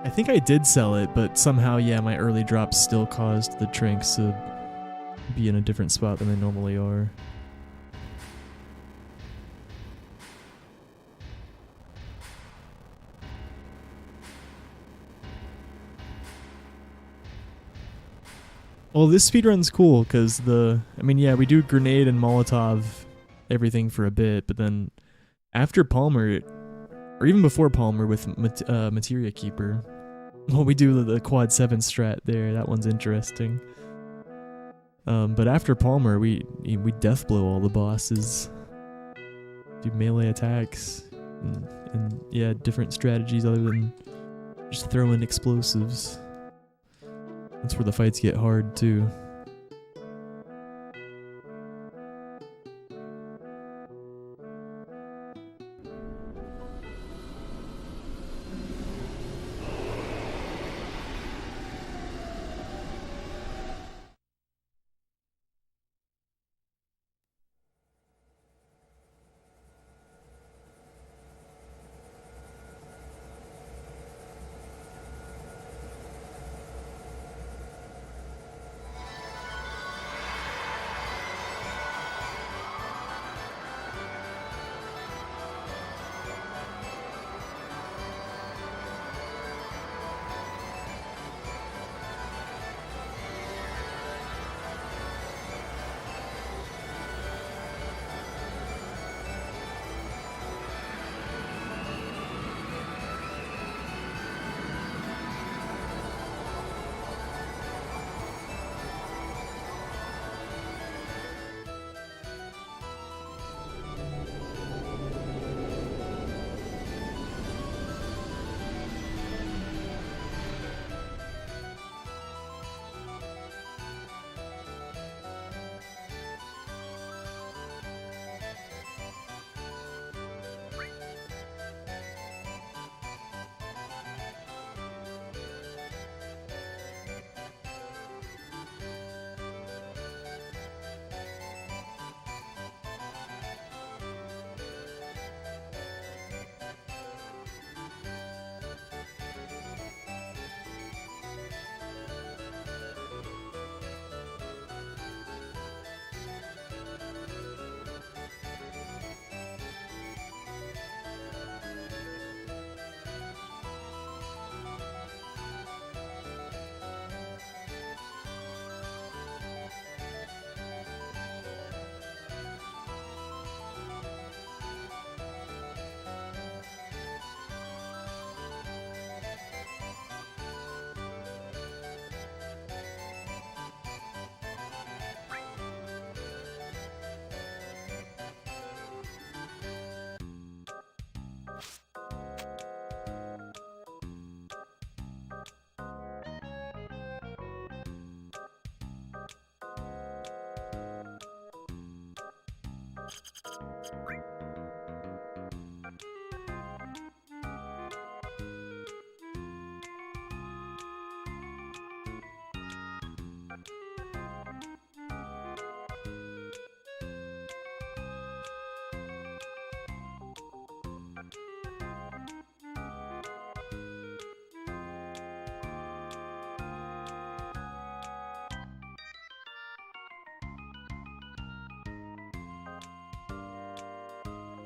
I think I did sell it, but somehow, yeah, my early drops still caused the tranks to be in a different spot than they normally are. Well, this speedrun's cool because I mean, yeah, we do grenade and Molotov everything for a bit, but then after Palmer, or even before Palmer with Materia Keeper, well, we do the quad 7 strat there. That one's interesting. But after Palmer, we death blow all the bosses, do melee attacks, and yeah, different strategies other than just throwing explosives. That's where the fights get hard too.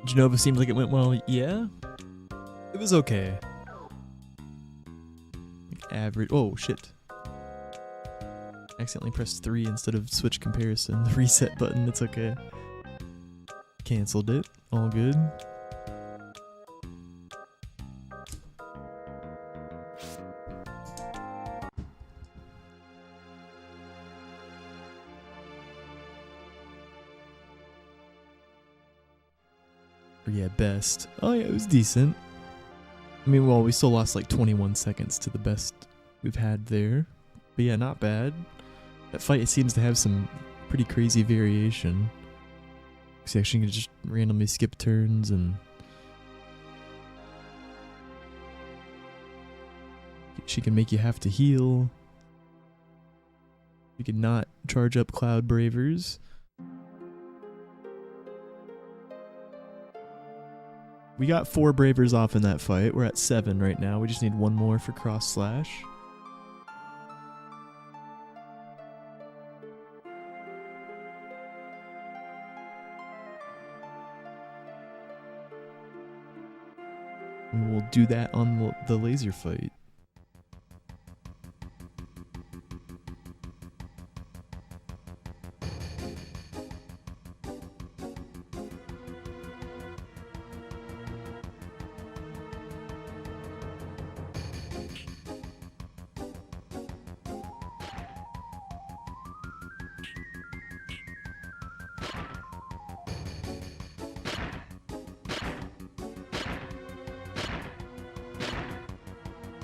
Genova seems like it went well. Yeah, it was okay. Like average. Oh shit! Accidentally pressed 3 instead of switch comparison. The reset button. It's okay. Cancelled it. All good. Yeah, best. Oh yeah, it was decent. I mean, well, we still lost like 21 seconds to the best we've had there. But yeah, not bad. That fight, it seems to have some pretty crazy variation. See, actually, you can just randomly skip turns and she can make you have to heal. You can not charge up Cloud Bravers. We got 4 Bravers off in that fight. We're at 7 right now. We just need 1 more for Cross Slash. We will do that on the laser fight.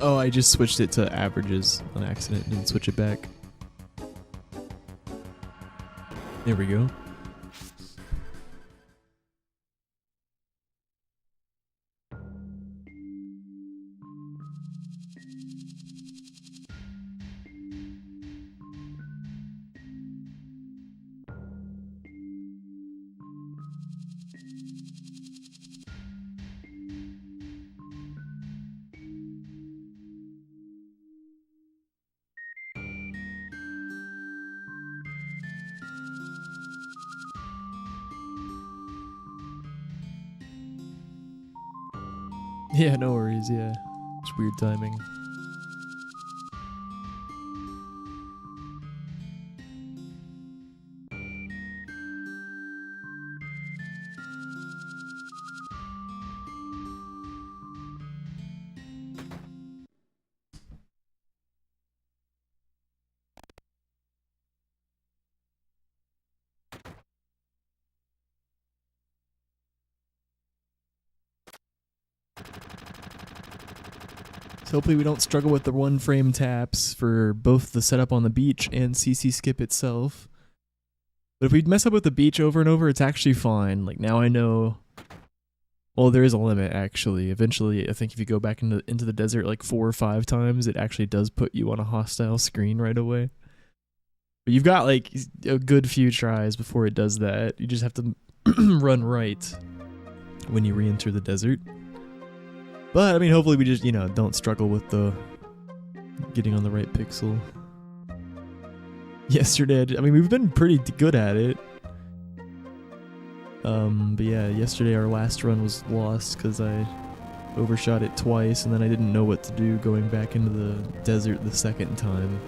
Oh, I just switched it to averages on accident. Didn't switch it back. There we go. Yeah, no worries, yeah. It's weird timing. So hopefully we don't struggle with the 1 frame taps for both the setup on the beach and CC skip itself. But if we mess up with the beach over and over, it's actually fine. Like now I know, well, there is a limit actually. Eventually, I think if you go back into the desert like 4 or 5 times, it actually does put you on a hostile screen right away. But you've got like a good few tries before it does that. You just have to run right when you re-enter the desert. But, I mean, hopefully we just, you know, don't struggle with the getting on the right pixel. Yesterday, I mean, we've been pretty good at it. But yeah, yesterday our last run was lost because I overshot it twice and then I didn't know what to do going back into the desert the second time.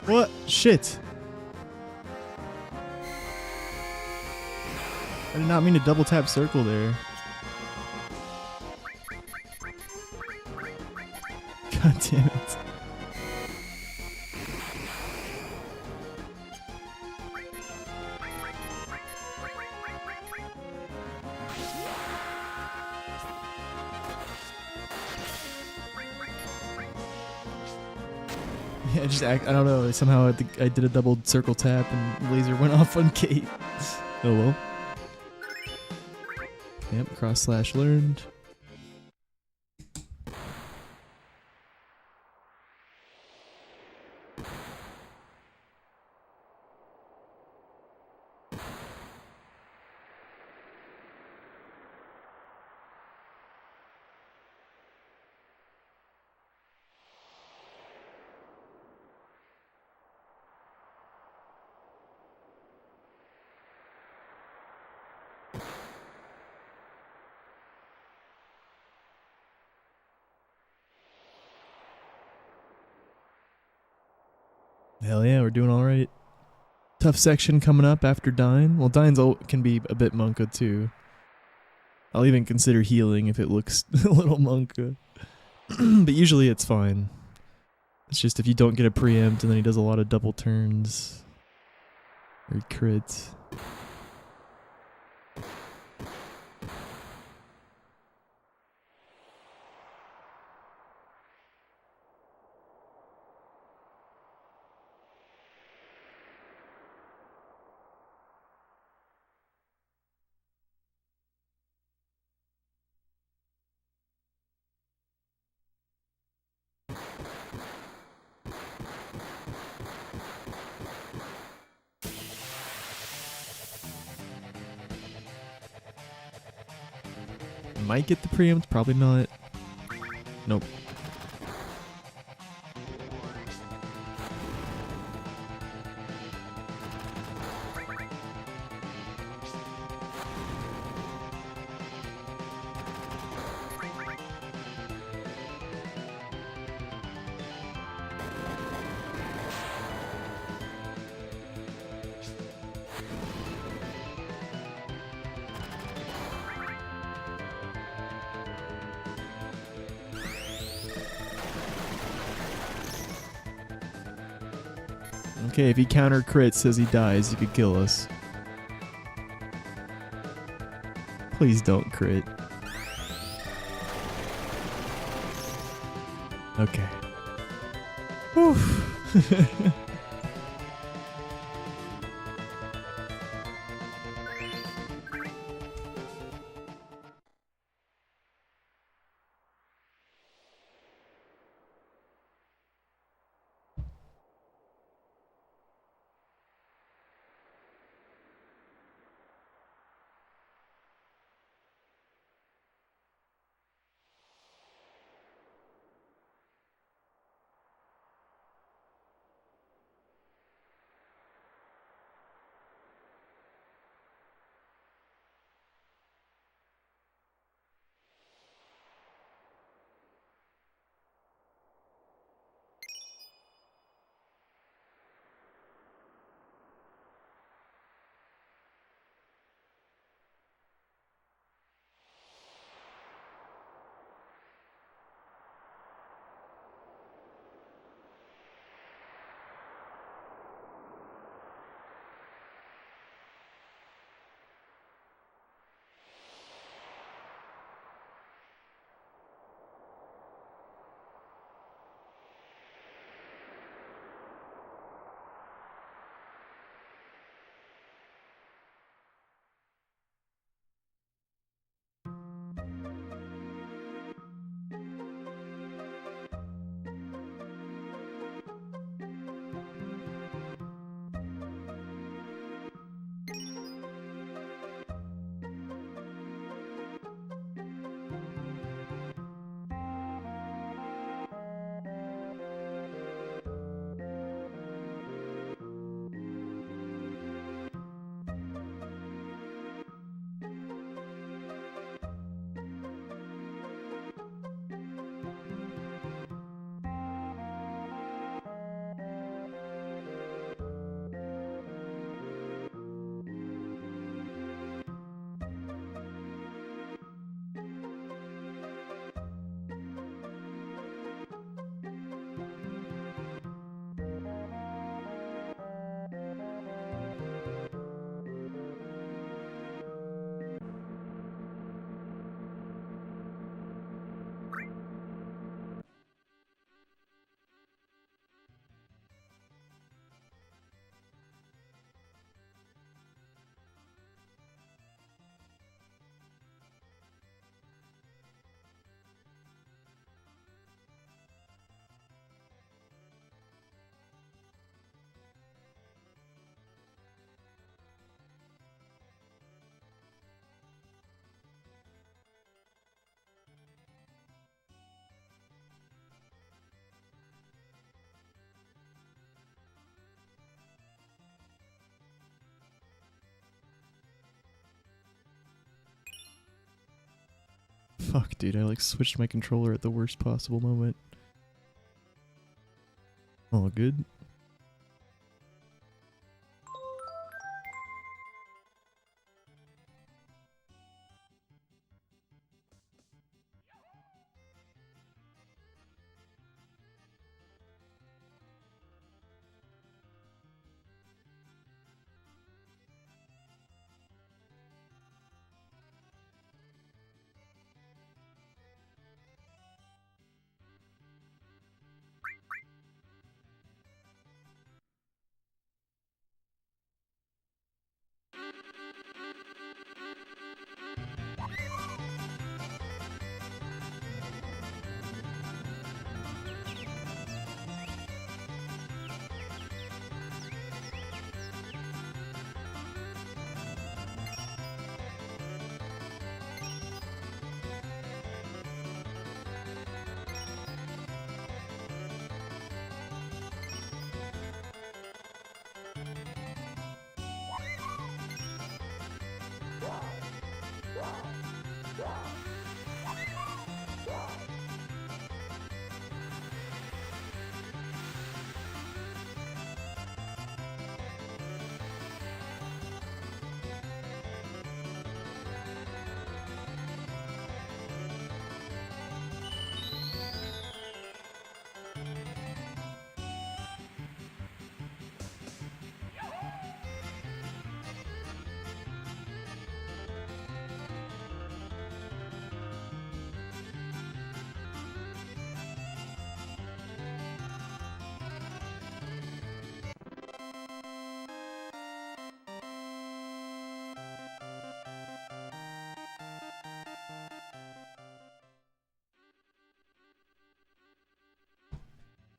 What? Shit. I did not mean to double tap circle there. God damn it. Yeah, I don't know. Somehow I did a double circle tap and laser went off on Kate. Oh well. Yep, cross / learned. Hell yeah, we're doing all right. Tough section coming up after Dine. Well, Dine's can be a bit monka too. I'll even consider healing if it looks a little monka. But usually it's fine. It's just if you don't get a preempt and then he does a lot of double turns. Or he crits. Might get the preempt, probably not. Nope. Okay, if he counter crits, says he dies, he could kill us. Please don't crit. Okay. Whew. Fuck, dude, I like switched my controller at the worst possible moment. All good.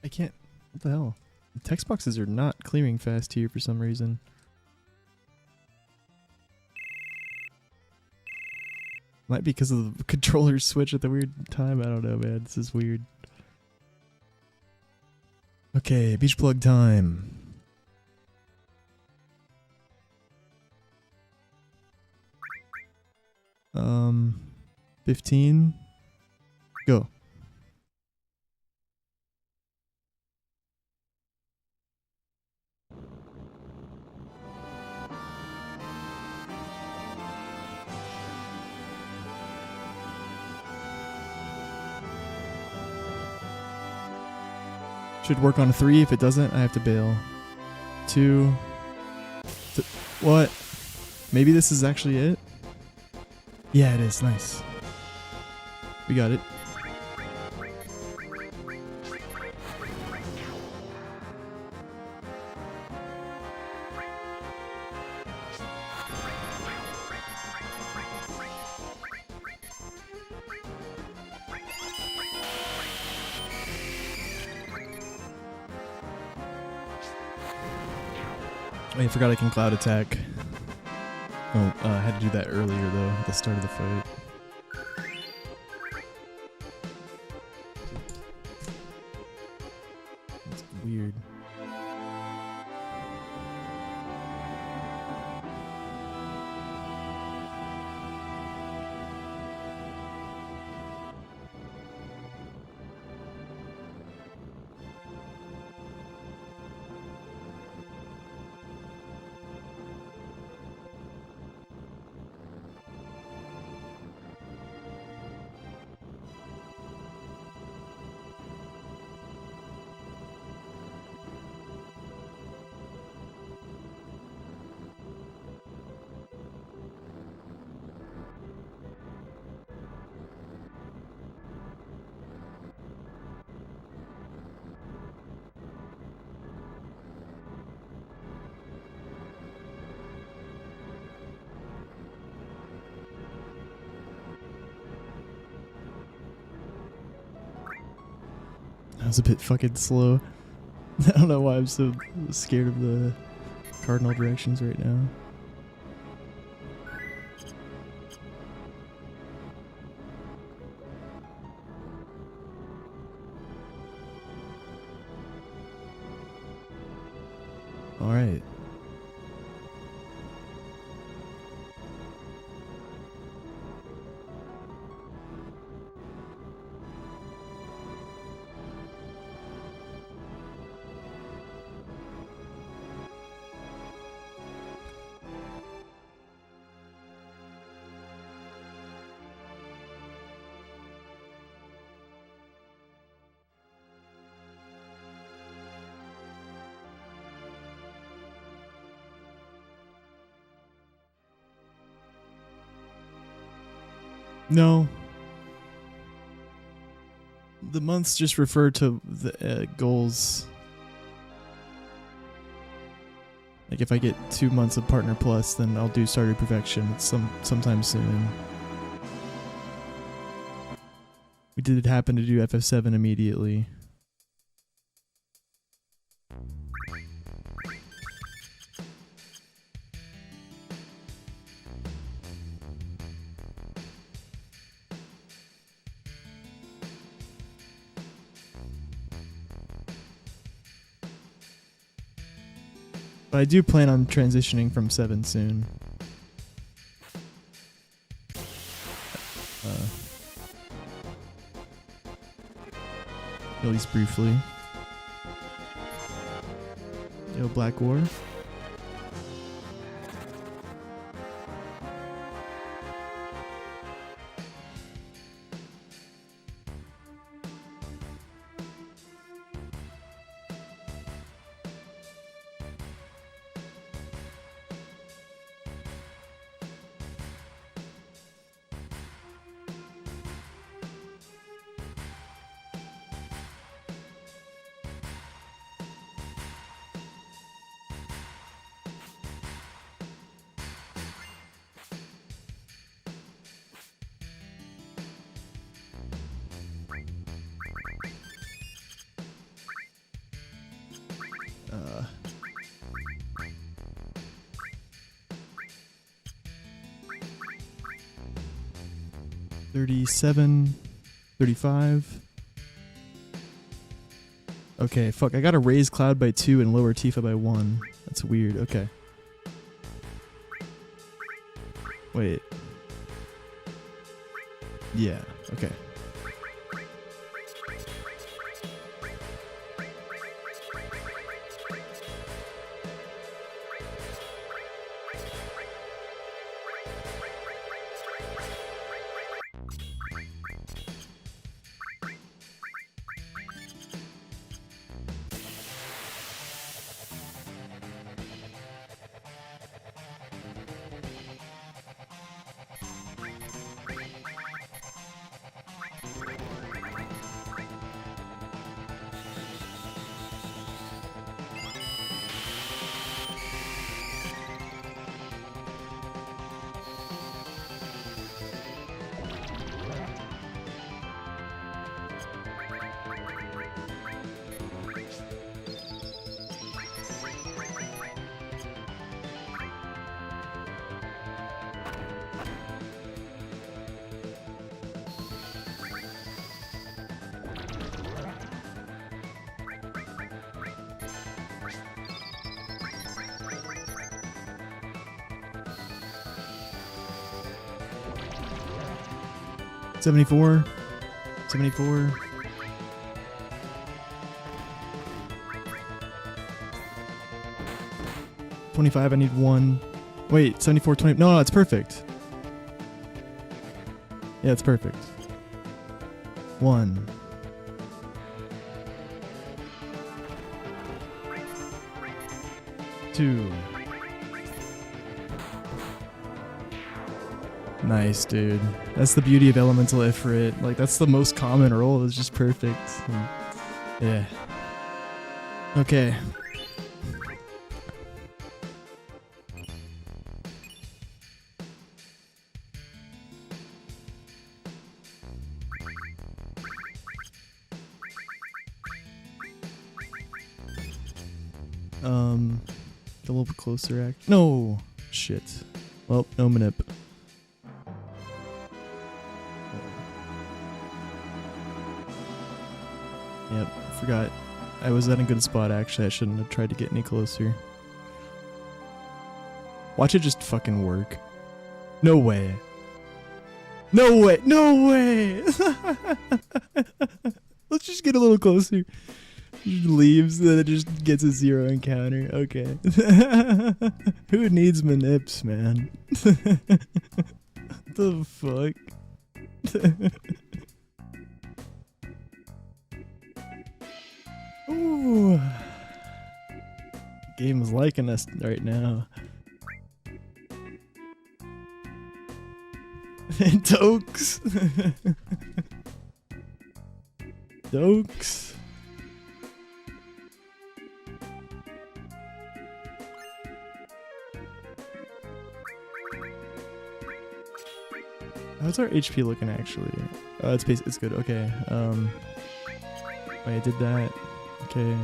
I can't. What the hell? The text boxes are not clearing fast here for some reason. Might be because of the controller switch at the weird time. I don't know, man. This is weird. Okay, beach plug time. Um, 15. Go. Should work on 3. If it doesn't, I have to bail. 2. What? Maybe this is actually it? Yeah, it is. Nice. We got it. I forgot I can cloud attack. Oh, I had to do that earlier though, at the start of the fight. That's weird. That was a bit fucking slow. I don't know why I'm so scared of the cardinal directions right now. All right. No. The months just refer to the goals. Like if I get 2 months of Partner Plus, then I'll do Starter Perfection sometime soon. We did happen to do FF7 immediately. But I do plan on transitioning from 7 soon. At least briefly. Yo, Black War. $37, $35. Okay, fuck. I gotta raise Cloud by 2 and lower Tifa by 1. That's weird. Okay. Wait. Yeah, okay. $74. $74. $25. I need 1. Wait, 74, 20. No, it's perfect. Yeah, it's perfect. 1. Two. Nice, dude. That's the beauty of Elemental Ifrit. Like, that's the most common role. It's just perfect. Yeah. Okay. A little bit closer, no! Shit. Well, no manip. Yep, forgot. I was at a good spot, actually. I shouldn't have tried to get any closer. Watch it just fucking work. No way. No way! No way! Let's just get a little closer. Leaves, then it just gets a 0 encounter. Okay. Who needs manips, man? What the fuck? Ooh. Game is liking us right now. Dokes. Dokes. How's our HP looking actually? It's good. Okay. Wait, I did that. Okay.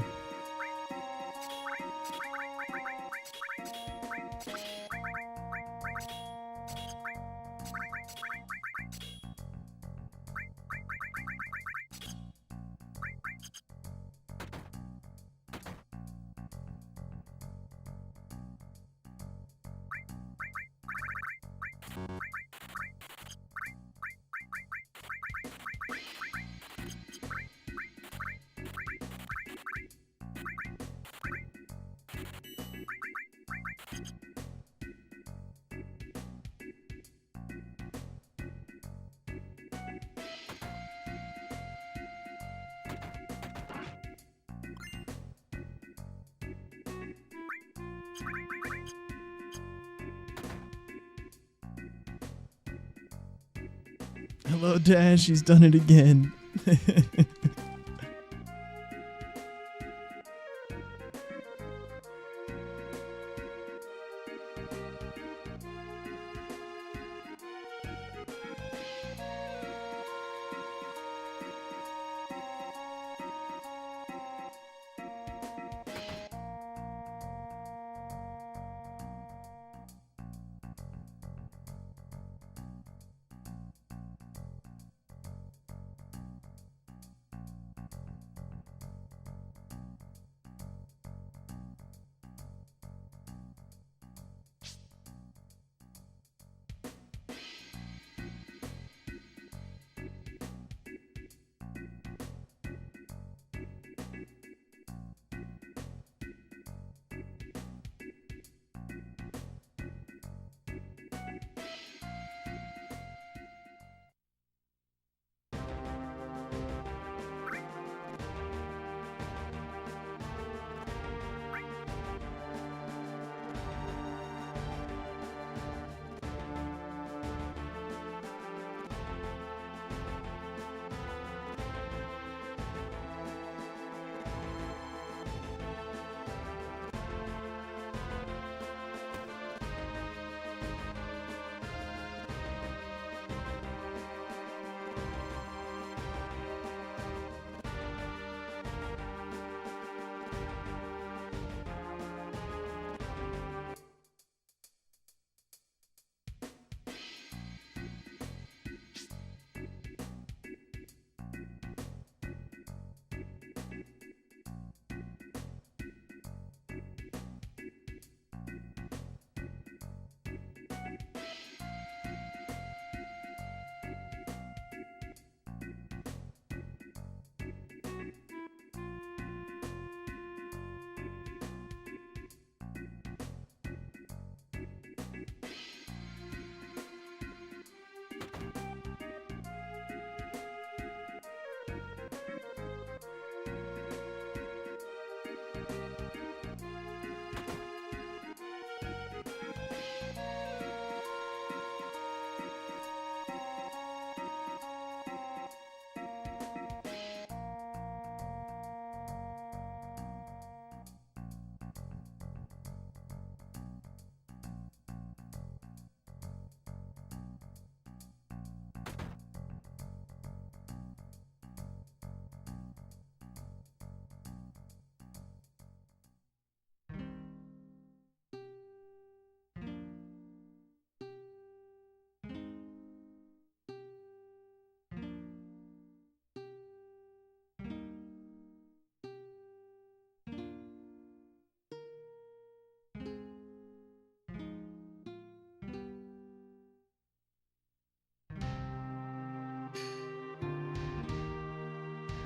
Hello, Dash. He's done it again.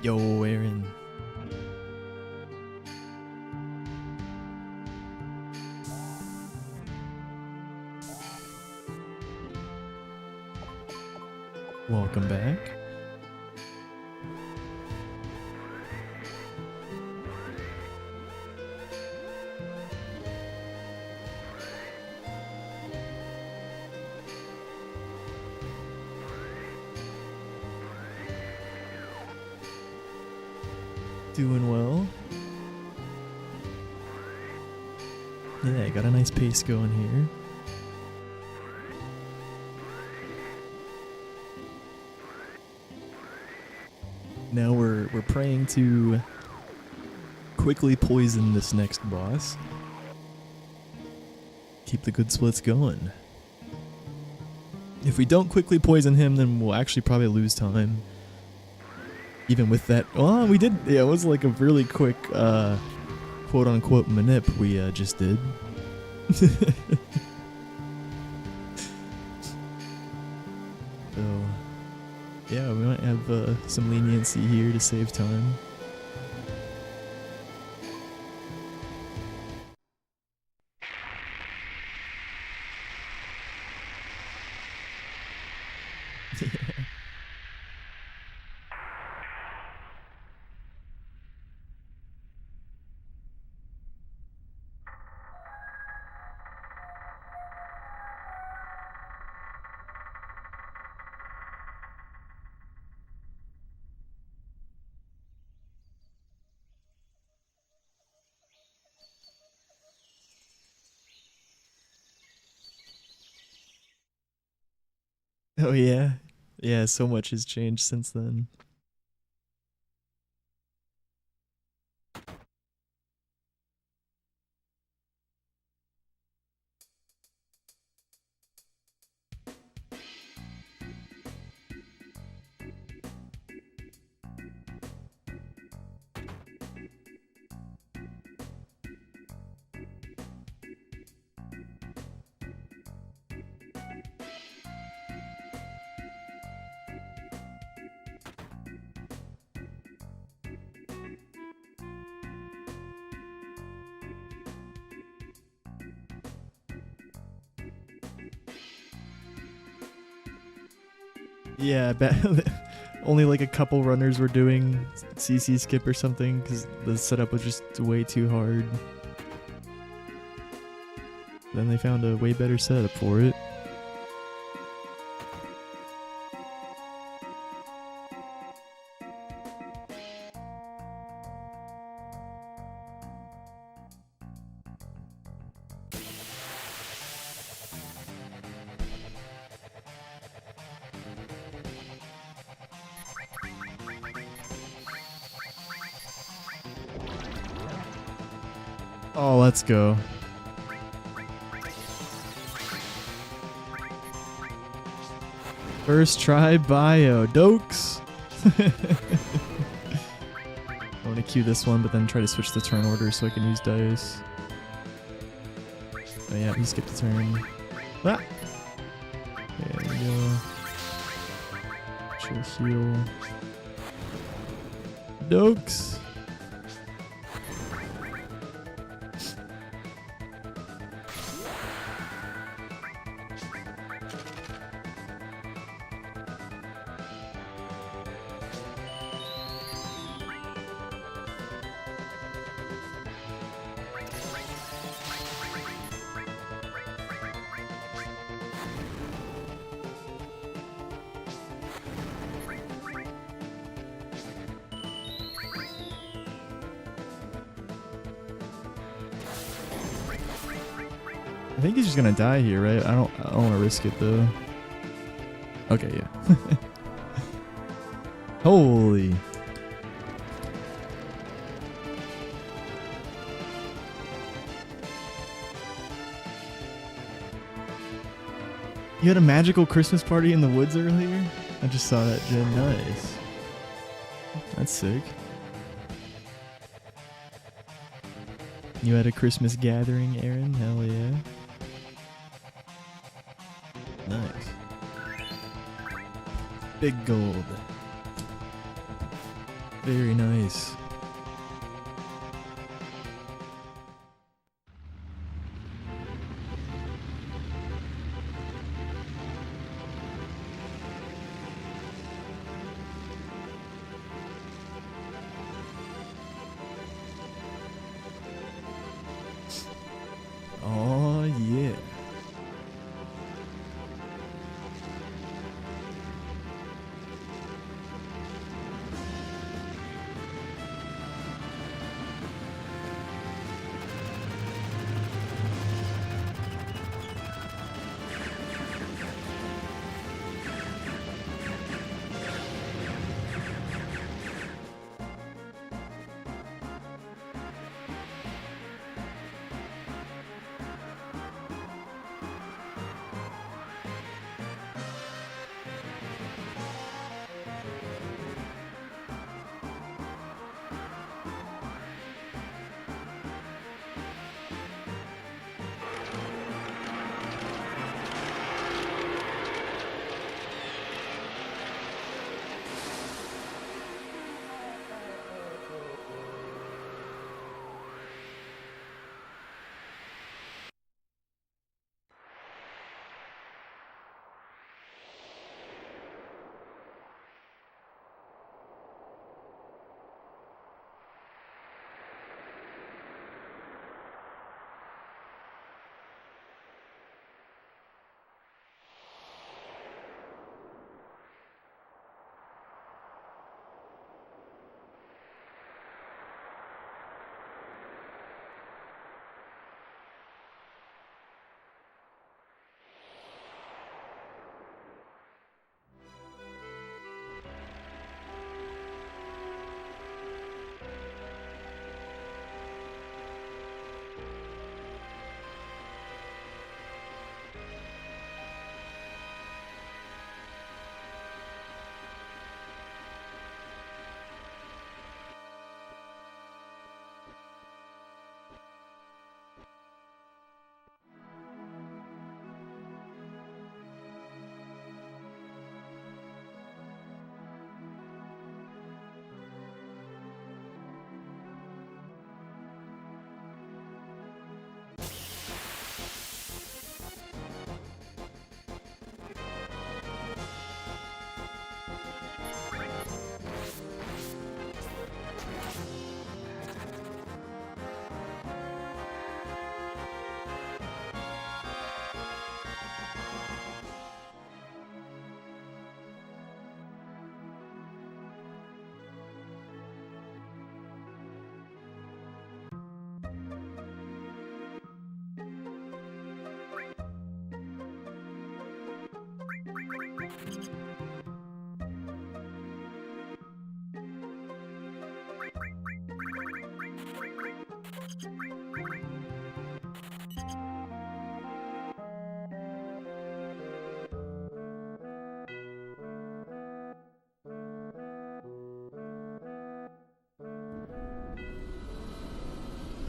Yo, Aaron. Welcome back. Doing well. Yeah, got a nice pace going here. Now we're praying to quickly poison this next boss. Keep the good splits going. If we don't quickly poison him, then we'll actually probably lose time. Even with that, oh, we did. Yeah, it was like a really quick, quote-unquote manip we just did. So, yeah, we might have some leniency here to save time. Oh yeah. Yeah, so much has changed since then. Yeah, only like a couple runners were doing CC skip or something because the setup was just way too hard. Then they found a way better setup for it. Oh, let's go. First try bio, dokes. I want to queue this one, but then try to switch the turn order so I can use dice. Oh yeah, he skipped a turn. Ah! There we go. Chill heal. Dokes. I think he's just gonna die here, right? I don't want to risk it though. Okay, yeah. Holy. You had a magical Christmas party in the woods earlier? I just saw that, Jen. Nice. That's sick. You had a Christmas gathering, Aaron? Hell yeah. Nice. Big gold. Very nice. Oh yeah.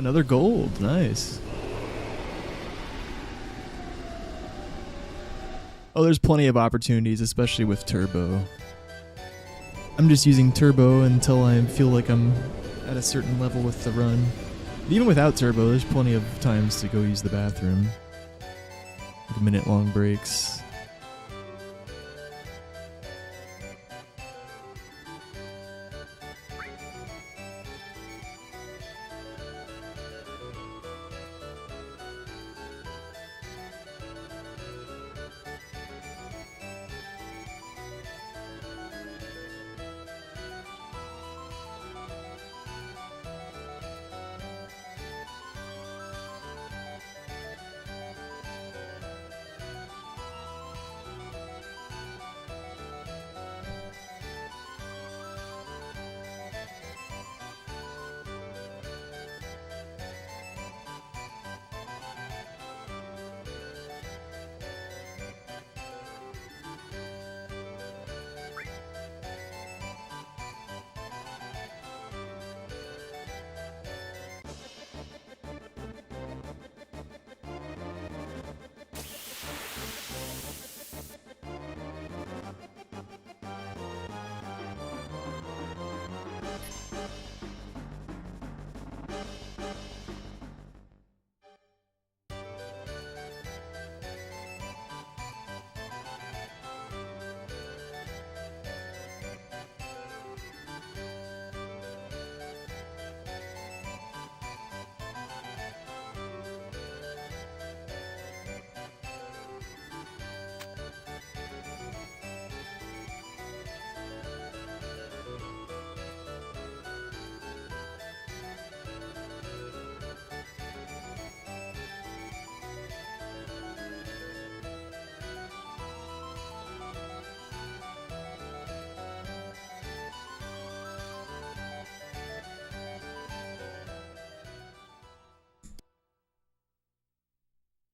Another gold. Nice. Oh, there's plenty of opportunities, especially with turbo. I'm just using turbo until I feel like I'm at a certain level with the run. But even without turbo, there's plenty of times to go use the bathroom. Like minute-long breaks.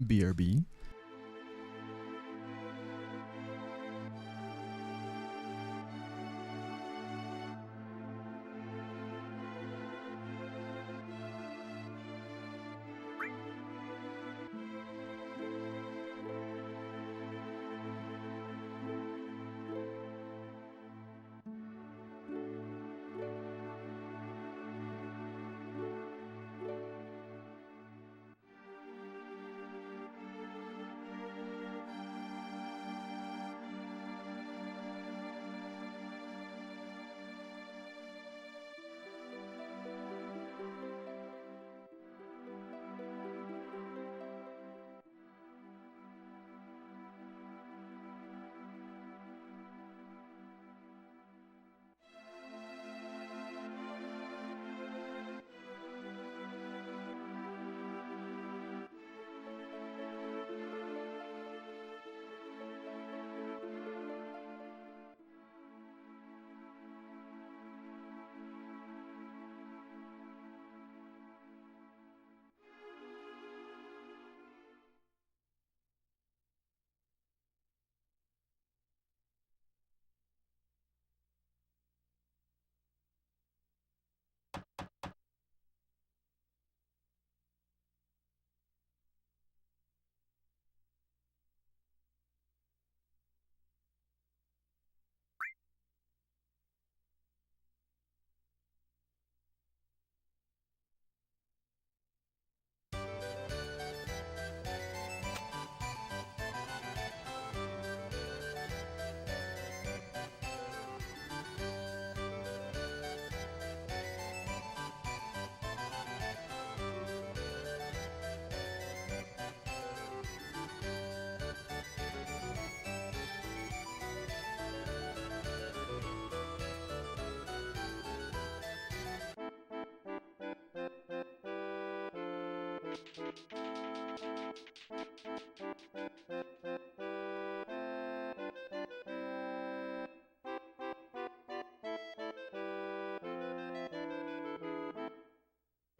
BRB.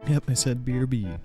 Yep, I said BRB.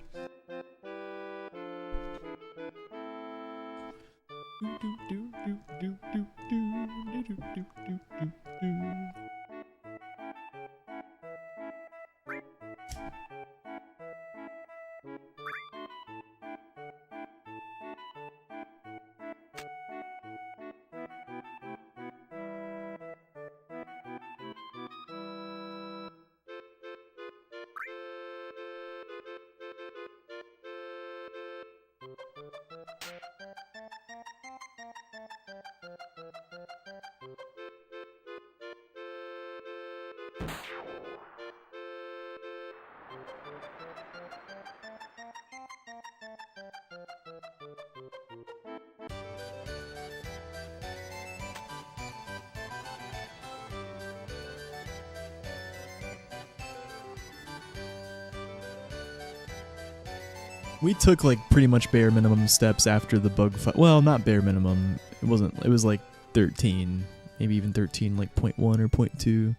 We took like pretty much bare minimum steps after the bug fight. Well, not bare minimum. It wasn't. It was like 13, maybe even 13, like 0.1 or 0.2.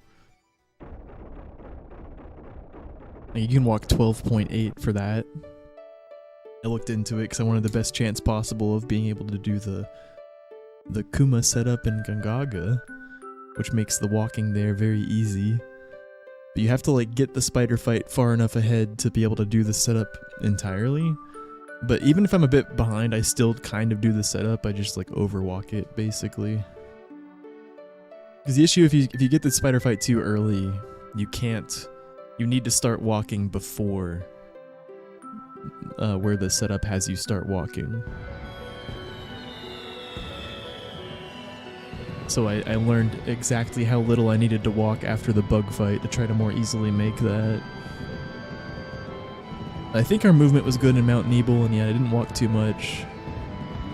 Like you can walk 12.8 for that. I looked into it because I wanted the best chance possible of being able to do the Kuma setup in Gangaga, which makes the walking there very easy. But you have to like get the spider fight far enough ahead to be able to do the setup entirely. But even if I'm a bit behind, I still kind of do the setup. I just like overwalk it basically. Because the issue if you get the spider fight too early, you can't. You need to start walking before where the setup has you start walking. So I learned exactly how little I needed to walk after the bug fight to try to more easily make that. I think our movement was good in Mount Nebel, and yeah, I didn't walk too much.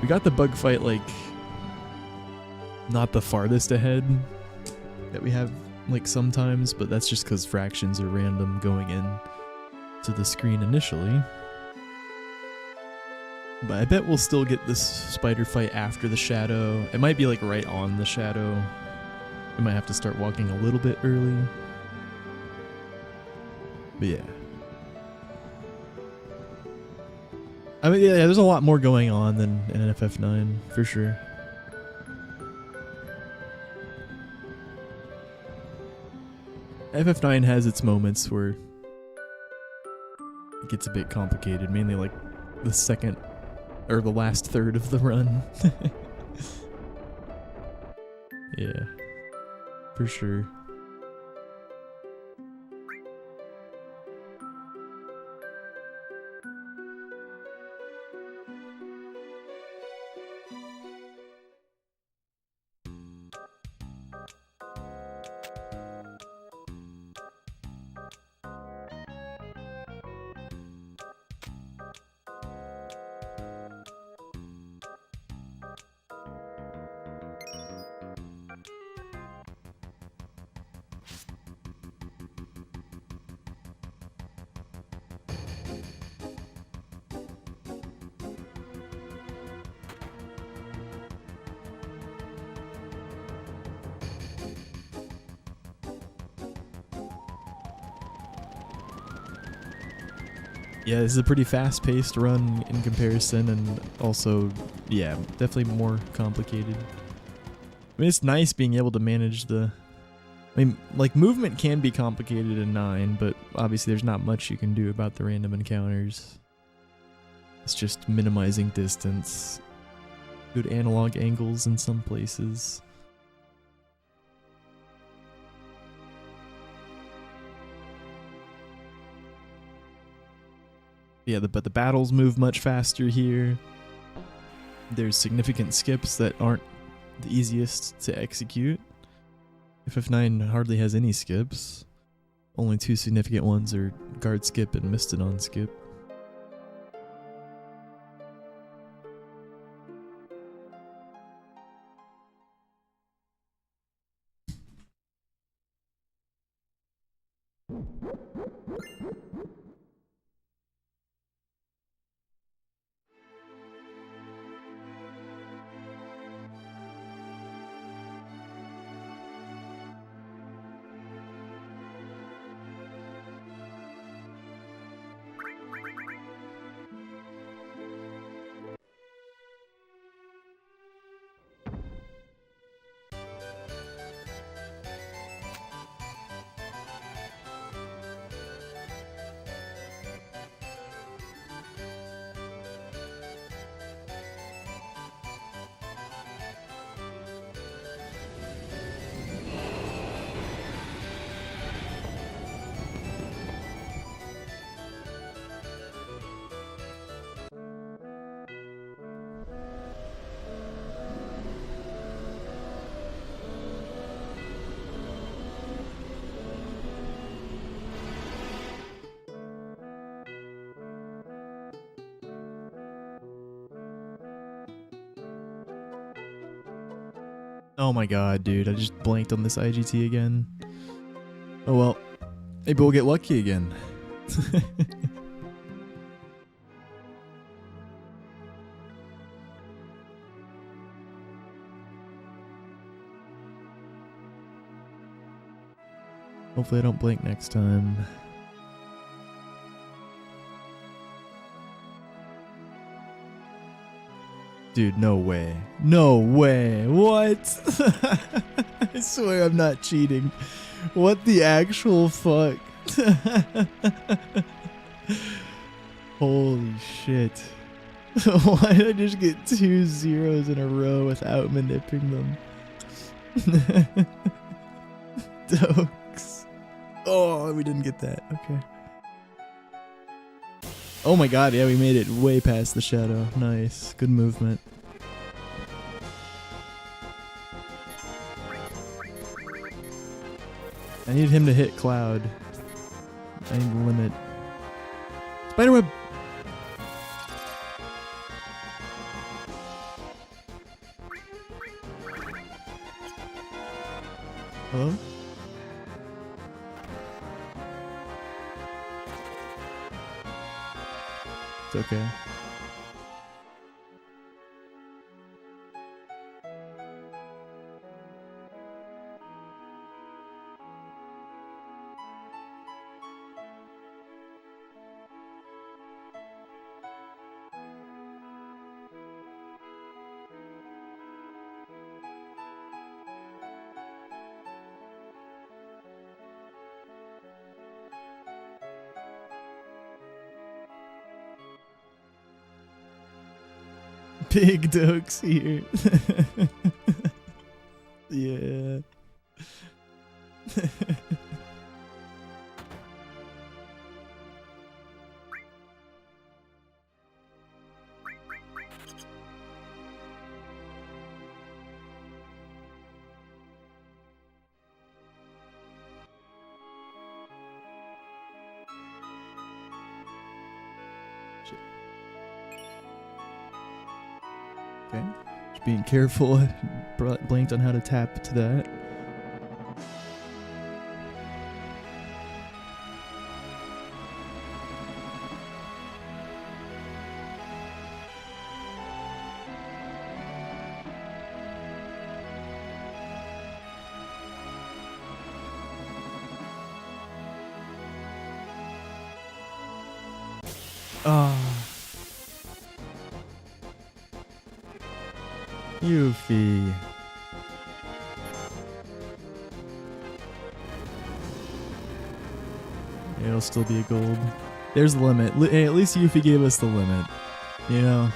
We got the bug fight, like, not the farthest ahead that we have, like, sometimes, but that's just because fractions are random going in to the screen initially. But I bet we'll still get this spider fight after the shadow. It might be like right on the shadow. We might have to start walking a little bit early. But yeah. I mean, yeah, there's a lot more going on than in an FF9, for sure. FF9 has its moments where it gets a bit complicated, mainly like the second or the last third of the run. Yeah, for sure. Yeah, this is a pretty fast-paced run in comparison, and also, yeah, definitely more complicated. I mean, it's nice being able to manage the... I mean, like, movement can be complicated in 9, but obviously there's not much you can do about the random encounters. It's just minimizing distance, good analog angles in some places. Yeah, but the battles move much faster here. There's significant skips that aren't the easiest to execute. FF9 hardly has any skips. Only 2 significant ones are guard skip and Mastodon skip. Oh my god, dude. I just blanked on this IGT again. Oh well. Maybe we'll get lucky again. Hopefully I don't blank next time. Dude, no way. No way. What? I swear I'm not cheating. What the actual fuck? Holy shit. Why did I just get 2 zeros in a row without manipulating them? Dokes. Oh, we didn't get that. Okay. Oh my god, yeah, we made it way past the shadow. Nice. Good movement. I need him to hit Cloud. I need the limit. Spiderweb! Hello? It's okay. Big Dokes here. Yeah. Okay. Just being careful. Blanked on how to tap to that. Ah. Yuffie. It'll still be a gold. There's the limit. Hey, at least Yuffie gave us the limit. You know?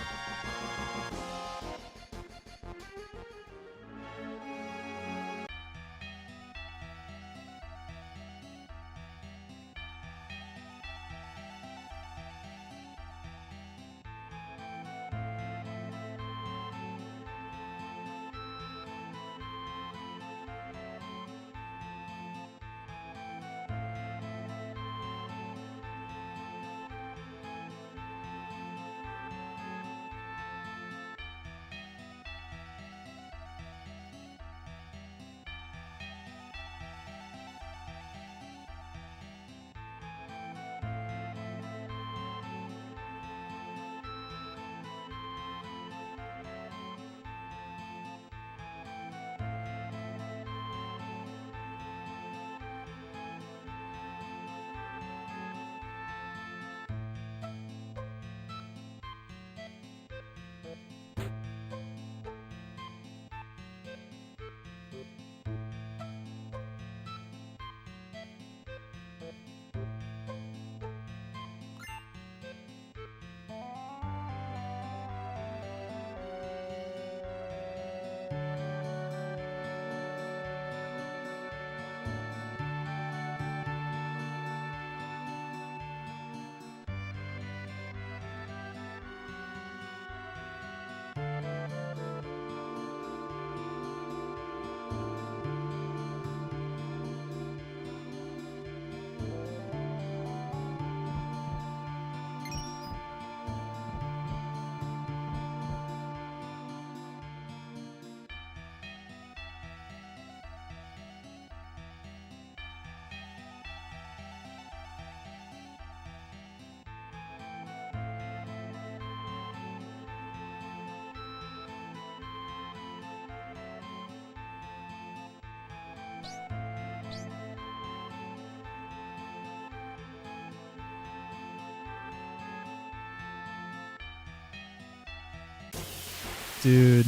Dude.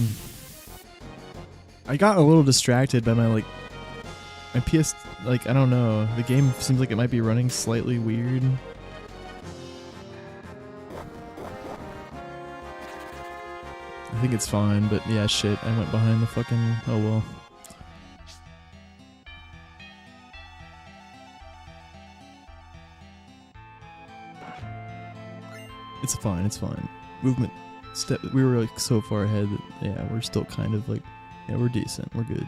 I got a little distracted by my PS, I don't know. The game seems like it might be running slightly weird. I think it's fine, but yeah, shit. I went behind the fucking... Oh well. It's fine, it's fine. Movement... Step... We were like so far ahead that, yeah, we're still kind of like... Yeah, we're decent. We're good.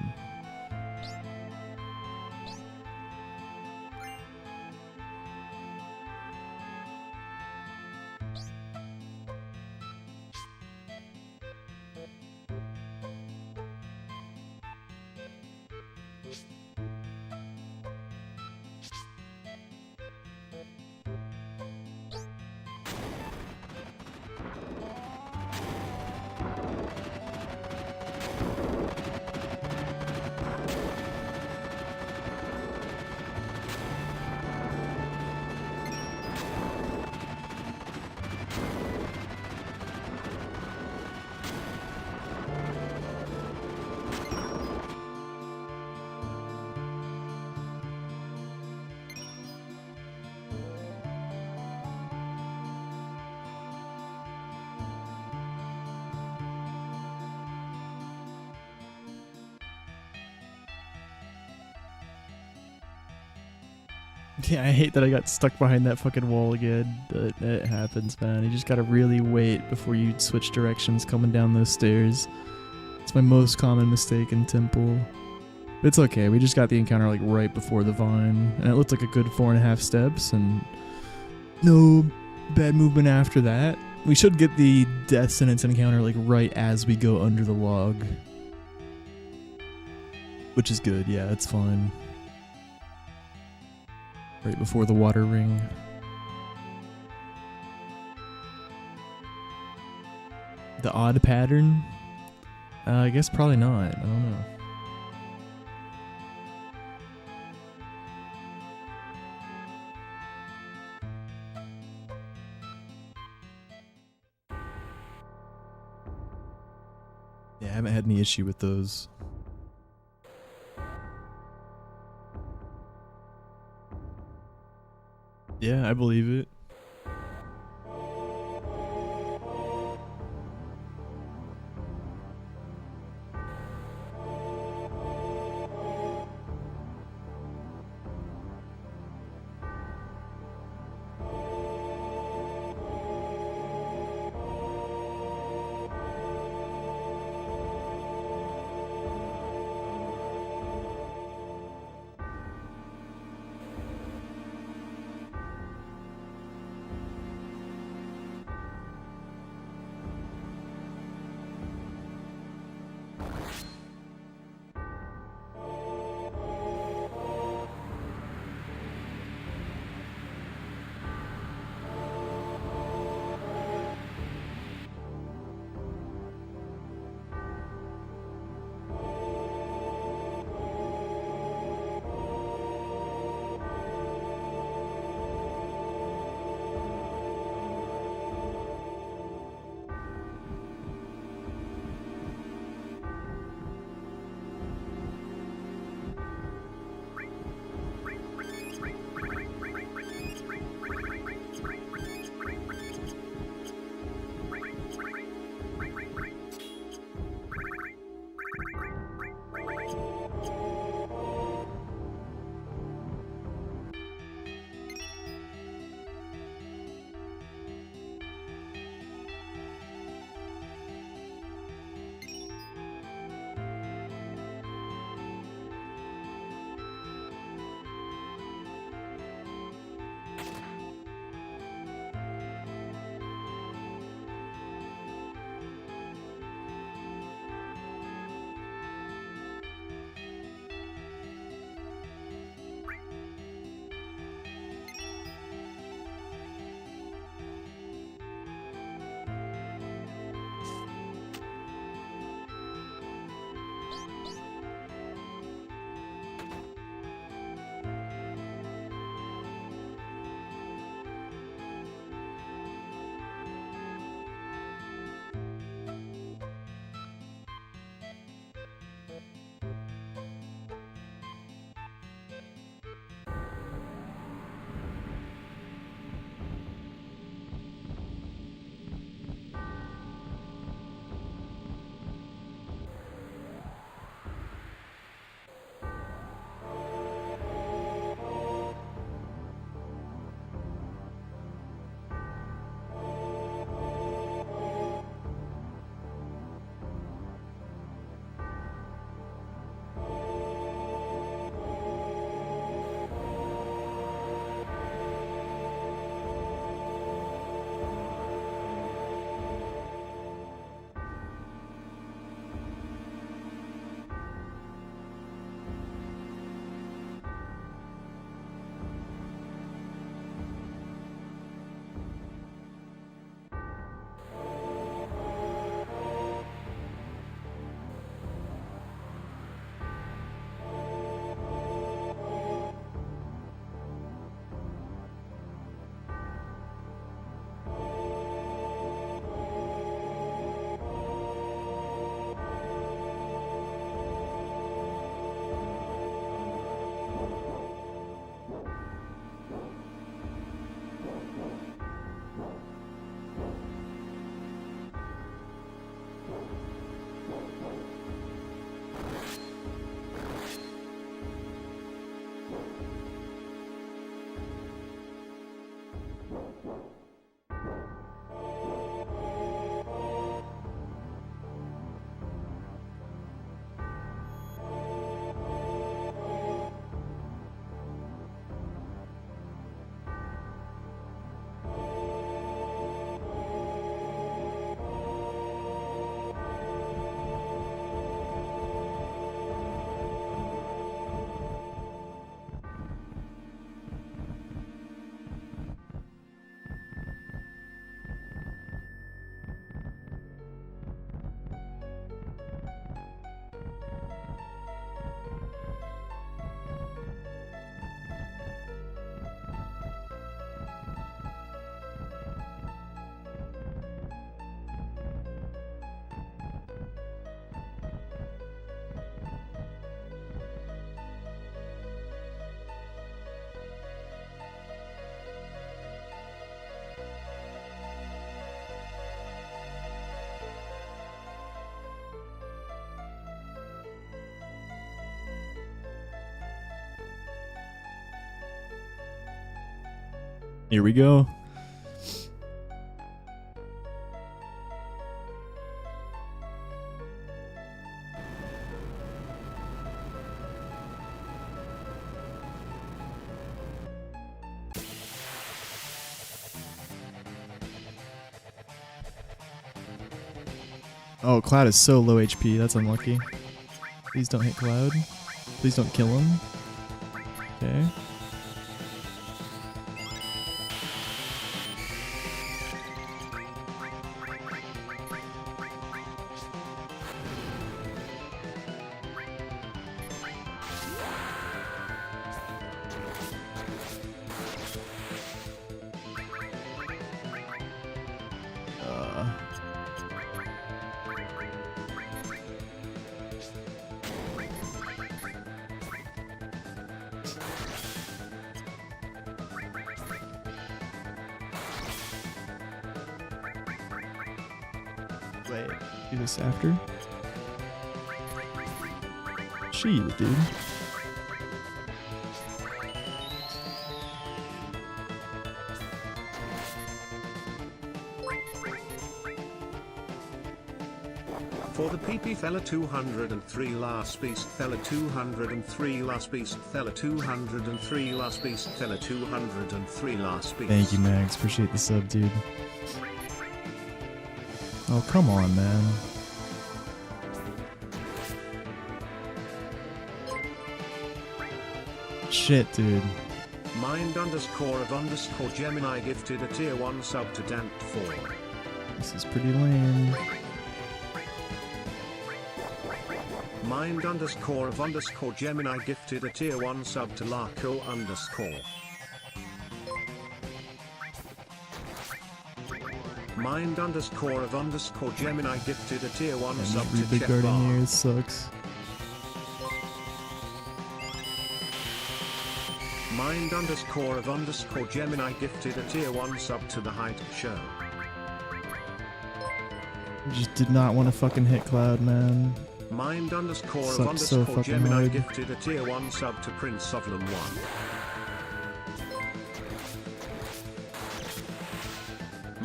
Yeah, I hate that I got stuck behind that fucking wall again, but it happens, man. You just gotta really wait before you switch directions coming down those stairs. It's my most common mistake in Temple. But it's okay, we just got the encounter like right before the vine, and it looked like a good 4.5 steps, and no bad movement after that. We should get the death sentence encounter like right as we go under the log. Which is good, yeah, it's fine. Right before the water ring. The odd pattern? I guess probably not. I don't know. Yeah, I haven't had any issue with those. Yeah, I believe it. Here we go. Oh, Cloud is so low HP. That's unlucky. Please don't hit Cloud. Please don't kill him. Okay. Wait, do this after? Jeez, dude. For the PP fella 203 last piece fella 203 last piece fella 203 last piece fella 203 last piece. Thank you, Max. Appreciate the sub, dude. Oh, come on, man. Shit, dude. Mind underscore of underscore Gemini gifted a tier 1 sub to Dant 4. This is pretty lame. Mind underscore of underscore Gemini gifted a tier 1 sub to Larko underscore. Mind underscore of underscore Gemini gifted a tier 1 And sub this to big Chef guarding Bar. here sucks. Mind underscore of underscore Gemini gifted a tier 1 sub to the Height Show. Just did not want to fucking hit Cloud, man. Mind underscore of Sucks so underscore fucking Gemini hard. gifted a tier 1 sub to Prince of Lam 1.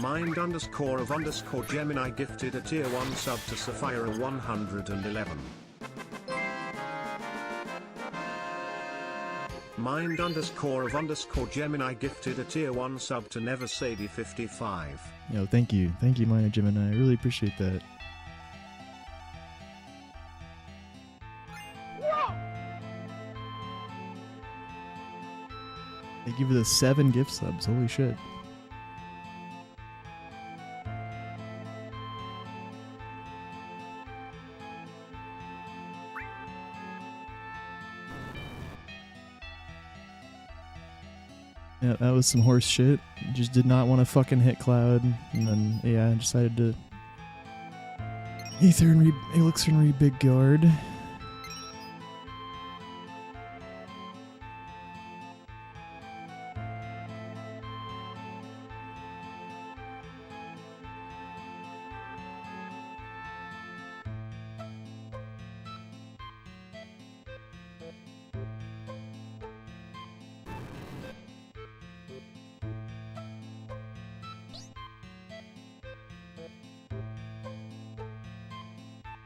Mind underscore of underscore Gemini gifted a tier 1 sub to Sapphire 111. Mind underscore of underscore Gemini gifted a tier 1 sub to Never Sadie 55. Yo, thank you. Thank you, Minor Gemini. I really appreciate that. Thank you for the 7 gift subs. Holy shit. Yeah, that was some horse shit. Just did not want to fucking hit Cloud. And then, yeah, I decided to Aether and Elixir and Big Guard.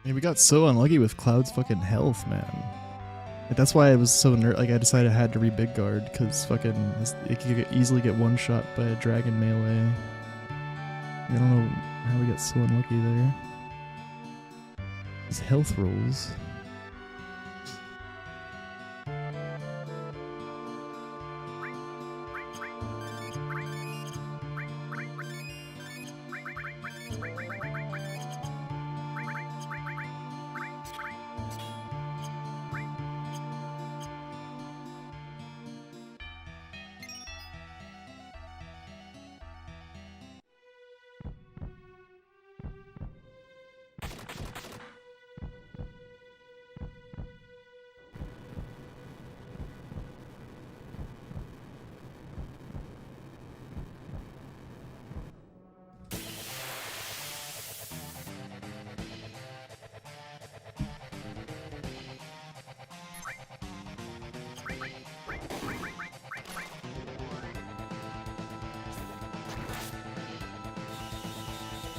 I mean, we got so unlucky with Cloud's fucking health, man. Like, that's why I was so like I decided I had to re-big guard, because fucking it could easily get one shot by a dragon melee. I don't know how we got so unlucky there. His health rolls.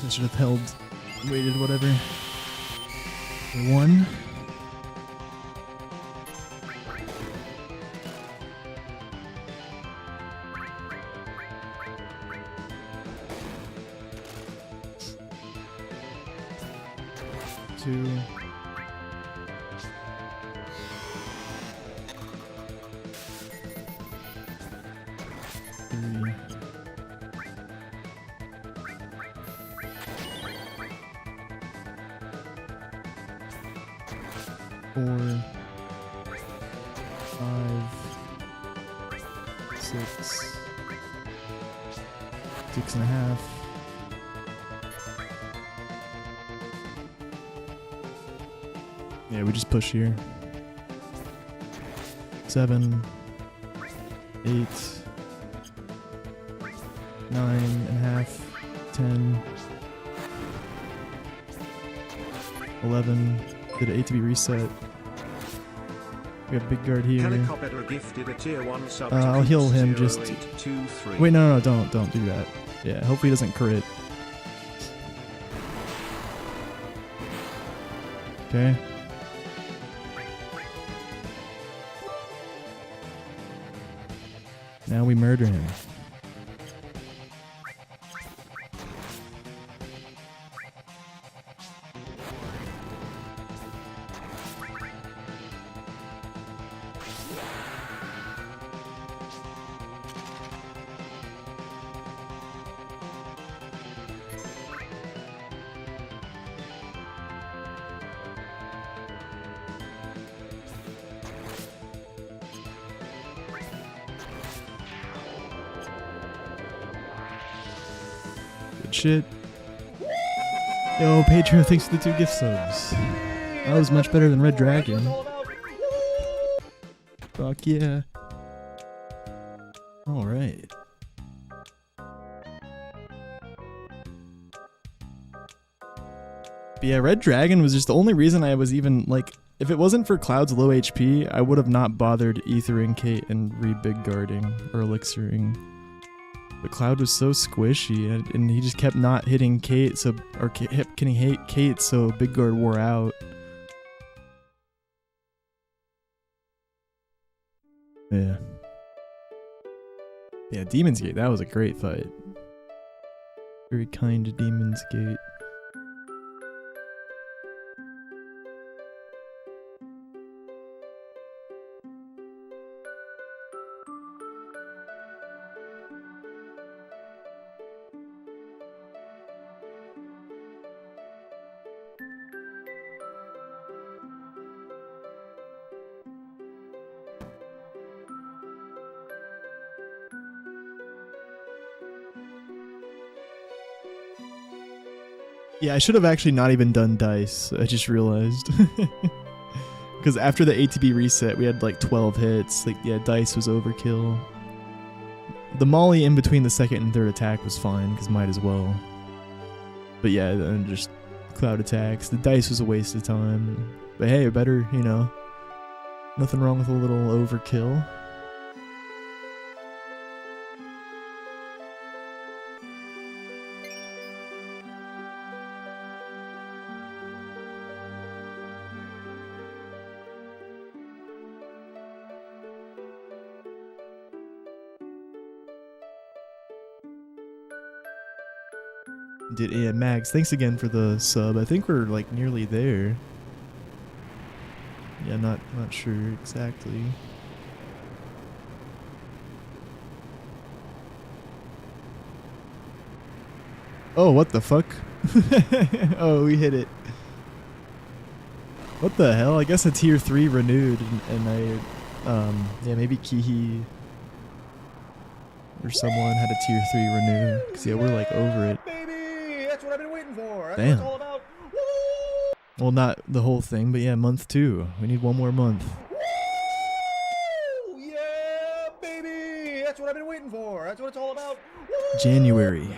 I should have held, waited, whatever. 1. Two. 3. 4. 5. 6. 6.5. Yeah, we just push here. 7, 8, 9.5, 10, 11. Did an ATB reset. We have big guard here. Helicopter gifted a tier 1 sub. I'll heal him just. 0823. Wait, no, don't do that. Yeah, hopefully he doesn't crit. Okay. Now we murder him. Good shit. Yo, Patreon, thanks for the 2 gift subs. That was much better than Red Dragon. Fuck yeah. Alright. But yeah, Red Dragon was just the only reason I was even, like, if it wasn't for Cloud's low HP, I would have not bothered ethering Kate and re-big guarding or elixiring. But Cloud was so squishy, and he just kept not hitting Kate, so, or kept getting Kate, so big guard wore out. Yeah. Yeah, Demon's Gate, that was a great fight. Very kind to Demon's Gate. Yeah, I should have actually not even done dice. I just realized. Because after the ATB reset, we had like 12 hits. Like, yeah, dice was overkill. The molly in between the second and third attack was fine, because might as well. But yeah, then just Cloud attacks. The dice was a waste of time. But hey, better, you know. Nothing wrong with a little overkill. Yeah, Mags, thanks again for the sub. I think we're like nearly there. Yeah, not sure exactly. Oh, what the fuck? Oh, we hit it. What the hell? I guess a tier 3 renewed, and I, yeah, maybe Kihi or someone had a tier 3 renew. Cause yeah, we're like over it. That's what I've been waiting for. That's Damn. what it's all about. Woo! Well, not the whole thing, but yeah, month 2. We need one more month. Woo! Yeah, baby. That's what I've been waiting for. That's what it's all about. Woo! January.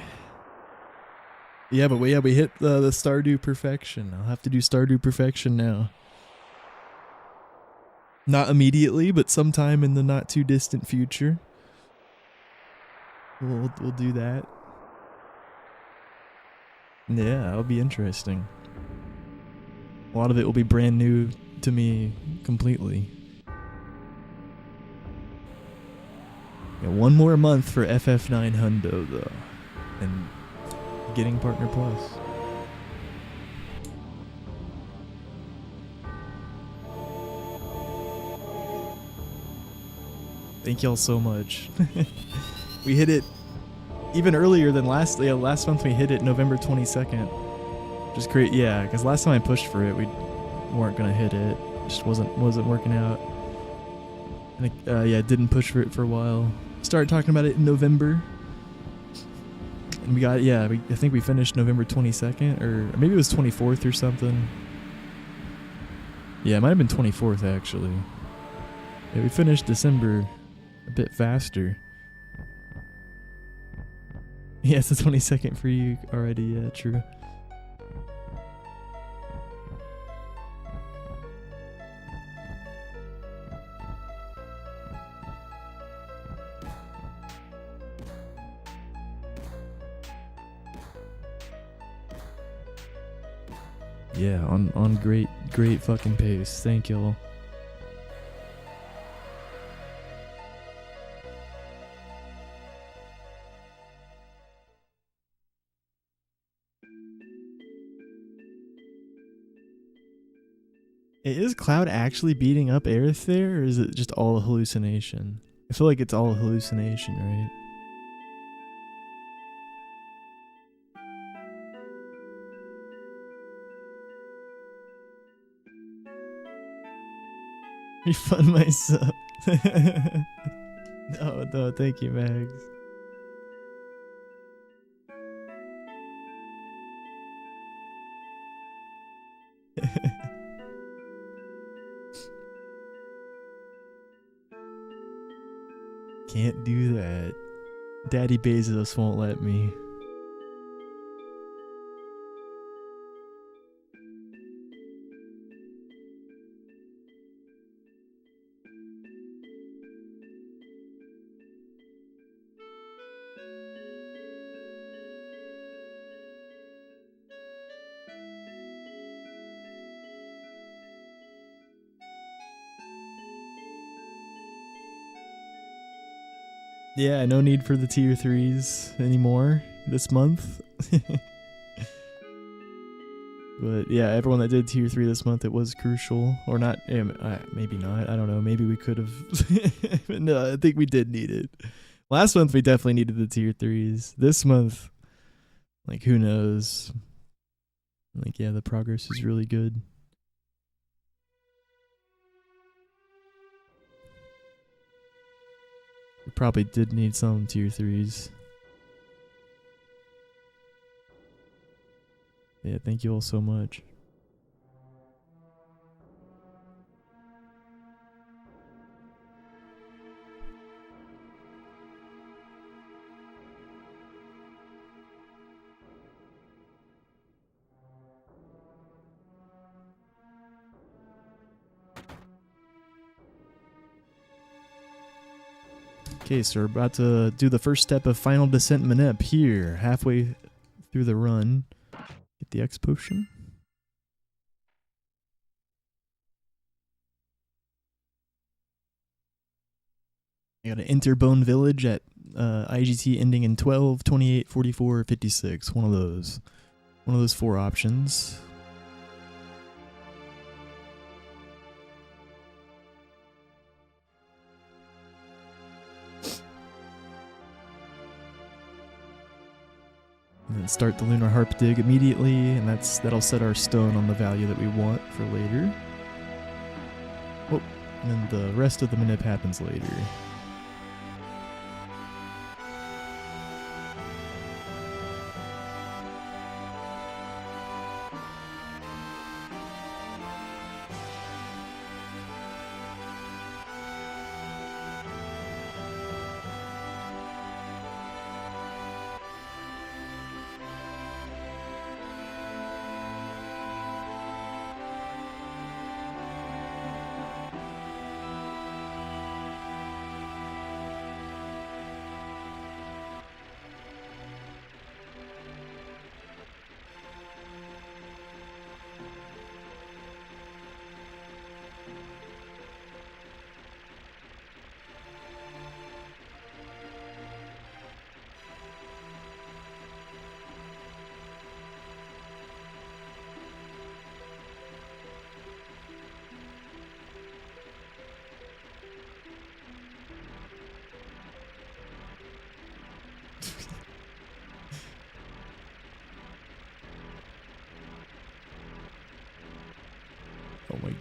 Yeah, but we hit the Stardew Perfection. I'll have to do Stardew Perfection now. Not immediately, but sometime in the not too distant future. We'll do that. Yeah, that'll be interesting. A lot of it will be brand new to me completely. Yeah, one more month for FF9 Hundo though, and getting Partner Plus. Thank y'all so much. We hit it even earlier than last month. We hit it November 22nd. Just great, yeah, because last time I pushed for it, we weren't gonna hit it. Just wasn't working out. And yeah, didn't push for it for a while. Started talking about it in November, and we got I think we finished November 22nd, or maybe it was 24th or something. Yeah, it might have been 24th actually. Yeah, we finished December a bit faster. Yeah, it's the 22nd for you already. Yeah, true. Yeah, on great fucking pace. Thank y'all. Is Cloud actually beating up Aerith there, or is it just all a hallucination? I feel like it's all a hallucination, right? Refund my sub. No, thank you, Mags. Can't do that. Daddy Bezos won't let me. Yeah, no need for the tier 3s anymore this month. But yeah, everyone that did tier 3 this month, it was crucial. Or not, maybe not, I don't know, maybe we could have. No, I think we did need it. Last month we definitely needed the tier 3s. This month, like, who knows? Like, yeah, the progress is really good. We probably did need some tier 3s. Yeah, thank you all so much. Okay, so we're about to do the first step of Final Descent Manip here, halfway through the run. Get the X potion. I gotta enter Bone Village at IGT ending in 12, 28, 44, 56. One of those 4 options. And then start the Lunar Harp dig immediately, and that'll set our stone on the value that we want for later. Oh, and then the rest of the manip happens later.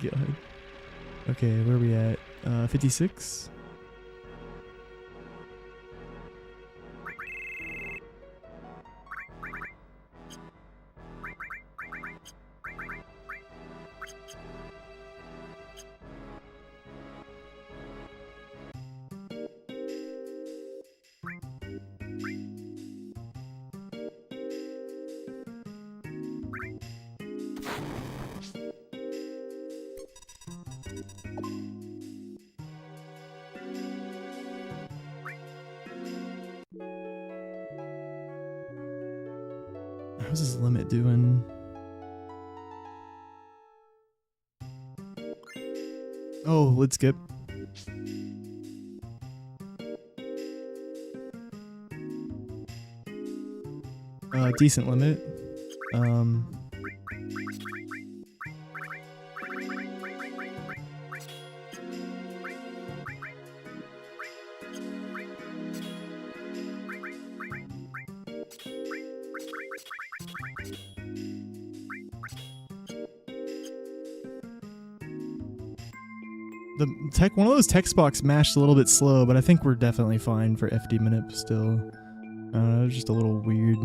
god. Okay, where are we at? 56? How's his limit doing? Oh, let's skip. Decent limit. One of those text box mashed a little bit slow, but I think we're definitely fine for FD minute still. It was just a little weird.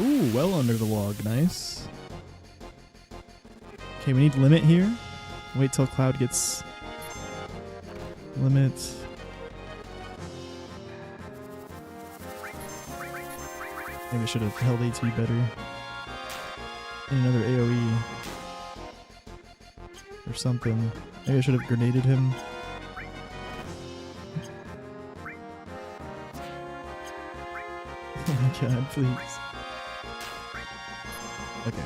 Ooh, well under the log, nice. Okay, we need limit here. Wait till Cloud gets limit. Maybe I should have held AT better. And another AoE. Or something. Maybe I should have grenaded him. Oh my god, please. Okay.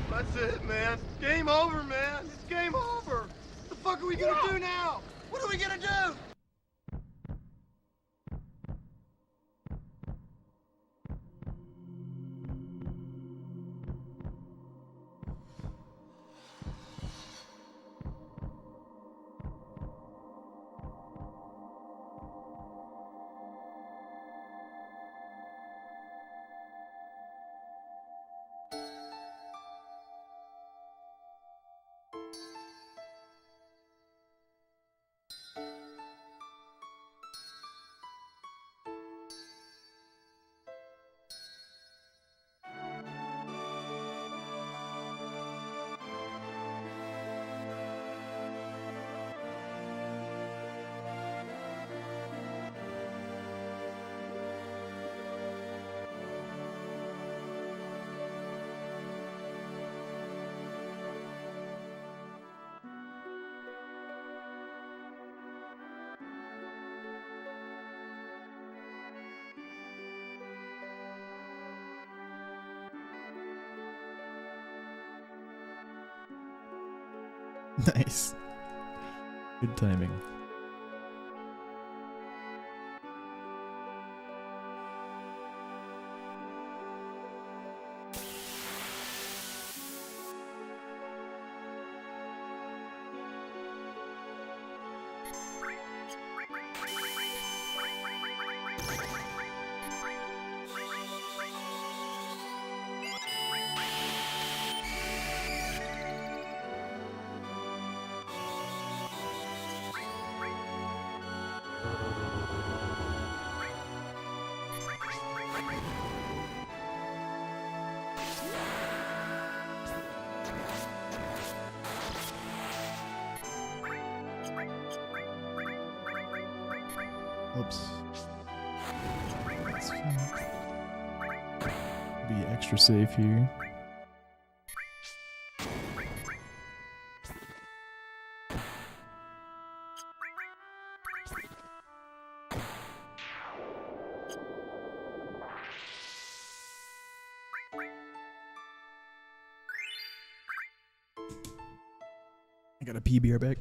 That's it, man. Game over, man. It's game over. What the fuck are we gonna do now? What are we gonna do? Nice. Good timing. Oops. That's fine. Be extra safe here. I got a PBR back.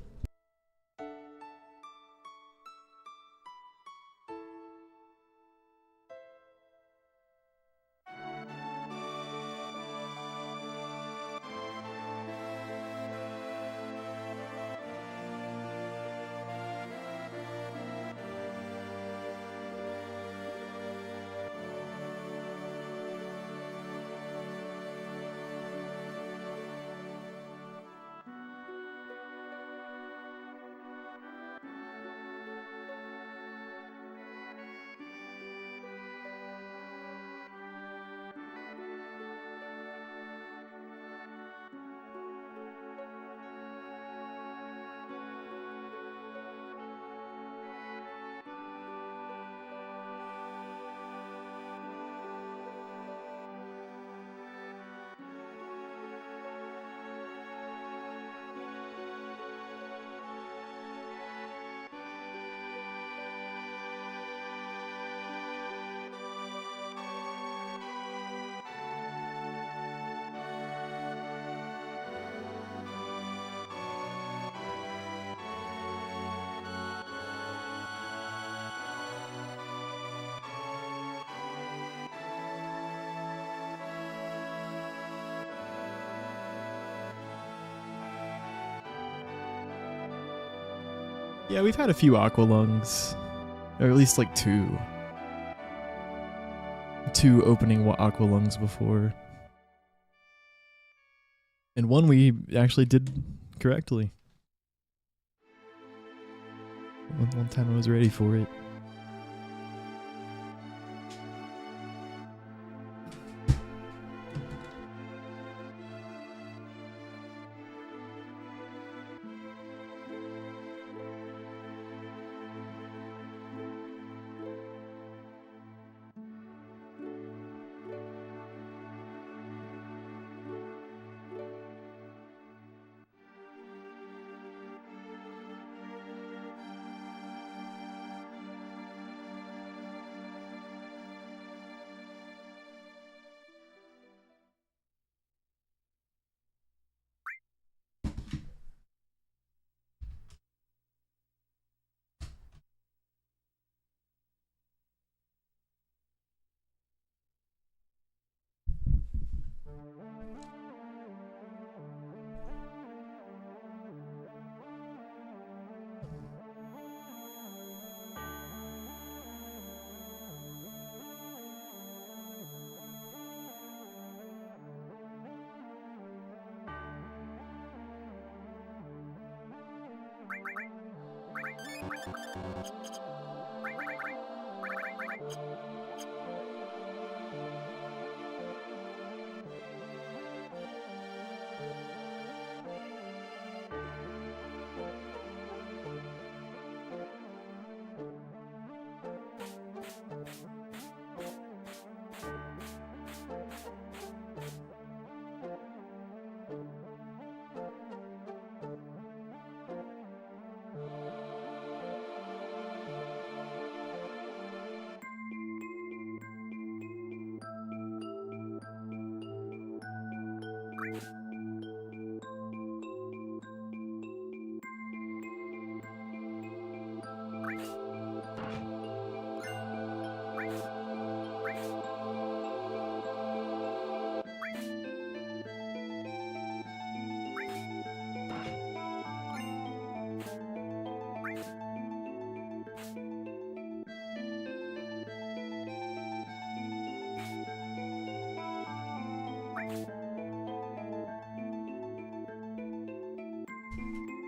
Yeah, we've had a few aqua lungs, or at least like two opening aqua lungs before, and one we actually did correctly. One time I was ready for it.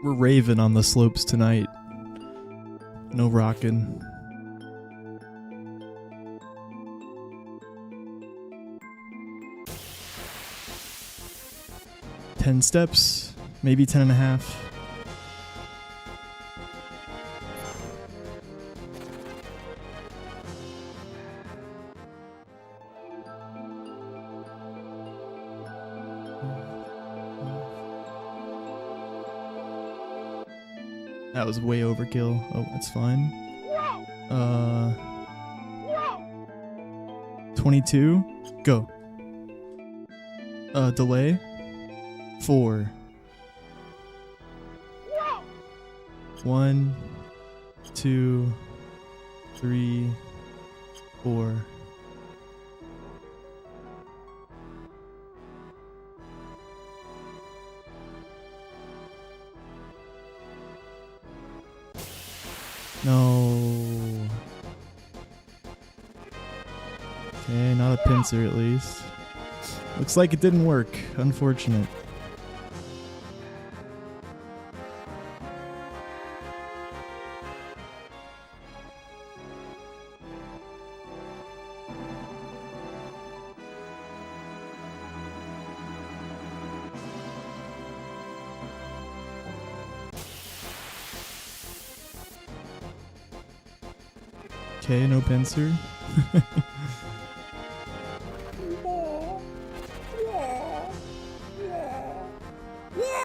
We're raving on the slopes tonight. No rockin'. Ten steps, maybe 10.5. That was way overkill. Oh, that's fine. 22. Go. Delay. 4. 1, 2, 3, 4. No. Okay, not a pincer at least. Looks like it didn't work. Unfortunate. Okay, no pincer.